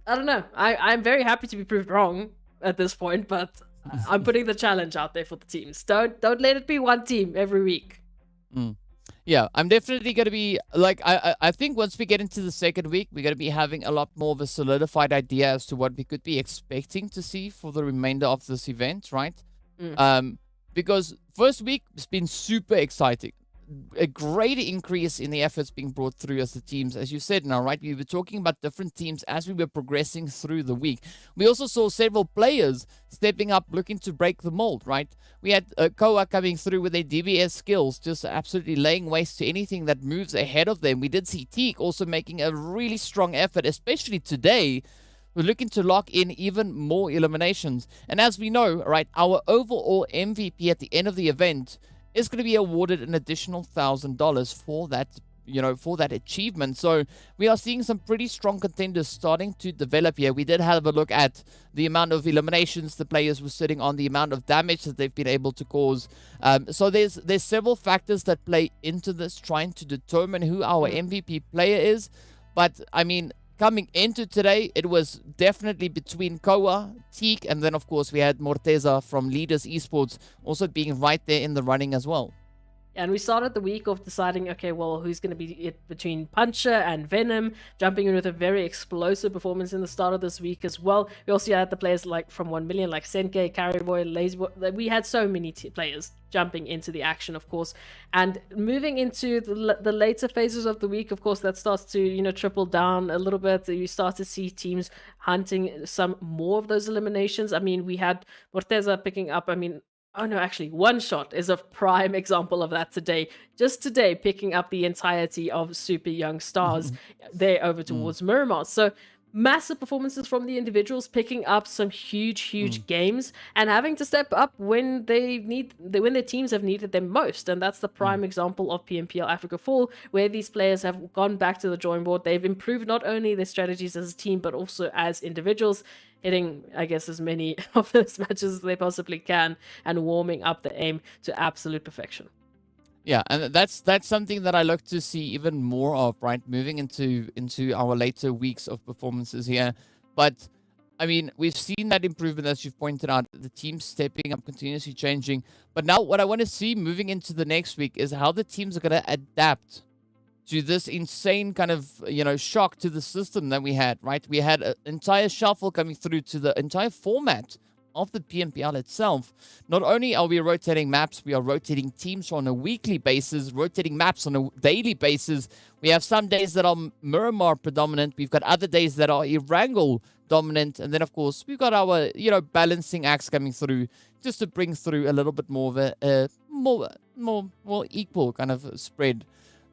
I don't know. I'm very happy to be proved wrong at this point, but I'm putting the challenge out there for the teams. Don't let it be one team every week. Yeah, I'm definitely going to be like I think once we get into the second week, we're going to be having a lot more of a solidified idea as to what we could be expecting to see for the remainder of this event, right? Because first week has been super exciting. A great increase in the efforts being brought through as the teams, as you said now, right? We were talking about different teams as we were progressing through the week. We also saw several players stepping up, looking to break the mold, right? We had Koa coming through with their DBS skills, just absolutely laying waste to anything that moves ahead of them. We did see Teak also making a really strong effort, especially today. We're looking to lock in even more eliminations. And as we know, right, our overall MVP at the end of the event is going to be awarded an additional $1,000 for that, for that achievement. So we are seeing some pretty strong contenders starting to develop here. We did have a look at the amount of eliminations the players were sitting on, the amount of damage that they've been able to cause. So there's several factors that play into this, trying to determine who our MVP player is. But I mean, coming into today, it was definitely between Koa, Teak, and then, of course, we had Morteza from Leaders Esports also being right there in the running as well. And we started the week off deciding, okay, well, who's going to be it between Puncher and Venom, jumping in with a very explosive performance in the start of this week as well. We also had the players like from 1 million, like Senke, Carryboy, Lazyboy. We had so many players jumping into the action, of course. And moving into the later phases of the week, of course, that starts to, triple down a little bit. You start to see teams hunting some more of those eliminations. I mean, we had Morteza picking up, oh no, actually, One Shot is a prime example of that today. Just today, picking up the entirety of Super Young Stars there over towards Miramar. So massive performances from the individuals, picking up some huge games and having to step up when when their teams have needed them most. And that's the prime example of PMPL Africa Fall, where these players have gone back to the drawing board. They've improved not only their strategies as a team, but also as individuals, hitting, I guess, as many of those matches as they possibly can and warming up the aim to absolute perfection. Yeah, and that's something that I look to see even more of, right? Moving into our later weeks of performances here. But I mean, we've seen that improvement, as you've pointed out, the team stepping up, continuously changing. But now what I want to see moving into the next week is how the teams are going to adapt to this insane kind of, shock to the system that we had, right? We had an entire shuffle coming through to the entire format of the PMPL itself. Not only are we rotating maps, we are rotating teams on a weekly basis, rotating maps on a daily basis. We have some days that are Miramar predominant. We've got other days that are Erangel dominant. And then, of course, we've got our, balancing acts coming through just to bring through a little bit more of a more equal kind of spread.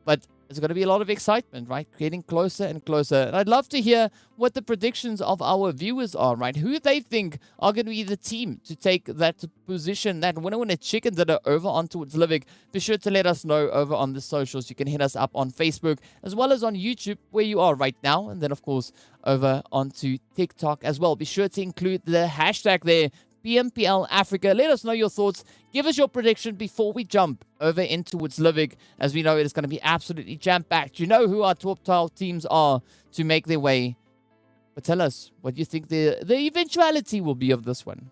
But it's going to be a lot of excitement, right? Getting closer and closer. And I'd love to hear what the predictions of our viewers are, right? Who they think are going to be the team to take that position, that winner chicken dinner over on towards Livik. Be sure to let us know over on the socials. You can hit us up on Facebook as well as on YouTube, where you are right now. And then, of course, over onto TikTok as well. Be sure to include the hashtag there, PMPL Africa. Let us know your thoughts. Give us your prediction before we jump over in towards Livik, as we know it is going to be absolutely jam-packed. You know who our top 12 teams are to make their way. But tell us what you think the eventuality will be of this one.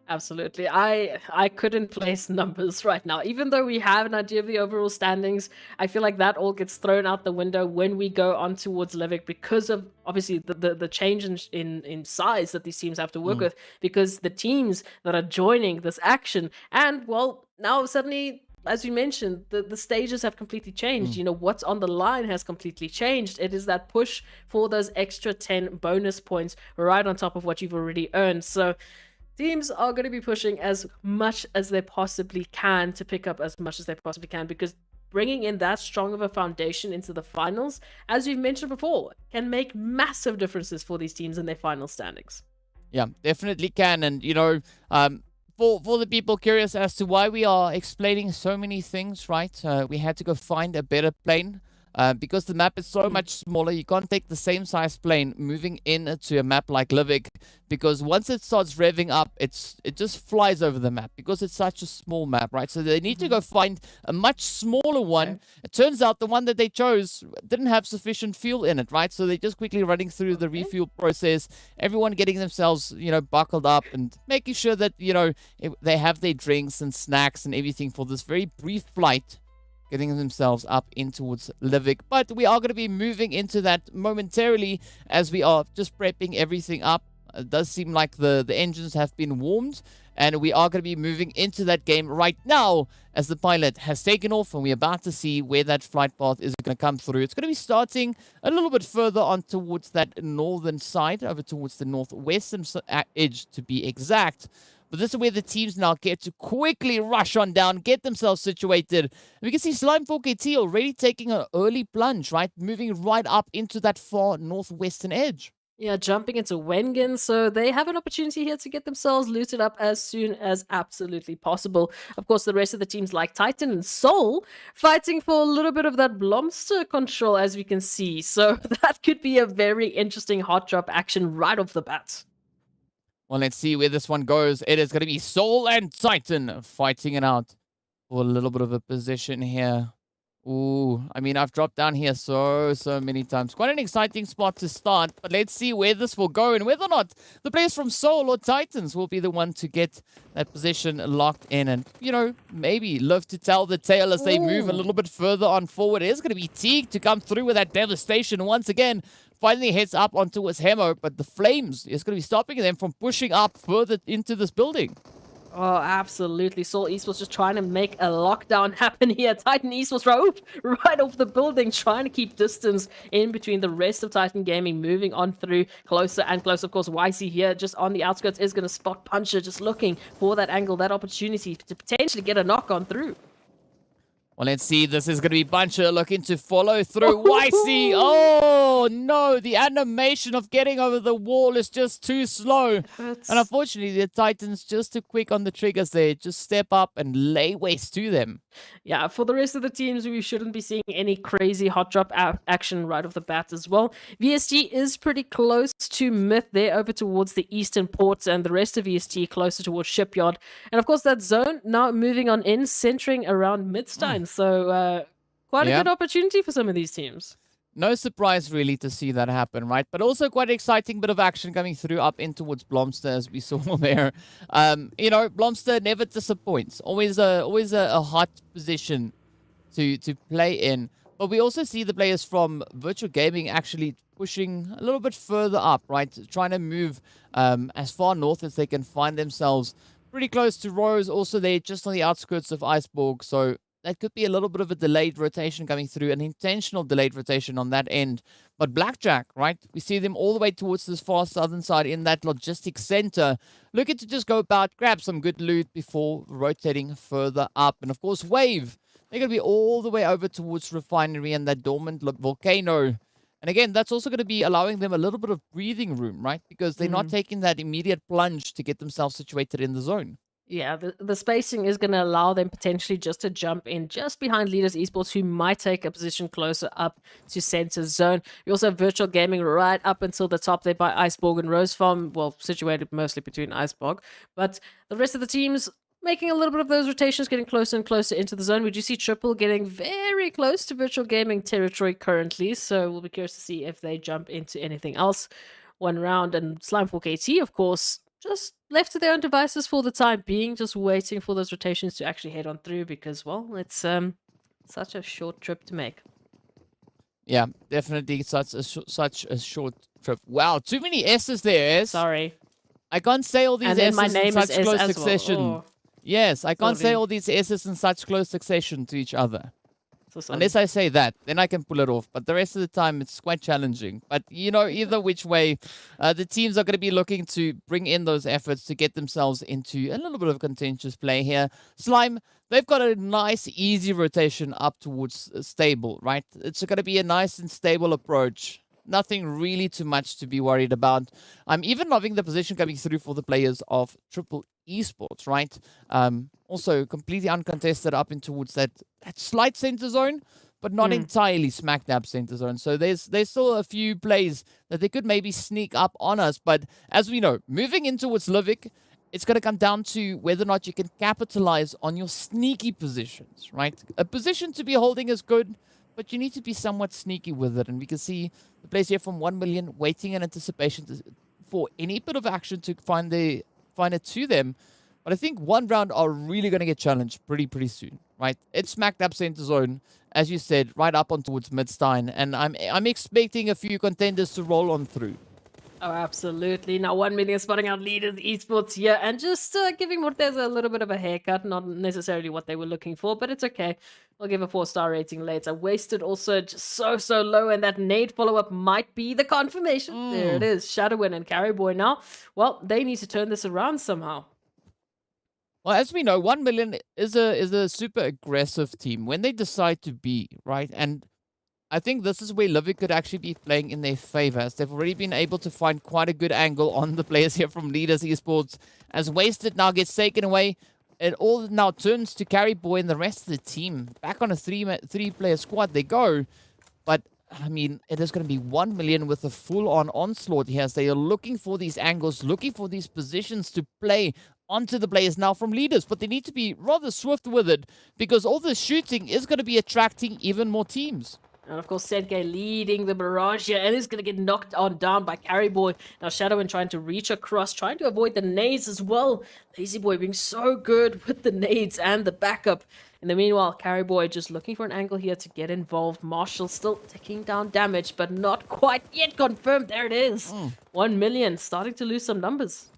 Absolutely. I couldn't place numbers right now. Even though we have an idea of the overall standings, I feel like that all gets thrown out the window when we go on towards Livik, because of obviously the change in size that these teams have to work with, because the teams that are joining this action, and well, now suddenly, as you mentioned, the stages have completely changed. What's on the line has completely changed. It is that push for those extra 10 bonus points right on top of what you've already earned. So teams are going to be pushing as much as they possibly can to pick up as much as they possibly can, because bringing in that strong of a foundation into the finals, as you've mentioned before, can make massive differences for these teams in their final standings. Yeah, definitely can. And, for the people curious as to why we are explaining so many things, right? We had to go find a better plane. Because the map is so much smaller, you can't take the same size plane moving into a map like Livik, because once it starts revving up, it just flies over the map because it's such a small map, right? So they need to go find a much smaller one. Okay. It turns out the one that they chose didn't have sufficient fuel in it, right? So they're just quickly running through the refuel process, everyone getting themselves, buckled up and making sure that, they have their drinks and snacks and everything for this very brief flight getting themselves up in towards Livik. But we are going to be moving into that momentarily as we are just prepping everything up. It does seem like the engines have been warmed, and we are going to be moving into that game right now as the pilot has taken off, and we're about to see where that flight path is going to come through. It's going to be starting a little bit further on towards that northern side, over towards the northwestern edge to be exact. But this is where the teams now get to quickly rush on down, get themselves situated. And we can see Slime 4KT already taking an early plunge, right? Moving right up into that far northwestern edge. Yeah, jumping into Wengen, so they have an opportunity here to get themselves looted up as soon as absolutely possible. Of course, the rest of the teams like Titan and Soul fighting for a little bit of that Blomster control, as we can see. So that could be a very interesting hot drop action right off the bat. Well, let's see where this one goes. It is going to be Soul and Titan fighting it out for a little bit of a position here. Ooh, I mean, I've dropped down here so many times. Quite an exciting spot to start, but let's see where this will go and whether or not the players from Soul or Titans will be the one to get that position locked in and, you know, maybe live to tell the tale as they move a little bit further on forward. It is going to be Teague to come through with that devastation once again. Finally heads up onto his Hemo, but the Flames is going to be stopping them from pushing up further into this building. Oh, absolutely. Soul Esports just trying to make a lockdown happen here. Titan Esports right off the building, trying to keep distance in between the rest of Titan Gaming, moving on through closer and closer. Of course, YC here just on the outskirts is going to spot Puncher, just looking for that angle, that opportunity to potentially get a knock on through. Well, let's see. This is going to be Buncher looking to follow through. YC. Oh, no. The animation of getting over the wall is just too slow. And unfortunately, the Titans just too quick on the triggers there. Just step up and lay waste to them. Yeah, for the rest of the teams, we shouldn't be seeing any crazy hot drop action right off the bat as well. VST is pretty close to Myth there, over towards the eastern ports, and the rest of VST closer towards Shipyard. And of course, that zone now moving on in, centering around Midstein. So quite a good opportunity for some of these teams. No surprise, really, to see that happen, right? But also quite an exciting bit of action coming through up in towards Blomster, as we saw there. You know, Blomster never disappoints. Always a hot position to play in. But we also see the players from Virtual Gaming actually pushing a little bit further up, right? Trying to move as far north as they can find themselves. Pretty close to Rose. Also, they're just on the outskirts of Iceborg, so that could be a little bit of a delayed rotation coming through, an intentional delayed rotation on that end. But Blackjack, right? We see them all the way towards this far southern side in that logistics center, looking to just go about, grab some good loot before rotating further up. And of course, Wave, they're going to be all the way over towards Refinery and that dormant volcano. And again, that's also going to be allowing them a little bit of breathing room, right? Because they're not taking that immediate plunge to get themselves situated in the zone. Yeah, the spacing is going to allow them potentially just to jump in just behind Leaders Esports, who might take a position closer up to center zone. We also have Virtual Gaming right up until the top there by Iceborg and Rose Farm, well, situated mostly between Iceborg. But the rest of the teams making a little bit of those rotations, getting closer and closer into the zone. We do see Triple getting very close to Virtual Gaming territory currently, so we'll be curious to see if they jump into anything else. One round, and Slime 4KT, of course, just left to their own devices for the time being, just waiting for those rotations to actually head on through because, well, it's such a short trip to make. Yeah, definitely such a short trip. Wow, too many S's there, S. Sorry. I can't say all these and then S's my name in such is close S as succession. Well. Oh. Yes, I can't say Sorry. all these S's in such close succession to each other. So sorry. Unless I say that, then I can pull it off. But the rest of the time, it's quite challenging. But, you know, either which way, the teams are going to be looking to bring in those efforts to get themselves into a little bit of contentious play here. Slime, they've got a nice, easy rotation up towards stable, right? It's going to be a nice and stable approach. Nothing really too much to be worried about. I'm even loving the position coming through for the players of Triple Esports, right? Also completely uncontested up in towards that slight center zone, but not entirely smack dab center zone. So there's still a few plays that they could maybe sneak up on us. But as we know, moving in towards Livik, it's going to come down to whether or not you can capitalize on your sneaky positions, right? A position to be holding is good, but you need to be somewhat sneaky with it. And we can see the players here from 1 million waiting in anticipation for any bit of action to find it to them. But I think one round are really going to get challenged pretty soon, right? It's smacked up center zone, as you said, right up on towards Midstein, and I'm expecting a few contenders to roll on through. Oh, absolutely. Now, 1 million spotting out leaders, esports here, and just giving Morteza a little bit of a haircut. Not necessarily what they were looking for, but it's okay. We'll give a 4-star rating later. Wasted also just so low, and that nade follow-up might be the confirmation. There it is. Shadowin and Carryboy now. Well, they need to turn this around somehow. Well, as we know, 1 million is a super aggressive team when they decide to be, right? And I think this is where Livik could actually be playing in their favor, as they've already been able to find quite a good angle on the players here from Leaders Esports. As Wasted now gets taken away, it all now turns to Carryboy and the rest of the team. Back on a three-player squad they go. But, I mean, it is going to be 1 million with a full-on onslaught here, as they are looking for these angles, looking for these positions to play onto the players now from Leaders. But they need to be rather swift with it, because all this shooting is going to be attracting even more teams. And of course, Sedgay leading the barrage here, and is going to get knocked on down by Carryboy. Now, Shadowin trying to reach across, trying to avoid the nades as well. Lazy Boy being so good with the nades and the backup. In the meanwhile, Carryboy just looking for an angle here to get involved. Marshall still ticking down damage, but not quite yet confirmed. There it is. 1 million, starting to lose some numbers.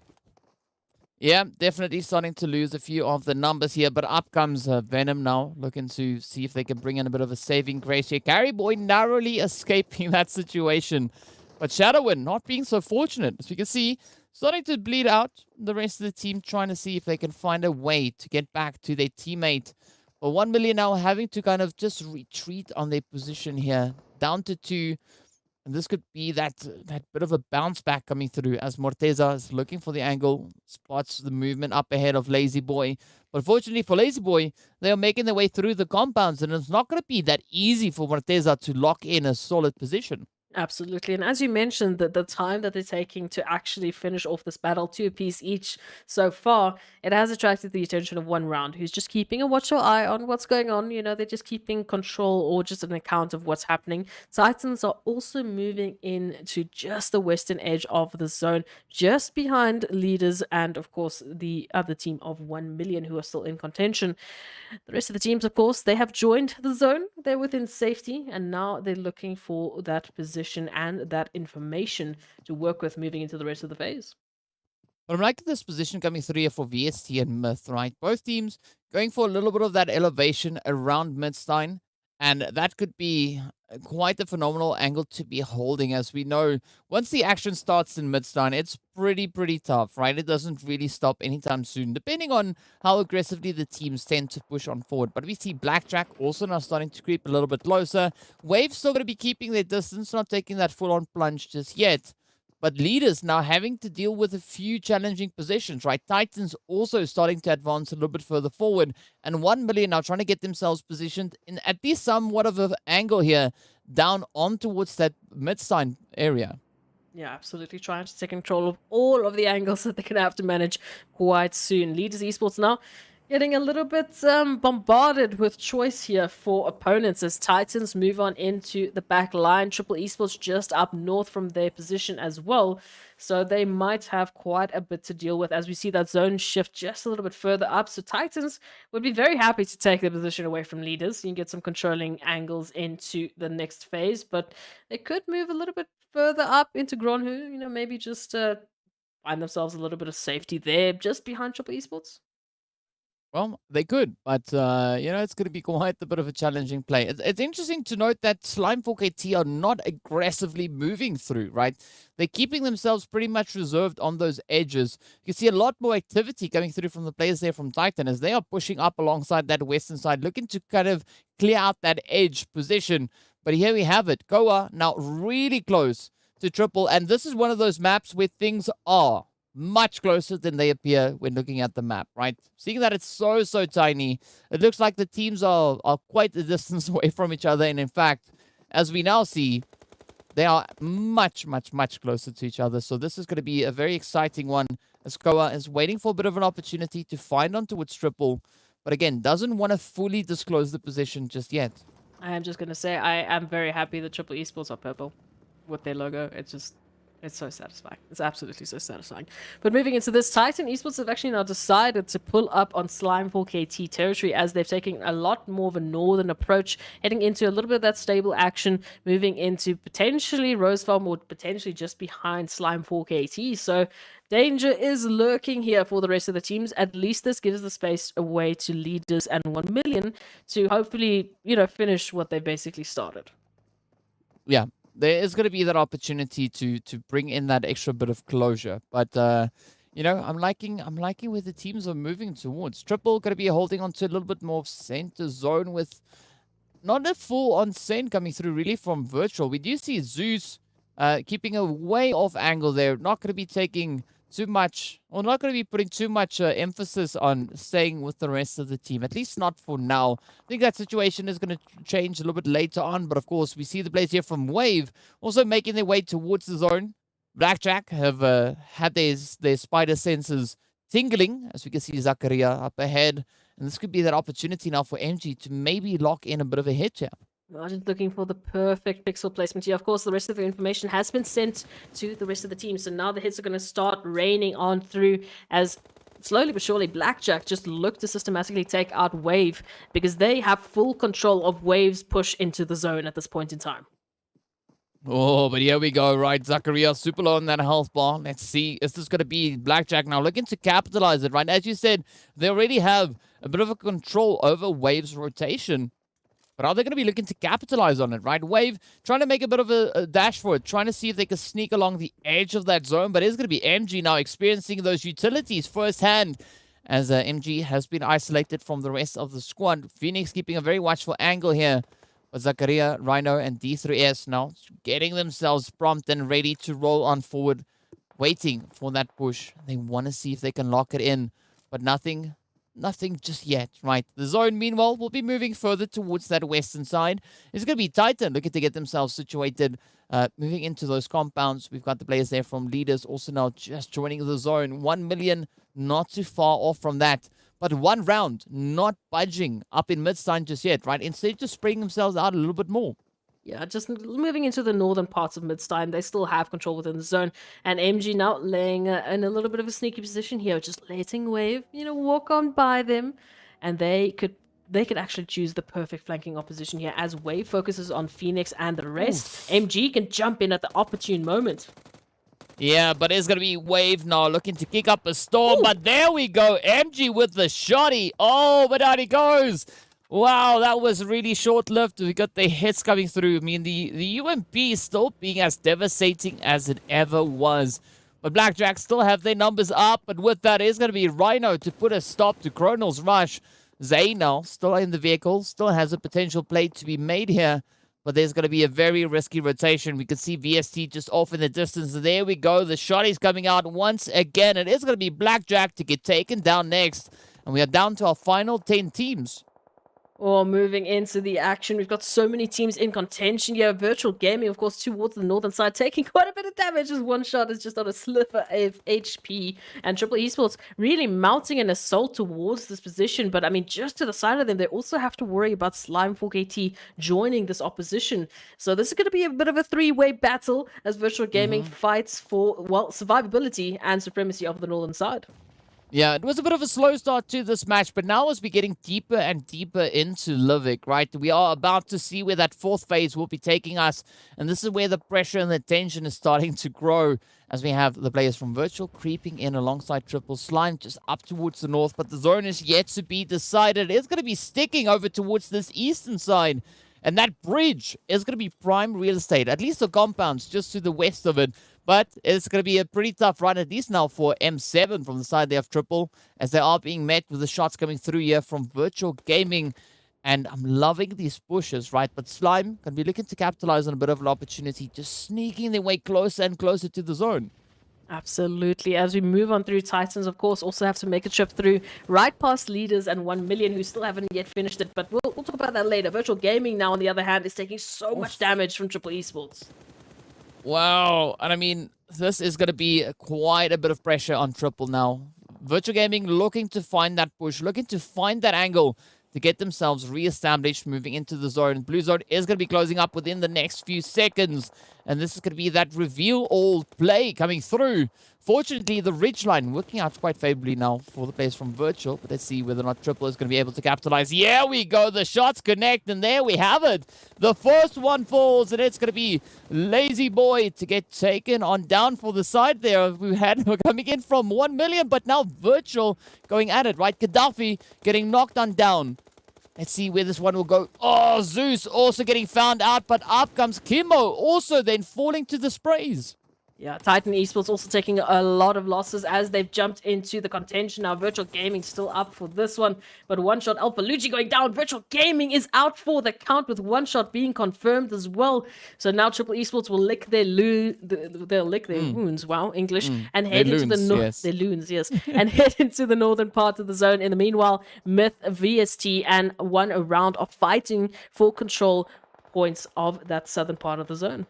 Yeah, definitely starting to lose a few of the numbers here, but up comes Venom now, looking to see if they can bring in a bit of a saving grace here. Carryboy narrowly escaping that situation, but Shadowin not being so fortunate. As we can see, starting to bleed out. The rest of the team trying to see if they can find a way to get back to their teammate. But 1 million now having to kind of just retreat on their position here, down to 2. And this could be that bit of a bounce back coming through, as Morteza is looking for the angle, spots the movement up ahead of Lazy Boy. But fortunately for Lazy Boy, they are making their way through the compounds, and it's not going to be that easy for Morteza to lock in a solid position. Absolutely. And as you mentioned, the time that they're taking to actually finish off this battle, 2 apiece each so far, it has attracted the attention of One Round, who's just keeping a watchful eye on what's going on. You know, they're just keeping control or just an account of what's happening. Titans are also moving in to just the western edge of the zone, just behind Leaders and, of course, the other team of 1 million who are still in contention. The rest of the teams, of course, they have joined the zone. They're within safety, and now they're looking for that position and that information to work with moving into the rest of the phase. But I'm liking this position coming through here for VST and Myth, right? Both teams going for a little bit of that elevation around Midstein, and that could be quite a phenomenal angle to be holding. As we know, once the action starts in Midstein, it's pretty tough, right? It doesn't really stop anytime soon, depending on how aggressively the teams tend to push on forward. But we see Blackjack also now starting to creep a little bit closer. Wave's still going to be keeping their distance, not taking that full-on plunge just yet. But Leaders now having to deal with a few challenging positions, right? Titans also starting to advance a little bit further forward. And 1 million now trying to get themselves positioned in at least somewhat of an angle here, down on towards that Midstein area. Yeah, absolutely. Trying to take control of all of the angles that they're going to have to manage quite soon. Leaders Esports now getting a little bit bombarded with choice here for opponents as Titans move on into the back line. Triple Esports just up north from their position as well. So they might have quite a bit to deal with as we see that zone shift just a little bit further up. So Titans would be very happy to take their position away from Leaders. You can get some controlling angles into the next phase, but they could move a little bit further up into Gronhu, you know, maybe just find themselves a little bit of safety there just behind Triple Esports. Well, they could, but, you know, it's going to be quite a bit of a challenging play. It's interesting to note that Slime 4KT are not aggressively moving through, right? They're keeping themselves pretty much reserved on those edges. You can see a lot more activity coming through from the players there from Titan as they are pushing up alongside that western side, looking to kind of clear out that edge position. But here we have it. Koa now really close to Triple, and this is one of those maps where things are much closer than they appear when looking at the map, right? Seeing that it's so tiny, it looks like the teams are quite a distance away from each other. And in fact, as we now see, they are much closer to each other. So this is going to be a very exciting one as Koa is waiting for a bit of an opportunity to find on towards Triple. But again, doesn't want to fully disclose the position just yet. I am just going to say I am very happy that Triple Esports are purple with their logo. It's just It's so satisfying. It's absolutely so satisfying. But moving into this, Titan Esports have actually now decided to pull up on Slime 4KT territory as they've taken a lot more of a northern approach, heading into a little bit of that stable action, moving into potentially Rosefarm or potentially just behind Slime 4KT. So danger is lurking here for the rest of the teams. At least this gives the space away to leaders and 1 million to hopefully, finish what they basically started. Yeah, there is going to be that opportunity to bring in that extra bit of closure. But I'm liking where the teams are moving towards. Triple going to be holding on to a little bit more of center zone with not a full on Sen coming through really from Virtual. We do see Zeus keeping a way off angle there. Not going to be taking too much, or not going to be putting too much emphasis on staying with the rest of the team, at least not for now. I think that situation is going to change a little bit later on, but of course, we see the players here from Wave also making their way towards the zone. Blackjack have had their spider senses tingling, as we can see Zakaria up ahead, and this could be that opportunity now for MG to maybe lock in a bit of a hit here. I'm just looking for the perfect pixel placement here. Of course, the rest of the information has been sent to the rest of the team. So now the hits are going to start raining on through as slowly but surely Blackjack just look to systematically take out Wave because they have full control of Wave's push into the zone at this point in time. Oh, but here we go, right? Zakaria super low on that health bar. Let's see. Is this going to be Blackjack now looking to capitalize it, right? As you said, they already have a bit of a control over Wave's rotation. But are they going to be looking to capitalize on it, right? Wave trying to make a bit of a dash for it, trying to see if they can sneak along the edge of that zone. But it's going to be MG now experiencing those utilities firsthand as MG has been isolated from the rest of the squad. Phoenix keeping a very watchful angle here. But Zakaria, Rhino, and D3S now getting themselves prompt and ready to roll on forward, waiting for that push. They want to see if they can lock it in, but nothing just yet, right? The zone, meanwhile, will be moving further towards that western side. It's going to be Titan looking to get themselves situated, moving into those compounds. We've got the players there from Leaders also now just joining the zone. 1 million, not too far off from that. But one round, not budging up in mid-side just yet, right? Instead, just spreading themselves out a little bit more. Yeah, just moving into the northern parts of Midstein. They still have control within the zone. And MG now laying in a little bit of a sneaky position here, just letting Wave, walk on by them. And they could actually choose the perfect flanking opposition here as Wave focuses on Phoenix and the rest. Oof. MG can jump in at the opportune moment. Yeah, but it's going to be Wave now looking to kick up a storm. Ooh. But there we go. MG with the shotty. Oh, but out he goes. Wow, that was really short-lived. We got the hits coming through. I mean, the UMP is still being as devastating as it ever was. But Blackjack still have their numbers up. But with that, it's going to be Rhino to put a stop to Chronal's rush. Zay now still in the vehicle. Still has a potential play to be made here. But there's going to be a very risky rotation. We can see VST just off in the distance. There we go. The shot is coming out once again. It is going to be Blackjack to get taken down next. And we are down to our final 10 teams. Or moving into the action, we've got so many teams in contention here. Virtual Gaming, of course, towards the northern side, taking quite a bit of damage as one shot is just on a sliver of HP. And Triple Esports really mounting an assault towards this position. But, I mean, just to the side of them, they also have to worry about Slime 4KT joining this opposition. So this is going to be a bit of a three-way battle as Virtual Gaming fights for, well, survivability and supremacy of the northern side. Yeah, it was a bit of a slow start to this match, but now as we're getting deeper and deeper into Livik, right, we are about to see where that fourth phase will be taking us, and this is where the pressure and the tension is starting to grow as we have the players from Virtual creeping in alongside Triple Slime just up towards the north, but the zone is yet to be decided. It's going to be sticking over towards this eastern side, and that bridge is going to be prime real estate, at least the compounds just to the west of it. But it's going to be a pretty tough run, at least now for M7 from the side there of Triple, as they are being met with the shots coming through here from Virtual Gaming. And I'm loving these pushes, right? But Slime can be looking to capitalize on a bit of an opportunity, just sneaking their way closer and closer to the zone. Absolutely. As we move on through, Titans, of course, also have to make a trip through right past Leaders and 1 million who still haven't yet finished it. But we'll talk about that later. Virtual Gaming now, on the other hand, is taking so much damage from Triple Esports. Wow, and I mean, this is going to be quite a bit of pressure on Triple now. Virtual Gaming looking to find that push, looking to find that angle to get themselves re-established, moving into the zone. Blue zone is going to be closing up within the next few seconds. And this is going to be that reveal all play coming through. Fortunately, the ridgeline working out quite favorably now for the players from Virtual. But let's see whether or not Triple is going to be able to capitalize. Yeah, we go. The shots connect, and there we have it. The first one falls, and it's going to be Lazy Boy to get taken on down for the side there. We're coming in from 1 million, but now Virtual going at it, right? Gaddafi getting knocked on down. Let's see where this one will go. Oh, Zeus also getting found out, but up comes Kimmo, also then falling to the sprays. Yeah, Titan Esports also taking a lot of losses as they've jumped into the contention. Now, Virtual Gaming still up for this one, but one shot, Alpha Luigi going down. Virtual Gaming is out for the count with one shot being confirmed as well. So now Triple Esports will lick their wounds. Wow, English, and head into the north. Their loons, yes, and head into the northern part of the zone. In the meanwhile, Myth, VST, and one round of fighting for control points of that southern part of the zone.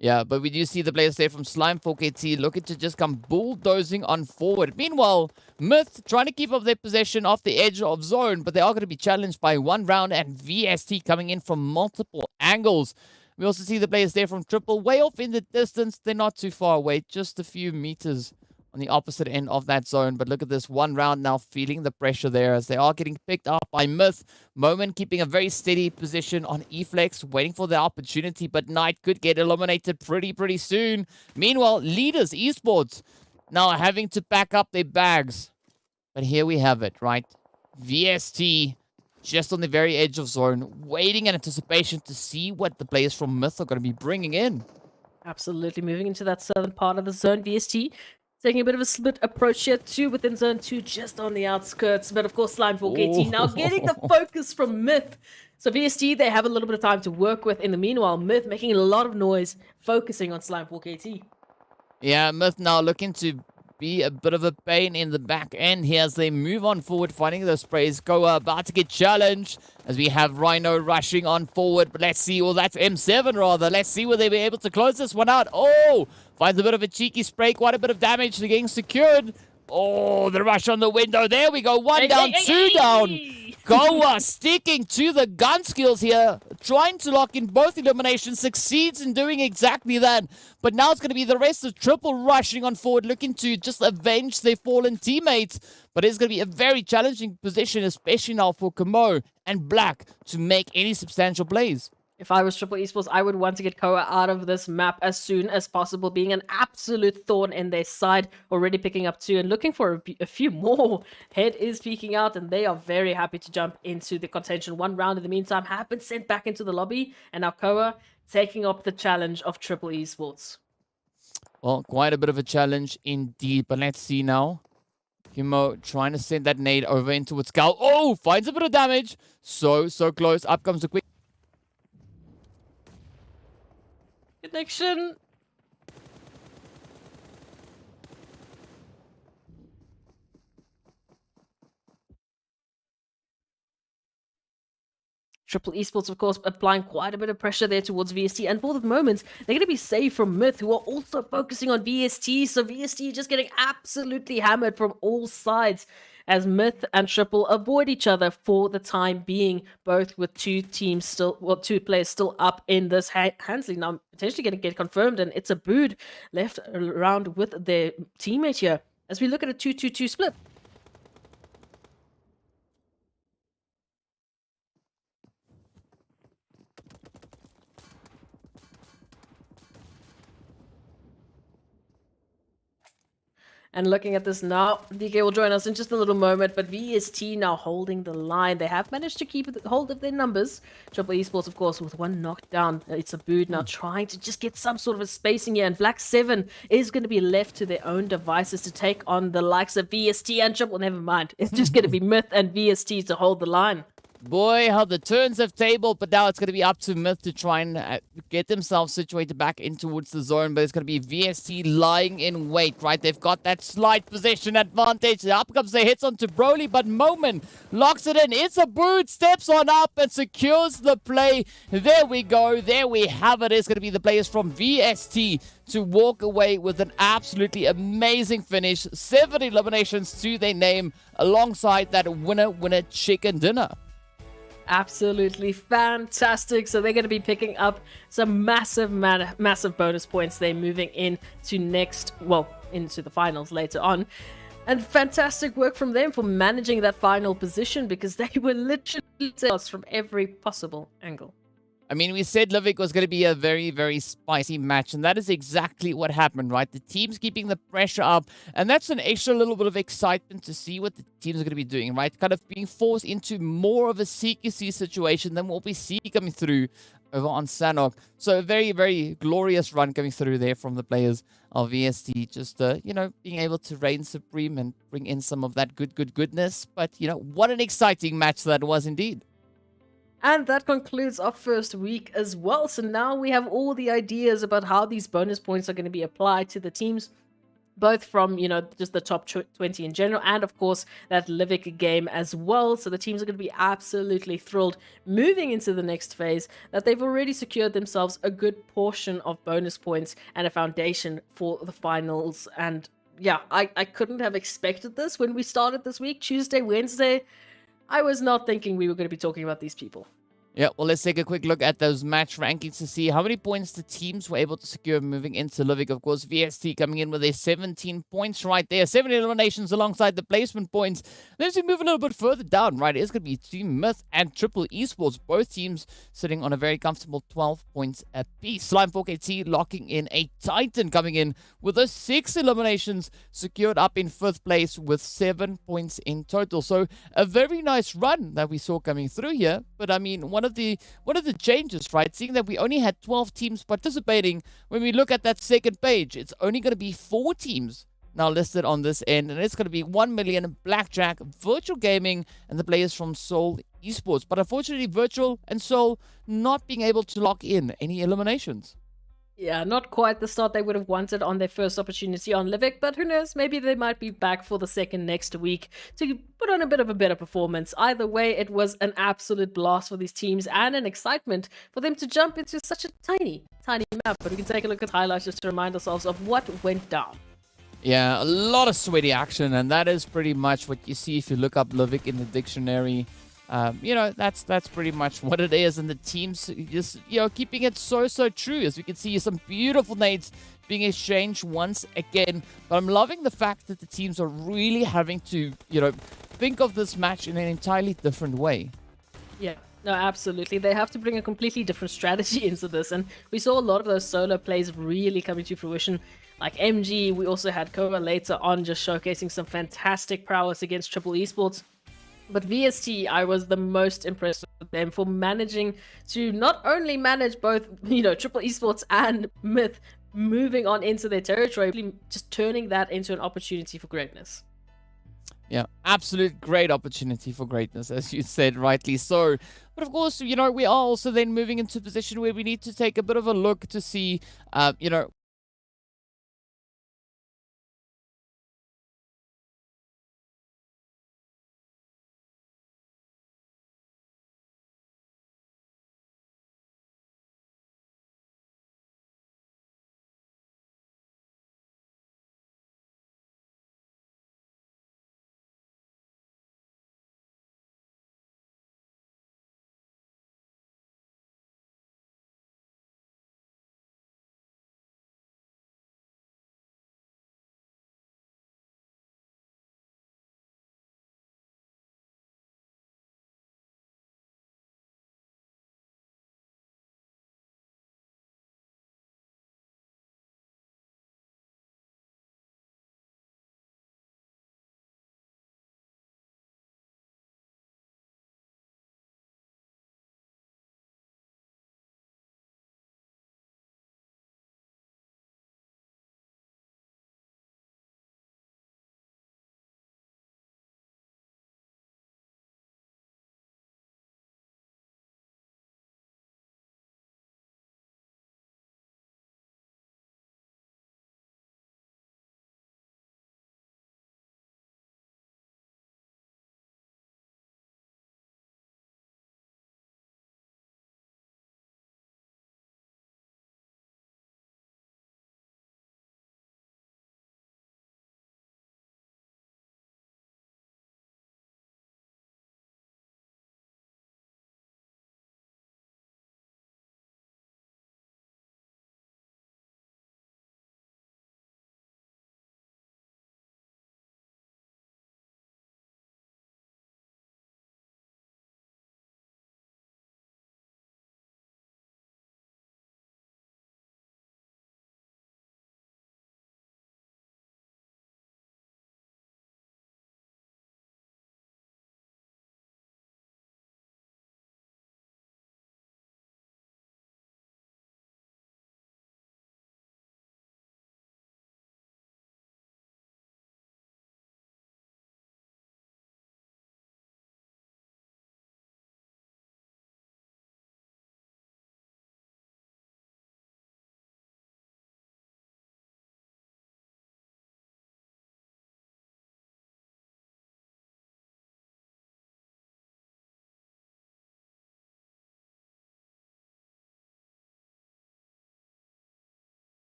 Yeah, but we do see the players there from Slime 4KT looking to just come bulldozing on forward. Meanwhile, Myth trying to keep up their possession off the edge of zone, but they are going to be challenged by one round and VST coming in from multiple angles. We also see the players there from Triple way off in the distance. They're not too far away, just a few meters on the opposite end of that zone. But look at this one round now feeling the pressure there as they are getting picked up by Myth. Moment keeping a very steady position on E-Flex, waiting for the opportunity, but Knight could get eliminated pretty soon. Meanwhile, leaders, Esports, now having to pack up their bags. But here we have it, right? VST just on the very edge of zone, waiting in anticipation to see what the players from Myth are going to be bringing in. Absolutely, moving into that southern part of the zone. VST taking a bit of a split approach here too within zone 2, just on the outskirts. But of course, Slime 4KT now getting the focus from Myth. So VST, they have a little bit of time to work with. In the meanwhile, Myth making a lot of noise, focusing on Slime 4KT. Yeah, Myth now looking to be a bit of a pain in the back end here as they move on forward, finding those sprays. Goa about to get challenged as we have Rhino rushing on forward. But let's see, well, that's M7 rather. Let's see will they be able to close this one out. Oh, finds a bit of a cheeky spray, quite a bit of damage to getting secured. Oh, the rush on the window. There we go. One down, two down. Goa sticking to the gun skills here, trying to lock in both eliminations, succeeds in doing exactly that. But now it's going to be the rest of Triple rushing on forward, looking to just avenge their fallen teammates. But it's going to be a very challenging position, especially now for Kamo and Black to make any substantial plays. If I was Triple Esports, I would want to get Koa out of this map as soon as possible, being an absolute thorn in their side, already picking up 2 and looking for a few more. Head is peeking out, and they are very happy to jump into the contention. One round in the meantime have been sent back into the lobby, and now Koa taking up the challenge of Triple Esports. Well, quite a bit of a challenge indeed, but let's see now. Kimo trying to send that nade over into its skull. Oh, finds a bit of damage. So close. Up comes the quick connection. Triple Esports, of course, applying quite a bit of pressure there towards VST. And for the moment, they're going to be safe from Myth, who are also focusing on VST. So VST just getting absolutely hammered from all sides as Myth and Triple avoid each other for the time being, both with two players still up in this Hansley. Now, potentially going to get confirmed, and it's a Bood left around with their teammate here as we look at a 2-2-2 split. And looking at this now, DK will join us in just a little moment, but VST now holding the line. They have managed to keep hold of their numbers. Triple Esports, of course, with one knockdown. It's a Bood now trying to just get some sort of a spacing here, and Black 7 is going to be left to their own devices to take on the likes of VST and Triple. Never mind. It's just going to be Myth and VST to hold the line. Boy, how the turns have tabled, but now it's going to be up to Myth to try and get themselves situated back in towards the zone, but it's going to be VST lying in wait, right? They've got that slight possession advantage. Up comes the hits onto Broly, but Moment locks it in. It's a Boot, steps on up and secures the play. There we go. There we have it. It's going to be the players from VST to walk away with an absolutely amazing finish. 7 eliminations to their name alongside that winner chicken dinner. Absolutely fantastic. So they're going to be picking up some massive bonus points. They're moving into into the finals later on. And fantastic work from them for managing that final position, because they were literally us from every possible angle. I mean, we said Livik was going to be a very, very spicy match, and that is exactly what happened, right? The team's keeping the pressure up, and that's an extra little bit of excitement to see what the teams are going to be doing, right? Kind of being forced into more of a CQC situation than what we see coming through over on Sanhok. So a very, very glorious run coming through there from the players of VST. Just, being able to reign supreme and bring in some of that goodness. But, what an exciting match that was indeed. And that concludes our first week as well. So now we have all the ideas about how these bonus points are going to be applied to the teams, both from, just the top 20 in general, and of course that Livik game as well. So the teams are going to be absolutely thrilled moving into the next phase that they've already secured themselves a good portion of bonus points and a foundation for the finals. And yeah, I couldn't have expected this when we started this week, Tuesday, Wednesday. I was not thinking we were going to be talking about these people. Yeah, well, let's take a quick look at those match rankings to see how many points the teams were able to secure moving into Livik. Of course, VST coming in with their 17 points right there. 7 eliminations alongside the placement points. Then as we move a little bit further down, right, it's going to be Team Myth and Triple Esports. Both teams sitting on a very comfortable 12 points apiece. Slime 4KT locking in a Titan, coming in with those 6 eliminations, secured up in 5th place with 7 points in total. So a very nice run that we saw coming through here. But I mean, one of the changes, right? Seeing that we only had 12 teams participating, when we look at that second page, it's only going to be 4 teams now listed on this end, and it's going to be 1 Million, Blackjack, Virtual Gaming, and the players from Seoul Esports. But unfortunately, Virtual and Seoul not being able to lock in any eliminations. Yeah, not quite the start they would have wanted on their first opportunity on Livik, but who knows, maybe they might be back for the second next week to put on a bit of a better performance. Either way, it was an absolute blast for these teams and an excitement for them to jump into such a tiny map. But we can take a look at highlights just to remind ourselves of what went down. Yeah, a lot of sweaty action, and that is pretty much what you see if you look up Livik in the dictionary. That's pretty much what it is, and the teams just keeping it so true. As we can see, some beautiful nades being exchanged once again. But I'm loving the fact that the teams are really having to think of this match in an entirely different way. Yeah. No, absolutely. They have to bring a completely different strategy into this, and we saw a lot of those solo plays really coming to fruition. Like MG, we also had Koa later on just showcasing some fantastic prowess against Triple Esports. But VST, I was the most impressed with them for managing to not only manage both, Triple Esports and Myth moving on into their territory, just turning that into an opportunity for greatness. Yeah, absolute great opportunity for greatness, as you said, rightly so. But of course, we are also then moving into a position where we need to take a bit of a look to see,